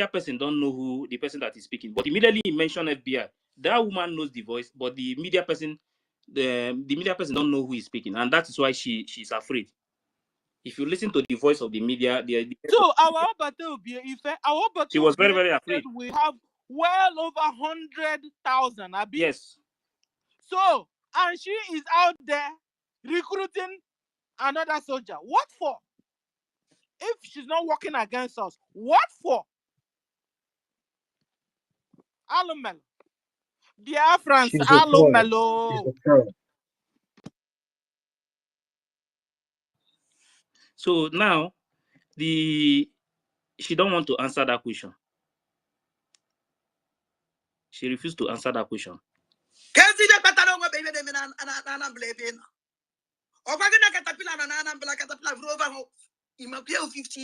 person don't know who the person that is speaking. But immediately he mentioned FBI. That woman knows the voice, but the media person don't know who is speaking, and that is why she's afraid. If you listen to the voice of the media, so our battle be she was very, very afraid. We have well over 100,000. Yes. So, and she is out there recruiting another soldier. What for? If she's not working against us, what for? Alumelo. Biafrans, Alumelo. So now, she don't want to answer that question. She refused to answer that question. 50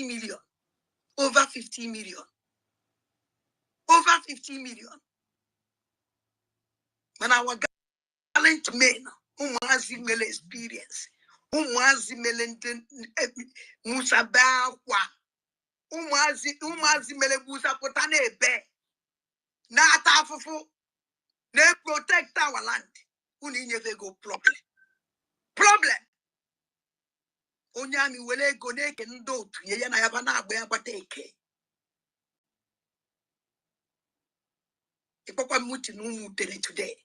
million. Over 50 million. Over 50 million. When our gallant men who has email experience, who has email Musabakwa, who has email Musapotane be, na tafufu, they protect our land. Who need never go problem. Onyami wele go neke ndotu yeye na yabana agbe abateke. Ipokwa muti numu today.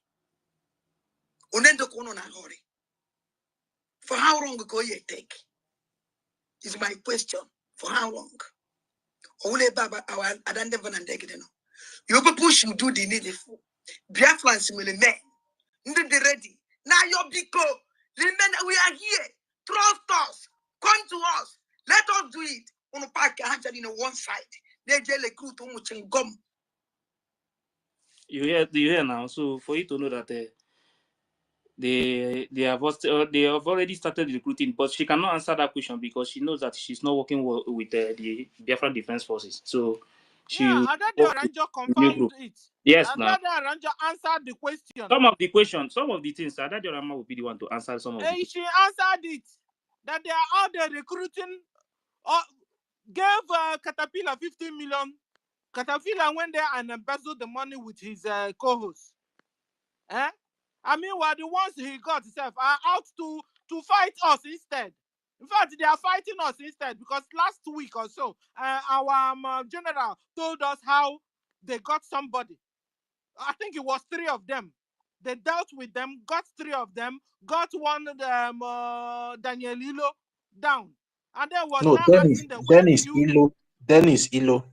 Onendo kono na hori. For how long go you take? Is my question. For how long? Ole baba our adande vanandeke no. You go push you do the needful. Biafrans will men. Ndi ready. Now your biko. We are here. Trust us. Come to us. Let us do it. On a park in one side. They recruit gum. You hear now. So for you to know that they have already started recruiting, but she cannot answer that question because she knows that she's not working with the Biafra Defense Forces. So she Yeah, Adade work with Oranjo the new confirmed group. it. Yes, now Adade Oranjo answered the question. some of the questions, some of the things Adade Orama will be the one to answer some of the questions. She answered it. That they are out there recruiting, gave Caterpillar 15 million. Caterpillar went there and embezzled the money with his co-host. I mean, well, the ones he got himself are out to fight us instead. In fact, they are fighting us instead because last week or so, our general told us how they got somebody. I think it was 3 of them. They dealt with them, got 3 of them, got one of them, Daniel Ilo, down. And then was No, now Dennis, asking them, where do Dennis you... Ilo, Dennis Ilo.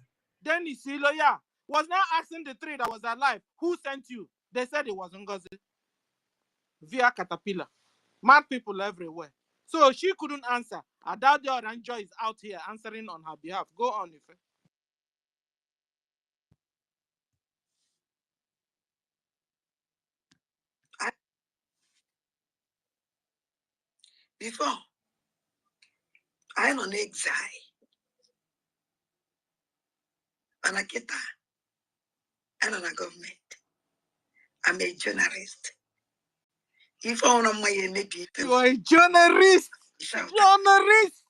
Dennis Ilo, yeah. Was now asking the 3 that was alive, who sent you? They said it was NGOZI via Caterpillar. Mad people everywhere. So she couldn't answer. Adade Oranjo is out here answering on her behalf. Go on, Ife. Before, I'm on exile. Anaketa, I'm on a government. I'm a journalist. If I want to you are a journalist. Journalist.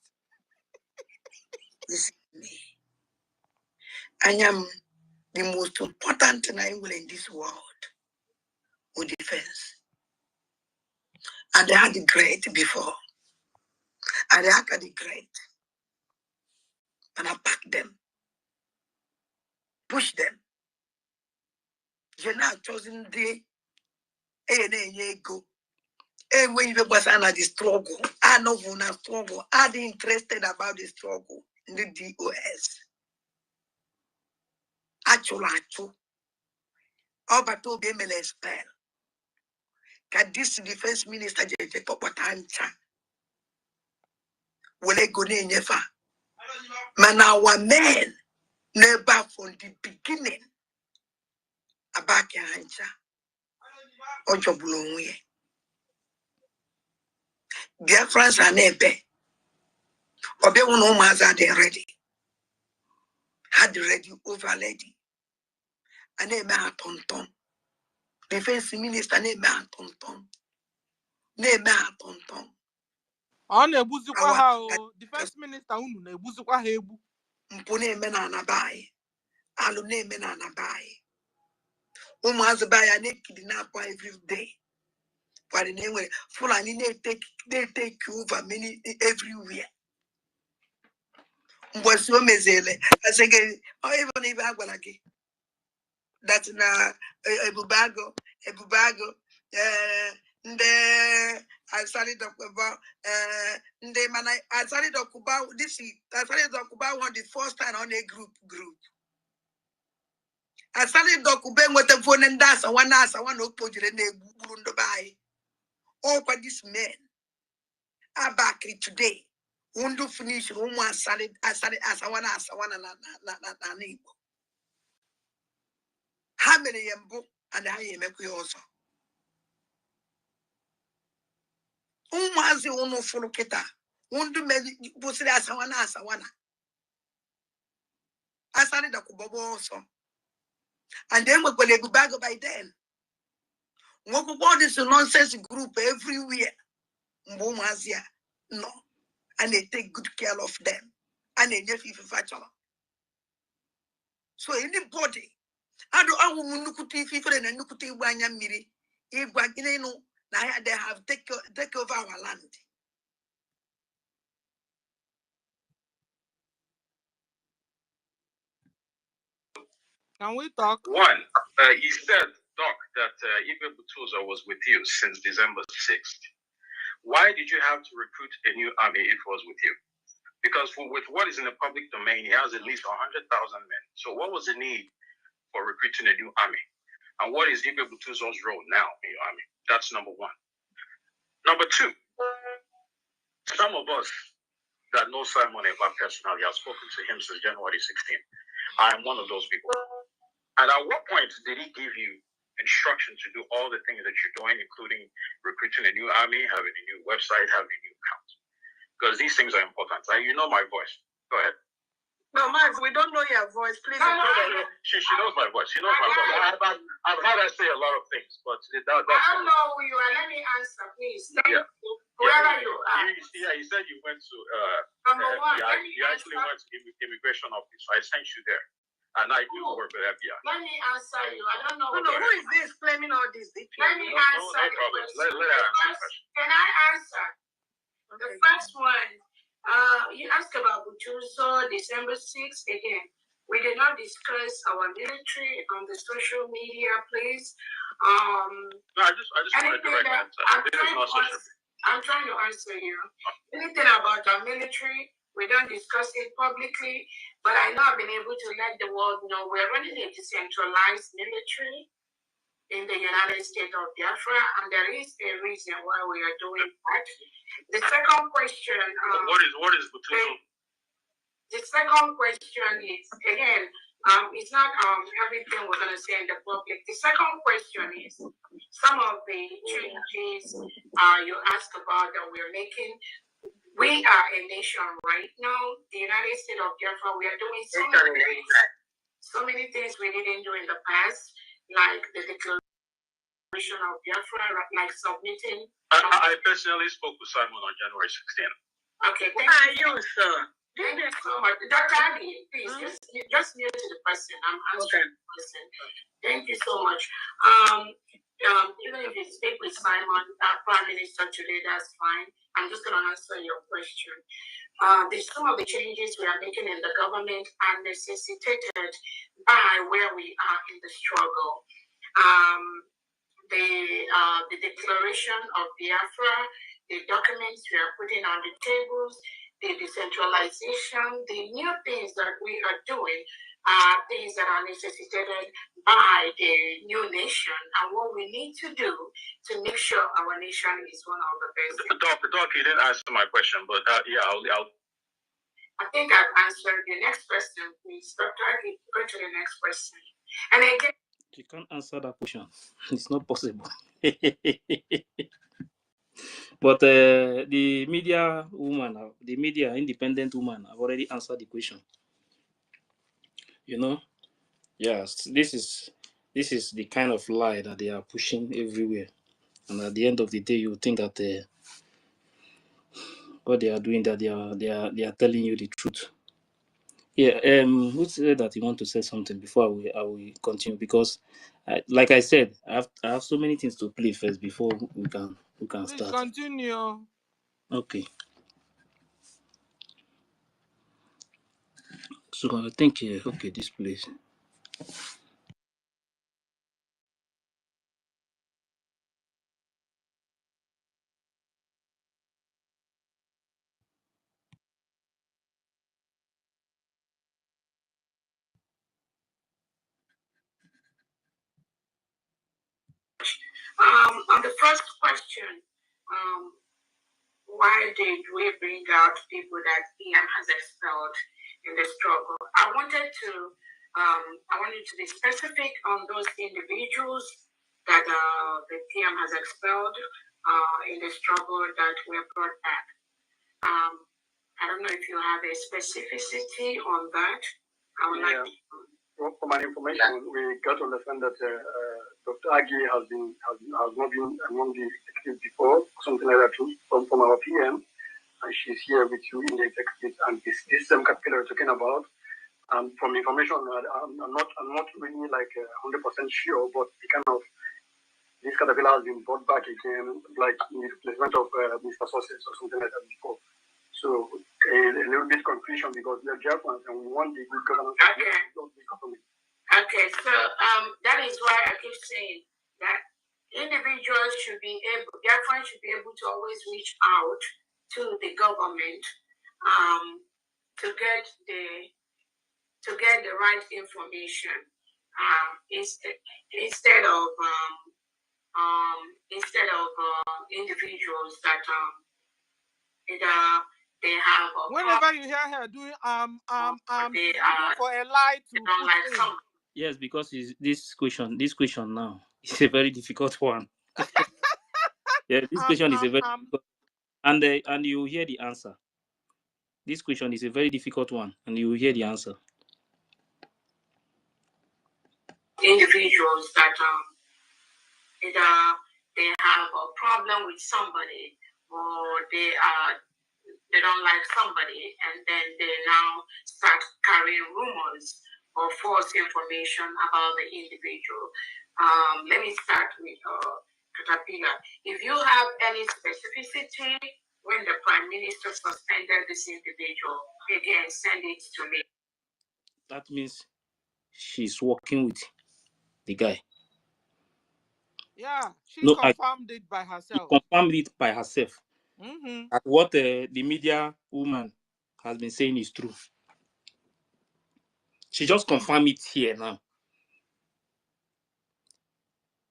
This is me. I am the most important thing I will in this world with defense. And they had the great before. And they had the great. And I pack them, push them. You're not chosen the go. And when you was under the struggle, I know when I struggle, I'm interested about the struggle in the DOS. Actually, all but to be a spell. Can this defense minister JJ Popotancha will go never? Man, our men never from the beginning about Hancha or Jobulunwe. Biafrans are never. Or they won't know they ready. Had ready over lady. And they may have tonton. Defense minister name a tonton. Name a tonton. On a buzukwa ha defense minister unu na ebuzukwa ha ebu. Mpone mena na bai. Alu ne mena na bai. Azabaya ne kidnap every day. For the name Fulani they take over many everywhere. Mbwasi omezele. I say even if I go like that's na ebubago nde I started talk about nde man I started talk about this I started talk about one the first time on a group I started talk about what the phone and that's one opojire na burundo bai all by this man are back today won't finish one started as one na how many yembo and I am also Umazi uno fulukita. Undu me busiri asawana. Asani da kubobo also. And then we will be back by then. What this nonsense group everywhere. Mbumazia. No. And they take good care of them. And they just factual. So anybody. I do awu munukuti fifre and nukuti wanya miri. Igwagine no. Now they have take over our land. Can we talk? One, he said, Doc, that Ibe Butuza was with you since December 6th. Why did you have to recruit a new army if it was with you? Because with what is in the public domain, he has at least 100,000 men. So what was the need for recruiting a new army? And what is Ibe Butuza's role now in your army? That's number one. Number two, some of us that know Simon Ekpa personally have spoken to him since January 16. I am one of those people. And at what point did he give you instruction to do all the things that you're doing, including recruiting a new army, having a new website, having a new account? Because these things are important. Like, you know my voice. Go ahead. No, Max, we don't know your voice. Please. She knows my voice. She knows my voice. I've heard her say a lot of things, but that's I don't know who you are. Let me answer, please. Yeah. Whoever you are. Yeah, you said you went to Number one, you actually went to immigration office. I sent you there. And I do work with FBI. Let me answer you. I don't know. No, who is this claiming all this? Let me answer. No problem. Let her answer. Can I answer? Okay. The first one, you asked about Buchuso, December 6th. Again, we did not discuss our military on the social media, please. No, I just want a direct answer. I'm trying to answer you. Anything about our military, we don't discuss it publicly, but I know I've been able to let the world know we're running a decentralized military in the United States of Biafra, and there is a reason why we are doing that. The second question... what is Buchuso? The second question is, again, it's not everything we're going to say in the public. The second question is, some of the changes you asked about that we're making. We are a nation right now. The United States of Biafra, we are doing so many things we didn't do in the past, like the declaration of Biafra, like submitting. I personally spoke with Simon on January 16th. Okay, thank you, sir. Thank you so much. Dr. Abi, please, just mute to the person. I'm answering the person. Thank you so much. Even if you speak with Simon, Prime Minister today, that's fine. I'm just going to answer your question. Some of the changes we are making in the government are necessitated by where we are in the struggle. The declaration of Biafra, the documents we are putting on the tables, the decentralization, the new things that we are doing are things that are necessitated by the new nation and what we need to do to make sure our nation is one of the best. Doc, you didn't answer my question, but yeah, I'll I think I've answered the next question, please. Dr. Agi, go to the next question. And again, you can't answer that question. It's not possible. But the media woman, the media independent woman, have already answered the question. You know, yes, this is the kind of lie that they are pushing everywhere, and at the end of the day, you think that what they are doing, that they are telling you the truth. Yeah. Who said that you want to say something before I will continue? Because, like I said, I have so many things to play first before we can Please start. continue. Okay. So I think okay, this place. on the first question, why did we bring out people that PM has expelled in the struggle? I wanted to be specific on those individuals that the PM has expelled in the struggle that were brought back. I don't know if you have a specificity on that. I would like to. For my information, we got to understand that Dr. Agi has not been among the executives before, something like that, from our PM, and she's here with you in the executive, and this same category we're talking about. From information, I'm not really like 100% sure, but this caterpillar has been brought back again, like in the replacement of Mr. Sources or something like that before. So a little bit confusion because we are Biafrans and we want the good governance of the government. Okay, so that is why I keep saying that individuals should be able, Biafrans should be able to always reach out to the government to get the right information instead of instead of individuals that either they have a Whenever you hear her doing she's looking for a lie to don't like put in. some. Yes, because this question now is a very difficult one. Yeah, this question is a very difficult, and you hear the answer. This question is a very difficult one, and you will hear the answer. Individuals that either they have a problem with somebody or they don't like somebody, and then they now start carrying rumors or false information about the individual. Let me start with Caterpillar. If you have any specificity when the Prime Minister suspended this individual, again, send it to me. That means she's working with the guy. Yeah, she No, confirmed it by herself. She confirmed it by herself. Mm-hmm. That what the media woman has been saying is true. She just confirmed it here now.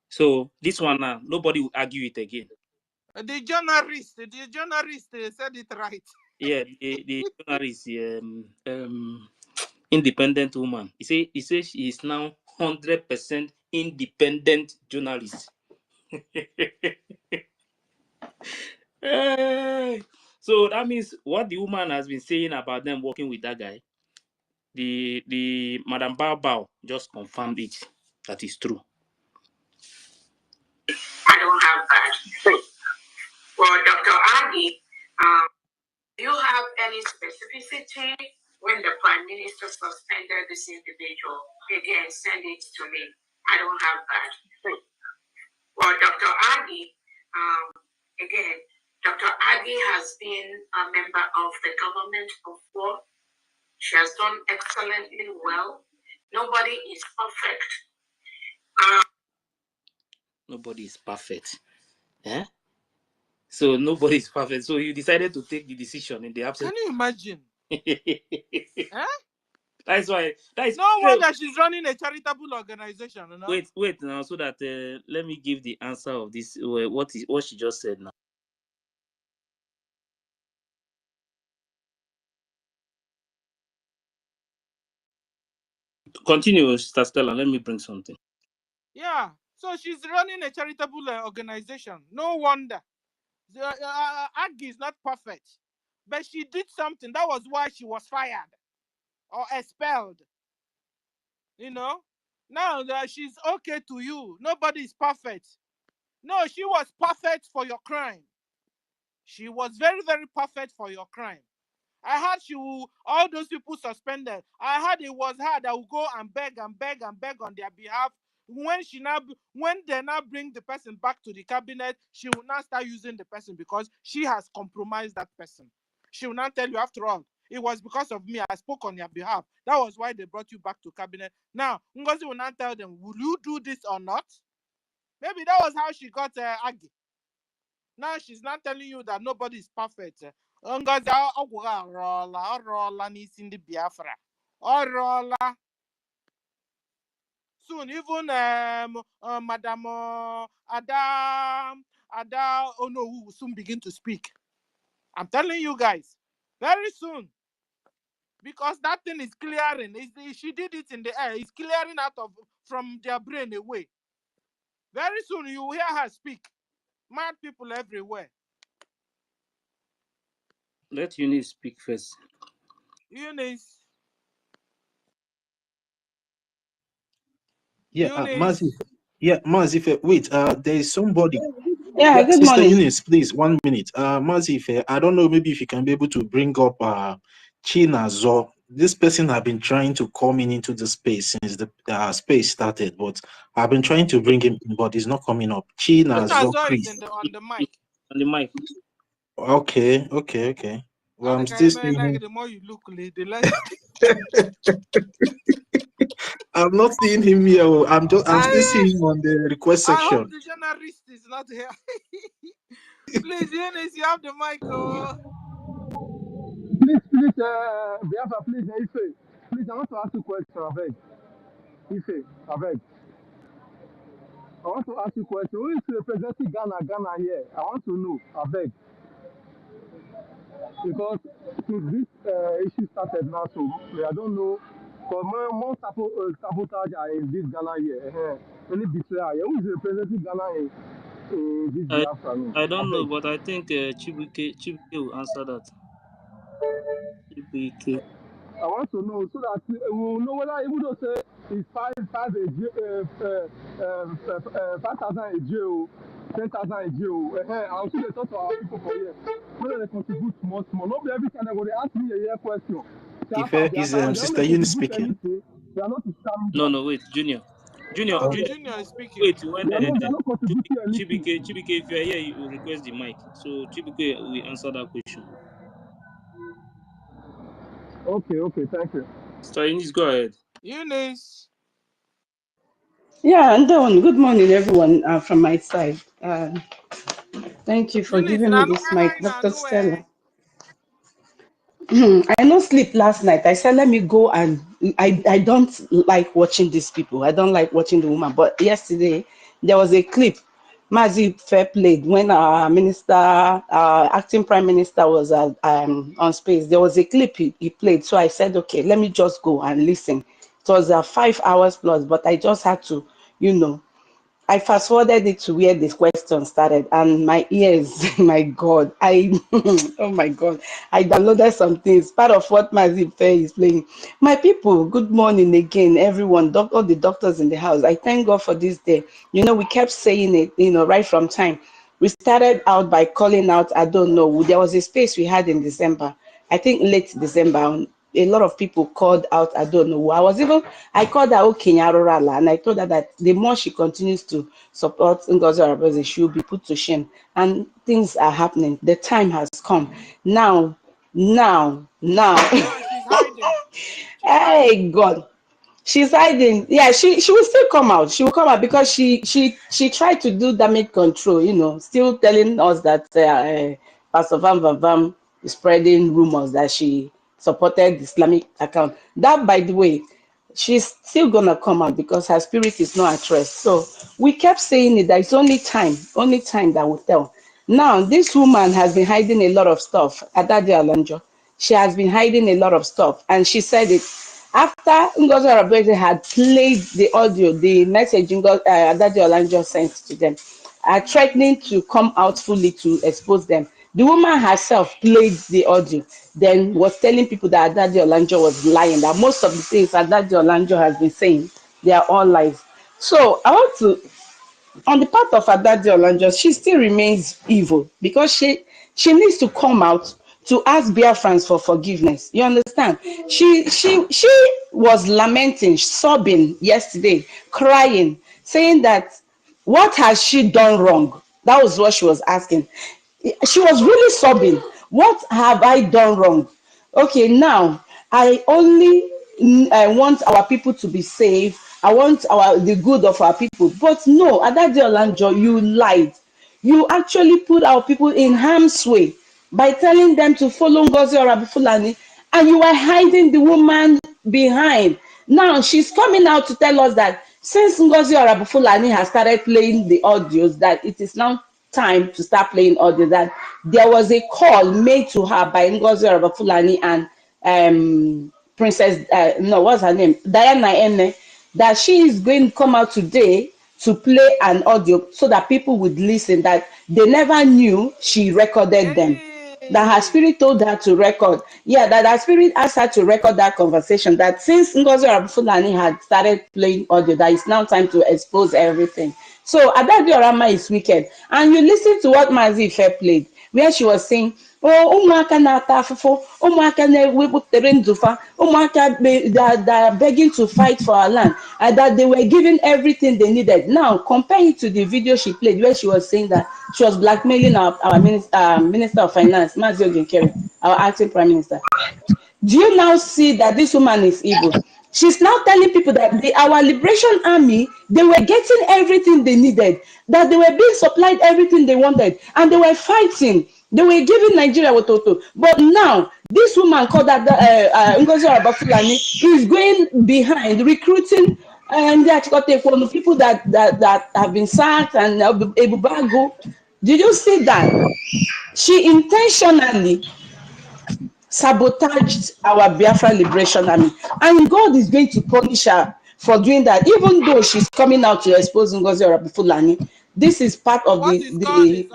So this one now, nobody will argue it again. The journalist said it right. Yeah, the journalist, independent woman. He says she is now 100% independent journalist. So that means what the woman has been saying about them working with that guy, the Madam Bao just confirmed it. That is true. I don't have that. Well, Dr. Adi, do you have any specificity when the Prime Minister suspended this individual? Again, send it to me. I don't have that. Well, Dr. Adi, again, Dr. Adi has been a member of the government before. She has done excellently well. Nobody is perfect. Nobody is perfect. Eh? So nobody is perfect. So you decided to take the decision in the absence. Can you imagine? Eh? That's why. No wonder she's running a charitable organization. You know? Wait now, so that let me give the answer of this. What she just said now. Continue, Sister Stella. Let me bring something. Yeah. So she's running a charitable organization. No wonder. Aggie is not perfect, but she did something. That was why she was fired or expelled. You know. Now she's okay to you. Nobody is perfect. No, she was perfect for your crime. She was very, very perfect for your crime. I heard all those people suspended. I heard it was her that will go and beg and beg and beg on their behalf. When they now bring the person back to the cabinet, she will now start using the person because she has compromised that person. She will not tell you, after all, it was because of me. I spoke on your behalf. That was why they brought you back to cabinet. Now, Ngozi will not tell them, will you do this or not? Maybe that was how she got Aggie. Now she's not telling you that nobody is perfect. Ngozi ọrụọla n'isi ndị Biafra. Ọrụọla. Soon, even Madam Ada Onowu will soon begin to speak. I'm telling you guys, very soon. Because that thing is clearing. She did it in the air. It's clearing from their brain away. Very soon you will hear her speak. Mad people everywhere. Let Eunice speak first. Eunice. Yeah, Mazife, wait, there is somebody. Yeah, good Sister morning. Eunice, please, 1 minute. Mazife, I don't know, maybe if you can be able to bring up Chinazo. This person have been trying to come into the space since the space started, but I've been trying to bring him in, but he's not coming up. Chinazo Chris. Is on the mic. On the mic. Okay. Well, I'm still seeing him. The more you look, the less. I'm not seeing him here. I'm still seeing him on the request section. I hope the journalist is not here. Please, Eunice, you have the mic. Please, Biafra, please, Ife. Please, I want to ask you a question, Avec. Ife, Avec. I want to ask you a question. Who is representing Ghana here? I want to know. I beg. Because since this issue started now, so I don't know. Because more sabotage are in this Ghana here. Any betrayal. Who is representing Ghana in this I Biafra? No, I I don't know, beg. but I think Chibuike will answer that. Chibuike. I want to know so that we will know whether even though say it's 5,000 a jail, 10,000 a jail. I also they talk to our people for here. Whether they contribute small. Not be every time they go they ask me a year question. Say If after is Biafra, they Sister don't Eunice contribute speaking? anything. They are not Islamic No, bank. no, wait, Junior. Junior, Okay, Junior. Junior is speaking. Wait, when They are not contributing anything. Chibuike, if you are here, you request the mic. So Chibuike will answer that question. Okay, thank you. Sister Eunice, go ahead. Eunice. Yeah, and then good morning, everyone, from my side. Thank you for Eunice, giving me na no this mic, why na Dr. no eh. Stella. I no sleep last night. I said, let me go and I don't like watching these people. I don't like watching the woman. But yesterday, there was a clip Mazi Fair played when our minister, acting prime minister was on space. There was a clip he played. So I said, okay, let me just go and listen. It was 5 hours plus, but I just had to, you know, I fast forwarded it to where this question started, and my ears, my God, oh my God, I downloaded some things. Part of what Mazip is playing. My people, good morning again, everyone, all the doctors in the house. I thank God for this day. You know, we kept saying it, you know, right from time. We started out by calling out, I don't know, there was a space we had in December, I think late December. A lot of people called out, I don't know. I called her Okenya Rurala, and I told her that the more she continues to support Ngozi Arabazi, she will be put to shame. And things are happening. The time has come. Now. Now she's hiding. She's hiding. Hey, God. She's hiding. Yeah, she will still come out. She will come out because she tried to do damage control, you know, still telling us that Pastor Vam is spreading rumors that she supported the Islamic account. That, by the way, she's still gonna come out because her spirit is not at rest. So we kept saying it, that it's only time that will tell. Now, this woman has been hiding a lot of stuff. Adade Alonjo, she has been hiding a lot of stuff, and she said it after Ngozi Arabeji had played the audio, the message Adade Olanjo sent to them, threatening to come out fully to expose them. The woman herself played the audio, then was telling people that Adade Olanjo was lying, that most of the things Adade Olanjo has been saying, they are all lies. So I want to, on the part of Adade Olanjo, she still remains evil because she needs to come out to ask Biafrans for forgiveness. You understand? She was lamenting, sobbing yesterday, crying, saying that what has she done wrong? That was what she was asking. She was really sobbing. What have I done wrong? Okay, now I only want our people to be safe. I want the good of our people. But no, Adade Olanjo, you lied. You actually put our people in harm's way by telling them to follow Ngozi Fulani, and you were hiding the woman behind. Now she's coming out to tell us that since Ngozi Fulani has started playing the audios, that it is now time to start playing audio, that there was a call made to her by Ngozi Fulani and Princess, no, what's her name? Diana Ene, that she is going to come out today to play an audio so that people would listen, that they never knew she recorded them. That her Hey. spirit told her to record. Yeah, that her spirit asked her to record that conversation. That since Ngozi Fulani had started playing audio, that it's now time to expose everything. So Adade Orama is wicked. And you listen to what Mazi Ife played, where she was saying, oh, ụmụaka na-ata afụfụ, ụmụaka na-ewepụtere ndụfa, ụmụaka that are begging to fight for our land, and that they were given everything they needed. Now, compare it to the video she played where she was saying that she was blackmailing our Minister of Finance, Mazi Ogenkere, our acting Prime Minister. Do you now see that this woman is evil? She's now telling people that our liberation army, they were getting everything they needed, that they were being supplied everything they wanted, and they were fighting. They were giving Nigeria what to. But now, this woman called that Ngozi Fulani is going behind, recruiting And they actually take one of the people that have been sacked and Ebubago. Did you see that? She intentionally sabotaged our Biafra Liberation Army. And God is going to punish her for doing that, even though she's coming out to expose Ngozi Fulani. This is part of What is called is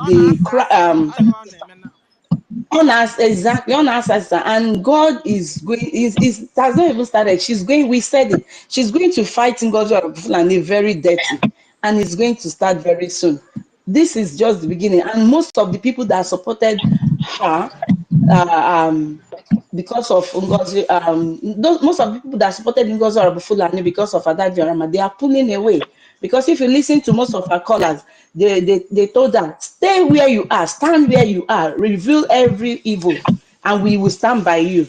on us, exactly, on us, and God is going, is has not even started. She's going, we said it, she's going to fight Ngozi Fulani very dirty, and it's going to start very soon. This is just the beginning, and most of the people that supported her, because of Ngozi, most of the people that supported Ngozi Fulani because of Ada Diorama, they are pulling away. Because if you listen to most of our callers, they told her, stay where you are, stand where you are, reveal every evil, and we will stand by you.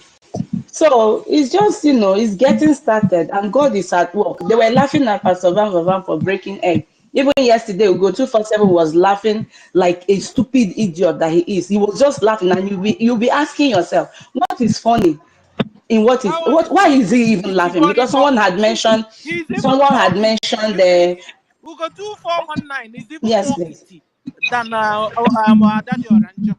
So it's just, it's getting started, and God is at work. They were laughing at Pastor Van Vavan for breaking egg. Even yesterday, Ugo 247 was laughing like a stupid idiot that he is. He was just laughing, and you'll be asking yourself, what is funny? Why is he even laughing? Because someone had mentioned the Ugo 2419 is even yes, more please. witty than Daddy Oranjo.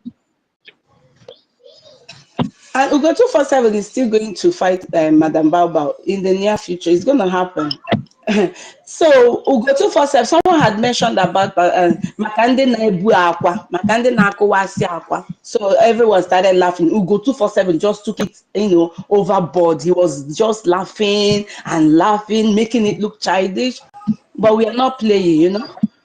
And Ugo 247 is still going to fight Madam Baobao in the near future. It's going to happen. So Ugo 247, someone had mentioned about Makande na ebu akwa, Makande na akowasi akwa. So everyone started laughing. Ugo 247 just took it, overboard. He was just laughing and laughing, making it look childish. But we are not playing,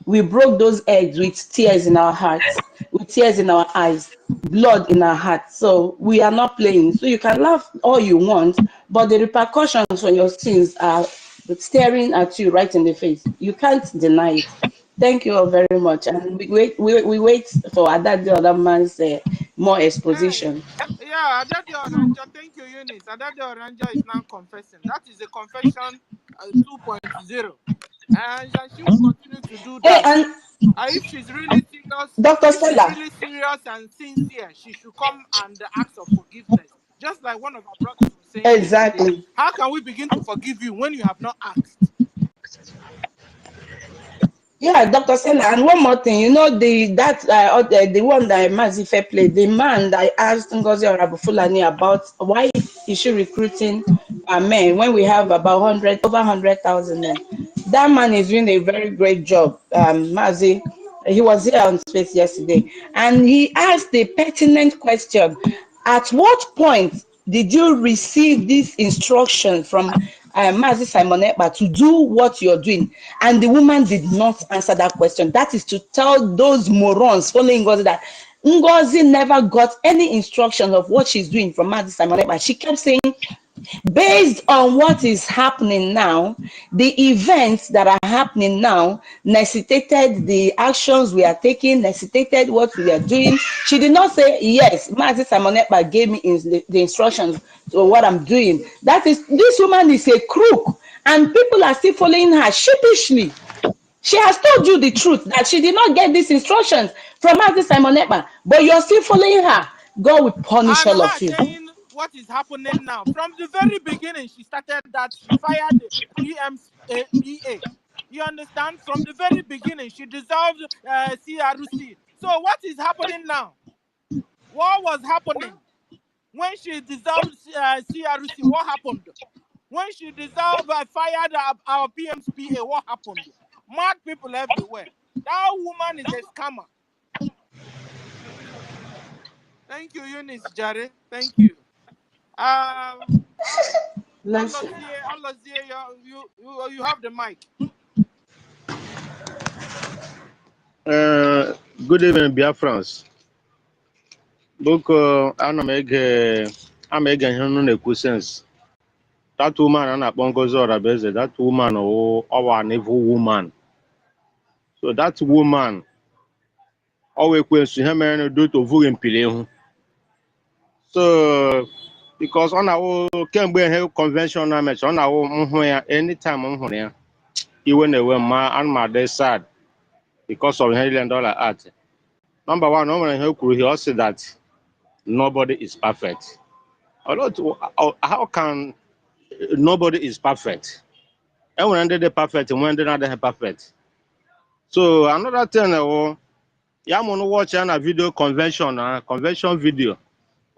We broke those eggs with tears in our hearts, with tears in our eyes, blood in our hearts. So we are not playing. So you can laugh all you want, but the repercussions on your sins are staring at you right in the face. You can't deny it. Thank you all very much. And we wait for the other man's more exposition. Yeah, Adade Oranja, thank you, Eunice. Adade Oranja is now confessing. That is a confession 2.0. And she will continue to do Hey, that. and If she's really serious, Dr. Stella. and sincere, she should come and ask for forgiveness. Just like one of our brothers was saying yesterday. Exactly. How can we begin to forgive you when you have not asked? Yeah, Dr. Stella, and one more thing, the one that Mazife played, the man that asked Ngozi Fulani about why is she recruiting men when we have about over 100,000 men. That man is doing a very great job, Mazi. He was here on Space yesterday, and he asked the pertinent question: at what point did you receive this instruction from Mazi Simon Ekpa to do what you're doing? And the woman did not answer that question. That is to tell those morons following Ngozi that Ngozi never got any instruction of what she's doing from Mazi Simon Ekpa. She kept saying, based on what is happening now, the events that are happening now necessitated the actions we are taking, necessitated what we are doing. She did not say, yes, Mazi Simon Ekpa gave me the instructions to what I'm doing. This woman is a crook, and people are still following her sheepishly. She has told you the truth that she did not get these instructions from Mazi Simon Ekpa, but you're still following her. God will punish And all her of you. saying what is happening now. From the very beginning, she started that. She fired the PMPA. You understand? From the very beginning, she dissolved CRC. So what is happening now? What was happening? When she dissolved CRC, what happened? When she dissolved, fired our PMPA, what happened? Mad people everywhere. That woman is a scammer. Thank you, Eunice Jare. Thank you. Alazie, you have the mic. Good evening, Biafrans. Boko, I'm ege ihe unu na-ekwu sense. That woman a na-akpọ Ngozi Orabeze, that woman an evil woman. So that woman, ekwensu ihe mere na do to vughị mpiri ihu. So, because ọ na-awụ kemgbe ihe convention na mecha, ọ na-awụ nhụ ya, anytime m hụrụ ya, iwe na-ewe ma ana m adị sad because of ihe $1 million art. Number one, o nwere ihe kwuru, he also that nobody is perfect. How can nobody is perfect? And when they perfect and when they're not perfect. So another thing, I'm gonna watch a video convention video.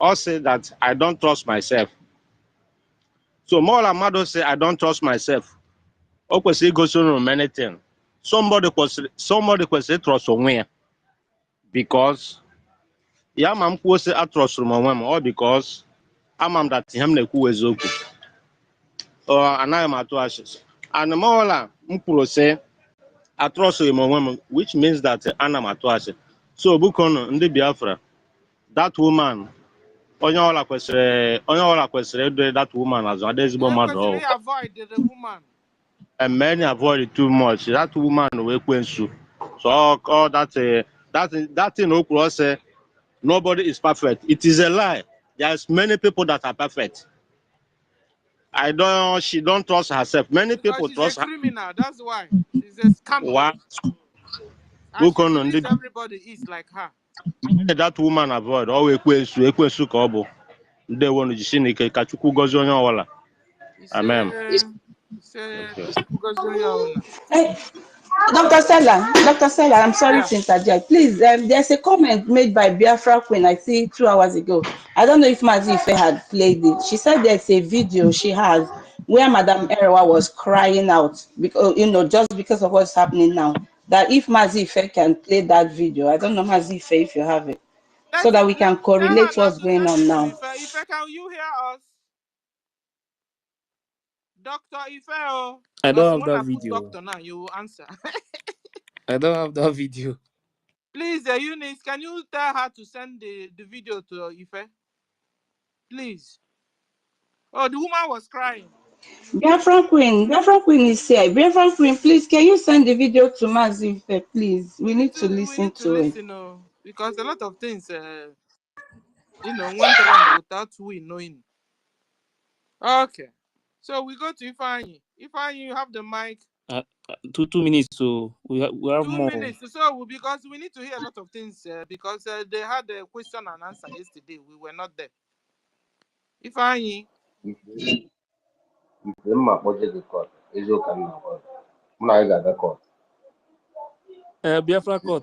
Or say that I don't trust myself. So more Amado say I don't trust myself. Okwesi go so many things. Somebody could trust somewhere because mam say I trust from or because amam that him na ku ezoku. Or anayam atu ashes. And more say I trust him which means that anam atu ashes. So bukono ndi Biafra that woman onye ọla kwesịrị ịdị that woman azụ ada ezigbo mmadụ avoid the woman. And many avoid it too much. That woman will so all that thing Okuro say nobody is perfect. It is a lie. There's many people that are perfect. She don't trust herself. Many Because people she's a trust her. criminal, that's why. She's a scammer. What? And she believes everybody is like her. That woman avoid always ekwensu ka ọ bụ ndị wonu ji Chineke ka Chukwu gọzie onye ọwụla. Amen. Hey, Dr. Stella, I'm sorry to interject. Please, there's a comment made by BIAFRACOIN, I see 2 hours ago. I don't know if Mazi Ife had played it. She said there's a video she has where Madam Erewa was crying out because, just because of what's happening now. That if Mazi Ife can play that video, I don't know, Mazi Ife, if you have it, so that we can correlate what's going on now. Ife, can you hear us? Dr. Ife, I don't have that video. Doctor now, you will answer. I don't have that video. Please, Eunice, can you tell her to send the video to Ife? Please. Oh, the woman was crying. BIAFRACOIN is here. BIAFRACOIN, please, can you send the video to Mazi Ife, please? We need to listen to it. Because a lot of things, went wrong without we knowing. Okay. So we go to Ifeanyi. Ifeanyi, you have the mic. 2 minutes, so we have more. 2 minutes. So because we need to hear a lot of things because they had a question and answer yesterday. We were not there. Ifeanyi. Biafra court.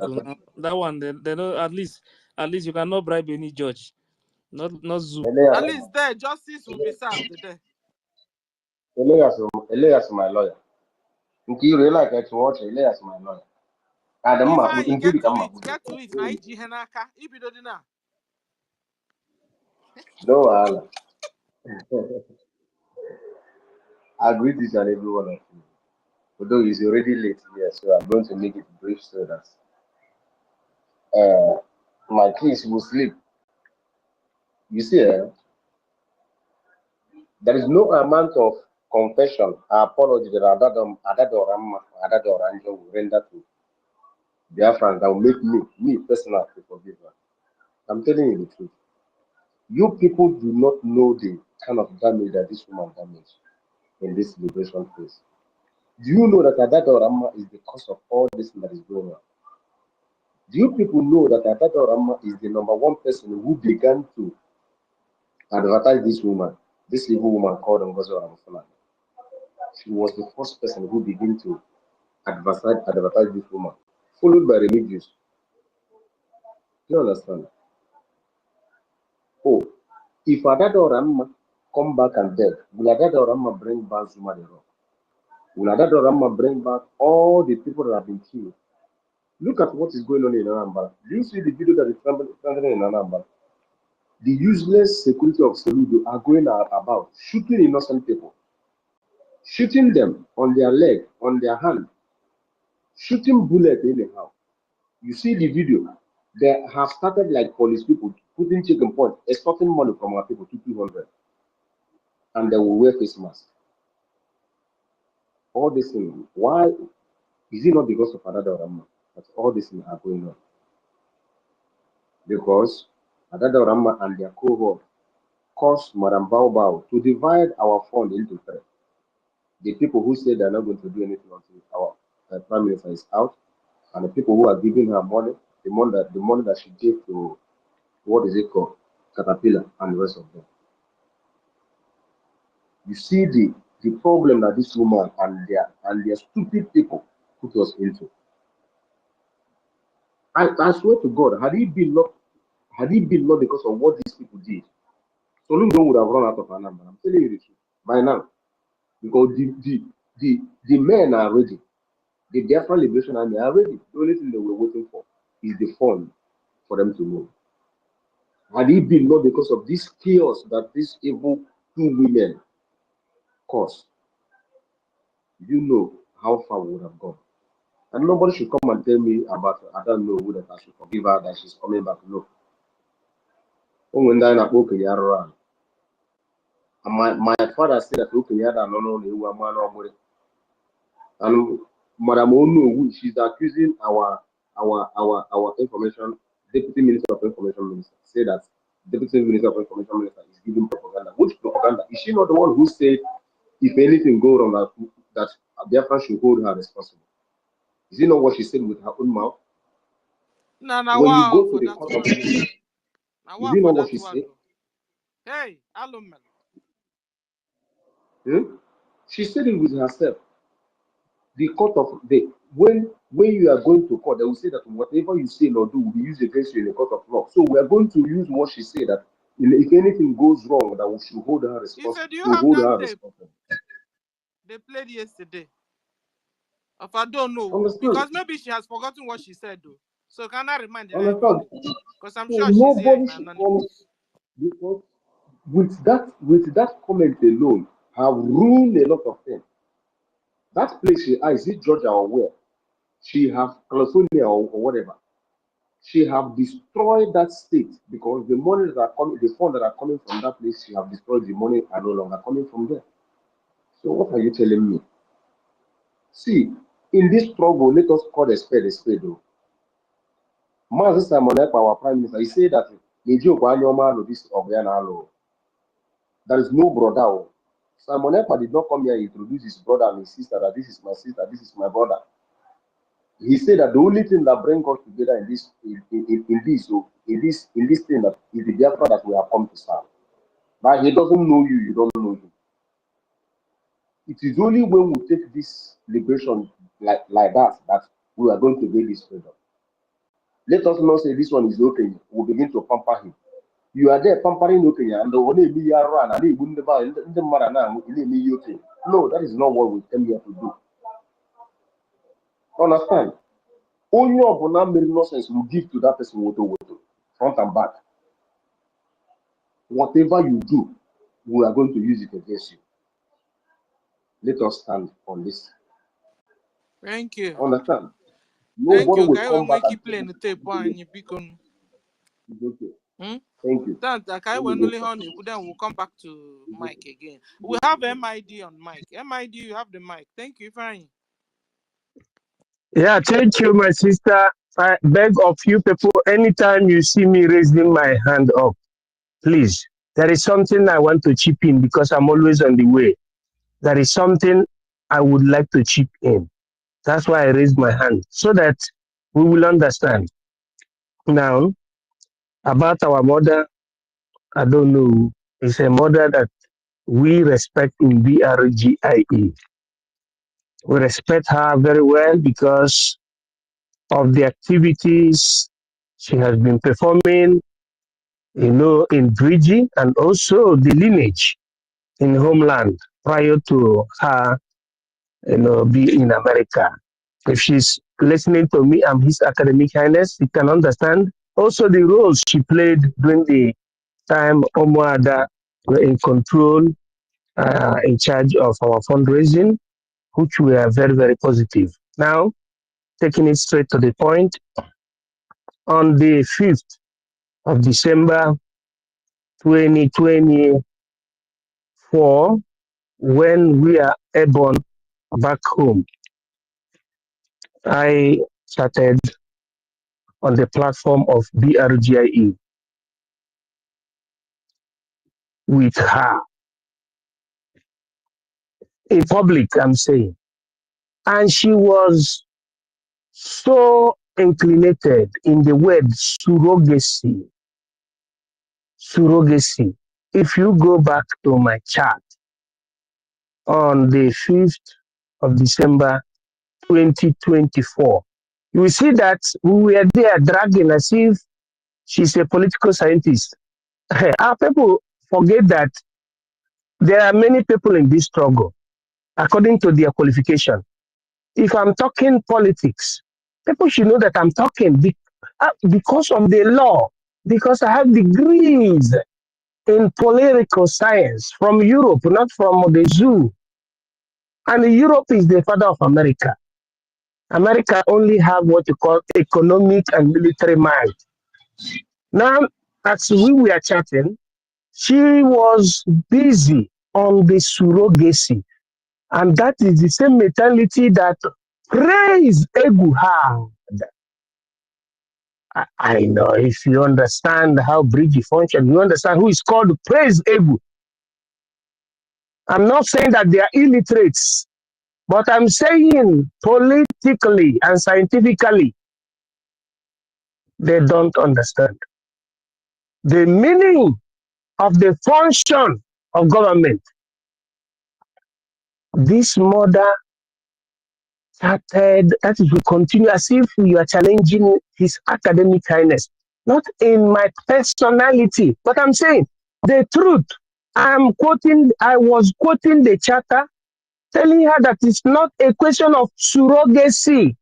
That one, they know at least you cannot bribe any judge. Not Zoom. At least there, justice will be served there. Elias my lawyer. Nkiru like to watch Elias my lawyer. Ifeanyi, get to it. Na iji henaka. Ibido di na. No, I greet each and every one of you. Although it's already late here, so I'm going to make it brief so that my kids will sleep. You see, there is no amount of confession or apology that Adado Oranjo will render to Biafrans that will make me personally to forgive her. I'm telling you the truth. You people do not know the kind of damage that this woman damaged in this liberation phase. Do you know that Adado Rama is the cause of all this that is going on? Do you people know that Adado Rama is the #1 person who began to advertise this woman, this evil woman called NGOZI Ramafuna? She was the first person who began to advertise this woman, followed by religious. Do you understand? Oh, if Adado Rama come back and beg, will Adado Rama bring back Zuma the Rock? Will Adado Rama bring back all the people that have been killed? Look at what is going on in Anambra. Do you see the video that is trending in Anambra? The useless security of Soludo are going about shooting innocent people, shooting them on their leg, on their hand, shooting bullets anyhow. You see the video. They have started like police people putting chicken points, extorting money from our people to 200, and they will wear face masks. All this thing. Why is it not because of Adado Rama that all these things are going on? Because Adado Rama and their cohort caused Madam Bao to divide our fund into 3. The people who say they're not going to do anything until our prime minister is out, and the people who are giving her money, the money that she gave to, what is it called, Caterpillar, and the rest of them. You see the the problem that this woman and their stupid people put us into. I swear to God, had it been not because of what these people did, Soludo would have run out of Anambra. I'm telling you the truth by now, because the men are ready. The Biafra Liberation Army are ready. The only thing they were waiting for is the fund for them to move. Had it been not because of this chaos that these evil two women caused, you know how far we would have gone. And nobody should come and tell me about, I don't know, that I should forgive her, that she's coming back. No. And my father said that and Madam Onu, she's accusing our information, Deputy Minister of Information Minister, say that Deputy Minister of Information Minister is giving propaganda. Which propaganda? Is she not the one who said if anything go wrong that Biafra should hold her responsible? Is it not what she said with her own mouth? No, When you wow go to for the that court one. of justice, Now is wow it for not what that she one. said? Hey, hello man. She said it with herself. The court of when you are going to court, they will say that whatever you say or do will be used against you in the court of law. So we are going to use what she said, that if anything goes wrong, that we should hold her responsible. Do you have that tape? They played yesterday. If I don't know, Understand? because maybe she has forgotten what she said though. So can I remind Understand? everybody? Because I'm So sure she's here in nobody should Anonymous. because with that comment alone have ruined a lot of things. That place is it Georgia or where? She have California or whatever. She have destroyed that state because the money that are coming, the funds that are coming from that place, she have destroyed. The money are no longer coming from there. So what are you telling me? See, in this struggle, let us call a spade though. Master Simon Ekpa, our prime minister, he said that there is no brother. Simon Ekpa did not come here and introduce his brother and his sister, that this is my sister, this is my brother. He said that the only thing that brings us together in this thing that is the Biafra that we have come to serve. But he doesn't know you, you don't know him. It is only when we take this liberation like that we are going to get this freedom. Let us not say this one is okay. We'll begin to pamper him. You are there pampering okay, and the only be run and no, that is not what we came here to do. Understand? Only of that made nonsense will give to that person woto, front and back. Whatever you do, we are going to use it against you. Let us stand on this. Thank you. Understand? Thank Nobody you. will come back Keep and playing the tape and you become. it's okay. Thank you. Then we'll come back to Mike again. We have MID on Mike. MID, you have the mic. Thank you, fine. Yeah, thank you, my sister. I beg of you people, anytime you see me raising my hand up, please, there is something I want to chip in because I'm always on the way. There is something I would like to chip in. That's why I raised my hand, so that we will understand. Now, about our mother, I don't know, it's a mother that we respect in BRGIE. We respect her very well because of the activities she has been performing, in BRGIE, and also the lineage in homeland prior to her, be in America. If she's listening to me, I'm His Academic Highness, you can understand also the roles she played during the time Omoada were in control, in charge of our fundraising, which were very, very positive. Now, taking it straight to the point, on the 5th of December 2024, when we are airborne back home, I started on the platform of BRGIE with her in public, I'm saying. And she was so inclinated in the word surrogacy. Surrogacy. If you go back to my chat, on the 5th of December 2024. You will see that we were there dragging as if she's a political scientist. Our people forget that there are many people in this struggle, according to their qualification. If I'm talking politics, people should know that I'm talking because of the law, because I have degrees in political science from Europe, not from the zoo. And Europe is the father of America. America only have what you call economic and military might. Now, as we were chatting, she was busy on the surrogacy. And that is the same mentality that Praise Egu had. I know if you understand how BRGIE functions, you understand who is called Praise Egu. I'm not saying that they are illiterates, but I'm saying politically and scientifically, they don't understand the meaning of the function of government. This mother started, that is, we continue as if we are challenging his academic highness, not in my personality, but I'm saying the truth. I was quoting the charter, telling her that it's not a question of surrogacy.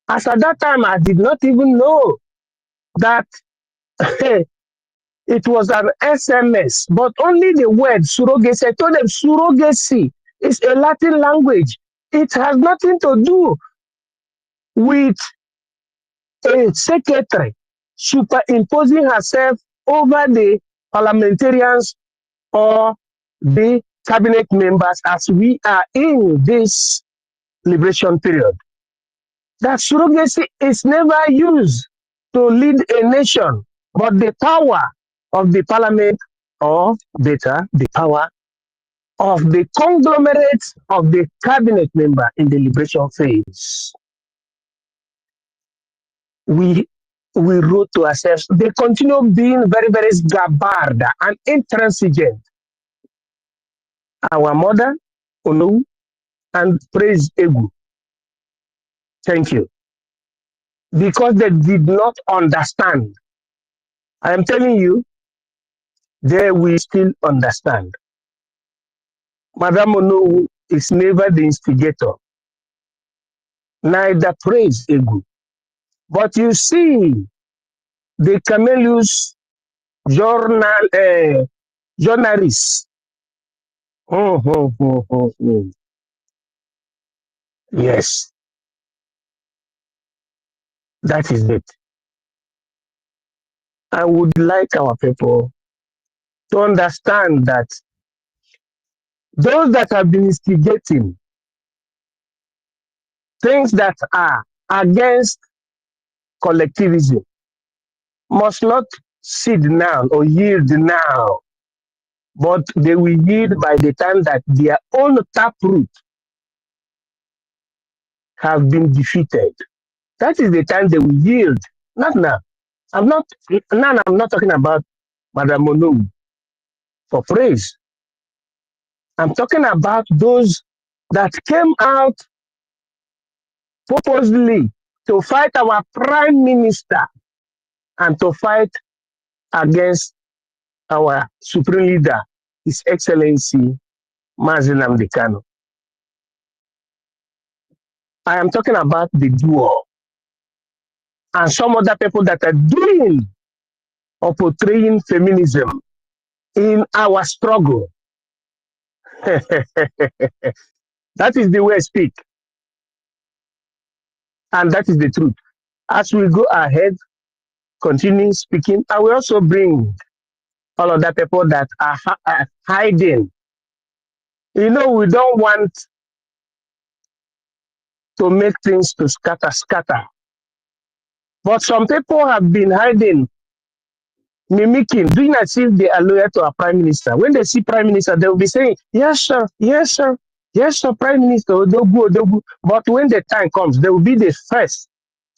As at that time, I did not even know that it was an SMS, but only the word surrogacy. I told them surrogacy is a Latin language. It has nothing to do with a secretary superimposing herself over the parliamentarians or the cabinet members as we are in this liberation period. That surrogacy is never used to lead a nation, but the power of the parliament, or better, the power of the conglomerate of the cabinet member in the liberation phase. We wrote to ourselves, they continue being very, very scabbard and intransigent. Our mother, Onu, and Praise Egu. Thank you. Because they did not understand. I am telling you, they will still understand. Madame Onu is never the instigator, neither Praise Egu. But you see, the Camelus journalists. Yes, that is it. I would like our people to understand that those that have been instigating things that are against collectivism must not sit now or yield now, but they will yield by the time that their own taproot have been defeated. That is the time they will yield. Not now. I'm not talking about Madame Onu for praise. I'm talking about those that came out purposely to fight our prime minister and to fight against our supreme leader, His Excellency Mazi Nnamdi Kanu. I am talking about the duo and some other people that are doing or portraying feminism in our struggle. That is the way I speak. And that is the truth. As we go ahead, continue speaking, I will also bring all of the people that are hiding. You know, we don't want to make things to scatter. But some people have been hiding, mimicking, doing as if they are loyal to our prime minister. When they see prime minister, they will be saying, yes, sir, yes, sir, yes, sir, prime minister, Odogu, Odogu. But when the time comes, they will be the first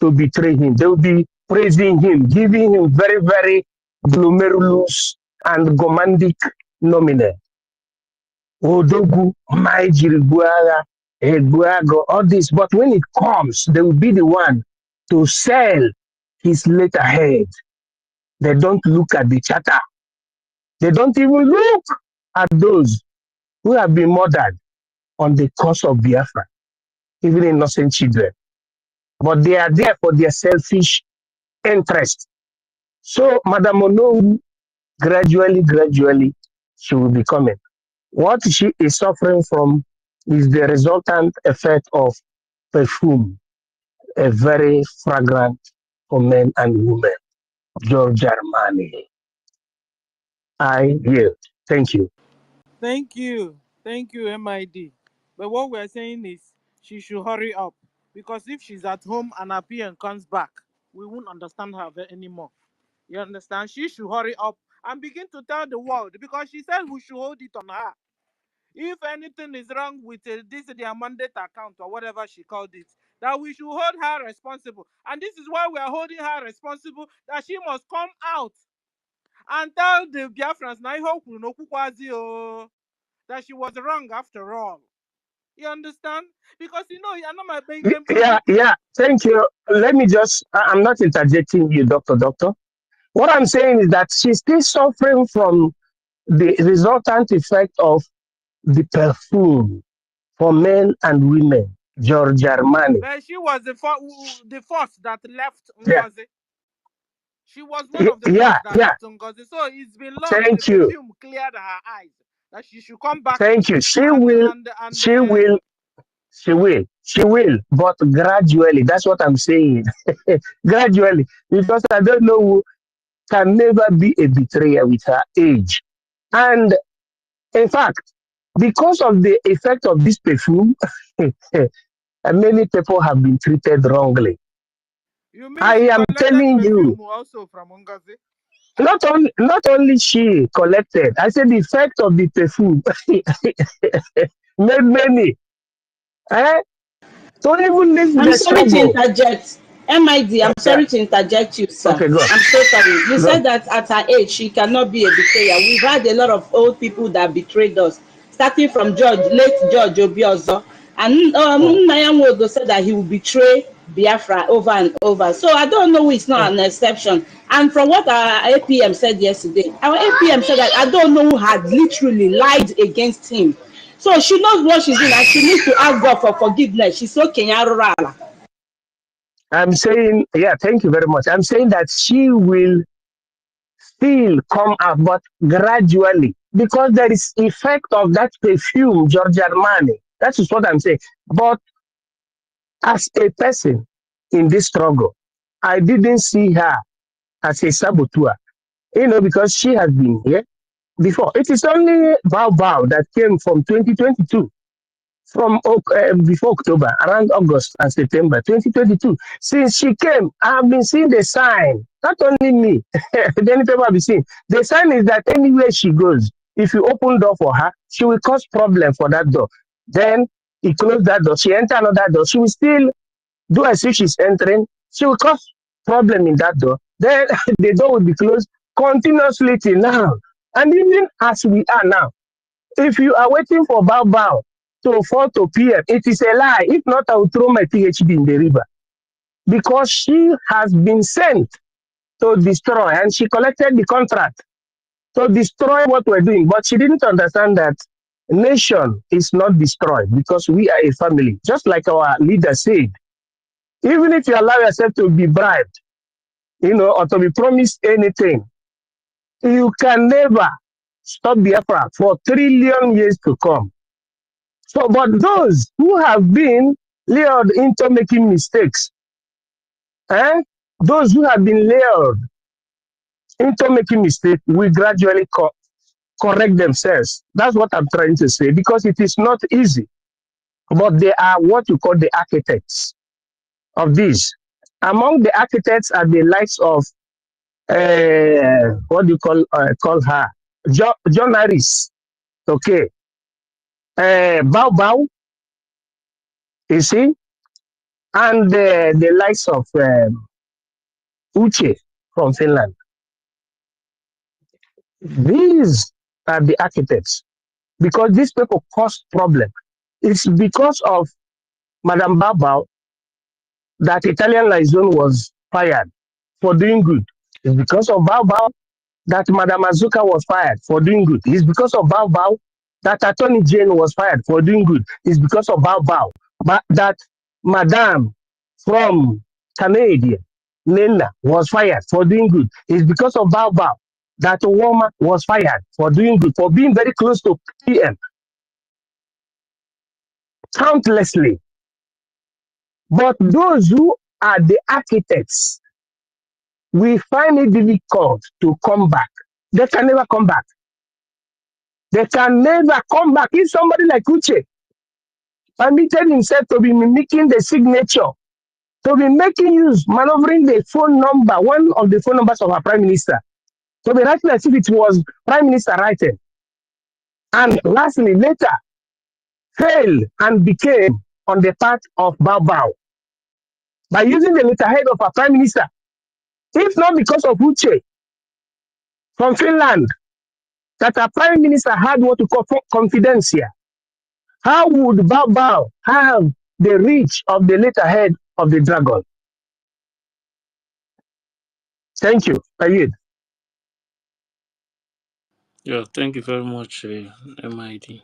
to betray him. They will be praising him, giving him very, very glomerulous and gomandic nominee. Odogu, Maijiribuaga, Eguago, all this. But when it comes, they will be the one to sell his letterhead. They don't look at the charter. They don't even look at those who have been murdered on the cause of Biafra, even innocent children. But they are there for their selfish interest. So Madam Onowu, gradually, she will be coming. What she is suffering from is the resultant effect of perfume, a very fragrant for men and women. George Armani. I yield. Thank you. Thank you. Thank you, MID. But what we're saying is she should hurry up. Because if she's at home and her PM comes back, we won't understand her anymore. You understand? She should hurry up and begin to tell the world because she said we should hold it on her. If anything is wrong with this their mandate account or whatever she called it, that we should hold her responsible. And this is why we are holding her responsible, that she must come out and tell the Biafrans that she was wrong after all. You understand? Because you know, you're not my Yeah, thank you. Let me just, I'm not interjecting you, Doctor. What I'm saying is that she's still suffering from the resultant effect of the perfume for men and women, George Armani. But she was the first that left Yeah, Ngozi. She was one of the yeah, first that yeah. left Ngozi. So it's been long. The Thank you. perfume cleared her eyes. That she should come back Thank you. and She will, she will, but gradually. That's what I'm saying. Gradually, because I don't know who can never be a betrayer with her age. And in fact, because of the effect of this perfume, many people have been treated wrongly. You mean I she am collected telling perfume you, also from Ngozi? not only she collected, I said the effect of the perfume made many. Eh? Don't even leave I'm the sorry to struggle. interject. MID, I'm Yeah. sorry to interject you, sir. Okay, go. I'm so sorry. You Go. said that at her age, she cannot be a betrayer. We've had a lot of old people that betrayed us, starting from late George Obiozo. And Nnayanwodo said that he will betray Biafra over and over. So I don't know who is not an exception. And from what our APM said yesterday, our APM said that I don't know who had literally lied against him. So she knows what she's doing and she needs to ask God for forgiveness. She's so Kenyarurala. I'm saying, yeah, thank you very much. I'm saying that she will still come up, but gradually, because there is effect of that perfume, George Armani. That is what I'm saying. But as a person in this struggle, I didn't see her as a saboteur, because she has been here before. It is only Bao that came from 2022. From before October, around August and September 2022. Since she came, I have been seeing the sign. Not only me, many people have been seeing. The sign is that anywhere she goes, if you open door for her, she will cause problem for that door. Then he close that door. She enter another door. She will still do as if she's entering. She will cause problem in that door. Then the door will be closed continuously till now. And even as we are now, if you are waiting for Bao to 4 to PM, it is a lie. If not, I will throw my PhD in the river. Because she has been sent to destroy, and she collected the contract to destroy what we're doing. But she didn't understand that nation is not destroyed because we are a family. Just like our leader said, even if you allow yourself to be bribed, or to be promised anything, you can never stop Biafra for 1 trillion years to come. So, but those who have been lured into making mistakes, those who have been lured into making mistakes will gradually correct themselves. That's what I'm trying to say, because it is not easy. But they are what you call the architects of this. Among the architects are the likes of, what do you call her? John Harris, okay. Bao, you see, and the likes of Uche from Finland. These are the architects. because these people cause problem. It's because of Madame Babao that Italian liaison was fired for doing good. It's because of Babao that Madame Azuka was fired for doing good. It's because of Babao that Attorney Jane was fired for doing good. It's because of Babao that Madame from Canada, Nena, was fired for doing good. It's because of Babao that Woma was fired for doing good, for being very close to PM, countlessly. But those who are the architects, we find it difficult to come back. They can never come back. They can never come back. If somebody like Uche permitted himself to be mimicking the signature, to be making use, maneuvering the phone number, one of the phone numbers of our prime minister, to be writing as if it was prime minister writing, and lastly, later, failed and became on the part of Bao by using the letterhead of our prime minister. If not because of Uche from Finland, that our prime minister had what we call confidence here, how would Bao have the reach of the letterhead of the dragon? Thank you. Ayed. Yeah, thank you very much, MID.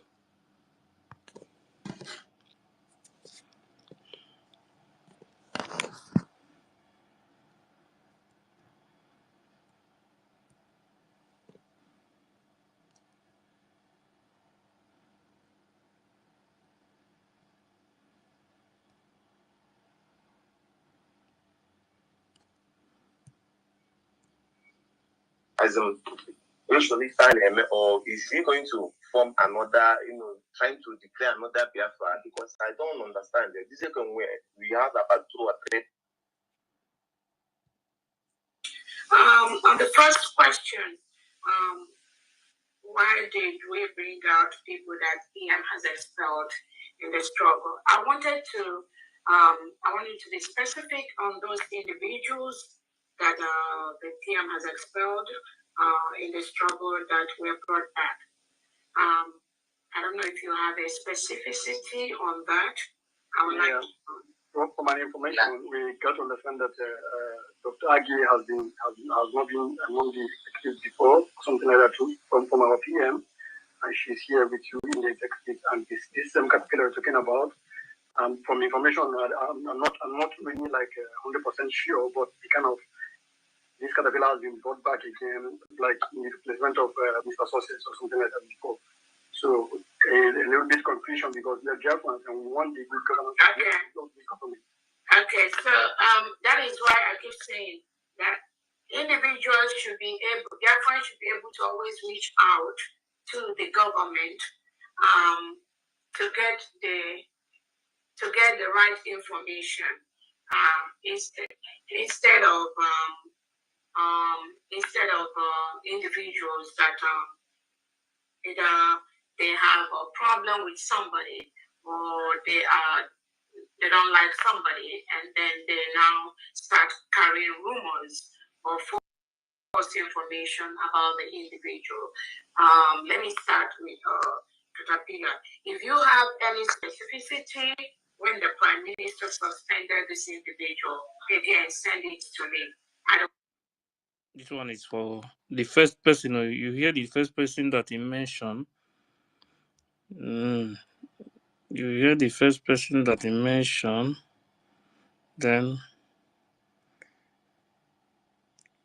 As usually find him, or is he going to form another, trying to declare another Biafra? Because I don't understand. This is where we have about 2 or 3. On the first question, why did we bring out people that EM has expelled in the struggle? I wanted to be specific on those individuals that the PM has expelled in the struggle that were brought back. I don't know if you have a specificity on that. I would like to. From my information, we got to understand that Dr. Agi has not been among the executives before, something like that too, from our PM, and she's here with you in the executive, and this same caterpillar we're talking about. From information, I'm not really like 100% sure, but the kind of this caterpillar has been brought back again, like in the replacement of Mr. Sources or something like that before. So a little bit confusion because they're Biafrans and we want the good governance. Okay, so that is why I keep saying that individuals should be able, Biafrans should be able to always reach out to the government to get the right information instead of individuals that either they have a problem with somebody or they don't like somebody and then they now start carrying rumors or false information about the individual. Let me start with Caterpillar. If you have any specificity when the Prime Minister suspended this individual, again, send it to me. This one is for the first person. You hear the first person that he mentioned. You hear the first person that he mentioned. Then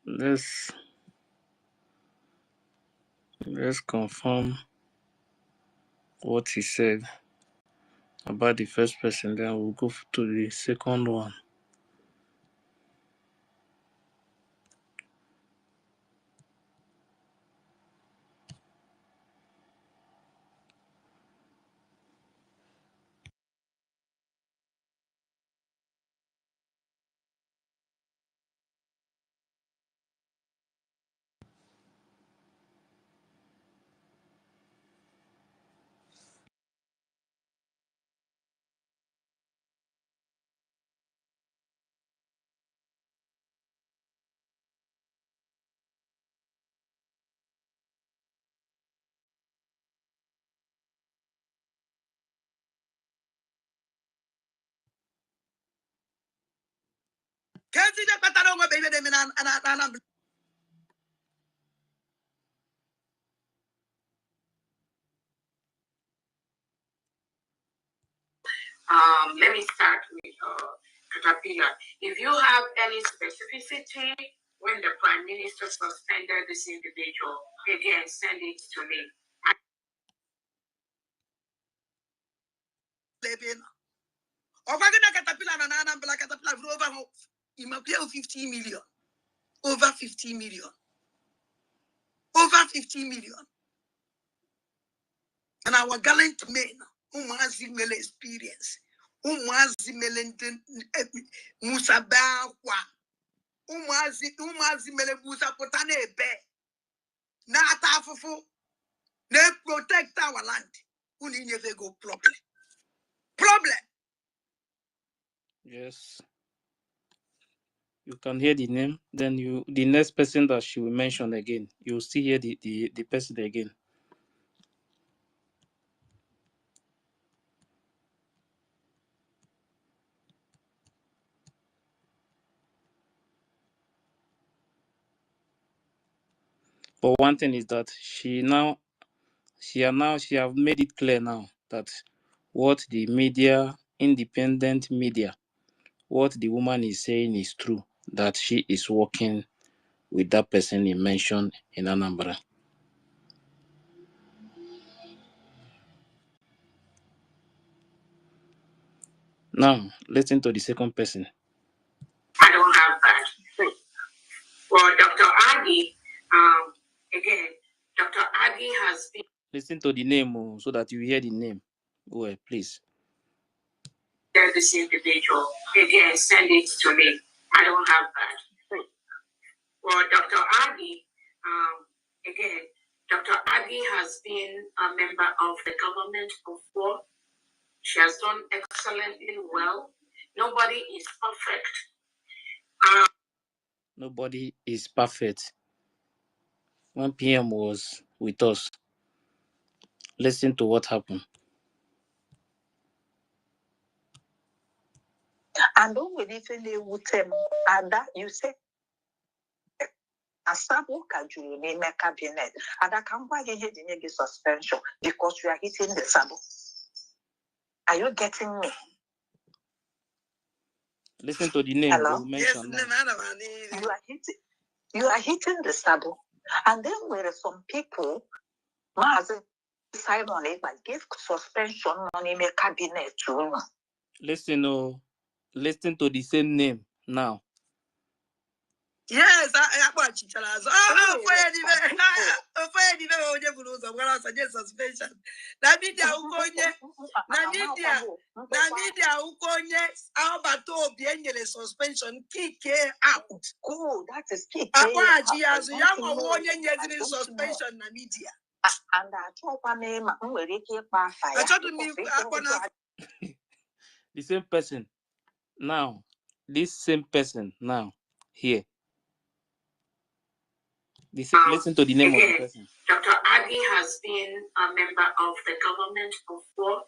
let's confirm what he said about the first person. Then we'll go to the second one. Let me start with Caterpillar. If you have any specificity when the Prime Minister suspended this individual, again, send it to me. Over 50 million. Over 50 million. Over 50 million. And our gallant men who has similar experience, who has similar Musa Bakwa, who has similar Musa Potane Be, Natafufu, they protect our land. Who need never go problem. Problem. Yes. You can hear the name, then the next person that she will mention again, you will still hear the person again. But one thing is that she have made it clear now that what the media, independent media, what the woman is saying is true, that she is working with that person he mentioned in Anambra. Now, listen to the second person. I don't have that. Well, Dr. Agi, again, Dr. Agi has been. Listen to the name so that you hear the name. Go ahead, please. This individual, again, send it to me. I don't have that. Well, Dr. Agi, again, Dr. Agi has been a member of the government before. She has done excellently well. Nobody is perfect. Nobody is perfect. When PM was with us, listen to what happened. And when even they would and that you say a sabo kajuru name cabinet, and I can't buy the suspension because you are hitting the sabo. Are you getting me? Listen to the name. Hello? Yes, you are hitting the sabo. And then there are some people sign on it, but give suspension money make cabinet too. Listen to the same name now. Yes, I watch each other. Suspension. Media ukonye suspension kick out. Oh, that is kick. Suspension na media. And I told my name, I told me the same person. Now, this same person now here. Listen to the name again, of the person. Dr. Agi has been a member of the government before.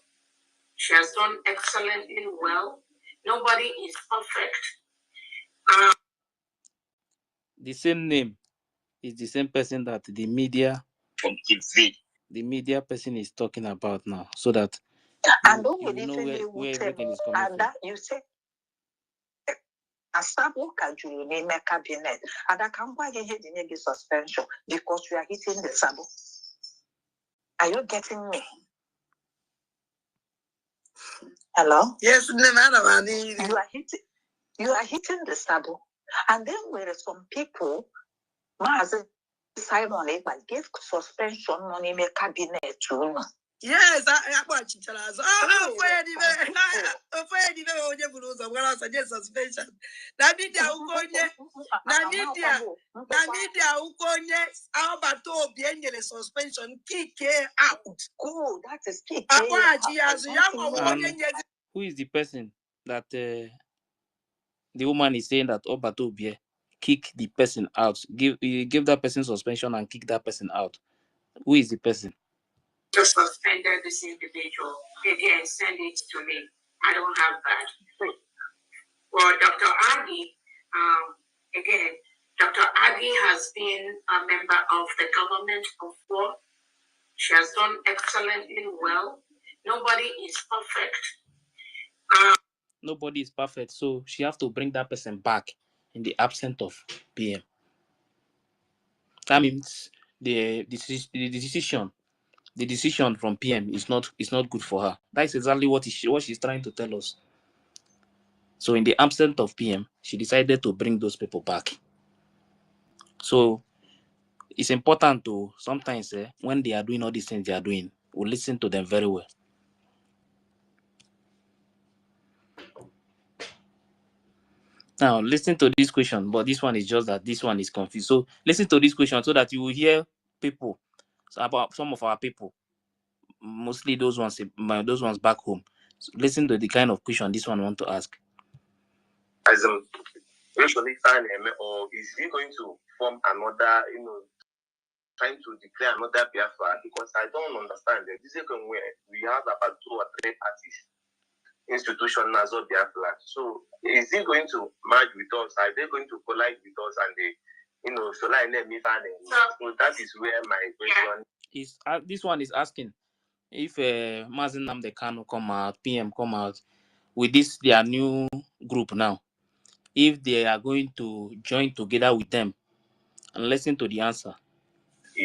She has done excellently well. Nobody is perfect. The same name is the same person that the media person is talking about now, so that you know where everything is coming from. You say a sabo kajuru name cabinet, and I can't buy the suspension because you are hitting the sabo. Are you getting me? Hello? Yes, you are hitting the sabo. And then there are some people sign on it, but give suspension money make cabinet too. Yes, I watch each other. Suspension. Media ukonye suspension kick out. Oh, that is kick. Who is the person that the woman is saying that Obatobie kick the person out? Give that person suspension and kick that person out. Who is the person? Just suspended this individual. Again, send it to me. I don't have that. Well, Dr. Agi, Again, Dr. Agi has been a member of the government before. She has done excellently well. Nobody is perfect. Nobody is perfect, so she have to bring that person back in the absence of PM. That means the decision from PM is not good for her. That's exactly what she's trying to tell us. So in the absence of PM, she decided to bring those people back. So it's important to sometimes when they are doing all these things they are doing, we listen to them very well. Now listen to this question, but this one is just that this one is confused. So listen to this question so that you will hear people about some of our people, mostly those ones back home. So listen to the kind of question this one want to ask. As usually find him, or is he going to form another, trying to declare another Biafra? Because I don't understand that this is where we have about 2 or 3 parties, institutions as well Biafra. So is he going to merge with us? Are they going to collide with us? And they, so like me so that is where my question is. This one is asking if Mazen Nnamdi Kanu come out, PM come out with this their new group now, if they are going to join together with them, and listen to the answer.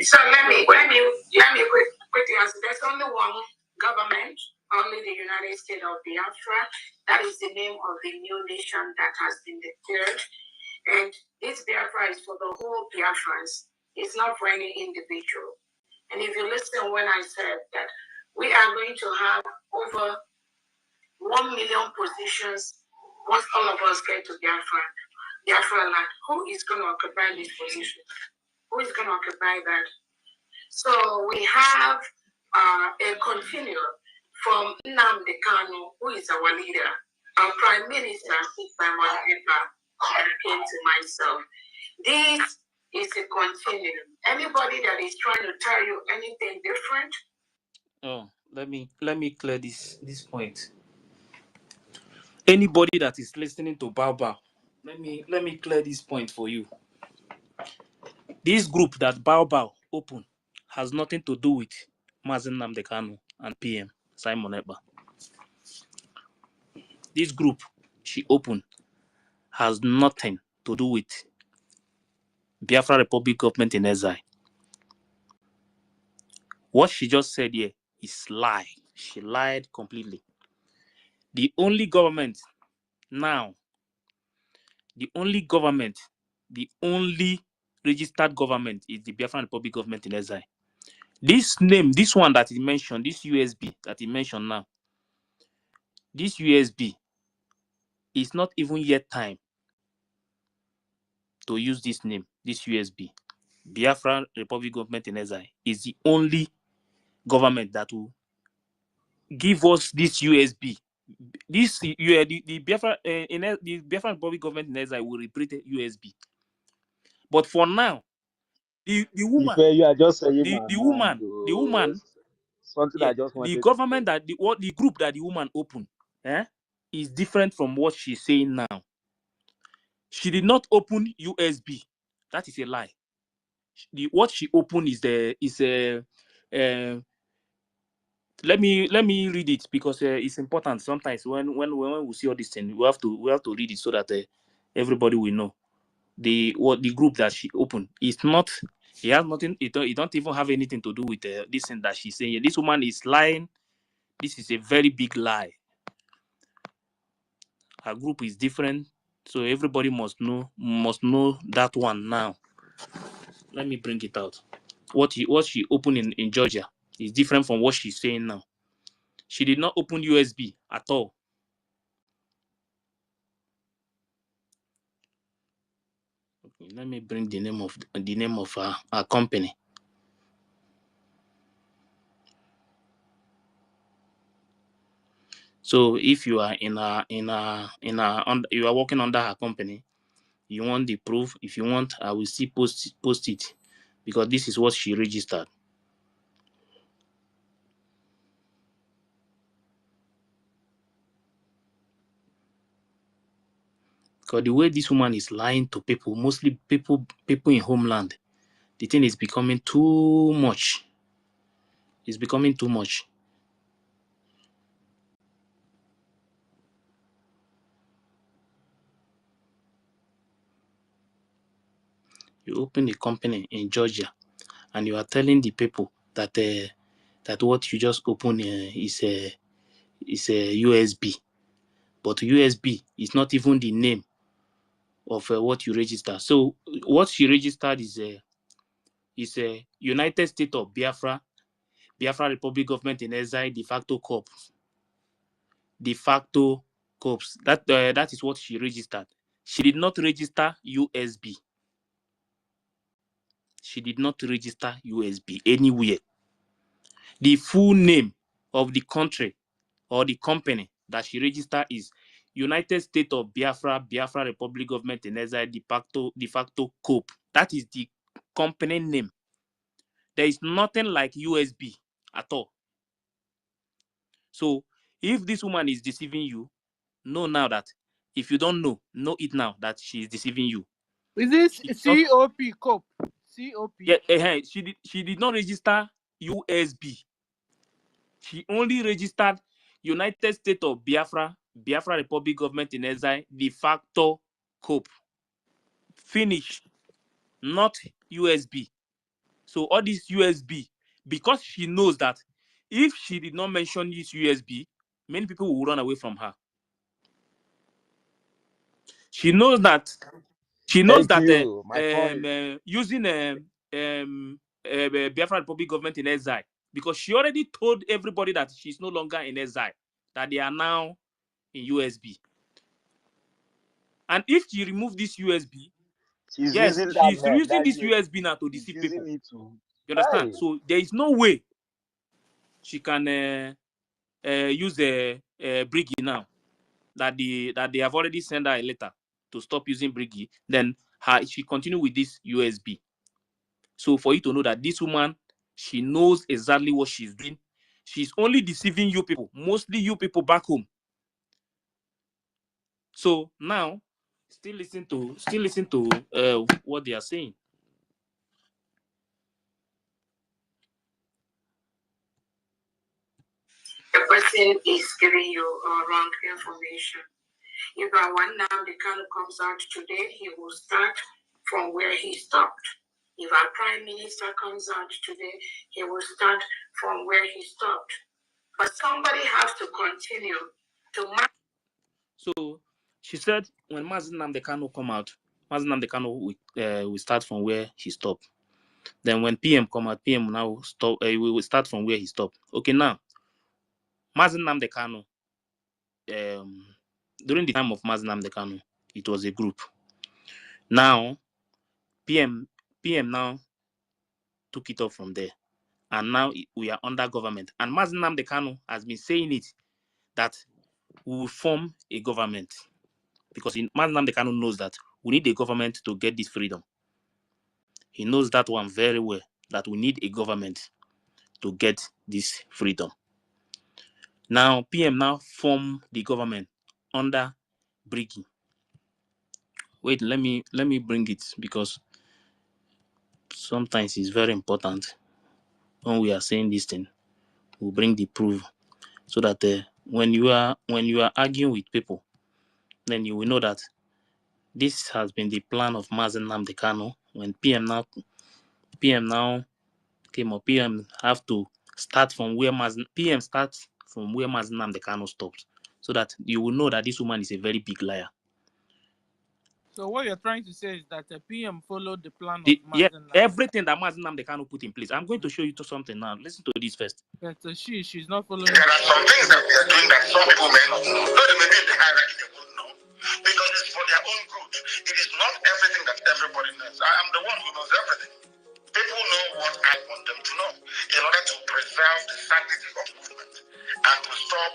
So let me quickly answer. There's only one government, only the United States of Biafra. That is the name of the new nation that has been declared. And this Biafra is for the whole Biafrans. It's not for any individual. And if you listen when I said that we are going to have over 1 million positions once all of us get to Biafra land, who is going to occupy this position? Who is going to occupy that? So we have a continuum from Nnamdi Kanu, who is our leader. Our Prime Minister is Simon Ekpa, and came to myself. This is a continuum. Anybody that is trying to tell you anything different? Oh, let me clear this point. Anybody that is listening to Bao, let me clear this point for you. This group that Bao open has nothing to do with Mazen Nnamdi Kanu and PM Simon Ekpa. This group she opened has nothing to do with Biafra Republic government in exile. What she just said here is lie. She lied completely. The only government now, the only registered government is the Biafra Republic government in exile. This name, this one that he mentioned, this USB that he mentioned now, this USB is not even yet time to use this name, this USB. Biafra Republic government in exile is the only government that will give us this USB. This the Biafra the Biafra Republic government in exile will repeat USB. But for now, the woman, You are just saying the my mind. woman, Something yeah, I just the wanted to government that the group that the woman opened, is different from what she's saying now. She did not open USB. That is a lie. What she opened is let me read it because it's important. Sometimes when we see all these things, we have to read it so that everybody will know. The group that she opened is not. It has nothing. It don't even have anything to do with this thing that she's saying. This woman is lying. This is a very big lie. Her group is different, so everybody must know that one now. Let me bring it out. What she opened in Georgia is different from what she's saying now. She did not open USB at all. Okay, let me bring the name of our company. So if you are you are working under her company, you want the proof. If you want, I will still post it because this is what she registered. Because the way this woman is lying to people, mostly people in homeland, the thing is becoming too much. It's becoming too much. You open a company in Georgia, and you are telling the people that that what you just opened is a USB, but USB is not even the name of what you register. So what she registered is a United States of Biafra Republic Government in Exile de facto corps. De facto corps. That is what she registered. She did not register USB. She did not register USB anywhere. The full name of the country or the company that she registered is United States of Biafra Republic Government in Exile de facto corp. That is the company name. There is nothing like USB at all. So if this woman is deceiving you, know now that if you don't know it now that she is deceiving you. Is this Not, COP COP? COP. Yeah, she did not register USB. She only registered United States of Biafra Republic Government in Exile de facto COP. Finish. Not USB. So all this USB, because she knows that if she did not mention this USB, many people will run away from her. She knows that using Biafra Republic Government in exile, because she already told everybody that she's no longer in exile, that they are now in USB. And if she remove this USB, She's yes, using she's that using this USB now to deceive people. You understand? So there is no way she can use a BRGIE now that they have already sent her a letter to stop using BRGIE. Then she continue with this USB. So for you to know that this woman, she knows exactly what she's doing. She's only deceiving you people, mostly you people back home. So now, still listen to what they are saying. The person is giving you wrong information. If one now the kind comes out today, he will start from where he stopped. If our prime minister comes out today, he will start from where he stopped. But somebody has to continue to. So she said when Mazi Nnamdi Kanu come out, Mazi Nnamdi Kanu will start from where he stopped. Then when PM come out, PM now stop. We will start from where he stopped. Okay, now Mazi Nnamdi Kanu. During the time of Mazi Nnamdi Kanu, it was a group. Now PM now took it off from there, and now we are under government. And Mazi Nnamdi Kanu has been saying it that we will form a government, because Mazi Nnamdi Kanu knows that we need a government to get this freedom. He knows that one very well, that we need a government to get this freedom. Now PM now form the government under BRGIE. Wait, let me bring it, because sometimes it's very important when we are saying this thing. We'll bring the proof, so that when you are arguing with people, then you will know that this has been the plan of Mazi Nnamdi Kanu. When PM now came up, PM have to start from where PM starts from where Mazi Nnamdi Kanu stops, so that you will know that this woman is a very big liar. So what you're trying to say is that the PM followed the plan of Yeah, Mazi Nnamdi. everything that Mazi Nnamdi Kanu put in place. I'm going to show you something now. Listen to this first. Yeah, so she's not following. There are some things that we are doing that some people may not know. Though they may be in the hierarchy, they won't know. Because it's for their own good. It is not everything that everybody knows. I am the one who knows everything. People know what I want them to know in order to preserve the sanctity of movement and to stop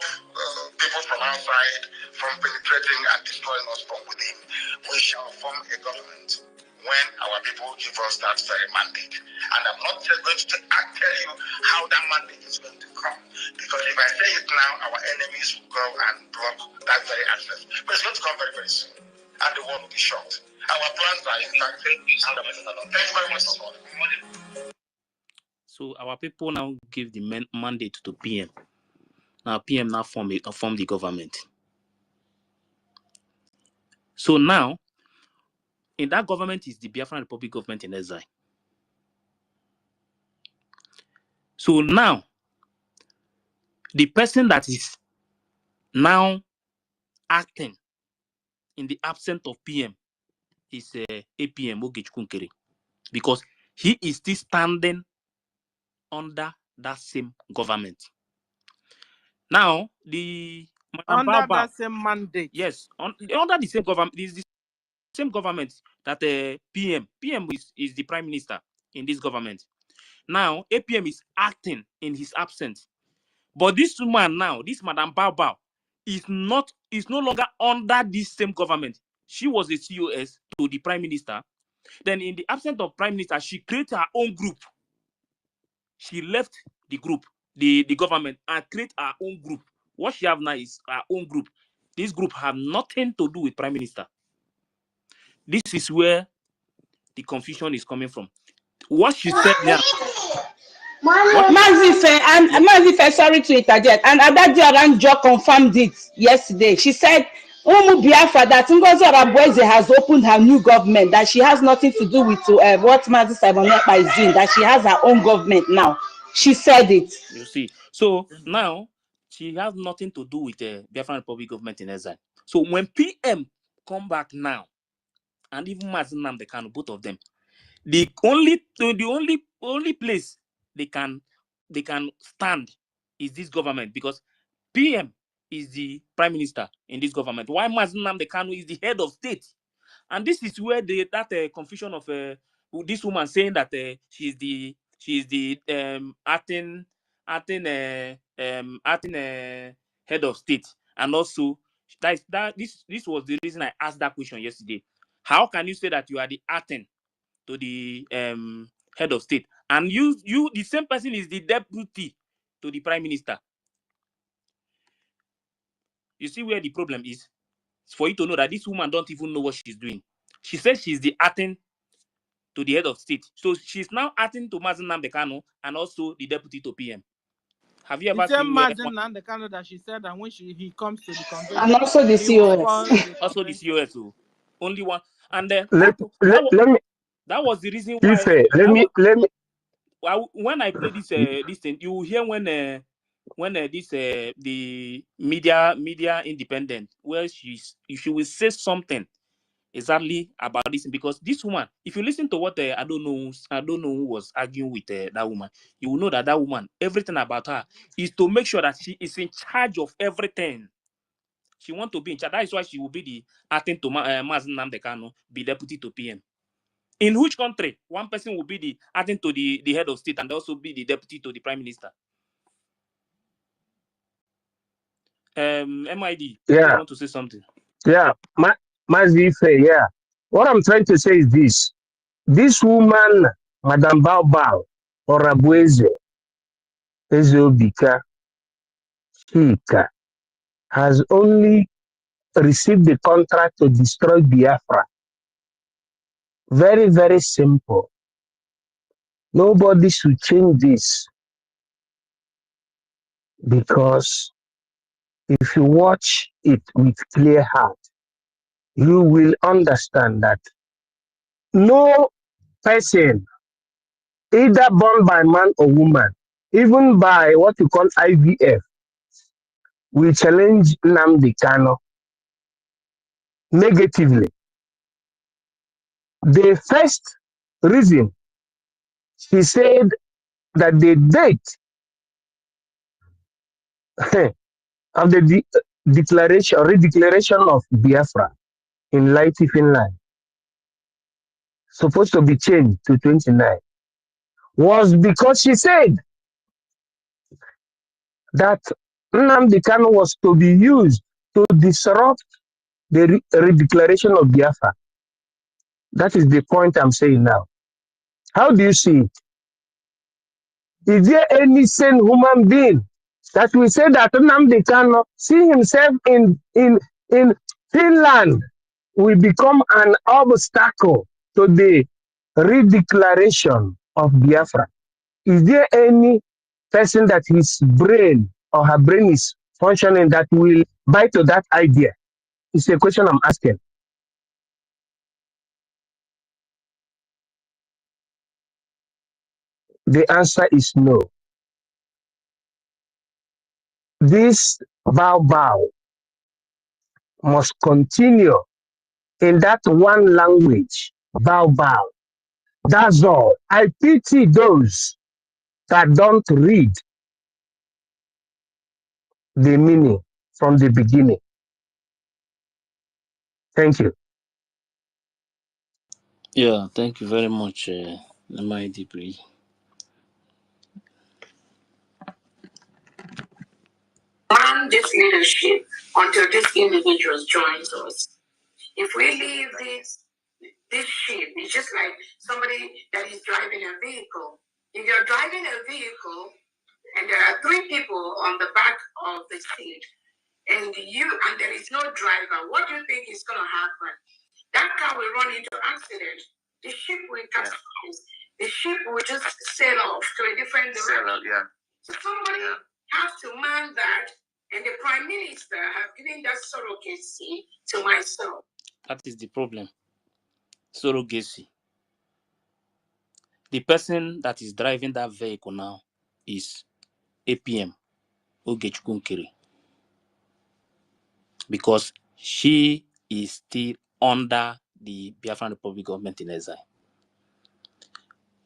people from outside from penetrating and destroying us from within. We shall form a government when our people give us that very mandate. And I'm not just going to tell you how that mandate is going to come. Because if I say it now, our enemies will go and block that very access. But it's going to come very, very soon. and the world will be shocked. Our plans are intact. Thank you very much for calling. So our people now give the mandate to PM. Now PM now form the government. So now, in that government is the Biafran Republic government in exile. So now, the person that is now acting in the absence of PM is APM Ogechkunkere, because he is still standing under that same government. Now, the Madam Under Baobab, that same mandate. yes, under the same government, is the same government that PM is the prime minister in this government. Now, APM is acting in his absence. But this woman now, this Madam Baobab, is no longer under this same government. She was a COS to the prime minister. Then in the absence of prime minister, she created her own group. She left the group, the government, and create her own group. What she have now is her own group. This group have nothing to do with prime minister. This is where the confusion is coming from. What she said now. Mazife, sorry to interject. And Adaji Aranjo confirmed it yesterday. She said, Umu Biafra, that NGOZI Arabueze has opened her new government, that she has nothing to do with what Mazi Simonepa is doing, that she has her own government now. She said it. You see. So now, she has nothing to do with the Biafran Republic government in exile. So when PM come back now, and even Mazi Nnamdi Kanu, both of them, the only place they can stand is this government, because PM is the prime minister in this government, while Mazi Nnamdi Kanu is the head of state. And this is where that confusion of this woman saying that she is the acting head of state, and also this was the reason I asked that question yesterday. How can you say that you are the acting to the head of state, and you the same person is the deputy to the prime minister? You see where the problem is? It's for you to know that this woman don't even know what she's doing. She says she's the acting to the head of state, so she's now acting to Mazi Nnamdi Kanu and also the deputy to PM. Have you ever seen where Mazi Nnamdi Kanu that she said that when he comes to the convention, and also the COS, also the COS, only one, and then Let me. that was the reason If why. let me. When I play this this thing, you hear when this the media independent, where she will say something exactly about this, because this woman, if you listen to what I don't know who was arguing with that woman, you will know that woman, everything about her is to make sure that she is in charge of everything. She wants to be in charge. That is why she will be the acting to Mazi Nnamdi Kanu, be deputy to PM. In which country one person will be the acting to the head of state and also be the deputy to the prime minister? MID, Yeah. you want to say something? Yeah. Mazife, yeah. What I'm trying to say is this. This woman, Madame Baobab, or Abueze, Ezobika, Chika, has only received the contract to destroy Biafra. Very, very simple. Nobody should change this, because if you watch it with clear heart, you will understand that no person, either born by man or woman, even by what you call IVF, will challenge Nnamdi Kanu negatively. The first reason, she said that the date of the redeclaration of Biafra in Laiti, Finland, supposed to be changed to 29, was because she said that Nnamdi Kanu was to be used to disrupt the redeclaration of Biafra. That is the point I'm saying now. How do you see it? Is there any sane human being that will say that Nnamdi Kanu see himself in Finland will become an obstacle to the redeclaration of Biafra? Is there any person that his brain or her brain is functioning that will buy to that idea? It's a question I'm asking. The answer is no. This bow must continue in that one language. Bow. That's all. I pity those that don't read the meaning from the beginning. Thank you. Yeah, thank you very much, my deeply. Man this leadership until this individual joins us. If we leave this ship, it's just like somebody that is driving a vehicle. If you're driving a vehicle and there are 3 people on the back of the seat, and there is no driver, what do you think is going to happen? That car will run into accident. The ship will capsize. The ship will just sail off to a different direction. So somebody has to man that, and the Prime Minister have given that surrogacy to myself. That is the problem. Surrogacy. The person that is driving that vehicle now is APM, Ogechkunkiri, because she is still under the Biafran Republic government in exile.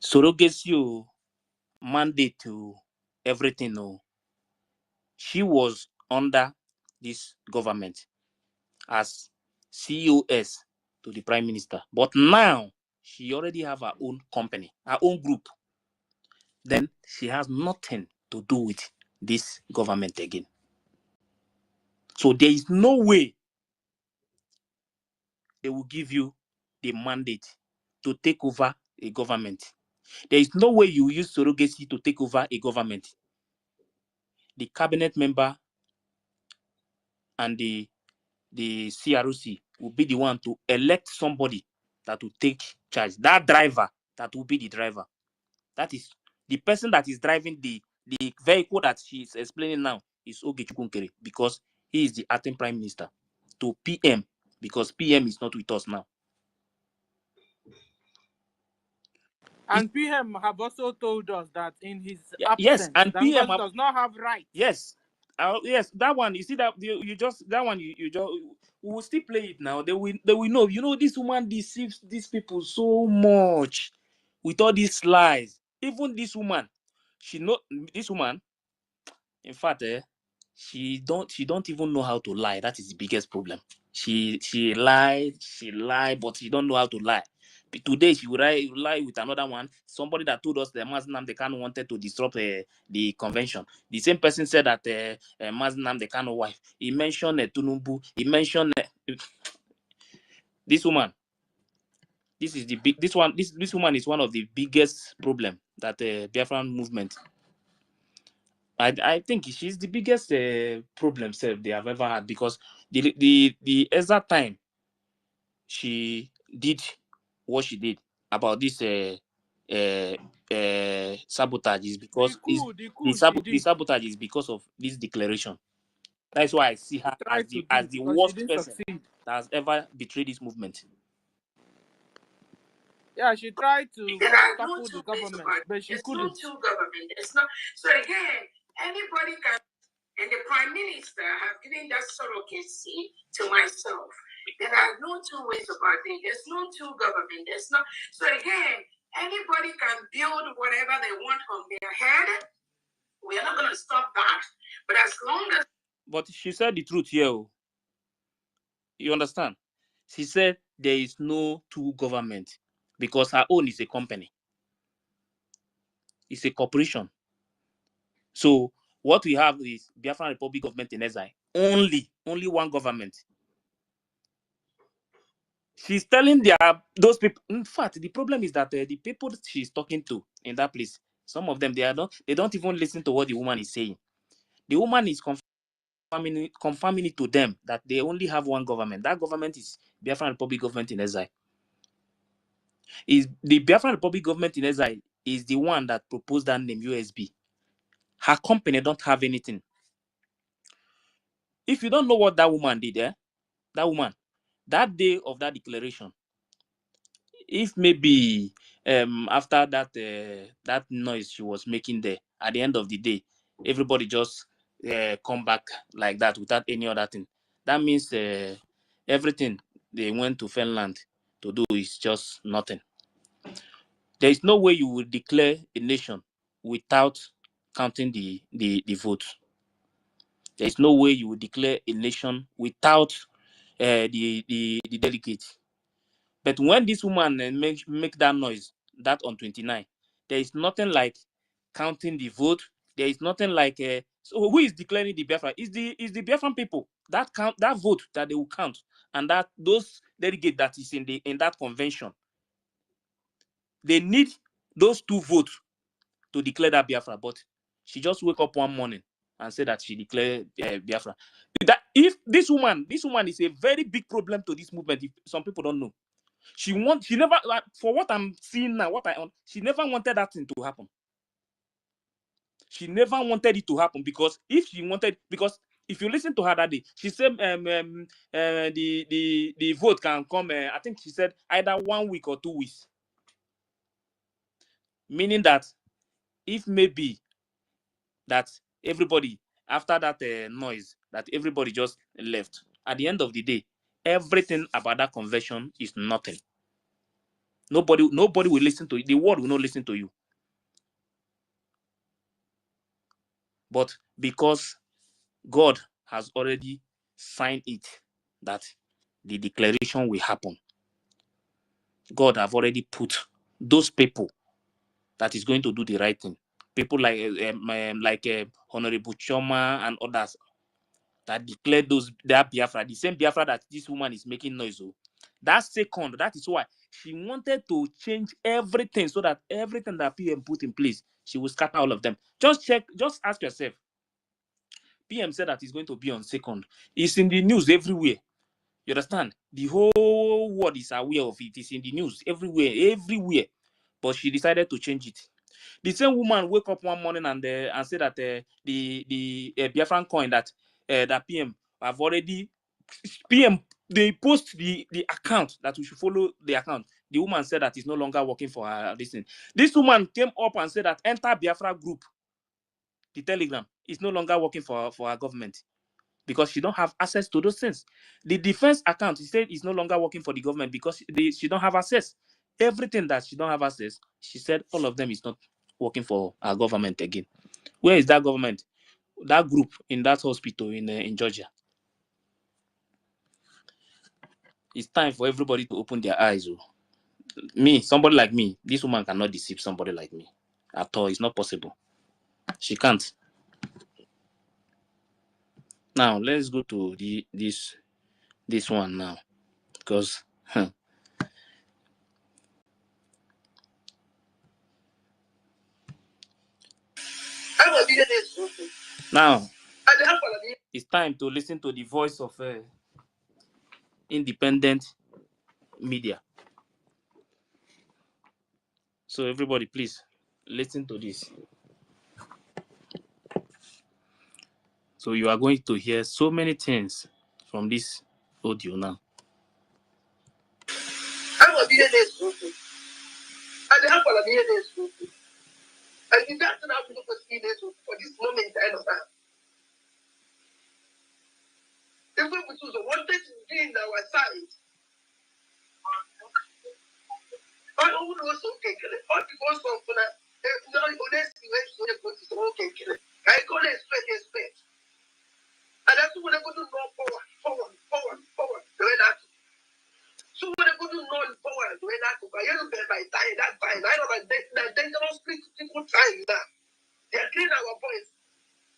Surrogacy mandate to everything. No, she was under this government as COS to the Prime Minister, but now she already have her own company, her own group. Then she has nothing to do with this government again. So there is no way they will give you the mandate to take over a government. There is no way you use surrogacy to take over a government. The cabinet member and the CROC will be the one to elect somebody that will take charge. That driver, that will be the driver. That is the person that is driving the vehicle that she is explaining now is Ogechkunkere, because he is the acting prime minister, to PM, because PM is not with us now. And PM have also told us that in his absence, yes, and PM does not have rights. Yes, yes, that one. You see that you just that one. You just we will still play it now. They will know. You know, this woman deceives these people so much with all these lies. Even this woman, this woman. In fact, she don't even know how to lie. That is the biggest problem. She lied, but she don't know how to lie. But today she will lie with another one. Somebody that told us that Mazi Nnamdi Kanu wanted to disrupt the convention. The same person said that Mazi Nnamdi Kanu wife. He mentioned Tunumbu. He mentioned this woman. This is the big. This woman is one of the biggest problem that Biafran movement. I think she's the biggest problem they have ever had, because the exact time she did what she did about this sabotage is because the sabotage is because of this declaration. That's why I see her as the worst person that has ever betrayed this movement. Yeah, she tried to topple the government, but she couldn't. There's no two government. There's no. So again, anybody can. And the Prime Minister have given that surrogacy to myself. There are no 2 ways about it. There's no 2 government. There's no. So again, anybody can build whatever they want on their head. We are not going to stop that. But as long as. But she said the truth here. You understand? She said there is no 2 government, because her own is a company. It's a corporation. So what we have is Biafran Republic government in exile. Only one government. She's telling those people. In fact, the problem is that the people she's talking to in that place, some of them they don't even listen to what the woman is saying. The woman is confirming it to them that they only have one government. That government is Biafran Republic government in exile. Is the Biafran Republic government in exile is the one that proposed that name USB. Her company don't have anything. If you don't know what that woman did, that day of that declaration, if maybe after that noise she was making there, at the end of the day, everybody just come back like that without any other thing. That means everything they went to Finland to do is just nothing. There is no way you will declare a nation without counting the votes. There is no way you will declare a nation without the delegates. But when this woman make that noise, that on 29, there is nothing like counting the vote. There is nothing like so who is declaring the Biafra? Is the Biafran people that count that vote that they will count, and that those delegate that is in that convention. They need those 2 votes to declare that Biafra, but she just wake up one morning and say that she declared Biafra. That if this woman is a very big problem to this movement. If some people don't know, she never, like, for what I'm seeing now, she never wanted that thing to happen. She never wanted it to happen because if you listen to her that day, she said the vote can come. I think she said either 1 week or 2 weeks, meaning that if maybe that everybody after that noise that everybody just left, at the end of the day, everything about that convention is nothing. Nobody will listen to you. The world will not listen to you. But because God has already signed it that the declaration will happen, God have already put those people that is going to do the right thing. People like Honorable Choma and others that declared that Biafra, the same Biafra that this woman is making noise of. That is why she wanted to change everything so that everything that PM put in place, she will scatter all of them. Just ask yourself. PM said that he's going to be on second. It's in the news everywhere. You understand? The whole world is aware of it. It's in the news everywhere. But she decided to change it. The same woman wake up one morning and say that the Biafran coin that PM have already PM, they post the account that we should follow the account. The woman said that it's no longer working for her. This woman came up and said that enter Biafra group, the Telegram, is no longer working for our government because she don't have access to those things. The defense account, she said, is no longer working for the government because she don't have access. Everything that she don't have access, she said all of them is not working for our government again. Where is that government? That group in that hospital in Georgia. It's time for everybody to open their eyes. Somebody like me, this woman cannot deceive somebody like me at all. It's not possible. She can't. Now let's go to this one now, because now it's time to listen to the voice of independent media. So everybody, please listen to this. So you are going to hear so many things from this audio now. And that's not for this moment. If we wanted to be in our side, I would also take it. All because of that, I call it straight. And that's what I go to know forward. So when I go to know forward, when I go by time, that time, I know that dangerous people trying that. They are cleaning our voice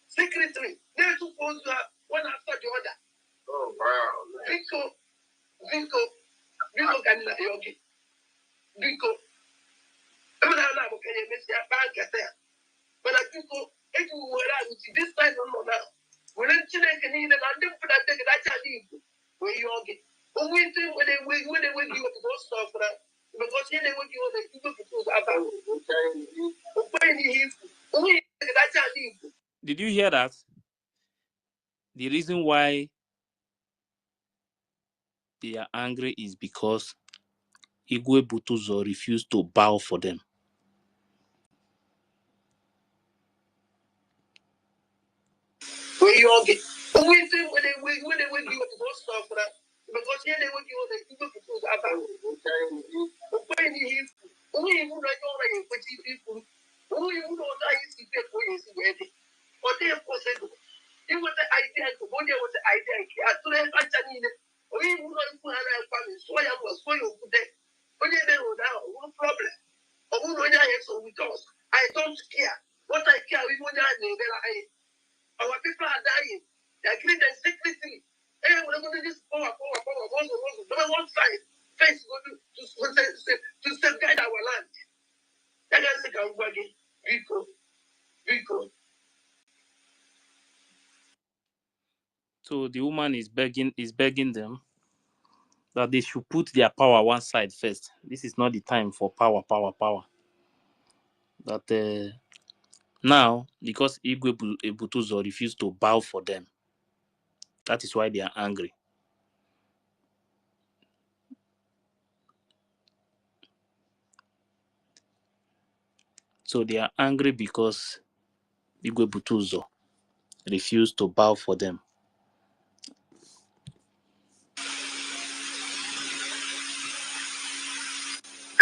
secretly. They're supposed to have one after the other. Oh, wow. Vinko, Ganina Yogi. Vinko. I'm not going to miss your bank at that. But I think everywhere I would see this time on now. We're not checking where you all get. But when they give you the stuff for that, because here they will give you the people to about. Did you hear that? The reason why they are angry is because Igwe Butuzo refused to bow for them. Where you all get. But when they give you the stuff for that, because here they will give you the people to about. Only you know what people. Only you know that you see people is ready. But they are possible. It was the idea to go there was the idea. I told them I need it. We would not put a family, so I was so you could take. But they know now, no problem. But who know that is with us? I don't care. What I care, we know that our people are dying. They are killing them secretly. Hey, we're going to do this power. One side, face go to safeguard our land. That is the Gangwagi. Rico. So the woman is begging them that they should put their power one side first. This is not the time for power. That now, because Igwe Butuzo refused to bow for them, that is why they are angry. So they are angry because Igwe Butuzo refused to bow for them.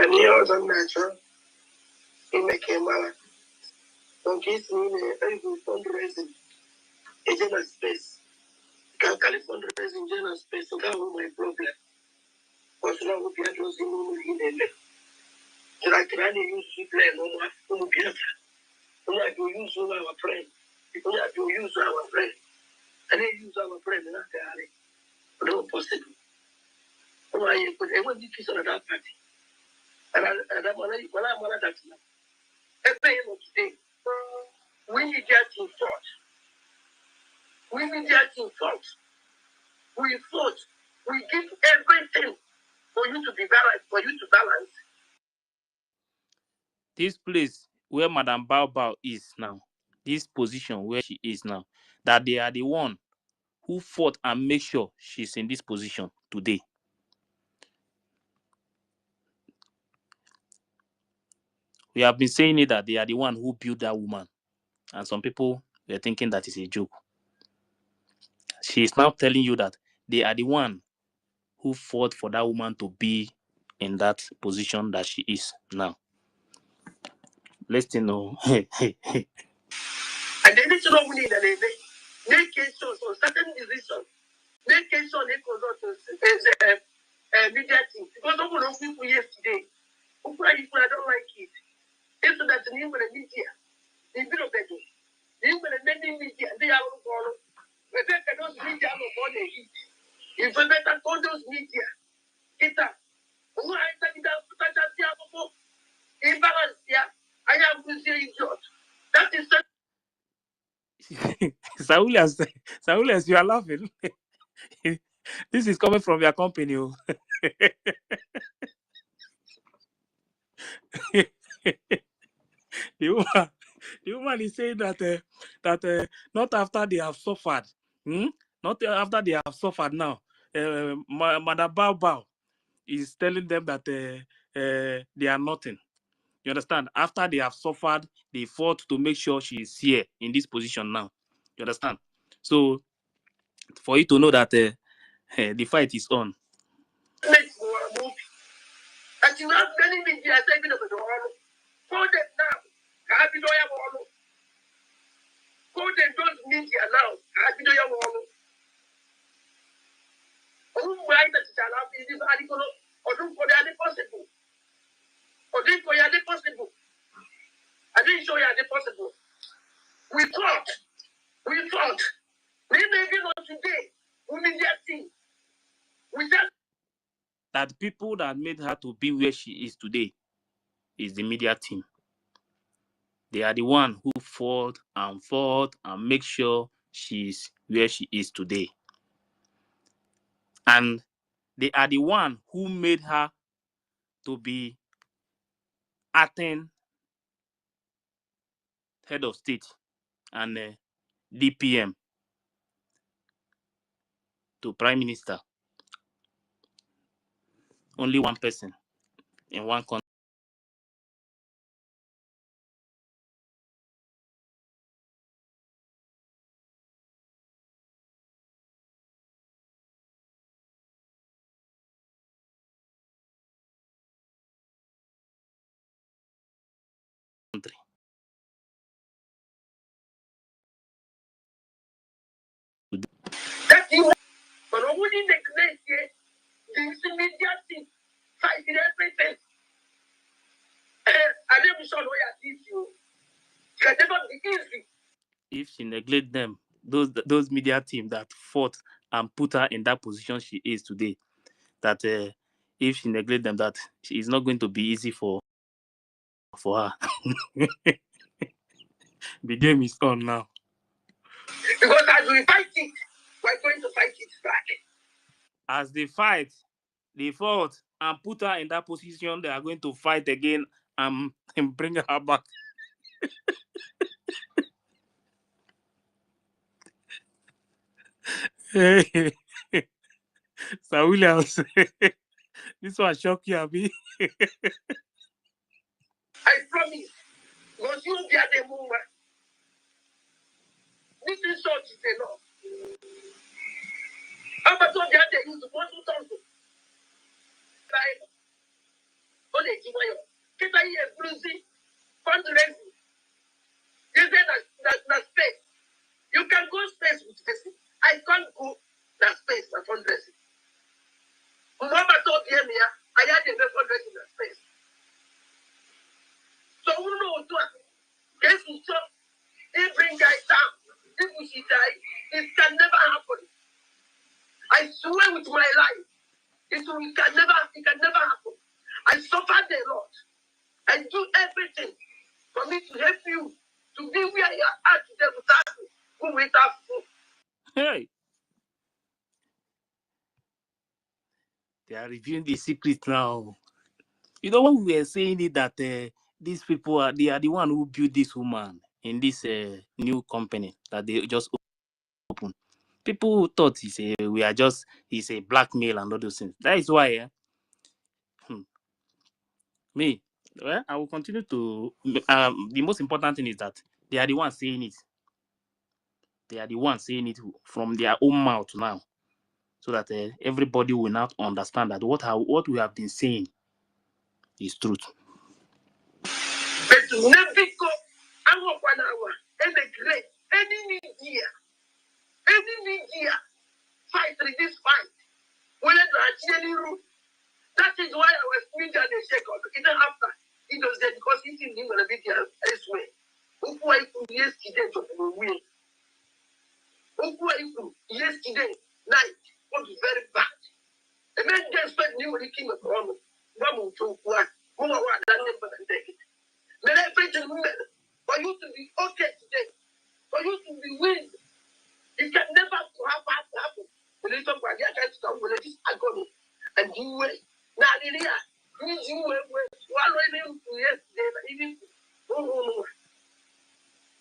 And he was unnatural. He became a don't kiss me, very good fundraising. A general space. Can California fundraising general space, so that was my problem. Because now we are losing in the like I use to play no more Biafra. We have to use our friend. We have to use our friend. And they use our friend in that area. No possible. I want to kiss on that party. And I'm on that now. Every end of today, we need that in thought. We need that in thought. We thought. We give everything for you to be balanced, for you to balance. This place where Madam Bao is now, this position where she is now, that they are the one who fought and make sure she's in this position today. We have been saying it that they are the one who built that woman. And some people were thinking that is a joke. She is now telling you that they are the one who fought for that woman to be in that position that she is now. Let's know. And they need to know we need that they can show so certain decisions. They can show they could not media team. Because some of those people yesterday, who probably I don't like it. It's that the name of the media, they feel better. The name of the media, they are all for Rebecca, those media are for the heat. If we better call those media, get up. Who I said that imbalance here, I am to say idiot. That is Saulias, you are laughing. This is coming from your company. The woman is saying that not after they have suffered, not after they have suffered now. Madam Bao is telling them that they are nothing. You understand? After they have suffered, they fought to make sure she is here in this position now. You understand? So, for you to know that the fight is on. And you have many media saving of the world. Call them now. Happy to have all. Call them those media now. Happy to have all. Who write that shall have this article or don't for the possible. Or don't for the possible. I didn't show you the possible. We thought. Maybe not today. We need that thing. We just that people that made her to be where she is today is the media team. They are the one who fought and make sure she's where she is today. And they are the one who made her to be acting head of state and DPM to prime minister. Only one person in one country. That you but only the great this immediate fight everything. I never saw where you can never be easy. If she neglect them, those media team that fought and put her in that position she is today, that if she neglect them, that it's not going to be easy for her. The game is on now. Because as we fight it, we're going to fight it back. As they fight, they fought and put her in that position, they are going to fight again and bring her back. Hey, Sir Williams, this one shock you, Abi. I promise, because you be at the moment. This is short is enough. How about what the other use one to talk to? Only Jimayo. Get a year, Brucey, fundraising. You say that space. You can go space with person. I can't go that space for fundraising. Mama told me, I had a fundraising that space. So who knows what? Guess who saw? They bring guys down. If she die, it can never happen. I swear with my life, it can never happen. I suffered a lot. I do everything for me to help you to be where you are today without me. Who without food. Hey, they are revealing the secret now. You know, when we were saying it that these people they are the one who built this woman in this new company that they just opened. People thought it's a blackmail and all those things. That is why me, well, I will continue to the most important thing is that they are the ones saying it. They are the ones saying it from their own mouth now, so that everybody will now understand that what we have been saying is truth. But never go. I want 1 hour. Any media fight this fight. When I actually rule. That is why I was media they shake up. Even after it was there because it is going to be there elsewhere. Who I could yesterday to win. Who I could yesterday night was very bad. The men just spent new king of Rome. One to one. Who are one that never take it. But everything for you to be okay today, for you to be winning, it can never happen. The little boy can't stop with this agony. And you wait. Now, you were swallowing to yesterday, even no.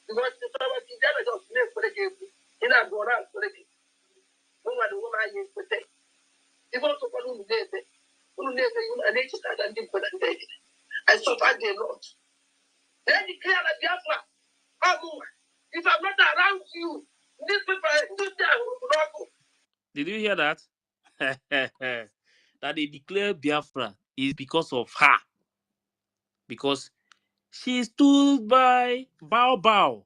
Because the power of the devil of sleep for the game. In our go out for the game. No one the woman is for day. If also for whom they say, who never you and nature and did for the day. I suffered a lot. Then declare that Biafra, if I'm not around you, these people do that will not go. Did you hear that? That they declare Biafra is because of her. Because she stood by Bao.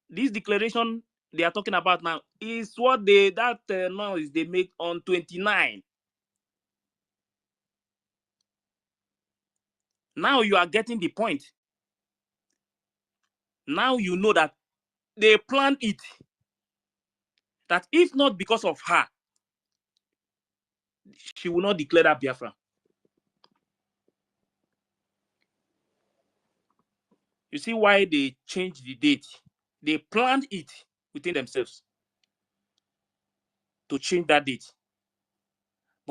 This declaration they are talking about now is what noise they make on 29. Now you are getting the point. Now you know that they planned it. That if not because of her, she will not declare that Biafra. You see why they changed the date? They planned it within themselves to change that date.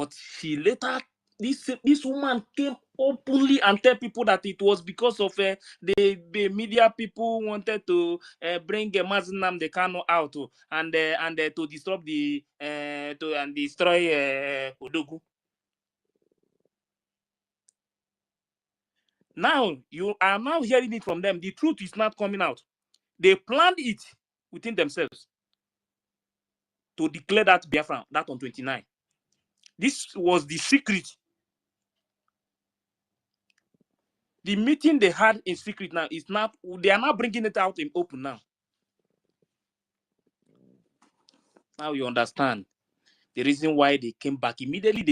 But she later, this woman came openly and tell people that it was because of the media people wanted to bring Mazinam the Kano out and to disrupt the and destroy Odogu. Now you are now hearing it from them. The truth is not coming out. They planned it within themselves to declare that Biafra, that on 29. This was the secret. The meeting they had in secret now is not, they are now bringing it out in open now. Now you understand the reason why they came back. Immediately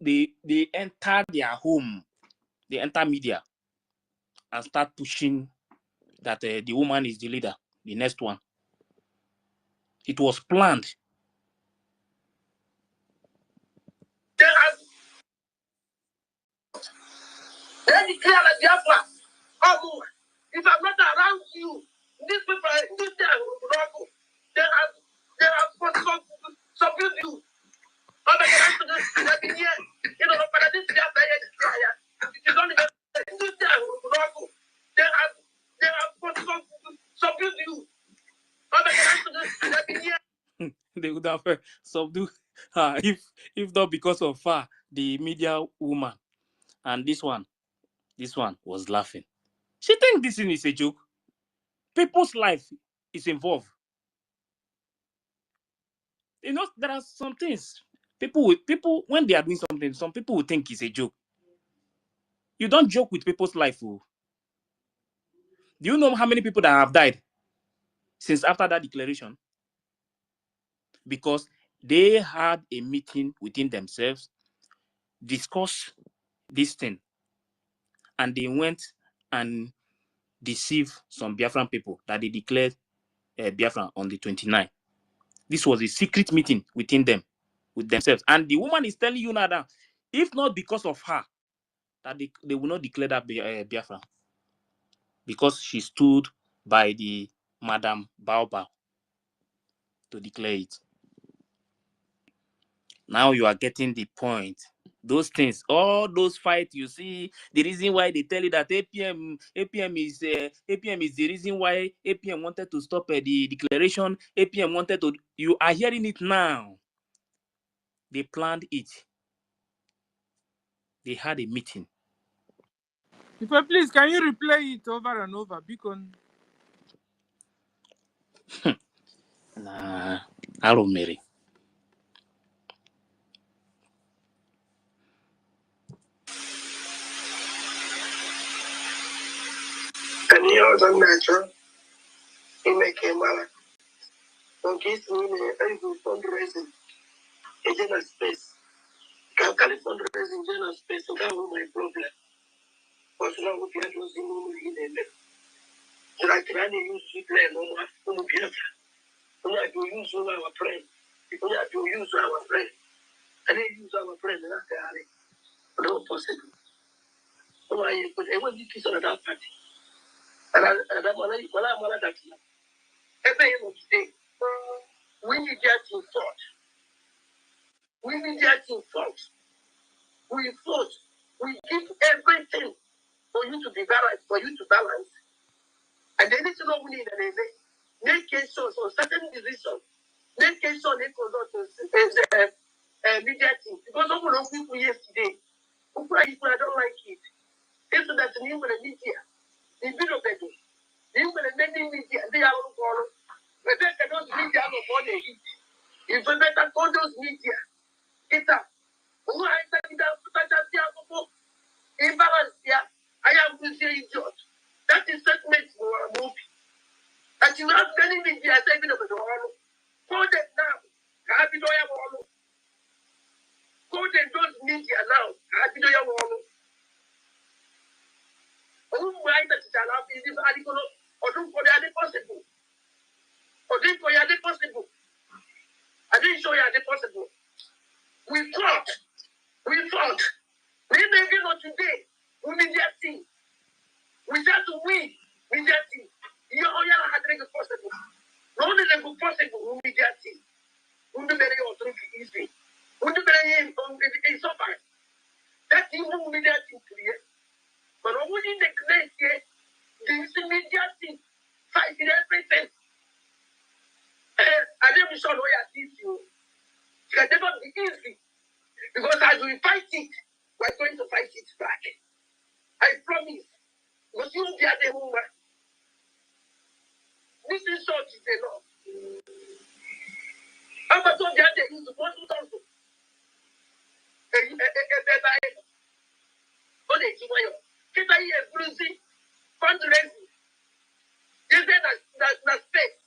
they enter their home. They enter media and start pushing that the woman is the leader, the next one. It was planned. Then declare like Biafra. Oh, if I'm not around you, these people, this time will not go. They have subdued you. Oh, my God, they've been here. You know, but this Biafra, you don't even, this time will not go. They have subdued you. Oh, my God, they've been here. They would have subdued her if not because of her, the media woman. And this one was laughing. She thinks this thing is a joke. People's life is involved. You know, there are some things people when they are doing something, some people will think it's a joke. You don't joke with people's life. Oh. Do you know how many people that have died since after that declaration? Because they had a meeting within themselves, discuss this thing, and they went and deceived some Biafran people that they declared Biafran on the 29th. This was a secret meeting within them, with themselves. And the woman is telling you now that if not because of her, that they will not declare that Biafra. Because she stood by the Madam Baobab to declare it. Now you are getting the point. Those things, all those fights you see, the reason why they tell you that APM is the reason why APM wanted to stop the declaration. APM wanted to. You are hearing it now. They planned it. They had a meeting. Please, can you replay it over and over? Because Nah, I don't marry. And you know, the natural, he make him well. Don't kiss me, I go fundraising. A general space. Can fundraising general space, so that was my problem. But now we are losing money in the so I can only use to play no more. We have to use our friend. We have to use our friend. And they use our friend and that's the no possible. So I put a one kiss on that party. And I'm going to that. Every end of the day, we need that in thought. We need that in thought. We thought. We give everything for you to be balanced, for you to balance. And they need to know we need an make cases on certain decisions. Make cases on a media team. Because some of those people yesterday, who I don't like it. It's that the new media, the video begging, the new media, they are all gone. But they cannot media before they eat. If we better call those media, it's up. Who I said that imbalance here, I am to say idiot. That is statement for a movie. And you have many media saving of the world. Call them now. Have you know your wall? Call them those media now. Have you know your wall? Who write that shall have this article or do for the other possible? Or do for the other possible? I didn't show you the possible. We thought. We thought. We may be not today. We media team. We have to win. Media team. You all had to make it possible. No one is possible. We media team. We do very easy. We do very easy. It's immediate thing. Fighting everything. I never saw no you. It can never be easy. Because as we fight it, we're going to fight it back. I promise. Because you will be at the moment. This is short is enough. I'm not going to be at the use of what you don't do. Fundraising. You say that space.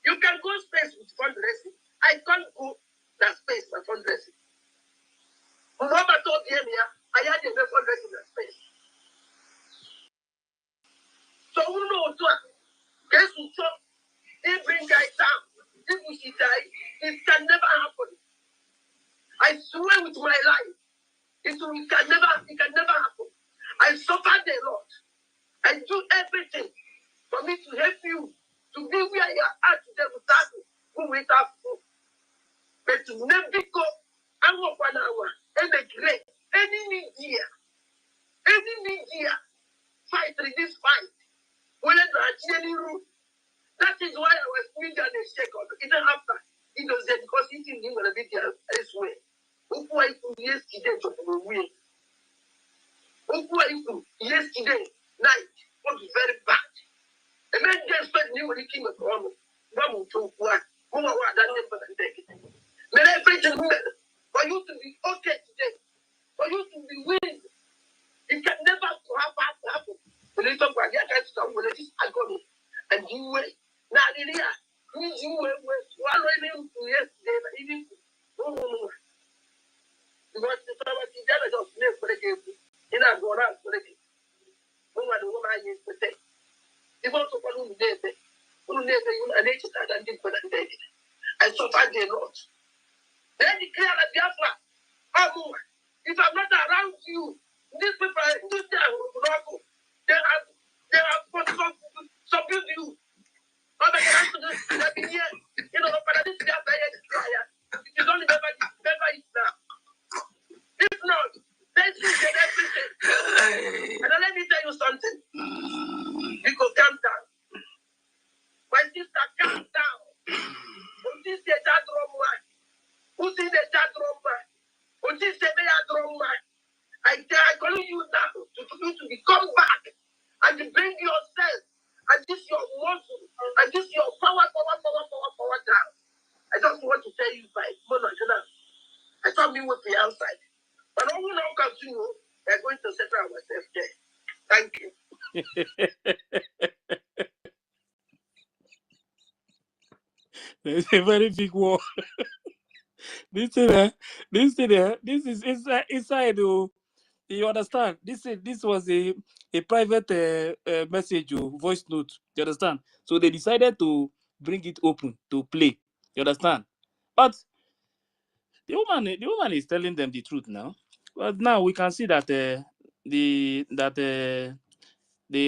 You can go space with fundraising. I can't go that space for fundraising. Whoever told me, I had a fundraising that space. So who knows what? Guess who talk? They bring guys down. If we should die, it can never happen. I swear with my life, it can never happen. I suffered a lot. I do everything for me to help you to be where you are today without who we have food. But to never go and work 1 hour and make great any media fight in this fight. When I actually rule, that is why I was media and shake up. Even after he does it because he didn't even be there elsewhere. Who I could yesterday to the win. Yesterday night was very bad. The man just spent me when he came across. One to one. Who are that for the day? May I pray to for you to be okay today, for you to be winning. It can never happen. The little boy, I can't stop with this agony. And you wait. Now, you were swallowing yesterday, even. No. Because the power is there, just live for the game. In a go around for the game. No one will I use the day. You want to follow the day. Who never you are nature and did for the day. I suffered a lot. Then declare a Biafra. If I'm not around you, these people, this day will not go. They have subdued you. But they've been here. You know, but this is it is only never is now. If not, they should get everything. And then let me tell you something. You go calm down. My sister, calm down. Who is the chat room man? Who's in the chat room man? Who is the room man? I call you now to become back and to bring yourself and this your muscle and this your power down. I just want to tell you by Monagana. I thought we would be outside. But all we now continue, we're going to settle ourselves there. Thank you. There's a very big war. This is inside. You understand? This was a private message, voice note. You understand? So they decided to bring it open to play. You understand? But the woman is telling them the truth now. But now we can see that they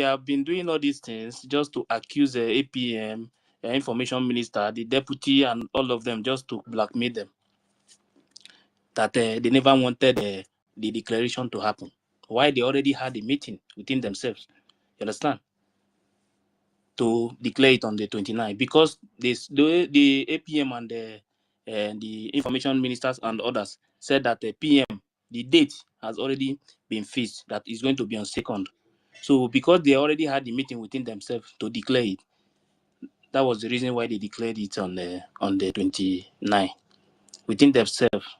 have been doing all these things just to accuse the APM, information minister, the deputy, and all of them just to blackmail them. That they never wanted the declaration to happen. Why they already had a meeting within themselves. You understand? To declare it on the 29th. Because the APM and the information ministers and others said that the PM, the date has already been fixed, that is going to be on 2nd. So because they already had the meeting within themselves to declare it, that was the reason why they declared it on the 29th within themselves,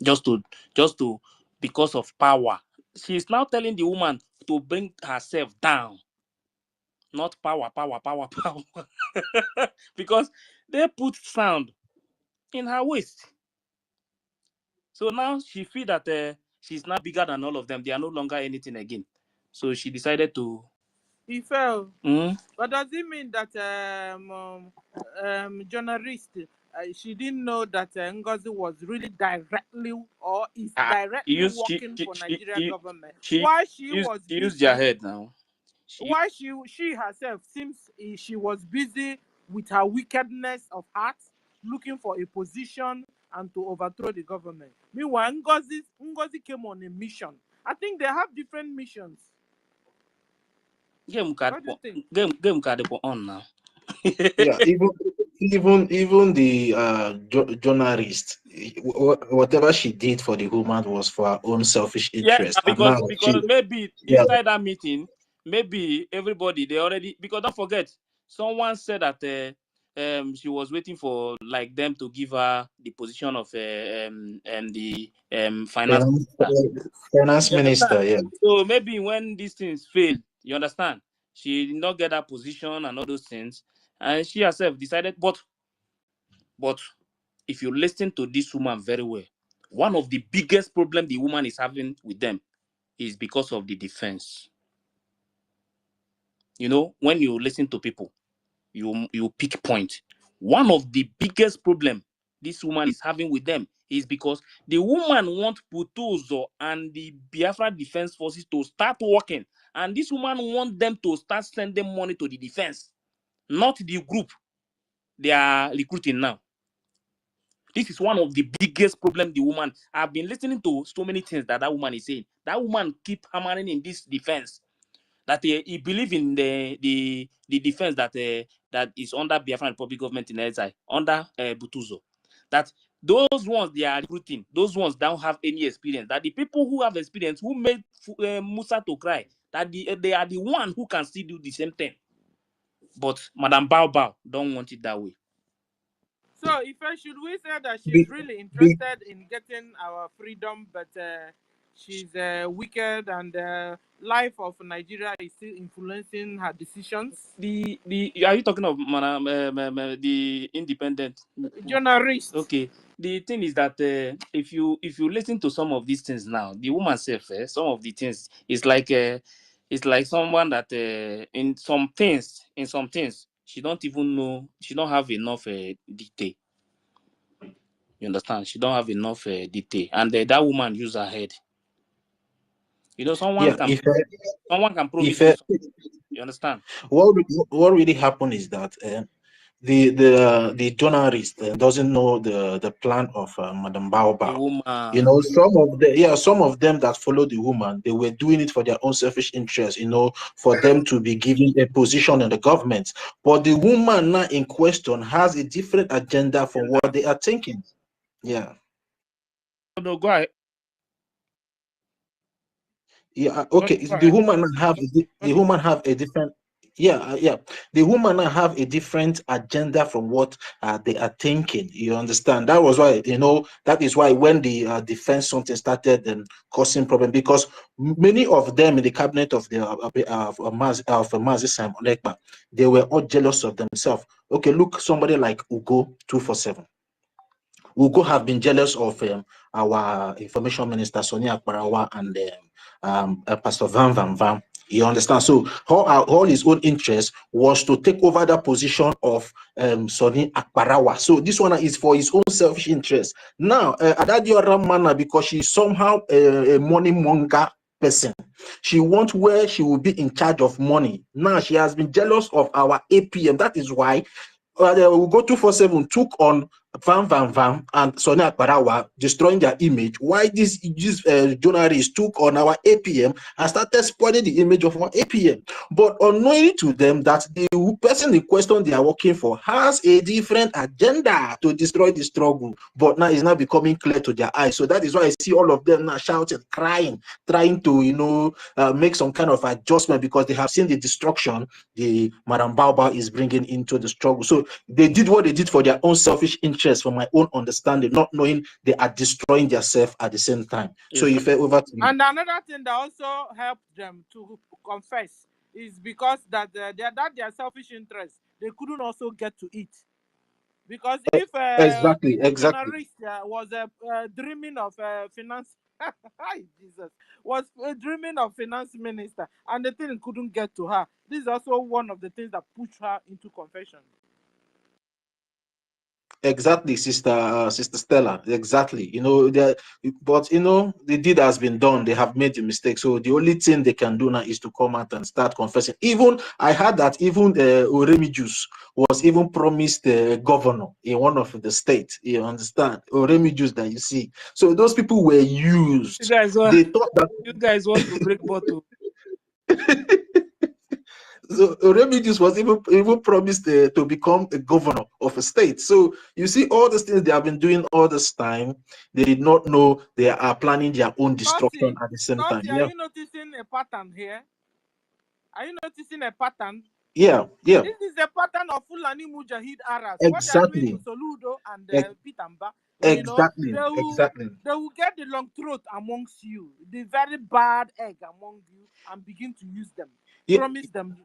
just to because of power. She's now telling the woman to bring herself down, not power, because they put sound in her waist. So now she feel that she's now bigger than all of them. They are no longer anything again. So she decided to. He fell. But does it mean that journalist, she didn't know that NGOZI was really directly or is directly working for Nigerian government? Why she was busy, used their head now. Why she herself seems she was busy with her wickedness of heart, looking for a position and to overthrow the government. Meanwhile, Ngozi, came on a mission. I think they have different missions. Game card What do you think? game card on now. Yeah, even the journalist, whatever she did for the woman was for her own selfish Yeah, interest, and because now because maybe yeah, inside that meeting, maybe everybody they already, because don't forget, someone said that she was waiting for like them to give her the position of the finance finance, minister. finance You understand? minister, yeah. So maybe when these things fail, you understand, she did not get that position and all those things, and she herself decided. But if you listen to this woman very well, one of the biggest problem the woman is having with them is because of the defense. You know, when you listen to people, you pick point. One of the biggest problem this woman is having with them is because the woman wants Butozo and the Biafra Defense Forces to start working, and this woman wants them to start sending money to the defense, not the group they are recruiting now. This is one of the biggest problem the woman. I've been listening to so many things that woman is saying. That woman keep hammering in this defense that he believe in the defense that that is under Biafran public government in exile under Butuzo. That those ones they are recruiting, those ones don't have any experience. That the people who have experience, who made Musa to cry, that they are the one who can still do the same thing. But Madam Bao don't want it that way. So, should we say that she's Be, really be, interested in getting our freedom, but she's wicked, and life of Nigeria is still influencing her decisions? Are you talking of Madam the independent Journalist. Okay. The thing is that if you listen to some of these things now, the woman self, some of the things it's like someone that in some things she don't even know, she don't have enough detail. You understand? She don't have enough detail, and that woman use her head. You know, yeah. someone can promise If you something. You understand? what really happened is that the journalist doesn't know the plan of Madam The Baobab. You woman. know, some of them that follow the woman, they were doing it for their own selfish interest. You know, for them to be given a position in the government. But the woman now in question has a different agenda from what they are thinking. Yeah. No, go ahead. Yeah, okay. Go The ahead. woman have the woman have a different, yeah. The woman have a different agenda from what they are thinking. You understand? That was why, you know, that is why when the defense something started causing problem, because many of them in the cabinet of the Mazi Simon Ekpa, they were all jealous of themselves. Okay, look, somebody like Ugo 247. Ugo have been jealous of our information minister Sonia Akbarawa and Pastor Van Van Van. You understand? So all his own interest was to take over that position of Sonia Akbarawa. So this one is for his own selfish interest. Now, Adadio Ramana, because she's somehow a money monger person, she wants where she will be in charge of money. Now she has been jealous of our APM. That is why we'll go 247 took on Van and Sonia Akbarawa, destroying their image. Why these journalists took on our APM and started spoiling the image of our APM. But unknowingly to them that the person in question they are working for has a different agenda to destroy the struggle. But now it's not becoming clear to their eyes. So that is why I see all of them now shouting, crying, trying to, you know, make some kind of adjustment because they have seen the destruction the Madam Baobab is bringing into the struggle. So they did what they did for their own selfish interest, from my own understanding, not knowing they are destroying themselves at the same time. So you fell over to me. And another thing that also helped them to confess is because that their selfish interest, they couldn't also get to it. Because if Exactly. journalist was dreaming of finance, Jesus, was dreaming of finance minister, and the thing couldn't get to her. This is also one of the things that pushed her into confession. Exactly, sister Stella. Exactly. You know, but you know, the deed has been done. They have made the mistake. So the only thing they can do now is to come out and start confessing. Even I heard that even Oremijus was even promised governor in one of the states. You understand? Oremijus that you see. So those people were used. You guys They thought that you guys want to break bottle. So Remigius was even promised to become a governor of a state. So you see all these things they have been doing all this time. They did not know they are planning their own destruction at the same time. Are Yeah. you noticing a pattern here? Are you noticing a pattern? Yeah. Yeah. This is a pattern of Fulani Mujahid Arabs. What they are doing to Exactly. Soludo and Pitamba, you know, Exactly. they will get the long throat amongst you, the very bad egg among you, and begin to use them. Yeah. Promise them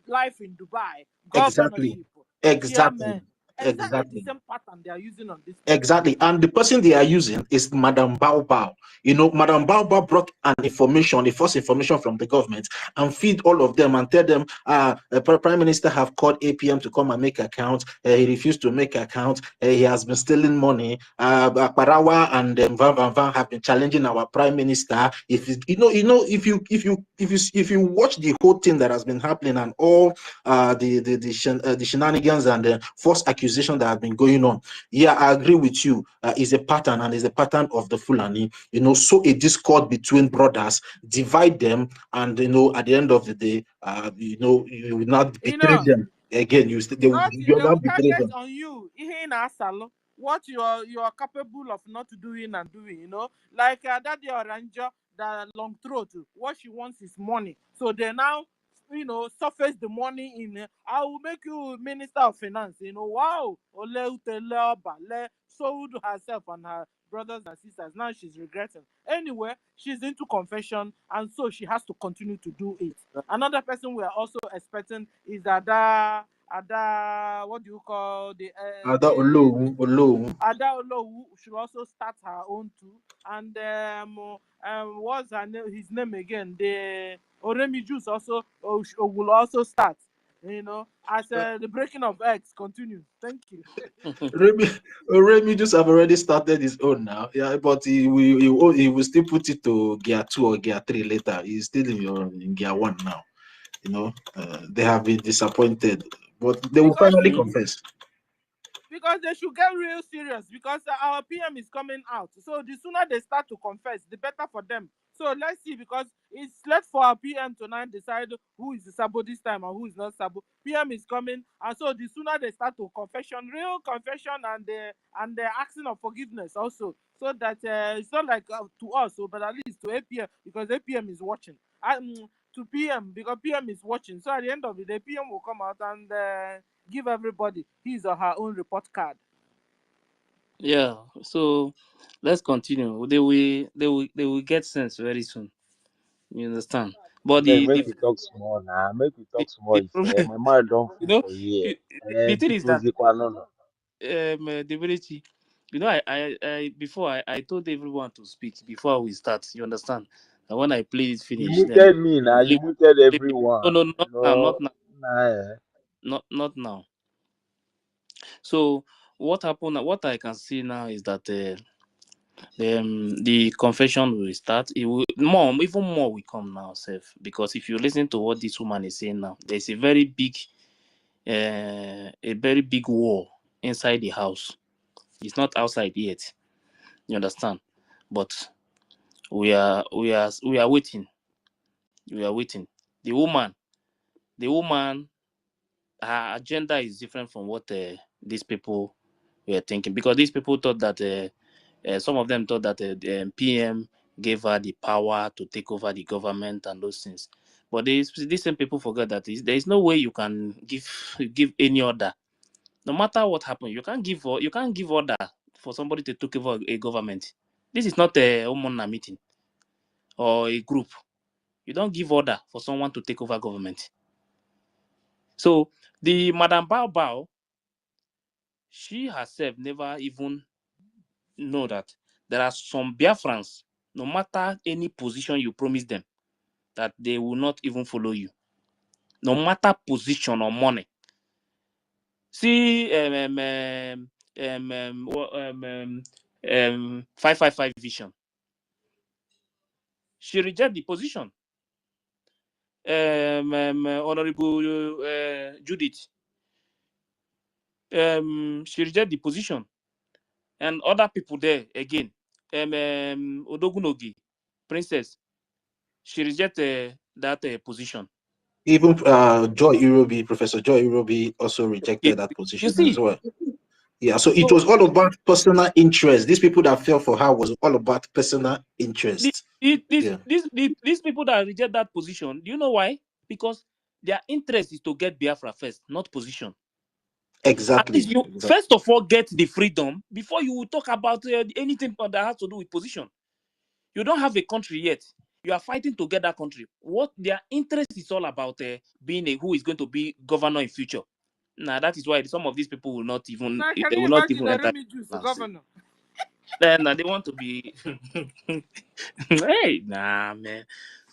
life in Dubai, Exactly. governorship, Exactly. chairman. Exactly the Exactly. same pattern they are using on this. Exactly. And the person they are using is Madame Bao. You know, Madame Bao brought the false information from the government and feed all of them and tell them, the Prime Minister have called APM to come and make account. He refused to make account. He has been stealing money. Parawa and Van have been challenging our Prime Minister. If you watch the whole thing that has been happening and all the shenanigans and the false accusation that have been going on, yeah, I agree with you. Is a pattern and is a pattern of the Fulani. You know, sow a discord between brothers, divide them, and at the end of the day, you will not betray them again. You will not will betray target them. on you. What you are capable of not doing and doing. Like that your ranger, that long throat. What she wants is money. So they now surface the money in. I will make you Minister of Finance. Wow. Ole Utele Oba, sold herself and her brothers and sisters. Now she's regretting. Anyway, she's into confession, and so she has to continue to do it. Another person we are also expecting is Ada, what do you call Ada Olohun. Ada Olowu should also start her own too. And what's his name again? The Oremi Juice also will also start. As the breaking of eggs continues. Thank you. Remy just have already started his own now. Yeah, but he will still put it to gear 2 or gear 3 later. He's still in gear 1 now. They have been disappointed, but they will finally confess. Because they should get real serious, because our PM is coming out. So the sooner they start to confess, the better for them. So let's see, because it's left for our PM to now decide who is the Sabo this time and who is not Sabo. PM is coming, and so the sooner they start to real confession, and they're asking of forgiveness also, so that it's not like to us, but at least to APM, because APM is watching. To PM, because PM is watching. So at the end of the day, PM will come out and give everybody his or her own report card. Yeah, so let's continue. They will get sense very soon. You understand? But Make we talk small now. Make we talk small. problem, My mind don't you full know, for here. the thing is that No. the ability, I before I told everyone to speak before we start. You understand? And when I play it You finish, then muted me you now. will You leave. muted No, everyone. no, You not now, know. not now, Nah. not now. So what happened? What I can see now is that the confession will start. It will even more will come now, Seth. Because if you listen to what this woman is saying now, there's a very big war inside the house. It's not outside yet. You understand? But we are waiting. We are waiting. The woman, her agenda is different from what these people were thinking, because these people thought that some of them thought that the PM gave her the power to take over the government and those things. But these same people forget that there is no way you can give any order. No matter what happens, you can't give order for somebody to take over a government. This is not a Omona meeting or a group. You don't give order for someone to take over government. So the Madam Bao, she herself never even know that there are some Biafrans, no matter any position you promise them, that they will not even follow you, no matter position or money. See, 555 vision. She reject the position. Honorable Judith, she reject the position, and other people there again. Odogunogi, Princess, she reject that position. Even Professor Joy Irobi also rejected that You position as see, well. Yeah, so it so was all about personal interest. These people that fell for her was all about personal interest. Yeah, these people that reject that position, do you know why? Because their interest is to get Biafra first, not position. At least exactly. you first of all get the freedom before you will talk about anything that has to do with position. You don't have a country yet. You are fighting to get that country. What their interest is all about being who is going to be governor in future. Now that is why some of these people will not even Now, can they you will not imagine even the enter. Remy Juice, the governor? Then they want to be. Hey, nah, man.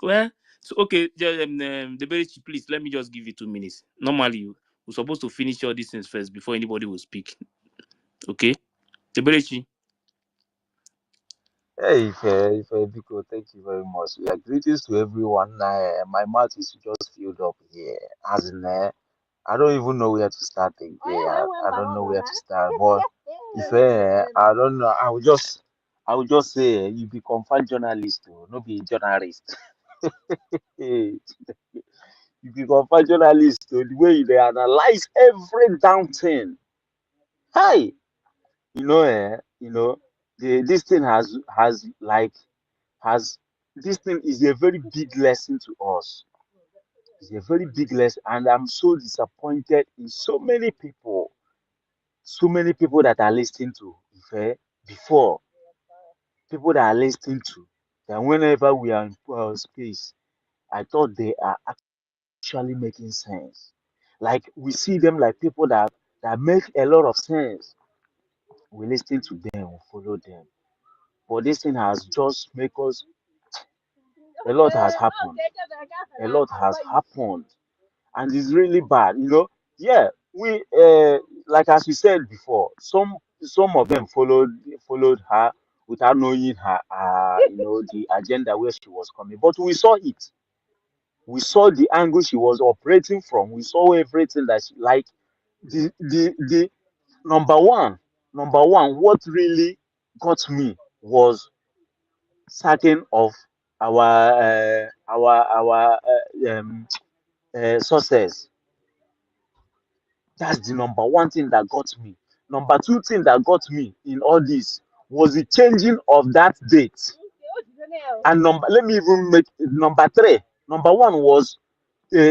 Well, so okay, the very please let me just give you 2 minutes. Normally, we're supposed to finish all these things first before anybody will speak. Okay, the very Hey, Biko, thank you very much. Yeah, greetings to everyone. My mouth is just filled up here. As in, I don't even know where to start again. I don't know where to start. But if I don't know, I will just say you be confirmed journalist, no be journalist. Hey, you be confirmed journalist, the way they analyze every down thing. Hi, this thing has this thing is a very big lesson to us. It's a very big lesson, and I'm so disappointed in so many people that are listening to before, people that are listening to, that whenever we are in space, I thought they are actually making sense. Like we see them like people that make a lot of sense. We listen to them, we follow them. But this thing has just made us a lot has happened. A lot has happened, and it's really bad. Yeah, we like as we said before, some of them followed her without knowing the agenda where she was coming. But we saw it. We saw the angle she was operating from. We saw everything that she like. The number one, what really got me was sacking of our sources. That's the number one thing that got me. Number two thing that got me in all this was the changing of that date. And let me even make number three. Number one was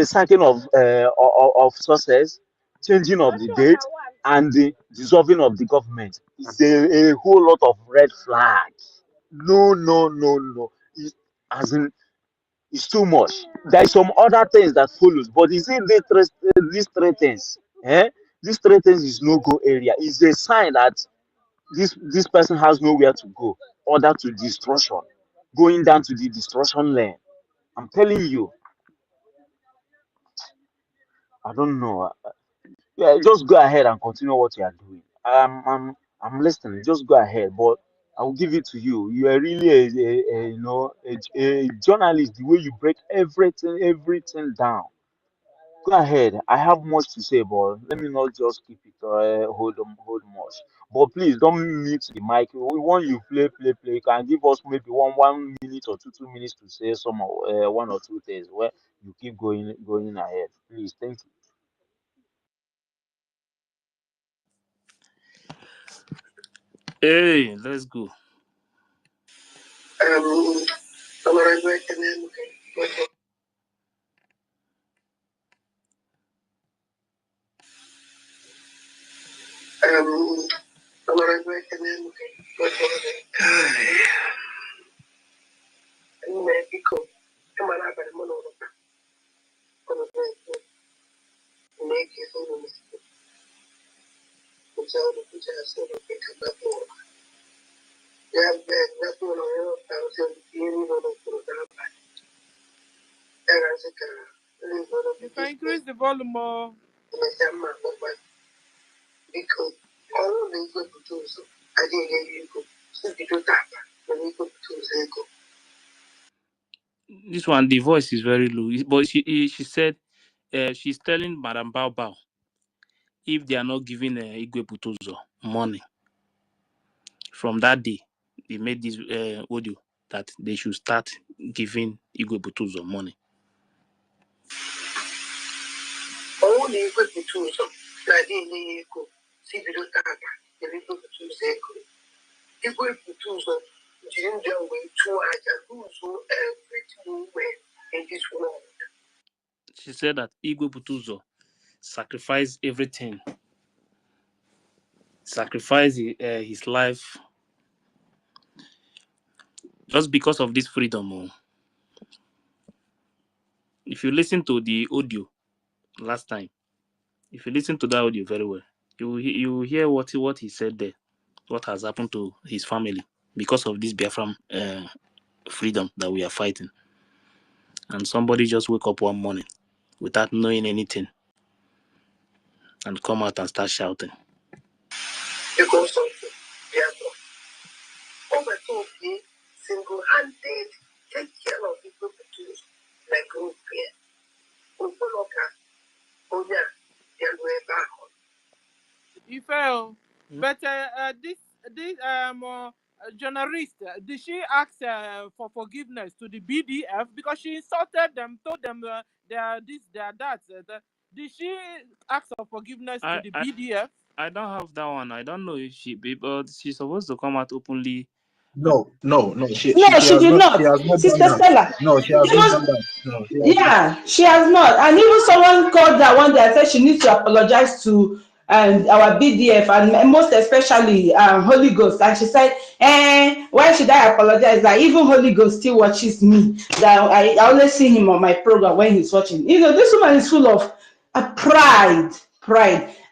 sacking of sources, changing of the date, and the dissolving of the government. It's a whole lot of red flags. No, no, no, no. As in, it's too much. There is some other things that follows, but is it these three things? These three things is no go area. It's a sign that this person has nowhere to go, other to destruction, going down to the destruction lane. I'm telling you, I don't know. Yeah, just go ahead and continue what you are doing. I'm listening. Just go ahead, but I will give it to you. You are really a journalist. The way you break everything down. Go ahead. I have much to say, but let me not just keep it hold much. But please don't mute the mic. We want you play. You can give us maybe one minute or two minutes to say some one or two things. Where you keep going ahead. Please, thank you. Hey, let's go. You can increase the volume more. This one, the voice is very low. But she said she's telling Madam Bao Bao if they are not giving Igwe Butozo money from that day, they made this audio that they should start giving Igwe Butozo money. Only equal to two so that in equal. See the data, the equal to two equal. Equal to two so ginger way two and so everything way in this world. She said that Igwe Butuzo sacrificed everything, sacrificed his life just because of this freedom. Oh. If you listen to the audio last time, if you listen to that audio very well, you hear what he said there, what has happened to his family because of this Biafran freedom that we are fighting. And somebody just wake up one morning without knowing anything and come out and start shouting. Because of Biafra. Over to be single-handed, take care of people to like group here. Upoloka, Onya, and way back. He fell. But this journalist, did she ask for forgiveness to the BDF because she insulted them, told them they are this, they are that. Did she ask for forgiveness to the BDF? I don't have that one. I don't know if but she's supposed to come out openly. No. She did has not. She has not Sister done that. Stella. No, she has not done that. No, She has not. And even someone called her one day and said she needs to apologize to our BDF and most especially Holy Ghost. And she said, why should I apologize? That even Holy Ghost still watches me. That I always see him on my program when he's watching. You know, this woman is full of pride.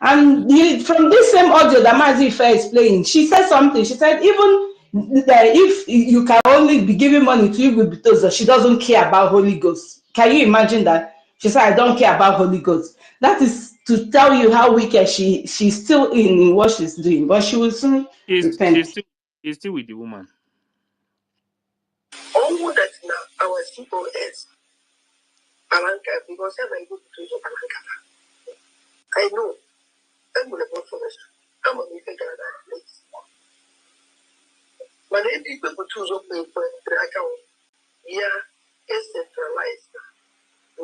And from this same audio that Mazi Ife is playing, she said something. She said, even if you can only be giving money to you because she doesn't care about Holy Ghost. Can you imagine that? She said, I don't care about Holy Ghost. That is to tell you how wicked she's still in what she's doing, but she will soon repent. She's still with the woman. All that now, our COS, Alanka, because I go to Alanka. I know, I'm going to go for this. I'm going to take another place. But if people choose up the account, is centralized.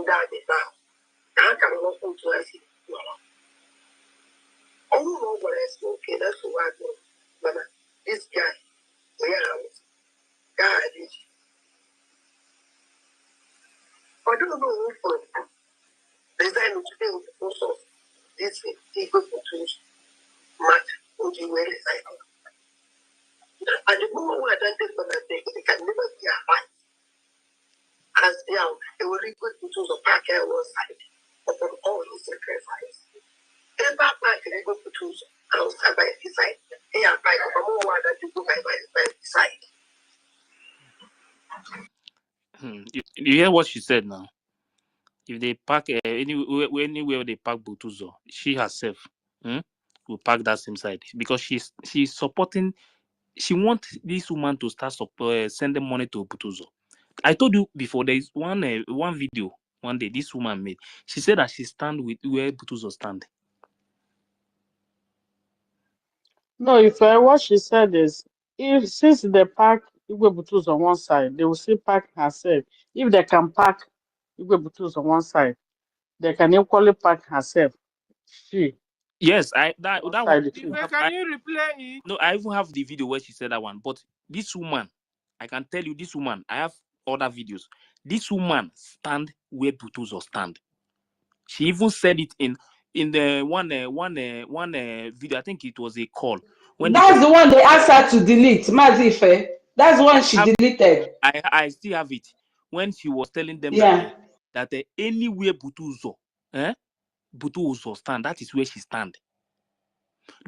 That is now. I can walk into a city. Oh, no, but I said, okay, that's what I do. But this guy, God is. I don't know who for design to be with the force of this people to match what you wear. And the moment we identify for that day, it can never be a fight. As young, it will request to the park air was side upon all his sacrifice. And that park, they go to choose outside by his side. He are by the more that you go by his side. You hear what she said now? If they park anywhere they park Butuzo, she herself will park that same side because she's supporting. She wants this woman to start sending money to Butuzo. I told you before, there is one video one day this woman made. She said that she stand with where Butuzo stand. No, if what she said is, since they park Igwe Butus on one side, they will still park herself. If they can park Igwe Butus on one side, they can equally park herself. Yes, that one. Can you replay it? No, I even have the video where she said that one. But this woman, I can tell you, this woman, I have other videos. This woman stand where Butuzo stand. She even said it in the one video. I think it was a call. That's the one they asked her to delete, Mazife. That's the one she deleted. I still have it when she was telling them that anywhere Butuzo stand, that is where she stand.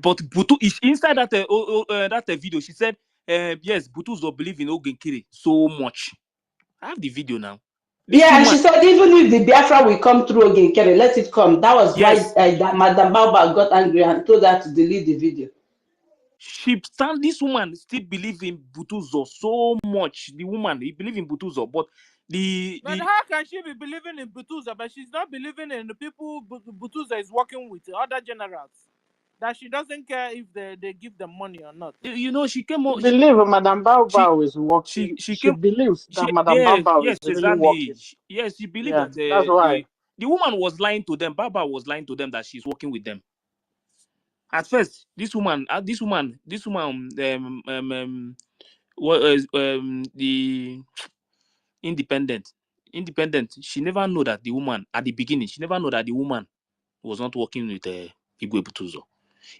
But Butu is inside that video. She said, yes, Butuzo believe in Ogenkiri so much. I have the video now. And she said even if the Biafra will come through Ogenkiri, let it come. That was why that Madam Baba got angry and told her to delete the video. This woman still believe in Butuzo so much. The woman, he believe in Butuzo, but how can she be believing in Butuzo, but she's not believing in the people Butuzo is working with, other generals? That she doesn't care if they give them money or not. You know, she came on. She believes Madam Bao is working. She believes that Madam Bao is really working. Yes, she believes that's why. The woman was lying to them. Baba was lying to them that she's working with them. At first, this woman, the independent, she never know that the woman, at the beginning, she never know that the woman was not working with Igwe Butuzo.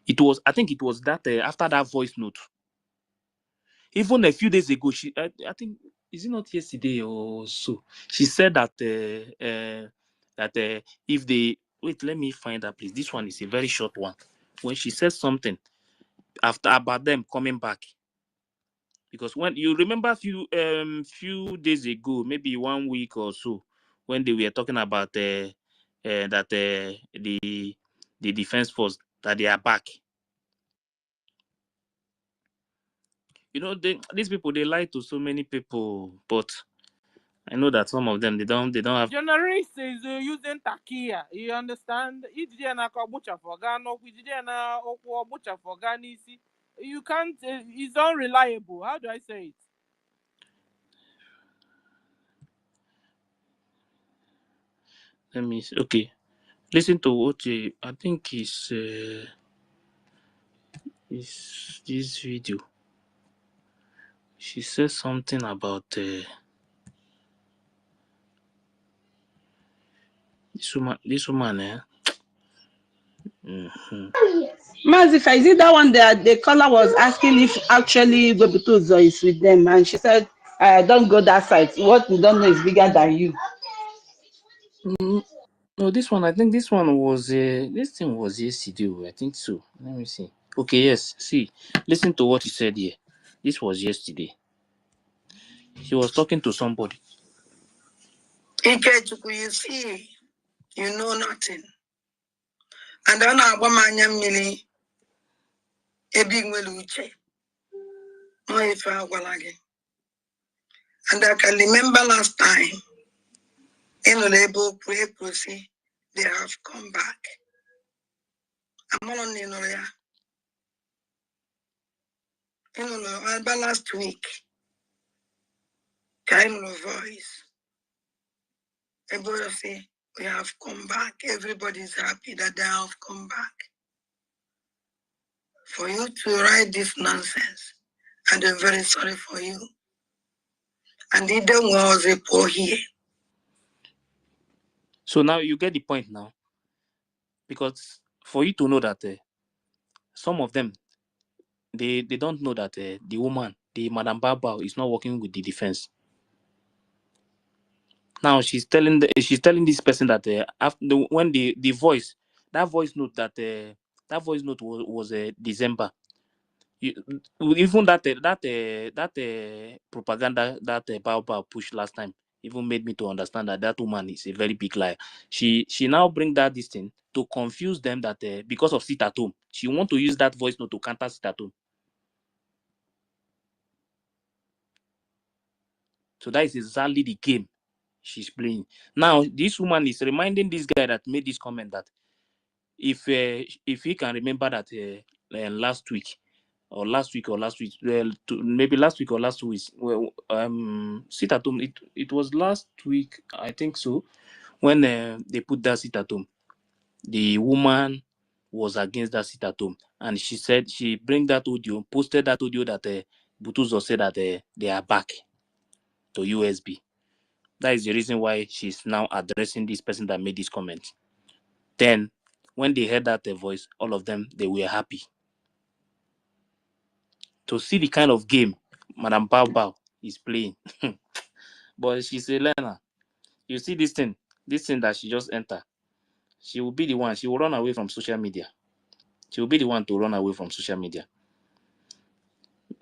It was, I think it was that after that voice note, even a few days ago, I think, is it not yesterday or so? She said that if they wait, let me find that place. This one is a very short one. When she said something after about them coming back, because when you remember a few days ago, maybe 1 week or so, when they were talking about that the defense force, that they are back. You know, these people, they lie to so many people, but I know that some of them they don't have. Journalist is using takia. You understand? You can't. It's unreliable. How do I say it? Let me see. Okay, listen to what I think is this video. She says something about this woman, Mazifa, is it that one that the caller was asking if actually Webutuzo is with them? And she said, don't go that side. What you don't know is bigger than you. No, this one, I think this one was this thing was yesterday. I think so. Let me see. Okay, yes. See, listen to what he said here. This was yesterday. He was talking to somebody. You see, you know nothing. And then I want my mili a big weluche. My father again. And I can remember last time in the label proceed, they have come back. I'm on in the last week. Kind of voice. Everybody say we have come back. Everybody's happy that they have come back. For you to write this nonsense, and I'm very sorry for you. And it was a poor here. So now you get the point now, because for you to know that some of them they don't know that the woman, the Madam Baba, is not working with the defense. Now she's telling this person that after when the voice, that voice note was December. Even that propaganda that Baobab pushed last time even made me to understand that woman is a very big liar. She now bring that this thing to confuse them that because of sit at home, she want to use that voice note to counter sit at home. So that is exactly the game she's playing. Now this woman is reminding this guy that made this comment that if he can remember that last week, maybe last week or last week, well, sit at home. It was last week, I think so, when they put that sit at home. The woman was against that sit at home, and she said she posted that audio that Butuzo said that they are back to USB. That is the reason why she's now addressing this person that made this comment. Then, when they heard that voice, all of them, they were happy to see the kind of game Madam Bao Bao is playing. But she's a learner. You see this thing that she just entered. She will be the one. She will run away from social media. She will be the one to run away from social media.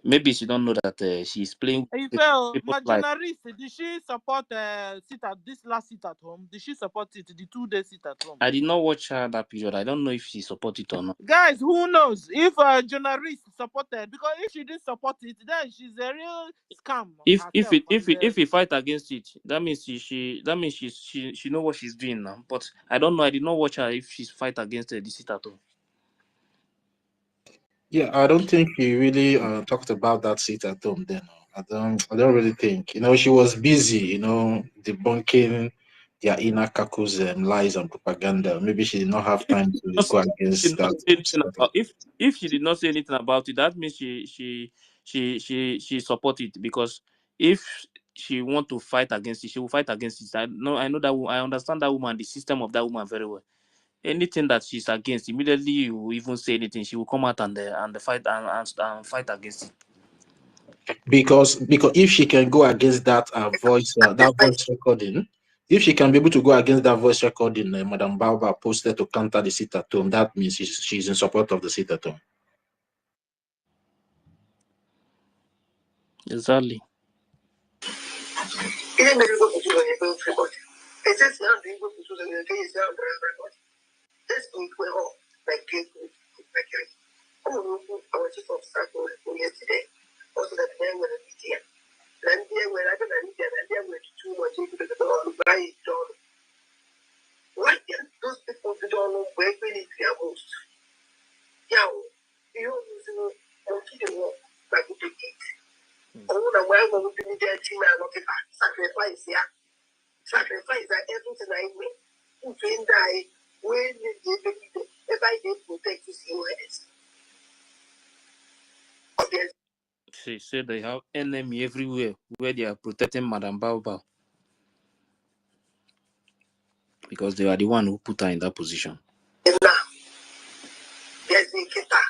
Maybe she don't know that she's playing If people's my life. journalist, did she support this last sit at home? Did she support it, the 2-day sit at home? I did not watch her that period. I don't know if she supported it or not. Guys, who knows if a journalist supported? Because if she didn't support it, then she's a real scam. If he fight against it, that means she know what she's doing now. But I don't know. I did not watch her if she's fight against the sit at home. Yeah, I don't think he really talked about that seat at home then. I don't really think. She was busy, debunking their inner caucus lies and propaganda. Maybe she did not have time to go against that. If she did not say anything about it, that means she support it, because if she want to fight against it, she will fight against it. I know that I understand that woman, the system of that woman very well. Anything that she's against, immediately you even say anything, she will come out and fight and fight against it. Because if she can go against that voice recording, if she can be able to go against that voice recording, Madam Bauba posted to counter the sit at home, that means she's in support of the sit at home. Exactly. Let's go all like our chief of staff yesterday. Also, that they were here. And they were rather than they were too much into the door, buy it done. Why can those people who don't know where we need their most? Yeah, you know, monkey the war, like we take it. Oh, the way we would be there, team and look at sacrifice, yeah. Sacrifice that everything I win. Who can die when if I did protect his US. She said they have enemy everywhere where they are protecting Madam Baobab, because they are the one who put her in that position. Now, there's a kita.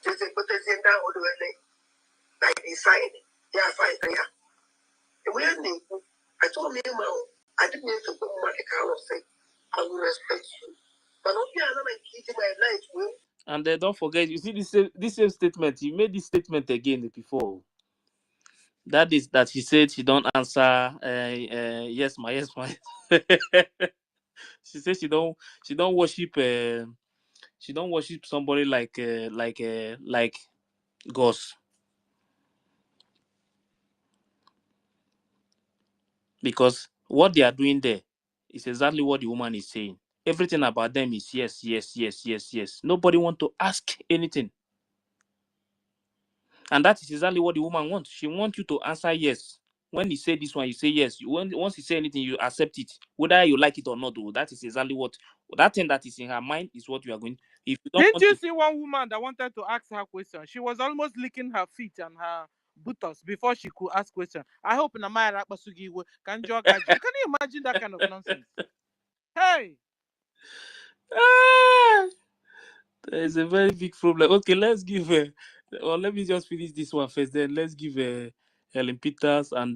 There's a potassium down all the way. Like inside, they are fighting. I told him, I didn't need to put my account of say, I will respect you. But not be another kid in my life, will. And don't forget, you see this same statement. You made this statement again before. That is that she said she don't answer. Yes, my. She said she don't worship. She don't worship somebody like Ghost. Because what they are doing there is exactly what the woman is saying. Everything about them is yes, yes, yes, yes, yes. Nobody want to ask anything. And that is exactly what the woman wants. She wants you to answer yes. When you say this one, you say yes. Once you say anything, you accept it. Whether you like it or not, though, that is exactly what that thing that is in her mind is what you are going. If you don't Didn't want you to, see one woman that wanted to ask her question? She was almost licking her feet and her buttocks before she could ask question. I hope Namaya Rakbasugi can you imagine that kind of nonsense? Hey! there is a very big problem. Okay, let's give let me just finish this one first. Then let's give Helen Peters and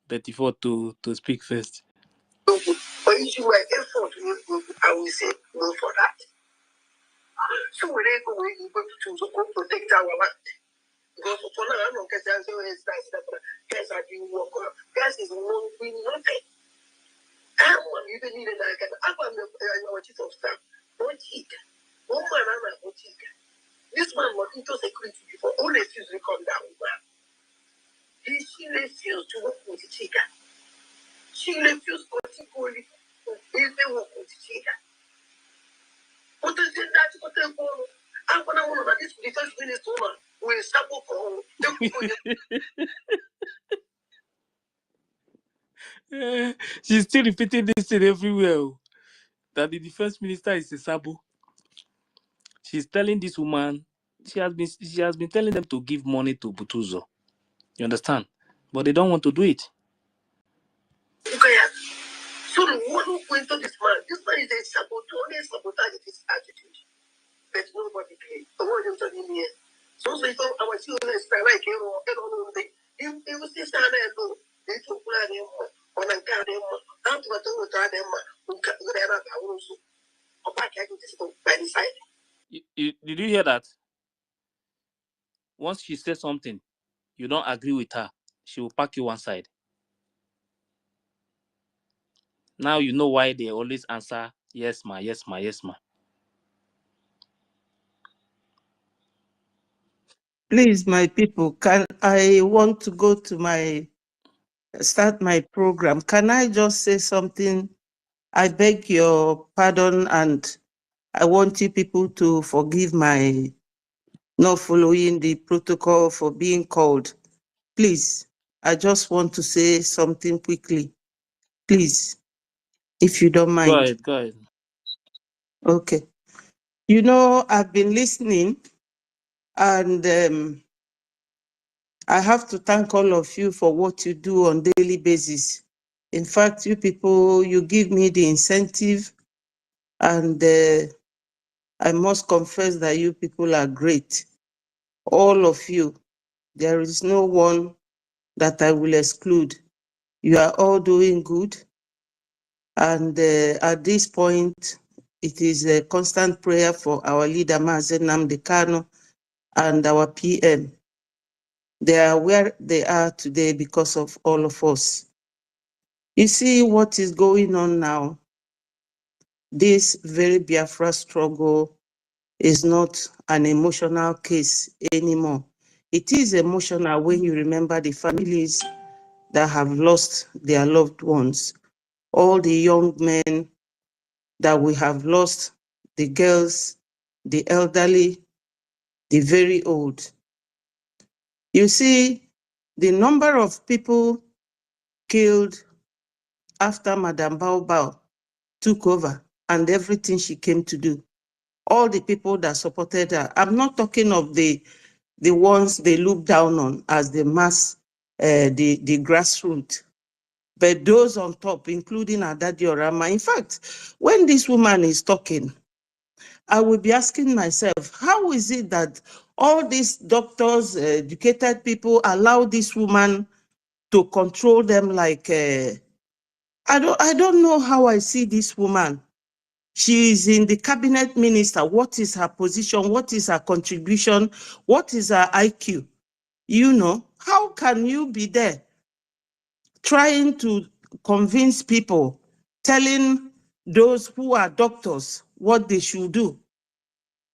Betty Ford to speak first. But if you were effort, I will say go for that. So when they go, we go to protect our land. Because for now, I don't get that. Guys are doing work. Guys is doing nothing. I'm even needed like an our chief of staff. Don't cheat. One man, I'm not cheat. This man was into security before. All refused to come down. She refused to work with the chica. She refused particularly to work with the chica. What is it that you can go? I'm going to want this defense minister will support for She's still repeating this thing everywhere. That the defense minister is a sabo. She's telling this woman, she has been telling them to give money to Butuzo. You understand? But they don't want to do it. So the one who went to this man is a sabotage this attitude. But nobody paid. The one you're telling me. So I was children like you will see stand there and go. They took them on a goddamn I'm to go to them who cut whatever I also. Or back I can just go by the side. Did you hear that? Once she says something, you don't agree with her, she will pack you one side. Now you know why they always answer yes ma, yes ma, yes ma. Please, my people, can I want to go to start my program? Can I just say something? I beg your pardon, and I want you people to forgive my not following the protocol for being called. Please, I just want to say something quickly. please, if you don't Go mind. ahead, go ahead. Okay. You know, I've been listening, and I have to thank all of you for what you do on a daily basis. In fact, you people, you give me the incentive, and I must confess that you people are great. All of you. There is no one that I will exclude. You are all doing good. And at this point, it is a constant prayer for our leader, Mazen Nnamdi Kanu, and our PM. They are where they are today because of all of us. You see what is going on now. This very Biafra struggle is not an emotional case anymore. It is emotional when you remember the families that have lost their loved ones, all the young men that we have lost, the girls, the elderly, the very old. You see, the number of people killed after Madame Baobao took over and everything she came to do, all the people that supported her. I'm not talking of the ones they look down on as the mass, the grassroots, but those on top, including Adadi Orama. In fact, when this woman is talking, I will be asking myself, how is it that all these doctors, educated people allow this woman to control them like, I don't know how I see this woman. She is in the cabinet minister. What is her position? What is her contribution? What is her IQ? You know, how can you be there trying to convince people, telling those who are doctors what they should do?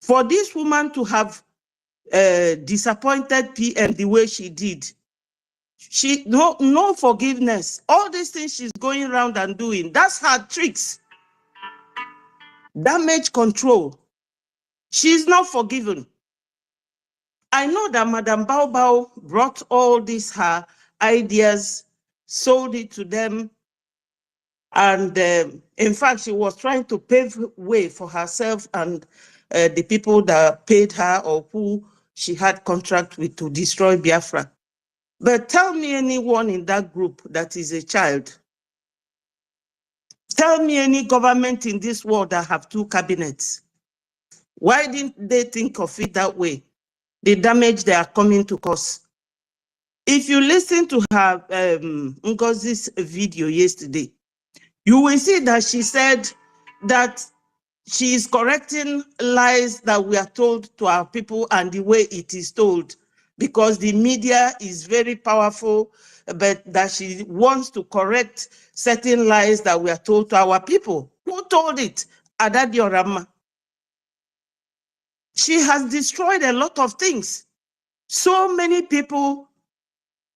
For this woman to have disappointed PM the way she did, she no forgiveness. All these things she's going around and doing, that's her tricks. Damage control. She's not forgiven. I know that Madame Baobao brought all these her ideas, sold it to them, and in fact, she was trying to pave way for herself and the people that paid her or who she had contract with to destroy Biafra. But tell me anyone in that group that is a child. Tell me any government in this world that have two cabinets. Why didn't they think of it that way? The damage they are coming to cause. If you listen to her NGOZI's video yesterday, you will see that she said that she is correcting lies that we are told to our people and the way it is told, because the media is very powerful, but that she wants to correct certain lies that we are told to our people. Who told it? Adadi Orama. She has destroyed a lot of things. So many people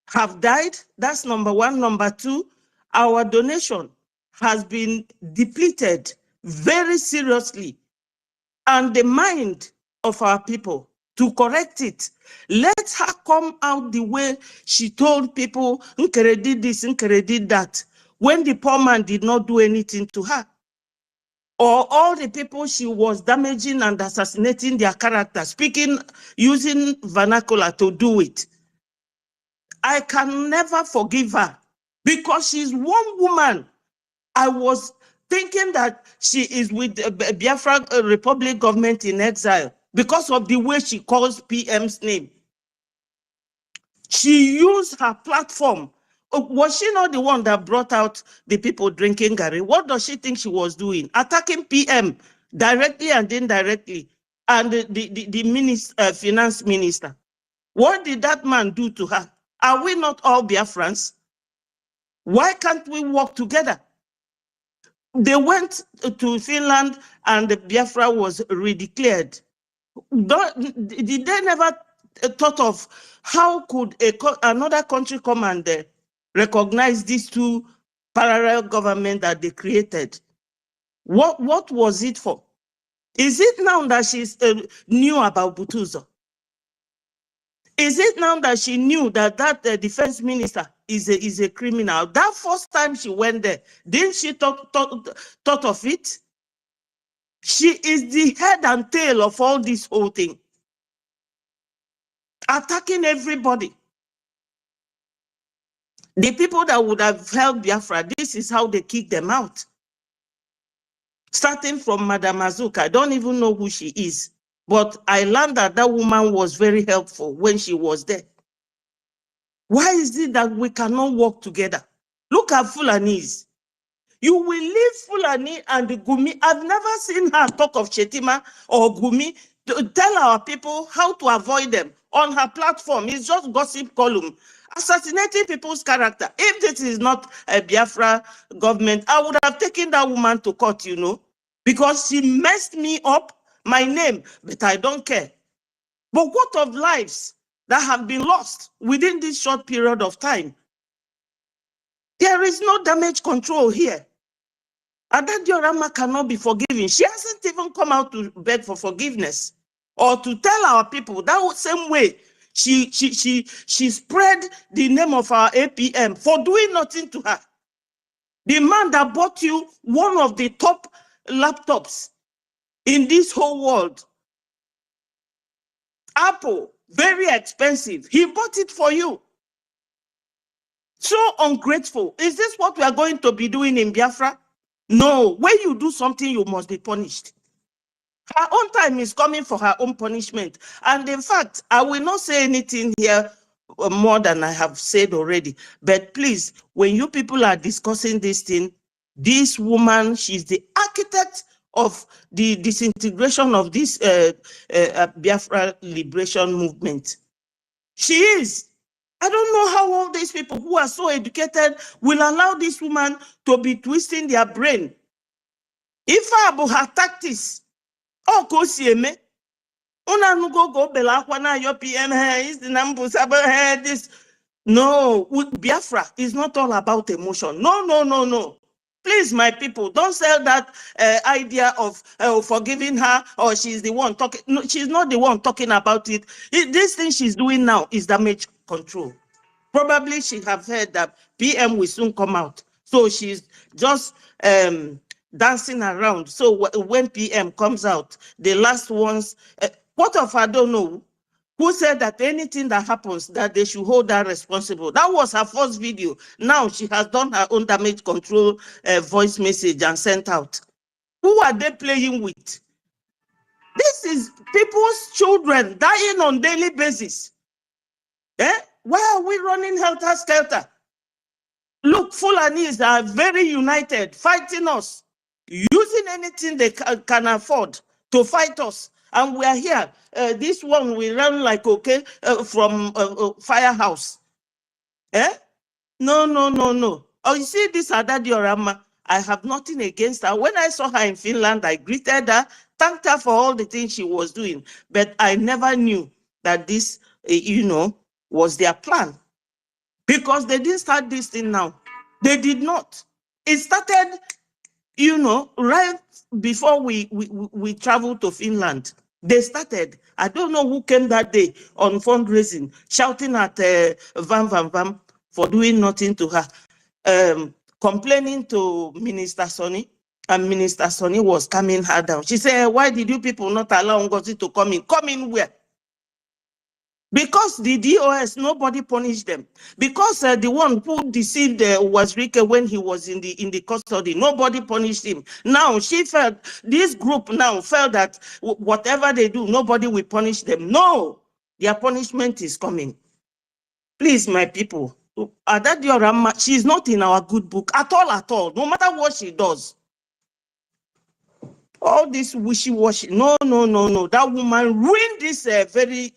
have died. That's number one. Number two, our donation has been depleted very seriously. And the mind of our people to correct it. Let her come out the way she told people, Nkere did this, Nkere did that, when the poor man did not do anything to her. Or all the people she was damaging and assassinating their character, speaking, using vernacular to do it. I can never forgive her because she's one woman. I was thinking that she is with the Biafra Republic government in exile because of the way she calls PM's name. She used her platform. Was she not the one that brought out the people drinking Gary? What does she think she was doing? Attacking PM directly and indirectly, and the minister, finance minister. What did that man do to her? Are we not all Biafrans? Why can't we work together? They went to Finland and the Biafra was redeclared. Did they never thought of how could another country come and recognize these two parallel governments that they created? What was it for? Is it now that she's knew about Butuzo? Is it now that she knew that defense minister is a criminal. That first time she went there, didn't she thought of it? She is the head and tail of all this whole thing. Attacking everybody. The people that would have helped Biafra, this is how they kick them out. Starting from Madam Azuka, I don't even know who she is. But I learned that that woman was very helpful when she was there. Why is it that we cannot work together? Look at Fulanis. You will leave Fulani and Gumi. I've never seen her talk of Chetima or Gumi to tell our people how to avoid them. On her platform, it's just gossip column, assassinating people's character. If this is not a Biafra government, I would have taken that woman to court, you know, because she messed me up, my name, but I don't care. But what of lives that have been lost within this short period of time? There is no damage control here. Ada Diorama cannot be forgiven. She hasn't even come out to beg for forgiveness or to tell our people that same way she spread the name of our APM for doing nothing to her. The man that bought you one of the top laptops in this whole world, Apple, very expensive. He bought it for you. So ungrateful. Is this what we are going to be doing in Biafra? No. When you do something, you must be punished. Her own time is coming for her own punishment. And in fact, I will not say anything here more than I have said already. But please, when you people are discussing this thing, this woman, she's the architect of the disintegration of this Biafra liberation movement. She is. I don't know how all these people who are so educated will allow this woman to be twisting their brain. If I have her tactics, oh, Kosieme, go belakwa na your PM is the number this. No, Biafra is not all about emotion. No. Please, my people, don't sell that idea of forgiving her or she's the one talking. No, she's not the one talking about it. This thing she's doing now is damage control. Probably she have heard that PM will soon come out. So she's just dancing around. So when PM comes out, the last ones, what if I don't know? Who said that anything that happens, that they should hold her responsible? That was her first video. Now she has done her own damage control voice message and sent out. Who are they playing with? This is people's children dying on daily basis. Why are we running helter-skelter? Look, Fulanis are very united, fighting us, using anything they can afford to fight us. And we are here. This one we run like okay from firehouse. No. Oh, you see this Ada Diorama, I have nothing against her. When I saw her in Finland, I greeted her, thanked her for all the things she was doing. But I never knew that this, was their plan. Because they didn't start this thing now. They did not. It started, right before we traveled to Finland. They started. I don't know who came that day on fundraising, shouting at Vam for doing nothing to her, complaining to Minister Sonny, and Minister Sonny was calming her down. She said, why did you people not allow NGOZI to come in? Come in where? Because the DOS, nobody punished them. Because the one who deceived was Rike when he was in the custody, nobody punished him. Now she felt, this group now felt that whatever they do, nobody will punish them. No, their punishment is coming. Please, my people, Ada Diorama, she's not in our good book at all, no matter what she does. All this wishy-washy, no. That woman ruined this very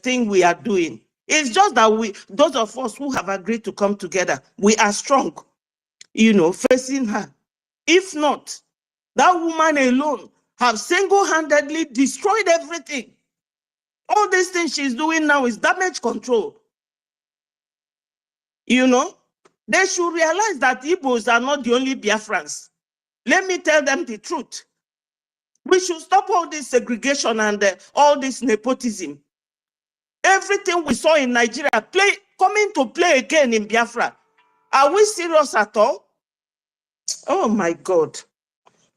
thing we are doing. It's just that those of us who have agreed to come together, we are strong, facing her. If not, that woman alone have single-handedly destroyed everything. All these things she's doing now is damage control. They should realize that Igbos are not the only Biafrans. Let me tell them the truth. We should stop all this segregation and all this nepotism. Everything we saw in Nigeria, coming to play again in Biafra. Are we serious at all? Oh my God.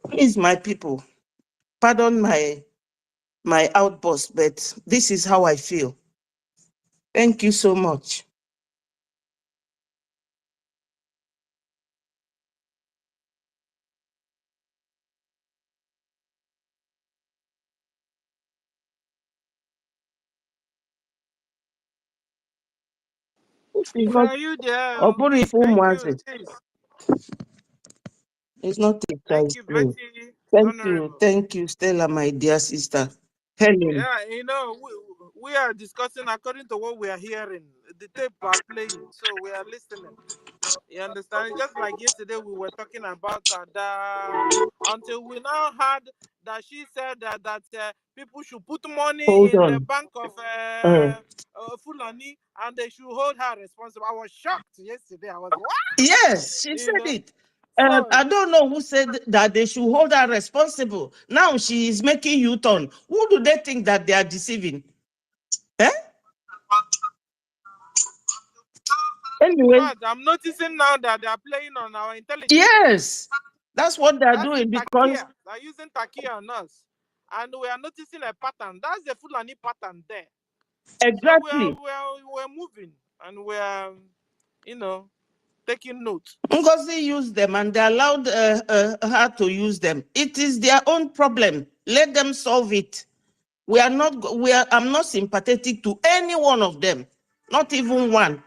Please, my people, pardon my outburst, but this is how I feel. Thank you so much. We are you there. Thank you. Please. It's not a Thank child's you, play. Betty. Honorable. Thank you, Stella, my dear sister. Helen. Yeah, we are discussing according to what we are hearing. The tape are playing, so we are listening. You understand? Just like yesterday, we were talking about Ada until we now heard that she said that people should put money Hold in the on. bank of Fulani and they should hold her responsible. I was shocked yesterday. I was, what? Yes, she said it. So, I don't know who said that they should hold her responsible. Now she is making U-turn. Who do they think that they are deceiving? Eh? Anyway. in fact, I'm noticing now that they are playing on our intelligence. Yes, that's what they are That's doing because they're using Takia on us. And we are noticing a pattern. That's the Fulani pattern there. exactly. So we're moving and we're, taking note. NGOZI used them and they allowed her to use them. It is their own problem. Let them solve it. I'm not sympathetic to any one of them. Not even one.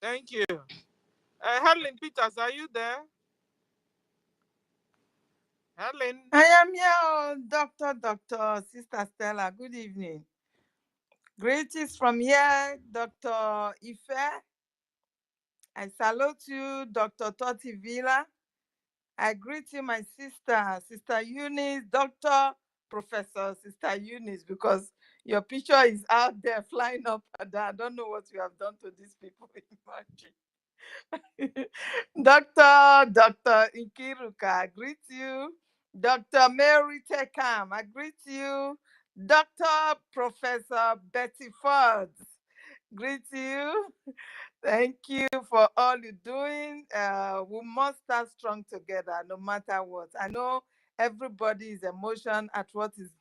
Thank you. Helen Peters, are you there? Helen. I am here, Dr. Sister Stella. Good evening. Greetings from here, Dr. Ife. I salute you, Dr. Toti Villa. I greet you, my sister, Sister Eunice, Dr. Professor Sister Eunice, because your picture is out there flying up and down. I don't know what you have done to these people. Imagine. Dr. Nkiruka, I greet you. Dr. Mary Tekam, I greet you. Dr. Professor Betty Ford, greet you. Thank you for all you're doing. We must stand strong together no matter what. I know everybody is emotional at what is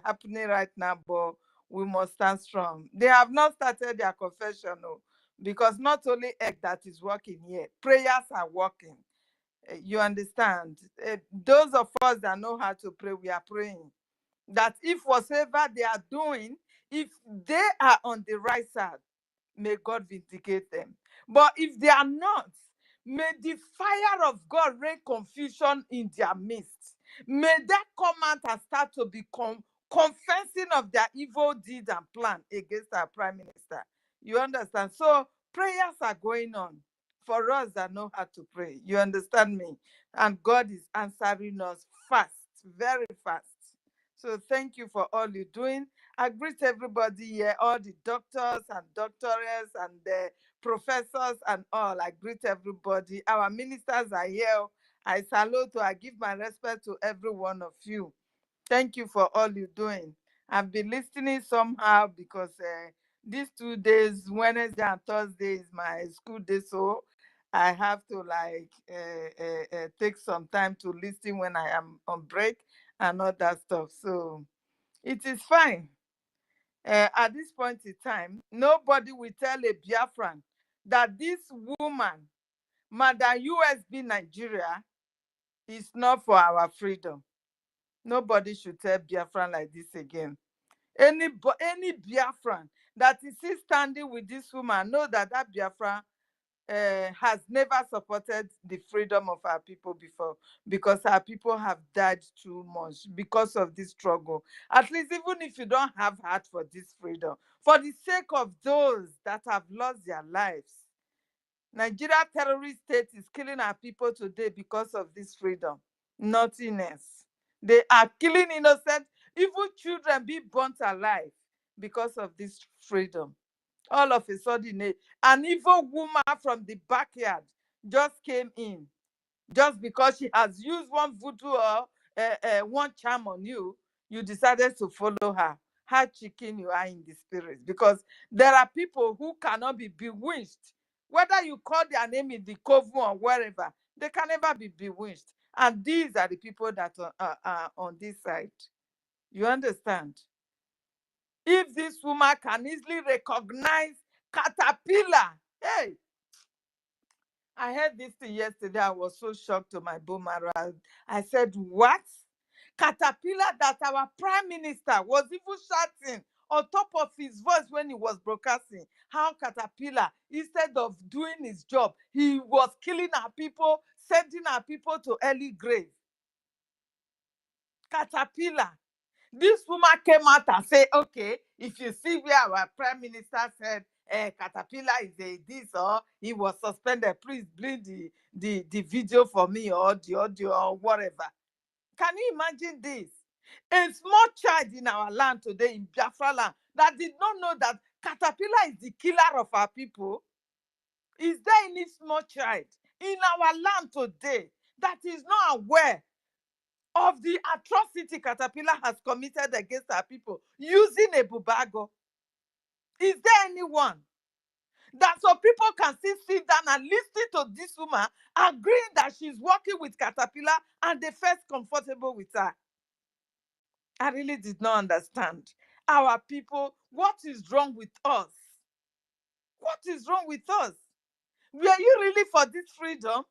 happening right now, but we must stand strong. They have not started their confession, no, because not only egg that is working here, prayers are working. You understand? Those of us that know how to pray, we are praying that if whatever they are doing, if they are on the right side, may God vindicate them. But if they are not, may the fire of God rain confusion in their midst. May that come out and start to become confessing of their evil deeds and plan against our prime minister. You understand? So prayers are going on for us that know how to pray. You understand me? And God is answering us fast, very fast. So thank you for all you're doing. I greet everybody here, all the doctors and doctors and the professors and all. I greet everybody. Our ministers are here. I salute I give my respect to every one of you. Thank you for all you're doing. I've been listening somehow because these 2 days, Wednesday and Thursday, is my school day, so I have to take some time to listen when I am on break and all that stuff. So it is fine. At this point in time, nobody will tell a Biafran that this woman, Madam USB Nigeria, is not for our freedom. Nobody should tell Biafran like this again. Any Biafran that is still standing with this woman, know that Biafran has never supported the freedom of our people before, because our people have died too much because of this struggle. At least even if you don't have heart for this freedom, for the sake of those that have lost their lives, Nigeria terrorist state is killing our people today because of this freedom. Nothing else. They are killing innocent, even children be burnt alive because of this freedom. All of a sudden, an evil woman from the backyard just came in. Just because she has used one voodoo or one charm on you, you decided to follow her. how chicken you are in the spirit, because there are people who cannot be bewitched. Whether you call their name in the coven or wherever, they can never be bewitched. And these are the people that are on this side. You understand? If this woman can easily recognize caterpillar, hey, I heard this thing yesterday. I was so shocked to my bone marrow. I said, what? Caterpillar that our prime minister was even shouting on top of his voice when he was broadcasting. How Caterpillar, instead of doing his job, he was killing our people, sending our people to early grave. Caterpillar. This woman came out and said, okay, if you see where our prime minister said Caterpillar is a this or he was suspended, please bring the video for me or the audio or whatever. Can you imagine this? A small child in our land today, in Biafra land, that did not know that Caterpillar is the killer of our people. Is there any small child in our land today that is not aware of the atrocity Caterpillar has committed against our people using a bubago? Is there anyone that so people can still sit down and listen to this woman agreeing that she's working with Caterpillar and they felt comfortable with her? I really did not understand. Our people, what is wrong with us? What is wrong with us? Were you really for this freedom?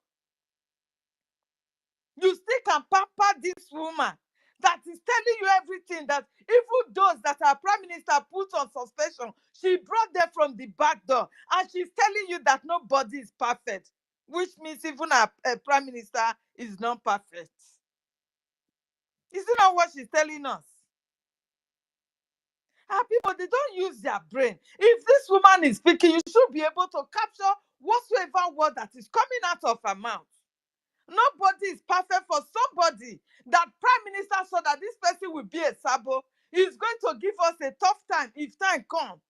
You still can pamper this woman that is telling you everything, that even those that our prime minister put on suspension, she brought them from the back door, and she's telling you that nobody is perfect, which means even our prime minister is not perfect. Is it not what she's telling us? Our people, they don't use their brain. If this woman is speaking, you should be able to capture whatsoever word that is coming out of her mouth. Nobody is perfect. For somebody that prime minister saw that this person will be a sabo, he's going to give us a tough time if time comes.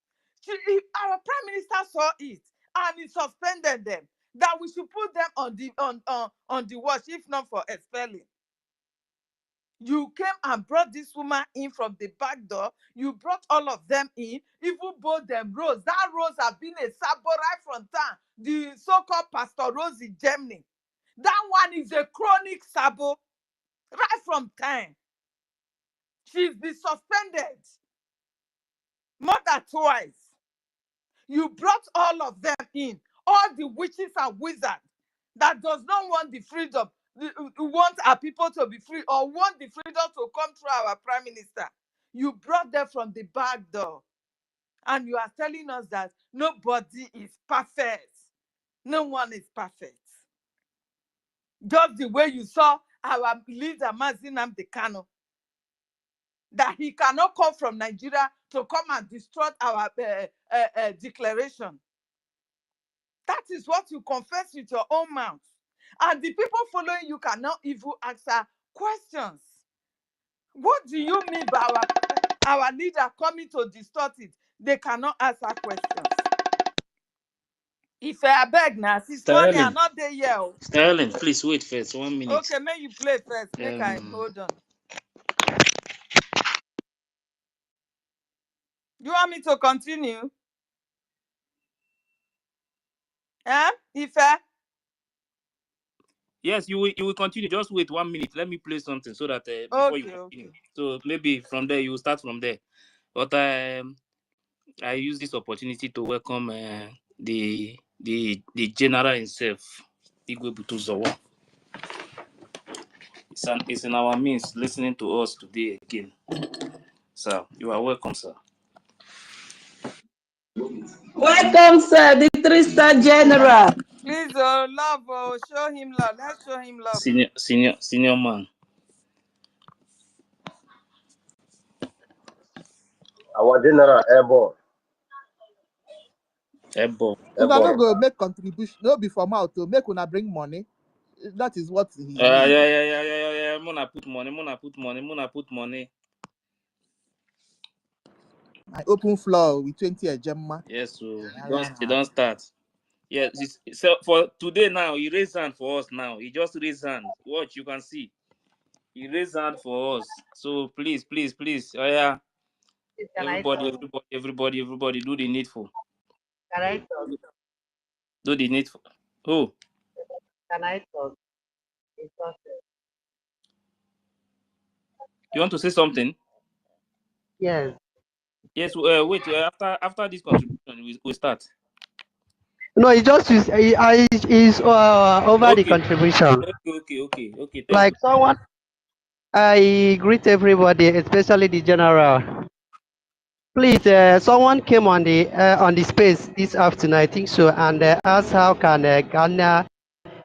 If our prime minister saw it and he suspended them, that we should put them on the watch, if not for expelling. You came and brought this woman in from the back door. You brought all of them in, even both them Rose. That Rose has been a sabo right from town. The so-called Pastor Rose in Germany. That one is a chronic sabo right from time. She's been suspended more than twice. You brought all of them in, all the witches and wizards that does not want the freedom, want our people to be free or want the freedom to come through our prime minister. You brought them from the back door, and you are telling us that nobody is perfect. No one is perfect. Just the way you saw our leader, Mazi Nnamdi Kanu, that he cannot come from Nigeria to come and destroy our declaration. That is what you confess with your own mouth. And the people following you cannot even answer questions. What do you mean by our leader coming to distort it? They cannot answer questions. If I beg now, since money are not there yet. Sterling, please wait first. 1 minute. Okay, may you play first. Make I hold on. You want me to continue? Ife? Yes, you will continue. Just wait 1 minute. Let me play something so that before you continue. Okay. So maybe from there you will start from there. But I use this opportunity to welcome the general himself, Igwe Butuzowa. It's in our midst, listening to us today again. Sir, you are welcome, sir. Welcome, sir, the 3-star general. Please, love, show him love. Let's show him love. Senior man. Our general airborne. If I don't go make contribution, no be for mouth to make una bring money. That is what he means. Yeah. Muna put money. I open floor with 20 a gemma. Yes, so you don't start. Yes, so for today now, he raised hand for us now. He just raised hand. Watch, you can see. He raised hand for us. So please. Oh yeah. Can I talk? Everybody, do the needful. Can I talk? Do the needful. Oh, Can I talk? It's okay. you want to say something? Yes. Yes. Wait. After this contribution, we start. No, it just is over the Okay. contribution. Okay. Thank Like you. someone, I greet everybody, especially the general. Please, someone came on the space this afternoon, I think so, and asked how can Ghana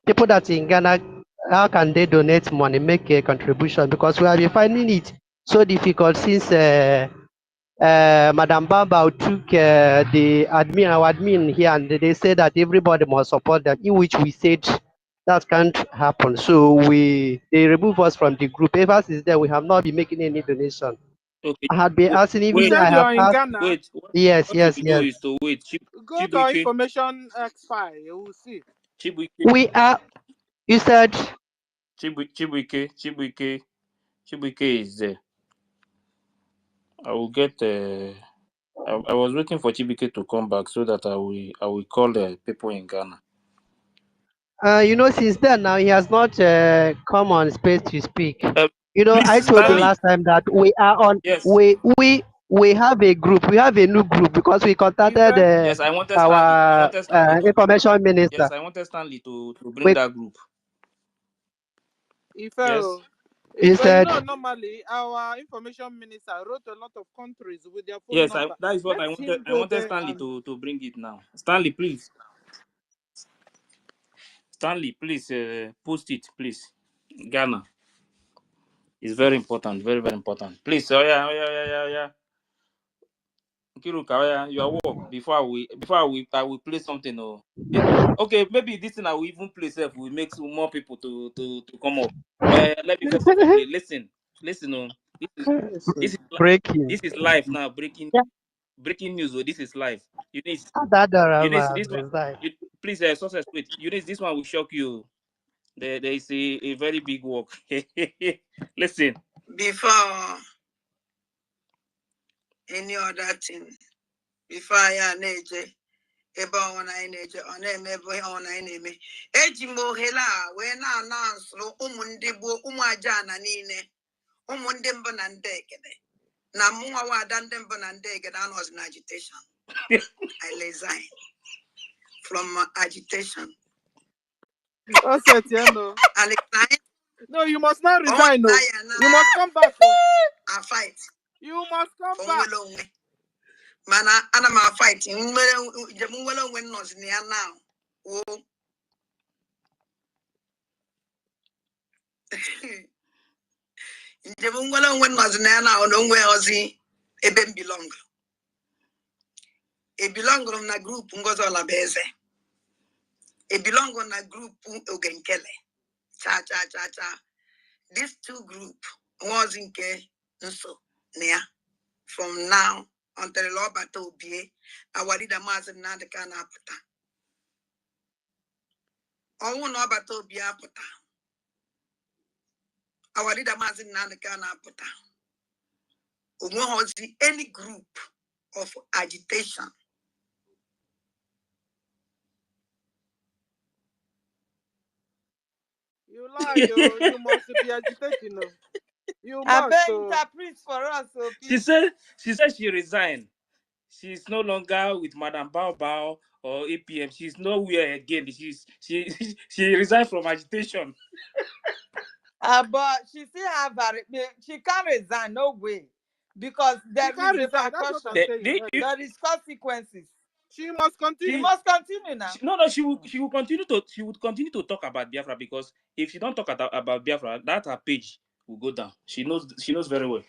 people that in Ghana, how can they donate money, make a contribution? Because we have been finding it so difficult since Madam Baba took our admin here, and they said that everybody must support them, in which we said that can't happen. So they remove us from the group. Ever since then, we have not been making any donation. Okay. I had been asking, You even Wait. said I you have are in asked. Ghana. Wait. Yes, What you yes, will do yes. is to wait. Go to our Chibuike. information X file. You will see. We are. You said. Chibuike is there. I will get. I was waiting for Chibuike to come back so that I will call the people in Ghana. Since then now he has not come on space to speak. I Please, told you Stanley. last time that we are on. Yes. We have a group. We have a new group because we contacted Ife? Yes, I wanted Stanley. our information minister. Yes, I wanted Stanley to bring We, that group. Ife, Yes. he said, normally our information minister wrote a lot of countries with their phone Yes, number. that is what Let I wanted. him I go wanted there Stanley and to bring it now. Stanley, please. Post it, please. Ghana is very important, very very important. Please, oh yeah. Kiruka, oh yeah, your work before I will play something. Okay, maybe this thing I will even play self will make some more people to come up. Oh yeah, let me first of all play. Listen. Oh, breaking. this is live now. Breaking news. Oh, this is live. Eunice, this one. Resign. Please, success. Wait, Eunice, this one will shock you. There is a very big work. Listen. Before any other thing, before I neje, ebe ọnwa anyị na-eje ọ na-eme ebe ọnwa anyị na-eme eji m ohere a wee na-anansụrụ ụmụ ndị gboo ụmụ aja na niile ụmụ ndị mbụ na ndị egede na mụnwa wada ndị mbụ na ndị egede anọzi na agitation. I resign from agitation. No, you must not resign. No, you must come back. I fight. You must come back. Mana ana m fight nwere onwe nọzi na ya now. Njem nwere onwe nọzi na ya now na onwe ozi ebe m belong. E belong na group Ngozi Olabeze. E belong na group Ogenkele. Cha. These two group was in nso near from now until Lobata Obie, our leader Mazin Nadeka Naputa. All Nobata Obie Aputa. Our leader Mazin Nadeka Naputa. Umohozi any group of agitation. You lie, you must be agitating. You I must. interpret for us. So She said she resigned. She's no longer with Madam Bao or APM. She's nowhere again. She resigned from agitation. But she still have she can't resign, no way. Because there is repercussion. There is consequences. She must continue. She must continue now. She will continue to talk about Biafra, because if she don't talk about Biafra, that her page will go down. She knows very well.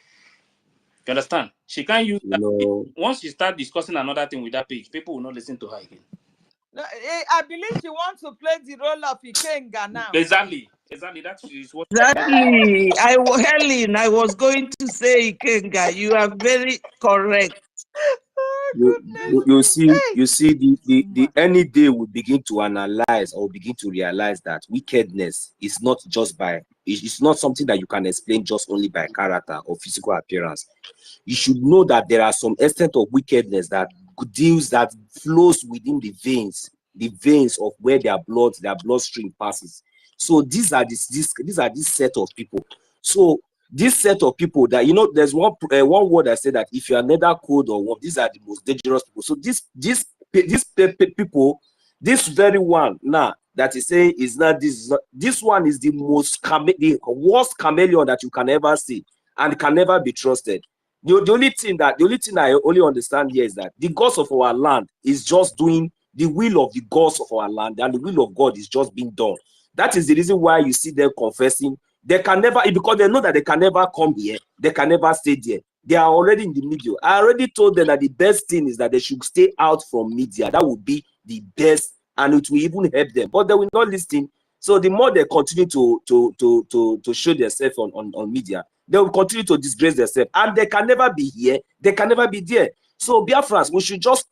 You understand? She can't use that page. Once she start discussing another thing with that page, people will not listen to her again. No, I believe she wants to play the role of Ikenga now. Exactly. That is what. Exactly. Helen, I was going to say Ikenga. You are very correct. you see the any day we begin to analyze or begin to realize that wickedness is not just by it's not something that you can explain just only by character or physical appearance. You should know that there are some extent of wickedness that deals that flows within the veins of where their bloodstream passes. So these are this set of people. So this set of people that, you know, there's one word I said that if you are neither cold or warm, these are the most dangerous people. So these people, this very one now that is saying is not this one is the worst chameleon that you can ever see and can never be trusted. The only thing I only understand here is that the gods of our land is just doing the will of the gods of our land, and the will of God is just being done. That is the reason why you see them confessing. They can never, because they know that they can never come here, they can never stay there. They are already in the media. I already told them that the best thing is that they should stay out from media. That would be the best, and it will even help them. But they will not listen. So the more they continue to show themselves on media, they will continue to disgrace themselves, and they can never be here. They can never be there. So Biafrans, we should just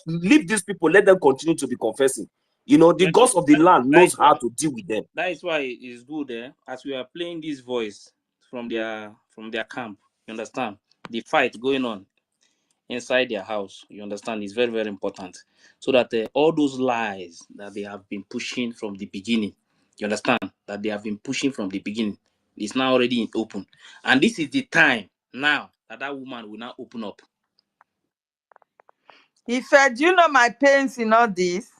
leave these people. Let them continue to be confessing. You know, the gods of the land knows how to deal with them. That is why it's good, as we are playing this voice from their camp. You understand? The fight going on inside their house, you understand, is very, very important. So that all those lies that they have been pushing from the beginning, you understand, that they have been pushing from the beginning, is now already in open. And this is the time now that woman will now open up. If do you know my pains in all this?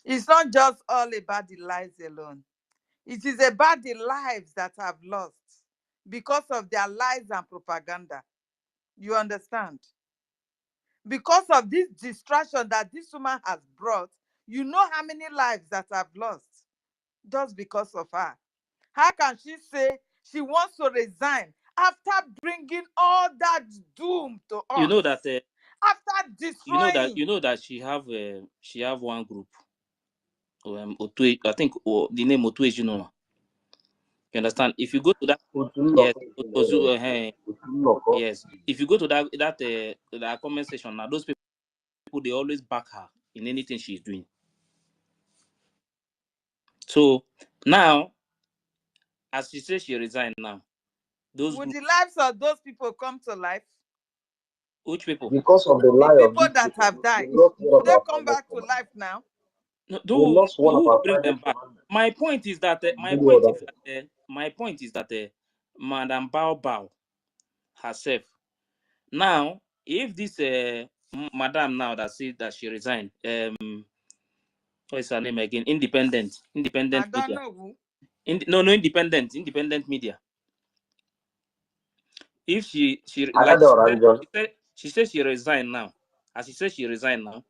It's not just all about the lies alone. It is about the lives that have lost because of their lies and propaganda. You understand? Because of this distraction that this woman has brought, you know how many lives that have lost just because of her. How can she say she wants to resign after bringing all that doom to us? You know that after destroying. You know that she have one group. I think the name Otueji, you know. You understand? If you go to that, yes, if you go to that comment section now, those people they always back her in anything she's doing. So now, as she says she resigned now, would the lives of those people come to life? Which people? Because of the lie the of people that people, have died. Do They come back to life now. No, who bring them back. My point is that Madam Bao herself. Now, if this madam now that said that she resigned, what is her name again? Independent media. Know who. No, independent media. If she like she said she resigned now. As she said she resigned now,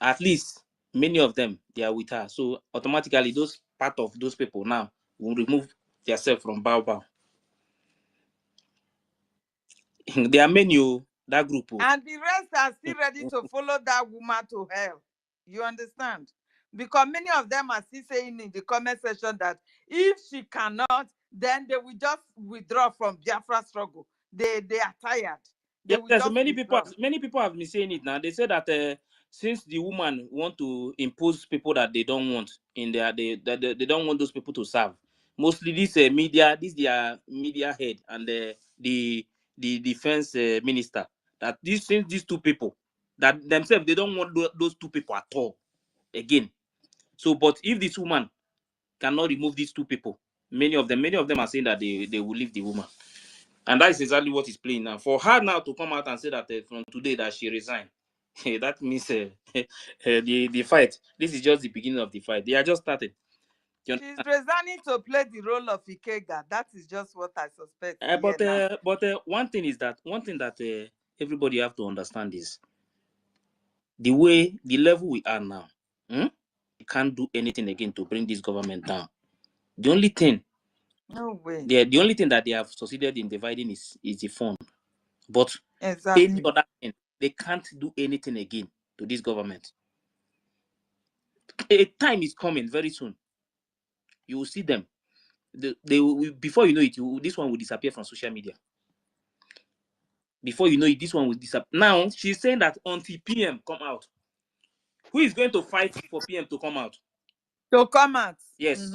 at least many of them they are with her. So automatically those part of those people now will remove themselves from Bao. There are many that group. And the rest are still ready to follow that woman to hell. You understand? Because many of them are still saying in the comment section that if she cannot, then they will just withdraw from Biafra struggle. They are tired. Yes, many people have been saying it now. They say that since the woman want to impose people that they don't want in their they don't want those people to serve. Mostly this media, this their media head and the defense minister. That since these two people that themselves they don't want those two people at all again. So, but if this woman cannot remove these two people, many of them are saying that they will leave the woman. And that is exactly what is playing now. For her now to come out and say that from today that she resigned, that means the fight. This is just the beginning of the fight. They are just started. She's resigning to play the role of Ikega. That is just what I suspect. But one thing that everybody have to understand is the level we are now. We can't do anything again to bring this government down. The only thing. No way. The only thing that they have succeeded in dividing is the fund. But any other thing, they can't do anything again to this government. A time is coming very soon. You will see them. They will, before you know it, this one will disappear from social media. Before you know it, this one will disappear. Now she's saying that until PM come out, who is going to fight for PM to come out? To come out. Yes.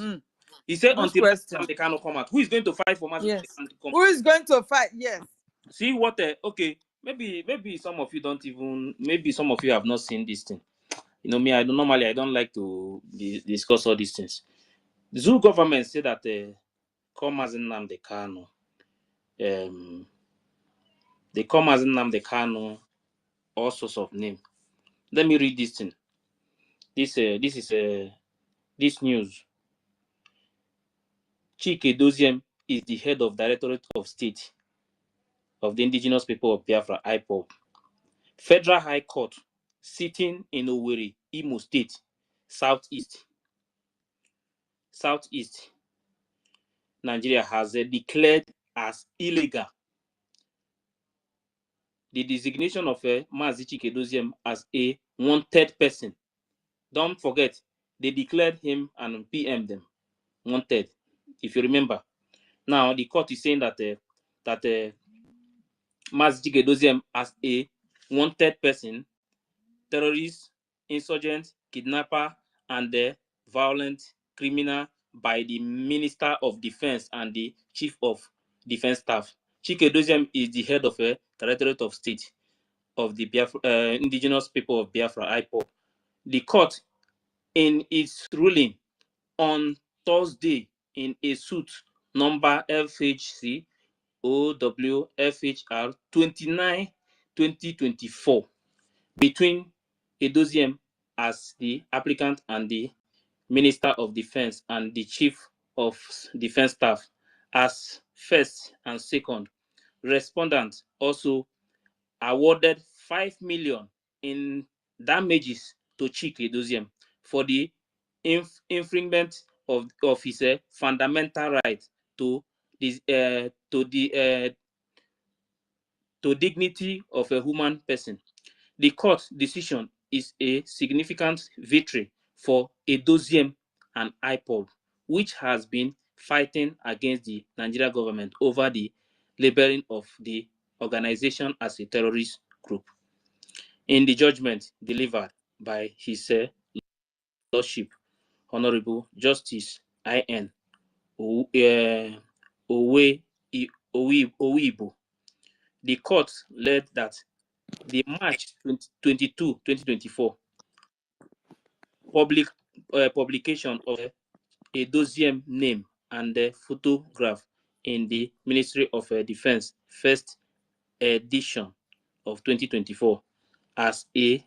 He said Good until question. they cannot come out. Who is going to fight for Mazi Yes. to come? Who is going to fight? Yes. See what? Okay, maybe some of you don't even. Maybe some of you have not seen this thing. You know me. I don't normally. I don't like to discuss all these things. The Zoo government said that come as in Nnamdi Kanu. They come as in Nnamdi Kanu. All sorts of name. Let me read this thing. This is this news. Chike Doziem is the head of Directorate of State of the Indigenous People of Biafra, IPOB. Federal High Court, sitting in Owerri, Imo State, Southeast Nigeria, has declared as illegal the designation of Mazi Chike Doziem as a wanted person. Don't forget, they declared him and PM them wanted, if you remember. Now the court is saying that Mazi Chike Doziem as a wanted person, terrorist, insurgent, kidnapper, and violent criminal by the Minister of Defense and the Chief of Defense Staff. Chike Doziem is the head of a Directorate of State of the Indigenous People of Biafra, IPOB. The court, in its ruling on Thursday in a suit number FHC OWFHR 29/2024 between Edoziem as the applicant and the Minister of Defense and the Chief of Defense Staff as first and second. Respondent also awarded 5 million in damages to Chike Edoziem for the infringement of his fundamental right to dignity of a human person. The court decision is a significant victory for Edoziem and IPOB, which has been fighting against the Nigeria government over the labeling of the organization as a terrorist group. In the judgment delivered by His Lordship, Honorable Justice I.N. Owibo, the court led that the March 22, 2024 publication of Edoziem name and the photograph in the Ministry of Defense first edition of 2024 as the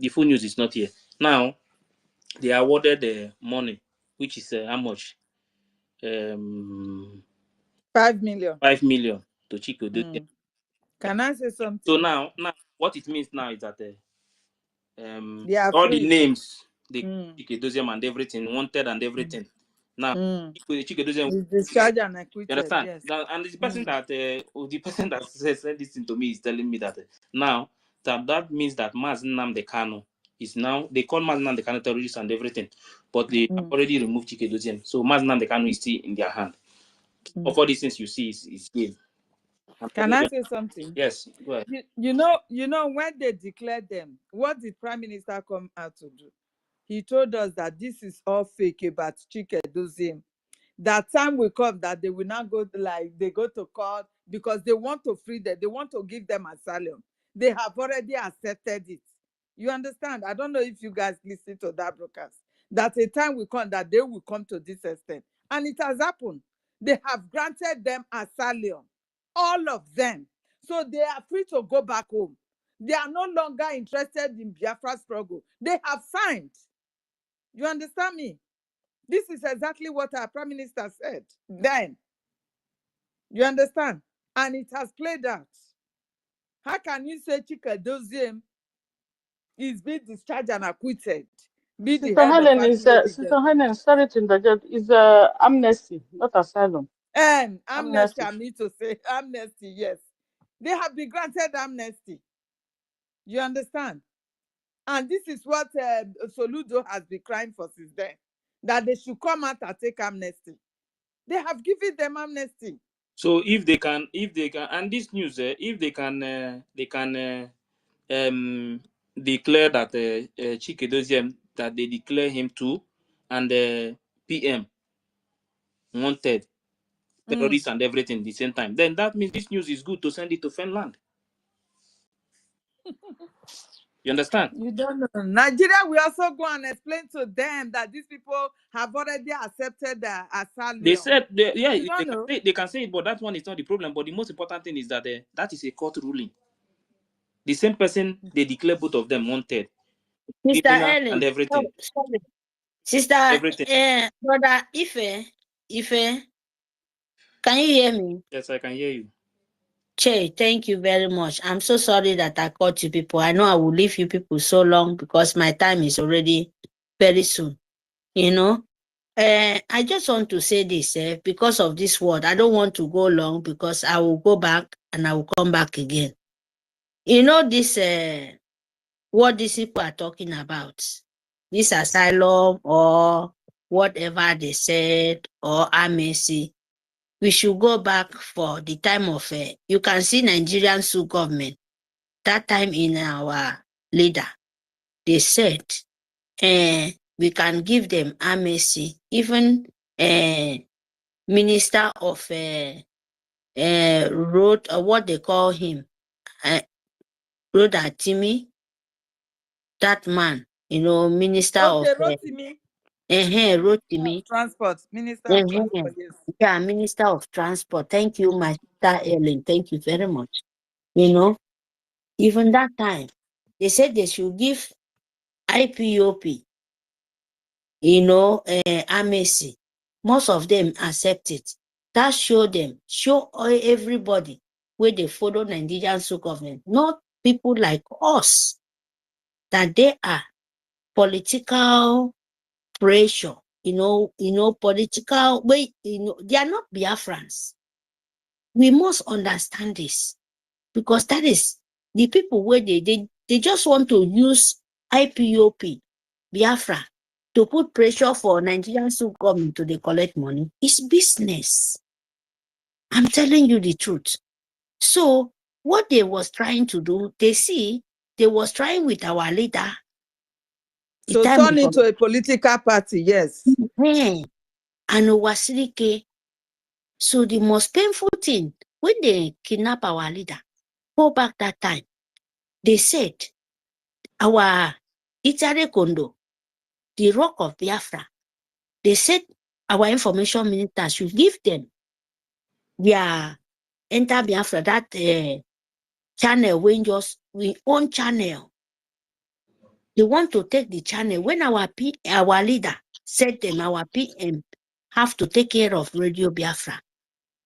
full news is not here. Now, they awarded the money, which is how much? 5 million. 5 million to Chike Edoziem. Can I say something? So now what it means now is that they are all free. the names, the Chike Edoziem and everything, wanted and everything. Now, Chike Edoziem, discharged and acquitted. you understand? Yes. And the person that said this thing to me is telling me that now that means that Mazi Nnamdi Kanu is now, they call Mazi Nnamdi Kanu terrorists and everything, but they have already removed Chike Edoziem. So Mazi Nnamdi Kanu is still in their hand. Of all these things you see is game. Can I say something? Yes, go ahead. You know, when they declared them, what did Prime Minister come out to do? He told us that this is all fake about Chike Edoziem. That time will come that they will not go they go to court because they want to free them. They want to give them asylum. They have already accepted it. You understand? I don't know if you guys listen to that broadcast. That a time will come that they will come to this extent. And it has happened. They have granted them asylum. All of them. So they are free to go back home. They are no longer interested in Biafra struggle. They have signed. You understand me? This is exactly what our Prime Minister said then. You understand? And it has played out. How can you say Chike Edoziem is being discharged and acquitted? Sister Helen is Sister Helen, sorry to interject, is amnesty, not asylum. And amnesty, I need to say amnesty, yes. They have been granted amnesty. You understand? And this is what Soludo has been crying for since then, that they should come out and take amnesty. They have given them amnesty. So if they can, and this news, if they can declare that Chike Doziem, that they declare him too, and PM wanted terrorists and everything at the same time, then that means this news is good to send it to Finland. You understand? You don't know. Nigeria will also go and explain to them that these people have already accepted the asylum. They said, You don't know. they can say it, but that one is not the problem. But the most important thing is that that is a court ruling. The same person, they declare both of them wanted. Sister Criminal Ellen, and everything. sorry. Sister, Everything. brother Ife, can you hear me? Yes, I can hear you. Che, thank you very much. I'm so sorry that I caught you people. I know I will leave you people so long because my time is already very soon. You know, I just want to say this because of this word. I don't want to go long because I will go back and I will come back again. You know, this what these people are talking about, this asylum or whatever they said or amnesty. We should go back for the time of, you can see Nigerian Sioux government, that time in our leader, they said, we can give them amnesty, even Minister of Road, what they call him, Road Atimi, that man, you know, Minister of Rotimi. Rotimi. Transport, Minister of Transport, yes. Yeah, Minister of Transport. Thank you, my sister Ellen. Thank you very much. You know, even that time, they said they should give IPOP, you know, amnesty. Most of them accept it. That show everybody where they follow Nigerian Sioux government, not people like us, that they are political pressure, you know, political way, you know, they are not Biafrans. We must understand this because that is the people where they just want to use IPOP, Biafra, to put pressure for Nigerian Sioux government to collect money. It's business. I'm telling you the truth. So what they was trying to do, they was trying with our leader. To turn into a political party, yes. And Owasirike. So the most painful thing, when they kidnap our leader, go back that time, they said, our Itare Kondo, the rock of Biafra, they said our information minister should give them their enter Biafra, that channel, when just we own channel. They want to take the channel. When our leader said them, our PM have to take care of Radio Biafra.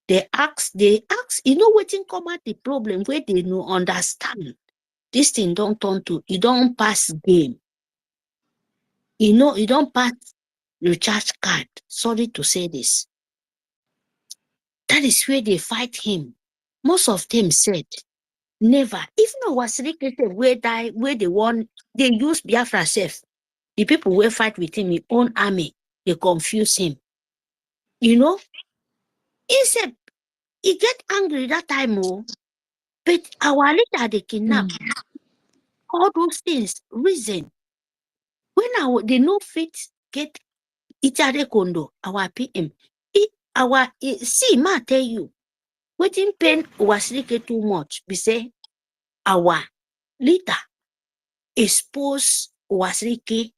They ask, you know, waiting come at the problem where they no understand. This thing don't turn to, you don't pass game. You know, you don't pass recharge card. Sorry to say this. That is where they fight him. Most of them said, never. Even though was recruited where they won, they use Biafra self. The people who fight with him, his own army, they confuse him. You know? He said, he get angry that time, but our leader, they kidnap. All those things, reason. When they no fit get Itare Kondo, our PM, see, ma tell you, waiting pain was too much. We say, our leader expose Wasrike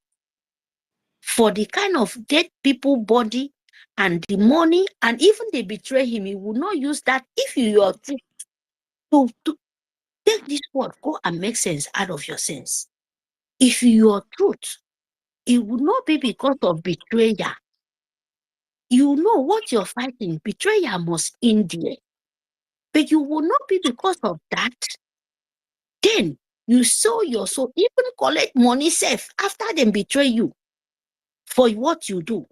for the kind of dead people body and the money, and even they betray him, he will not use that. If you are to take this word, go and make sense out of your sense. If you are truth, it will not be because of betrayal. You know what you're fighting. Betrayal must end there. But you will not be because of that. Then you sell your soul, even collect money safe after them betray you for what you do.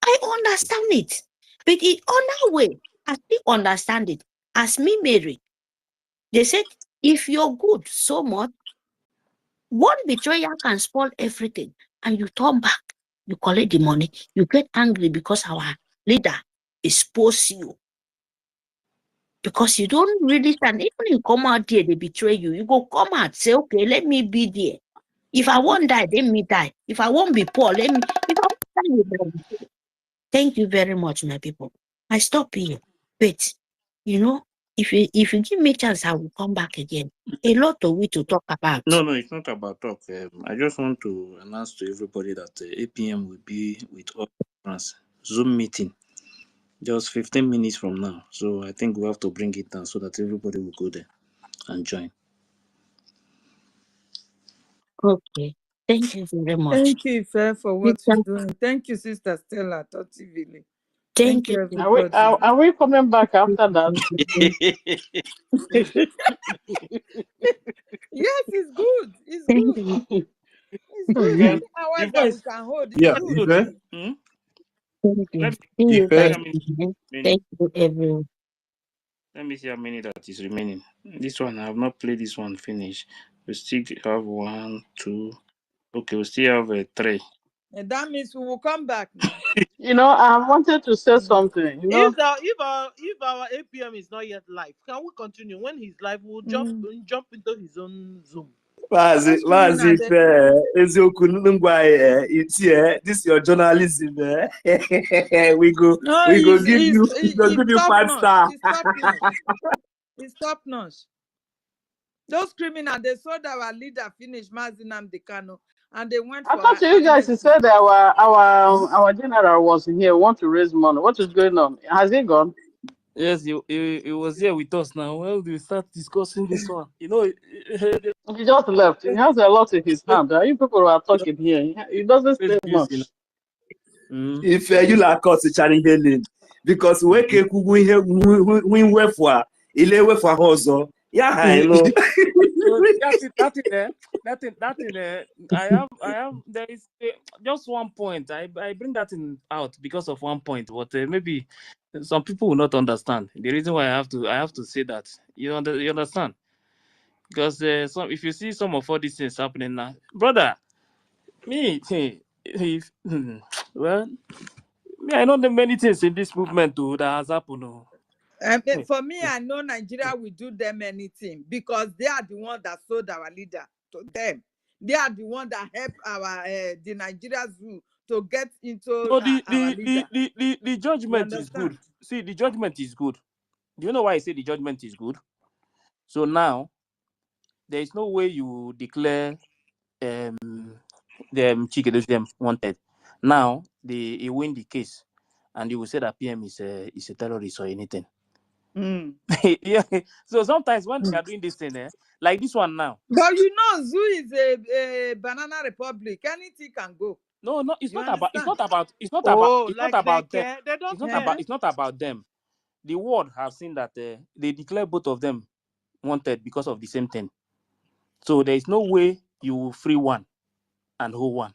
I understand it. But in other way, I still understand it. As me, Mary, they said, if you're good so much, one betrayal can spoil everything. And you turn back, you collect the money, you get angry because our leader exposed you. because you don't really stand. Even you come out there, they betray you. You go come out, say, okay, let me be there. If I won't die, let me die. If I won't be poor, let me. If I won't die, you die. Thank you very much, my people. I stop here. But if you give me a chance, I will come back again. A lot of we to talk about. No, it's not about talk. I just want to announce to everybody that 8 p.m. will be with all France Zoom meeting. Just 15 minutes from now. So I think we have to bring it down so that everybody will go there and join. Okay. Thank you very much. Thank you, Ife, for what you're doing. Thank you, Sister Stella Totivili. Thank you, everybody. Are we coming back after that? Yes, it's good. It's good. It's good. Any hour that we can hold is good. Thank you. Thank you, everyone. Let me see how many that is remaining. This one, I have not played this one finish. We still have 1, 2. Okay, we still have 3. And that means we will come back now. I wanted to say something. If our 8 p.m. is not yet live, can we continue? When he's live, we'll jump into his own Zoom. Mazi, eziokwu ngwa this your journalism. we go give you 5 star. It's top notch. Those criminals, they saw that our leader finished Mazi Nnamdi Kanu, and they went for. I thought you guys said that our general was here, want to raise money. What is going on? Has he gone? Yes, he was here with us now. Well, we start discussing this one. He just left. He has a lot in his hand. You people are talking here. He doesn't say much. If you like us challenge because we can win wefwa ile wefwa hozo I know. I have there is just one point. I bring that out because of one point, but maybe some people will not understand the reason why I have to say that. You understand? Because if you see some of all these things happening now, brother, well, I know the many things in this movement too that has happened. For me, I know Nigeria will do them anything because they are the one that sold our leader to them. They are the one that helped the Nigeria Zoo to get into our leader. The judgment is good. See, the judgment is good. Do you know why I say the judgment is good? So now there is no way you declare them Chike wanted. Now he win the case, and you will say that PM is a terrorist or anything. Yeah. So sometimes when they are doing this thing, like this one now. But Zoo is a banana republic. Anything can go. No, it's not about them. It's not about them. The world have seen that they declare both of them wanted because of the same thing. So there is no way you will free one and hold one.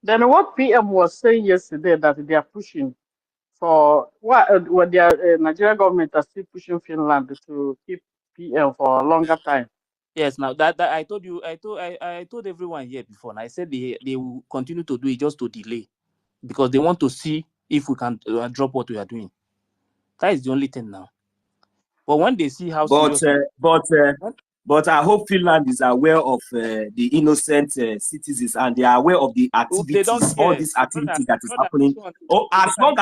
Then what PM was saying yesterday that they are pushing for what the Nigerian government are still pushing Finland to keep PM for a longer time. Yes, now that I told you, I told everyone here before, and I said they will continue to do it just to delay, because they want to see if we can drop what we are doing. That is the only thing now. But when they see how serious, but I hope Finland is aware of the innocent citizens, and they are aware of the activities, all this activity that is happening. As long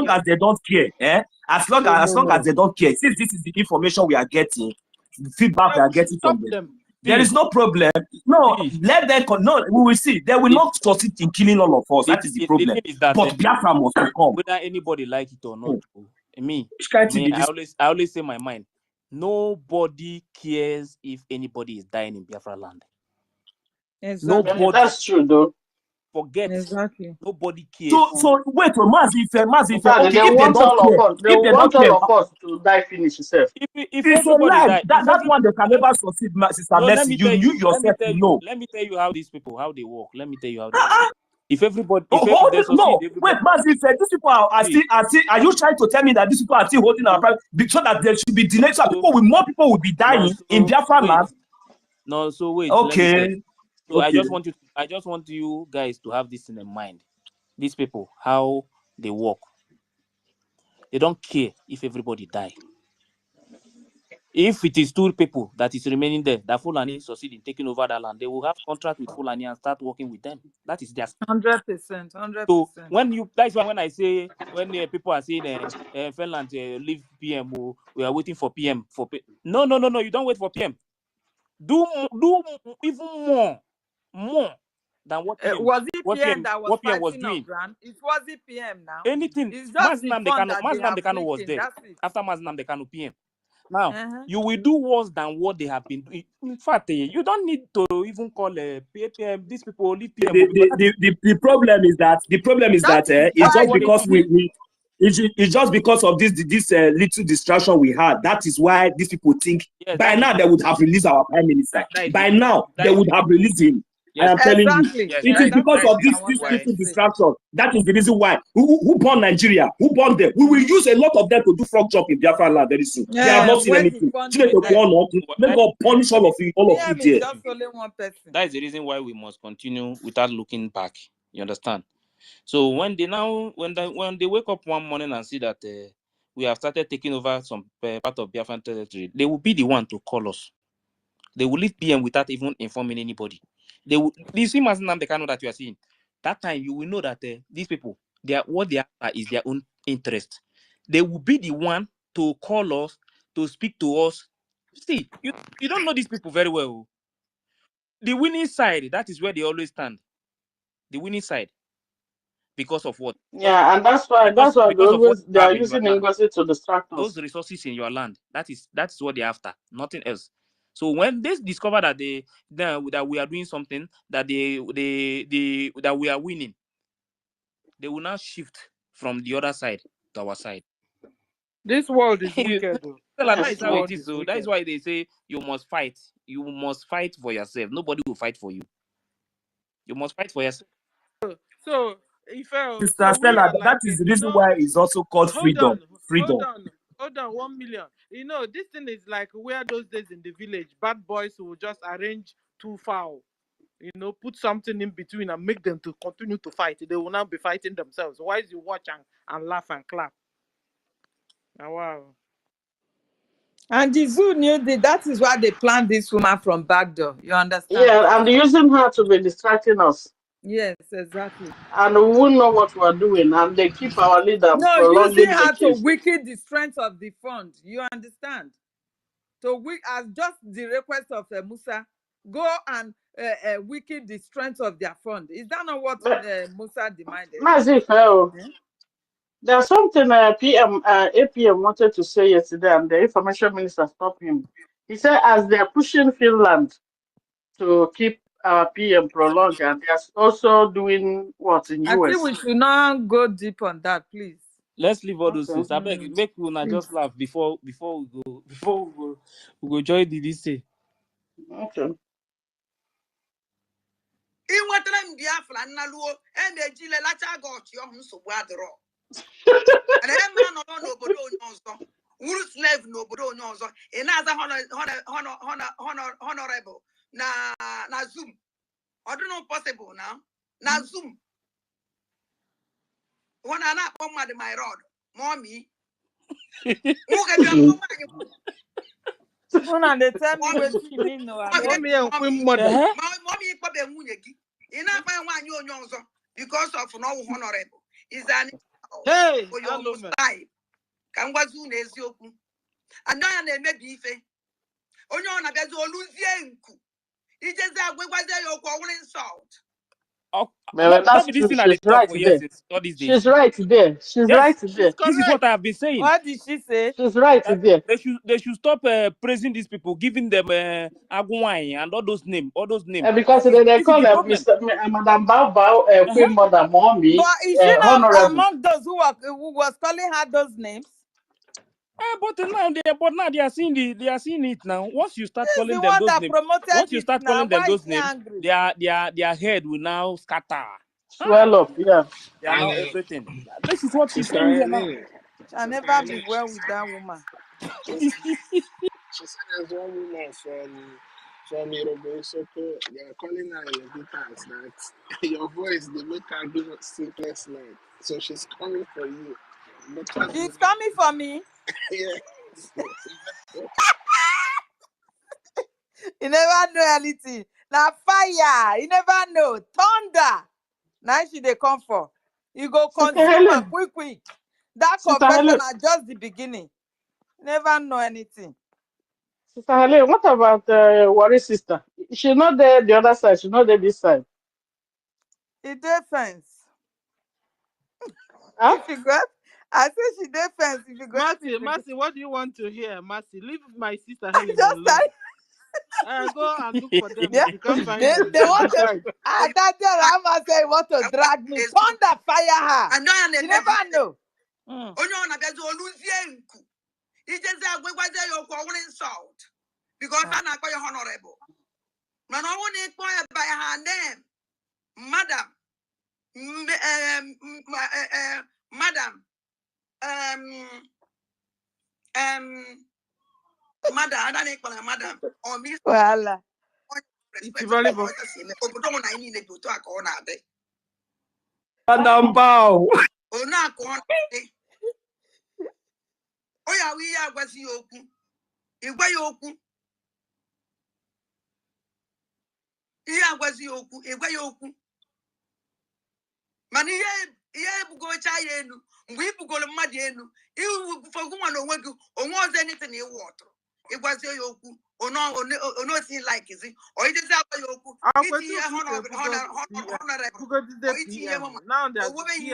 as they don't care, as long as they don't care, since this is the information we are getting, the feedback we are getting from them, there is no problem. No, let them no, we will see. They will not succeed in killing all of us. That is the problem. But Biafra must come. Whether anybody like it or not, I always say my mind. Nobody cares if anybody is dying in Biafra land. Exactly. Nobody, that's true though. Forget. Exactly. Nobody cares. So wait, Mazi, okay, they want all of us to die finish yourself. If everybody die, that one they can never succeed, Sister Mercy. You yourself know. Let me tell you how these people work. Let me tell you how they work. If everybody, wait, Mazi, these people are still. Are you trying to tell me that these people are still holding our private so that there should be delayed? So more people will be dying in Biafra land. No, so wait. Okay. So I just want you guys to have this in mind. These people, how they work. They don't care if everybody die. If it is 2 people that is remaining there, that Fulani succeed in taking over that land, they will have contract with Fulani and start working with them. That is their 100%, so 100%. that's why when I say when people are saying Finland leave PM, we are waiting for PM for no, you don't wait for PM. Do even more than what PM Was it PM that was was fighting on doing. ground? It wasn't PM now. Anything. It's just the fund that they have Mazinam Dekano was weakened. there That's it. after Mazinam Dekano PM. Now you will do worse than what they have been doing. In fact, you don't need to even call PM. These people leave PM. The problem is that it's just because it's just because of this little distraction we had. That is why these people think by now they would have released our prime minister. By now they would have released him. I am telling you, it is because of this little distraction. That is the reason why. Who born Nigeria? Who born them? We will use a lot of them to do frog job in Biafra land very soon. They have not seen anything. Let God punish all of you there. Just only one person. That is the reason why we must continue without looking back. You understand? So when they wake up one morning and see that we have started taking over some part of Biafran territory, they will be the one to call us. They will leave PM without even informing anybody. They will. The same as the kind that you are seeing. That time you will know that these people, what they are is their own interest. They will be the one to call us, to speak to us. See, you don't know these people very well. The winning side, that is where they always stand. The winning side. Because of what? Yeah, and that's why Because they are using NGOZI to distract us. Those resources in your land, that is what they're after, nothing else. So when they discover that that we are doing something, that that we are winning, they will now shift from the other side to our side. This world is wicked. That is how it is. So that is why they say you must fight. You must fight for yourself. Nobody will fight for you. You must fight for yourself. So if Mr. Stella, that is the reason why it's also called freedom. Hold on, 1 million. This thing is like where those days in the village, bad boys will just arrange 2 fowl. Put something in between and make them to continue to fight. They will now be fighting themselves. Why is you watch and laugh and clap? Wow. And the zoo knew that is why they planned this woman from backdoor. You understand? Yeah, and using her to be distracting us. Yes, exactly. And we won't know what we're doing, and they keep our leader prolonging using her the case. to weaken the strength of the fund. You understand? As just the request of Musa, go and weaken the strength of their fund. Is that not what Musa demanded? There's something APM wanted to say yesterday, and the information minister stopped him. He said, as they're pushing Finland to keep PM prolonged, and they're also doing what in US. I think we should not go deep on that, please. Let's leave all those things. I beg, make una just laugh before we go join the say. Okay. Inwetara m Biafra nnaluo emejile lacha gochi ohun nsogbu adịrọ. Ana eme anọ n'obodo onye ọzọ. Wuru slave n'obodo onye ọzọ. Ị na-aza honorable na Zoom. Ọ dị not possible now. Na Zoom. When I na-akpọ mmadụ my rod, mommy. Nwoke bịa kpọọ nwaanyị. Una dey tell me wetin you mean no. Mommy ikpọbe nwunye gị. Ị na-akpọ nwaanyị onye ọzọ because of no honorable. Is an for your type. Ka ngwazi unu eziokwu. Anya na-emebi ife. Onye ọ na-abịazi oluzie nku. Ijezi agwagwazie ya okwu ọwụrụ insult. She's right there. She's right there. This is what I have been saying. What did she say? She's right there. They should stop praising these people, giving them Agwai and all those names. Because they call them Madam Bao, Queen Mother, Mommy. But is she not among those who was calling her those names? But now they are seeing it now. Once you start calling them those names, their head will now scatter. Swell up, yeah. They are now everything. This is what she's saying here now. Shall never be well with that woman. She said there's one woman from Yoruba Soko. They are calling her in the times that your voice they make her give sleepless night. So she's coming for you. She's coming for me. Yes. You never know anything. Now fire. You never know. Thunder. Now she they come for. You go Sister consume her Helen, quick. That Sister confession Helen, are just the beginning. You never know anything. Sister Helen, what about Worry sister? She's not there the other side, she's not there this side. It defense. Huh? If you go, I say she defense. If you go, Mercy, what do you want to hear? Mercy, leave my sister I Helen just alone. like Go and look for them. they, If you can't find they, them, they then want to. decide. That girl Rama say want to drag me. Thunder fire her. And now You never know. onye ọ na-abịazi oluzie nku ijezi agwagwazie ya okwu ọwụrụ insult because a na-akpọ ya honorable mana ọnwụ na ịkpọ ya by her name madam madam madam ada na-ekpọ na madam or miss Well, respect obodo mụ na anyị niile dị otu a ka ọ na-adị onu a ka ọ na-adị ọ ya awụ ihe agwazi ya okwu ịgwa ya okwu ihe agwazi ya okwu ịgwa ya okwu mana ihe ebugocha ya elu mgbe ibugoro mmadụ elu iwufọgụ nwa na onwe gị onwe ọzọ enite na ịwụ ọtụrụ ịgwazie ya okwu onosi laikizi oidezi agwa ya okwu iti ihe owebe ya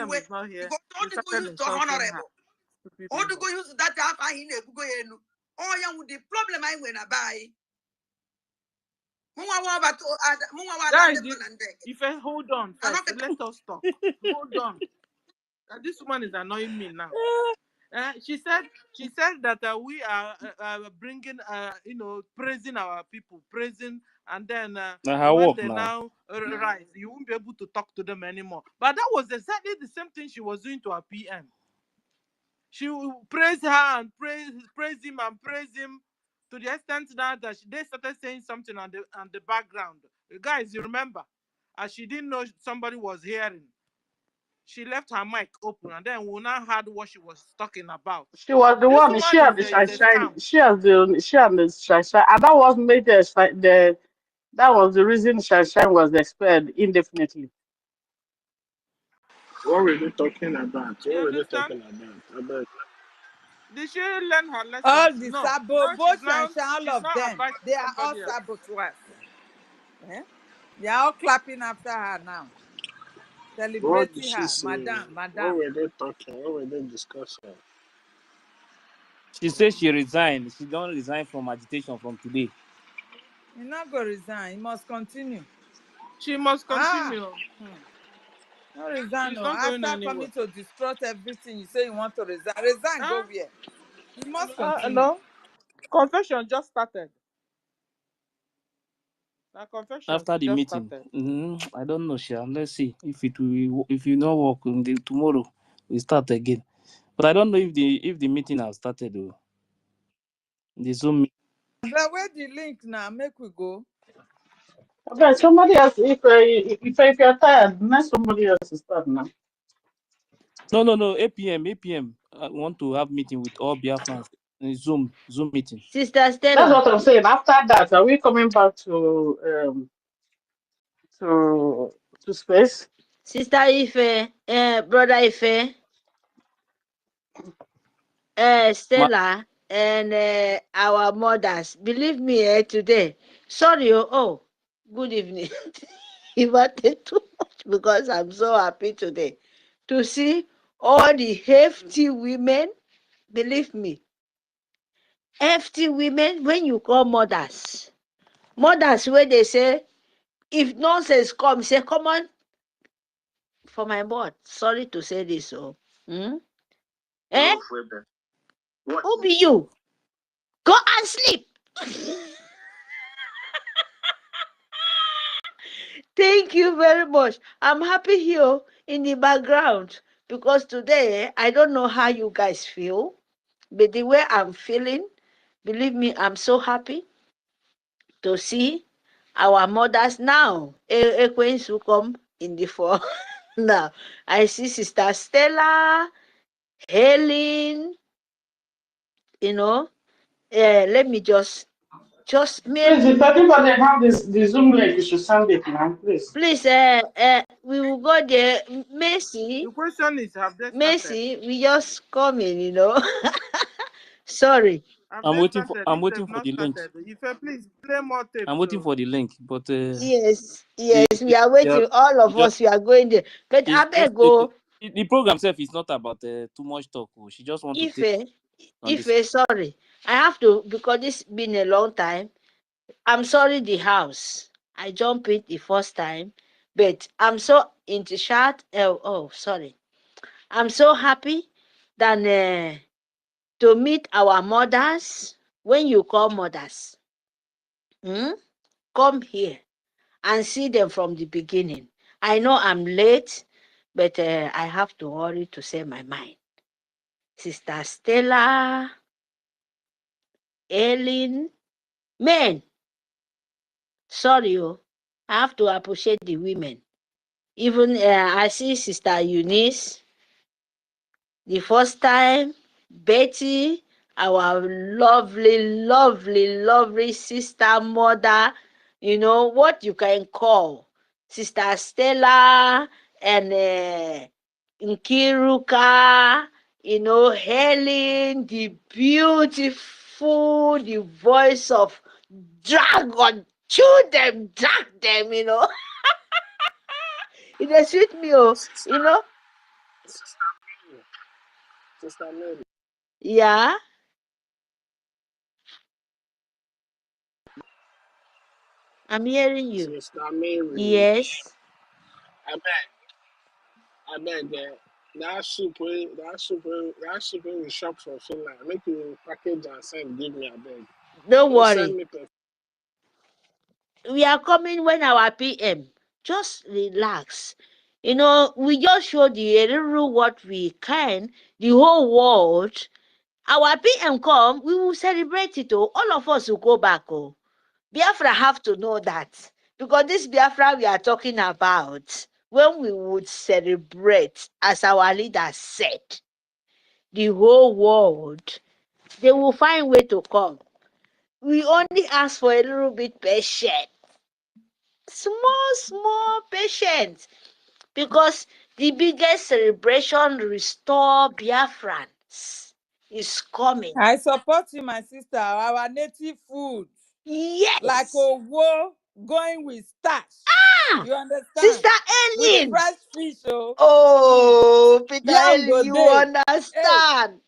iwe odugo use to honorable odugo use that afọ ahụ ị na-ebugo ya elu ọ ya wụ the problem anyị nwere na be anyị Guys, if I hold on first, let us talk. Hold on. This woman is annoying me now. She said that we are bringing, praising our people, praising, and then when they now rise, you won't be able to talk to them anymore. But that was exactly the same thing she was doing to her PM. She will praise her and praise him and praise him to the extent that they started saying something on the background. Guys, you remember? As she didn't know somebody was hearing, she left her mic open, and then we now heard what she was talking about. She was the This one. woman She had the is a shine. scam. She and the shine, and that was made that was the reason shine was expelled indefinitely. What were they talking about? You understand? Did she learn her lesson? All the No. both and all she's of not them, advising they are all somebody else. saboteurs. They are all clapping after her now, What did celebrating she her. say? Madam. What were they talking? What were they discussing? She said she resigned. She don't resign from agitation from today. You're not going to resign. You must continue. She must continue. No resign. She's No. not going After anywhere. coming to destroy everything, you say you want to resign. Resign, go where? You must continue. No. Confession just started. Now confession After the just meeting, started. I don't know, Sha. Let's see if it not work tomorrow. We start again. But I don't know if the meeting has started though. The Zoom. But where the link now? Make we go. Okay, somebody else. If you're tired, let somebody else to start now. No. 8 p.m. I want to have meeting with all Biafrans. Zoom meeting. Sister Stella. That's what I'm saying. After that, are we coming back to space? Sister Ife, Brother Ife, Stella, and our mothers. Believe me, today. Sorry, good evening. If I take too much because I'm so happy today to see all the hefty women. Believe me, hefty women. When you call mothers where they say if nonsense come, say come on for my board. Sorry to say this, who be you? Go and sleep. Thank you very much. I'm happy here in the background because today I don't know how you guys feel, but the way I'm feeling, believe me, I'm so happy to see our mothers now. Queens who come in the fall. Now I see Sister Stella, Helen, let me just Please, maybe. if anybody have the Zoom link, you should send it now, please. Please, we will go there. Mercy, The question is, have they started? Mercy, we just come in, Sorry. Have I'm they waiting for started? I'm If waiting they've for not the link. started, if please play more tapes. I'm waiting for the link, but Yes, the, we are waiting. All of just us, we are going there. But I beg go. the program itself is not about too much talk. She just want to take on this. Sorry, I have to, because this been a long time. I'm sorry, the house. I jumped it the first time, but I'm so into chat. Sorry. I'm so happy that to meet our mothers. When you call mothers, come here and see them from the beginning. I know I'm late, but I have to hurry to say my mind. Sister Stella, Ellen, men. Sorry, I have to appreciate the women. Even I see Sister Eunice the first time, Betty, our lovely, lovely, lovely sister, mother, what you can call Sister Stella and Nkiruka, Helen, the beautiful, the voice of dragon, chew them, drag them, It just sweet me, Sister Mary. Yeah. I'm hearing you. Sister Mary. Yes. I beg. That soup we shop for Finland. Make you package and send. Give me, I beg. Don't Don't send worry. me. We are coming when our PM. Just relax. We just show the little what we can, the whole world. Our PM come, we will celebrate it. All of us will go back. Biafra have to know that. Because this Biafra we are talking about, when we would celebrate, as our leader said, the whole world, they will find way to come. We only ask for a little bit patience. Small patience. Because the biggest celebration restore Biafrans is coming. I support you, my sister. Our native food. Yes. Like owo going with starch. You understand? Sister With Ellen. fresh fish. Peter Ellen, you understand.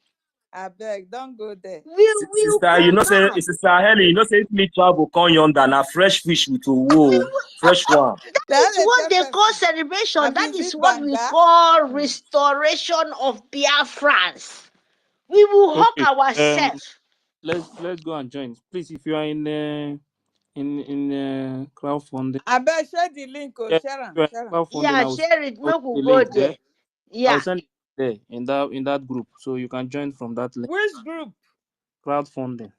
I beg, don't go there. Sister, Sister Helen, if me travel come yonder, na fresh fish with fresh one. That is what they call celebration. That is what we call restoration of Biafrans. We will hug ourselves. Let's go and join. Please, if you are in crowdfunding. I bet share the link. Share them. Yeah, share it. Make we go there. Yeah. I'll send it there in that group, so you can join from that link. Which group? Okay. Crowdfunding.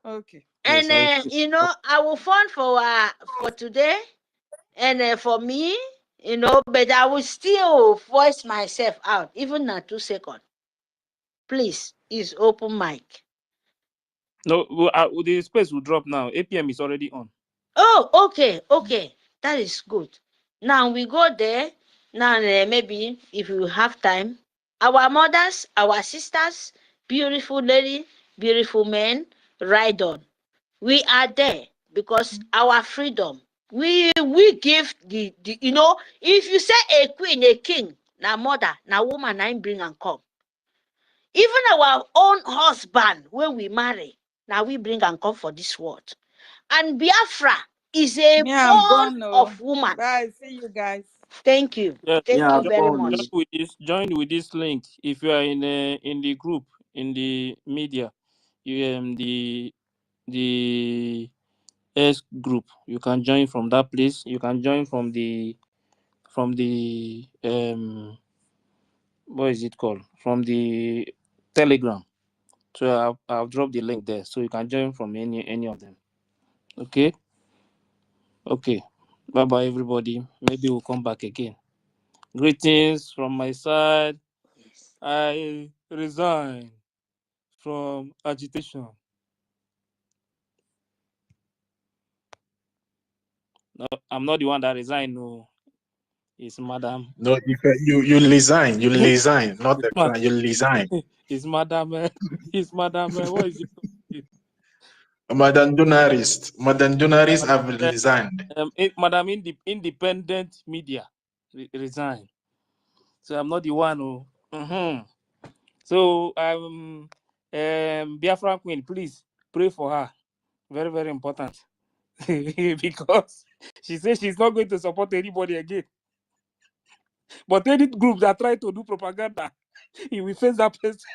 And yes, I will fund for today, and for me, but I will still voice myself out, even at 2 seconds. Please, it's open mic. No, the space will drop now. APM is already on. Oh, okay. That is good. Now we go there. Now maybe if you have time, our mothers, our sisters, beautiful lady, beautiful men, ride on. We are there because our freedom. We give the if you say a queen, a king, na mother, na woman, na bring and come. Even our own husband, when we marry, now we bring and come for this world. And Biafra is a bond of woman. Bye. See you guys. Thank you. Yes, Thank you very much. Join with this link. If you are in the group, in the media, the S group, you can join from that place. You can join from the what is it called? From the Telegram. So I'll drop the link there, so you can join from any of them. Okay. Bye bye, everybody. Maybe we'll come back again. Greetings from my side. I resign from agitation. No, I'm not the one that resigned. No, it's Madam. No, you resign. You resign. Not resign. You resign. It's Madam. It's Madam. What is it? Madam journalist. Madam journalist have resigned. Madam Independent Media resign. So I'm not the one who. So Biafra Queen, please pray for her. Very, very important. Because she says she's not going to support anybody again. But any group that try to do propaganda, he will face that person.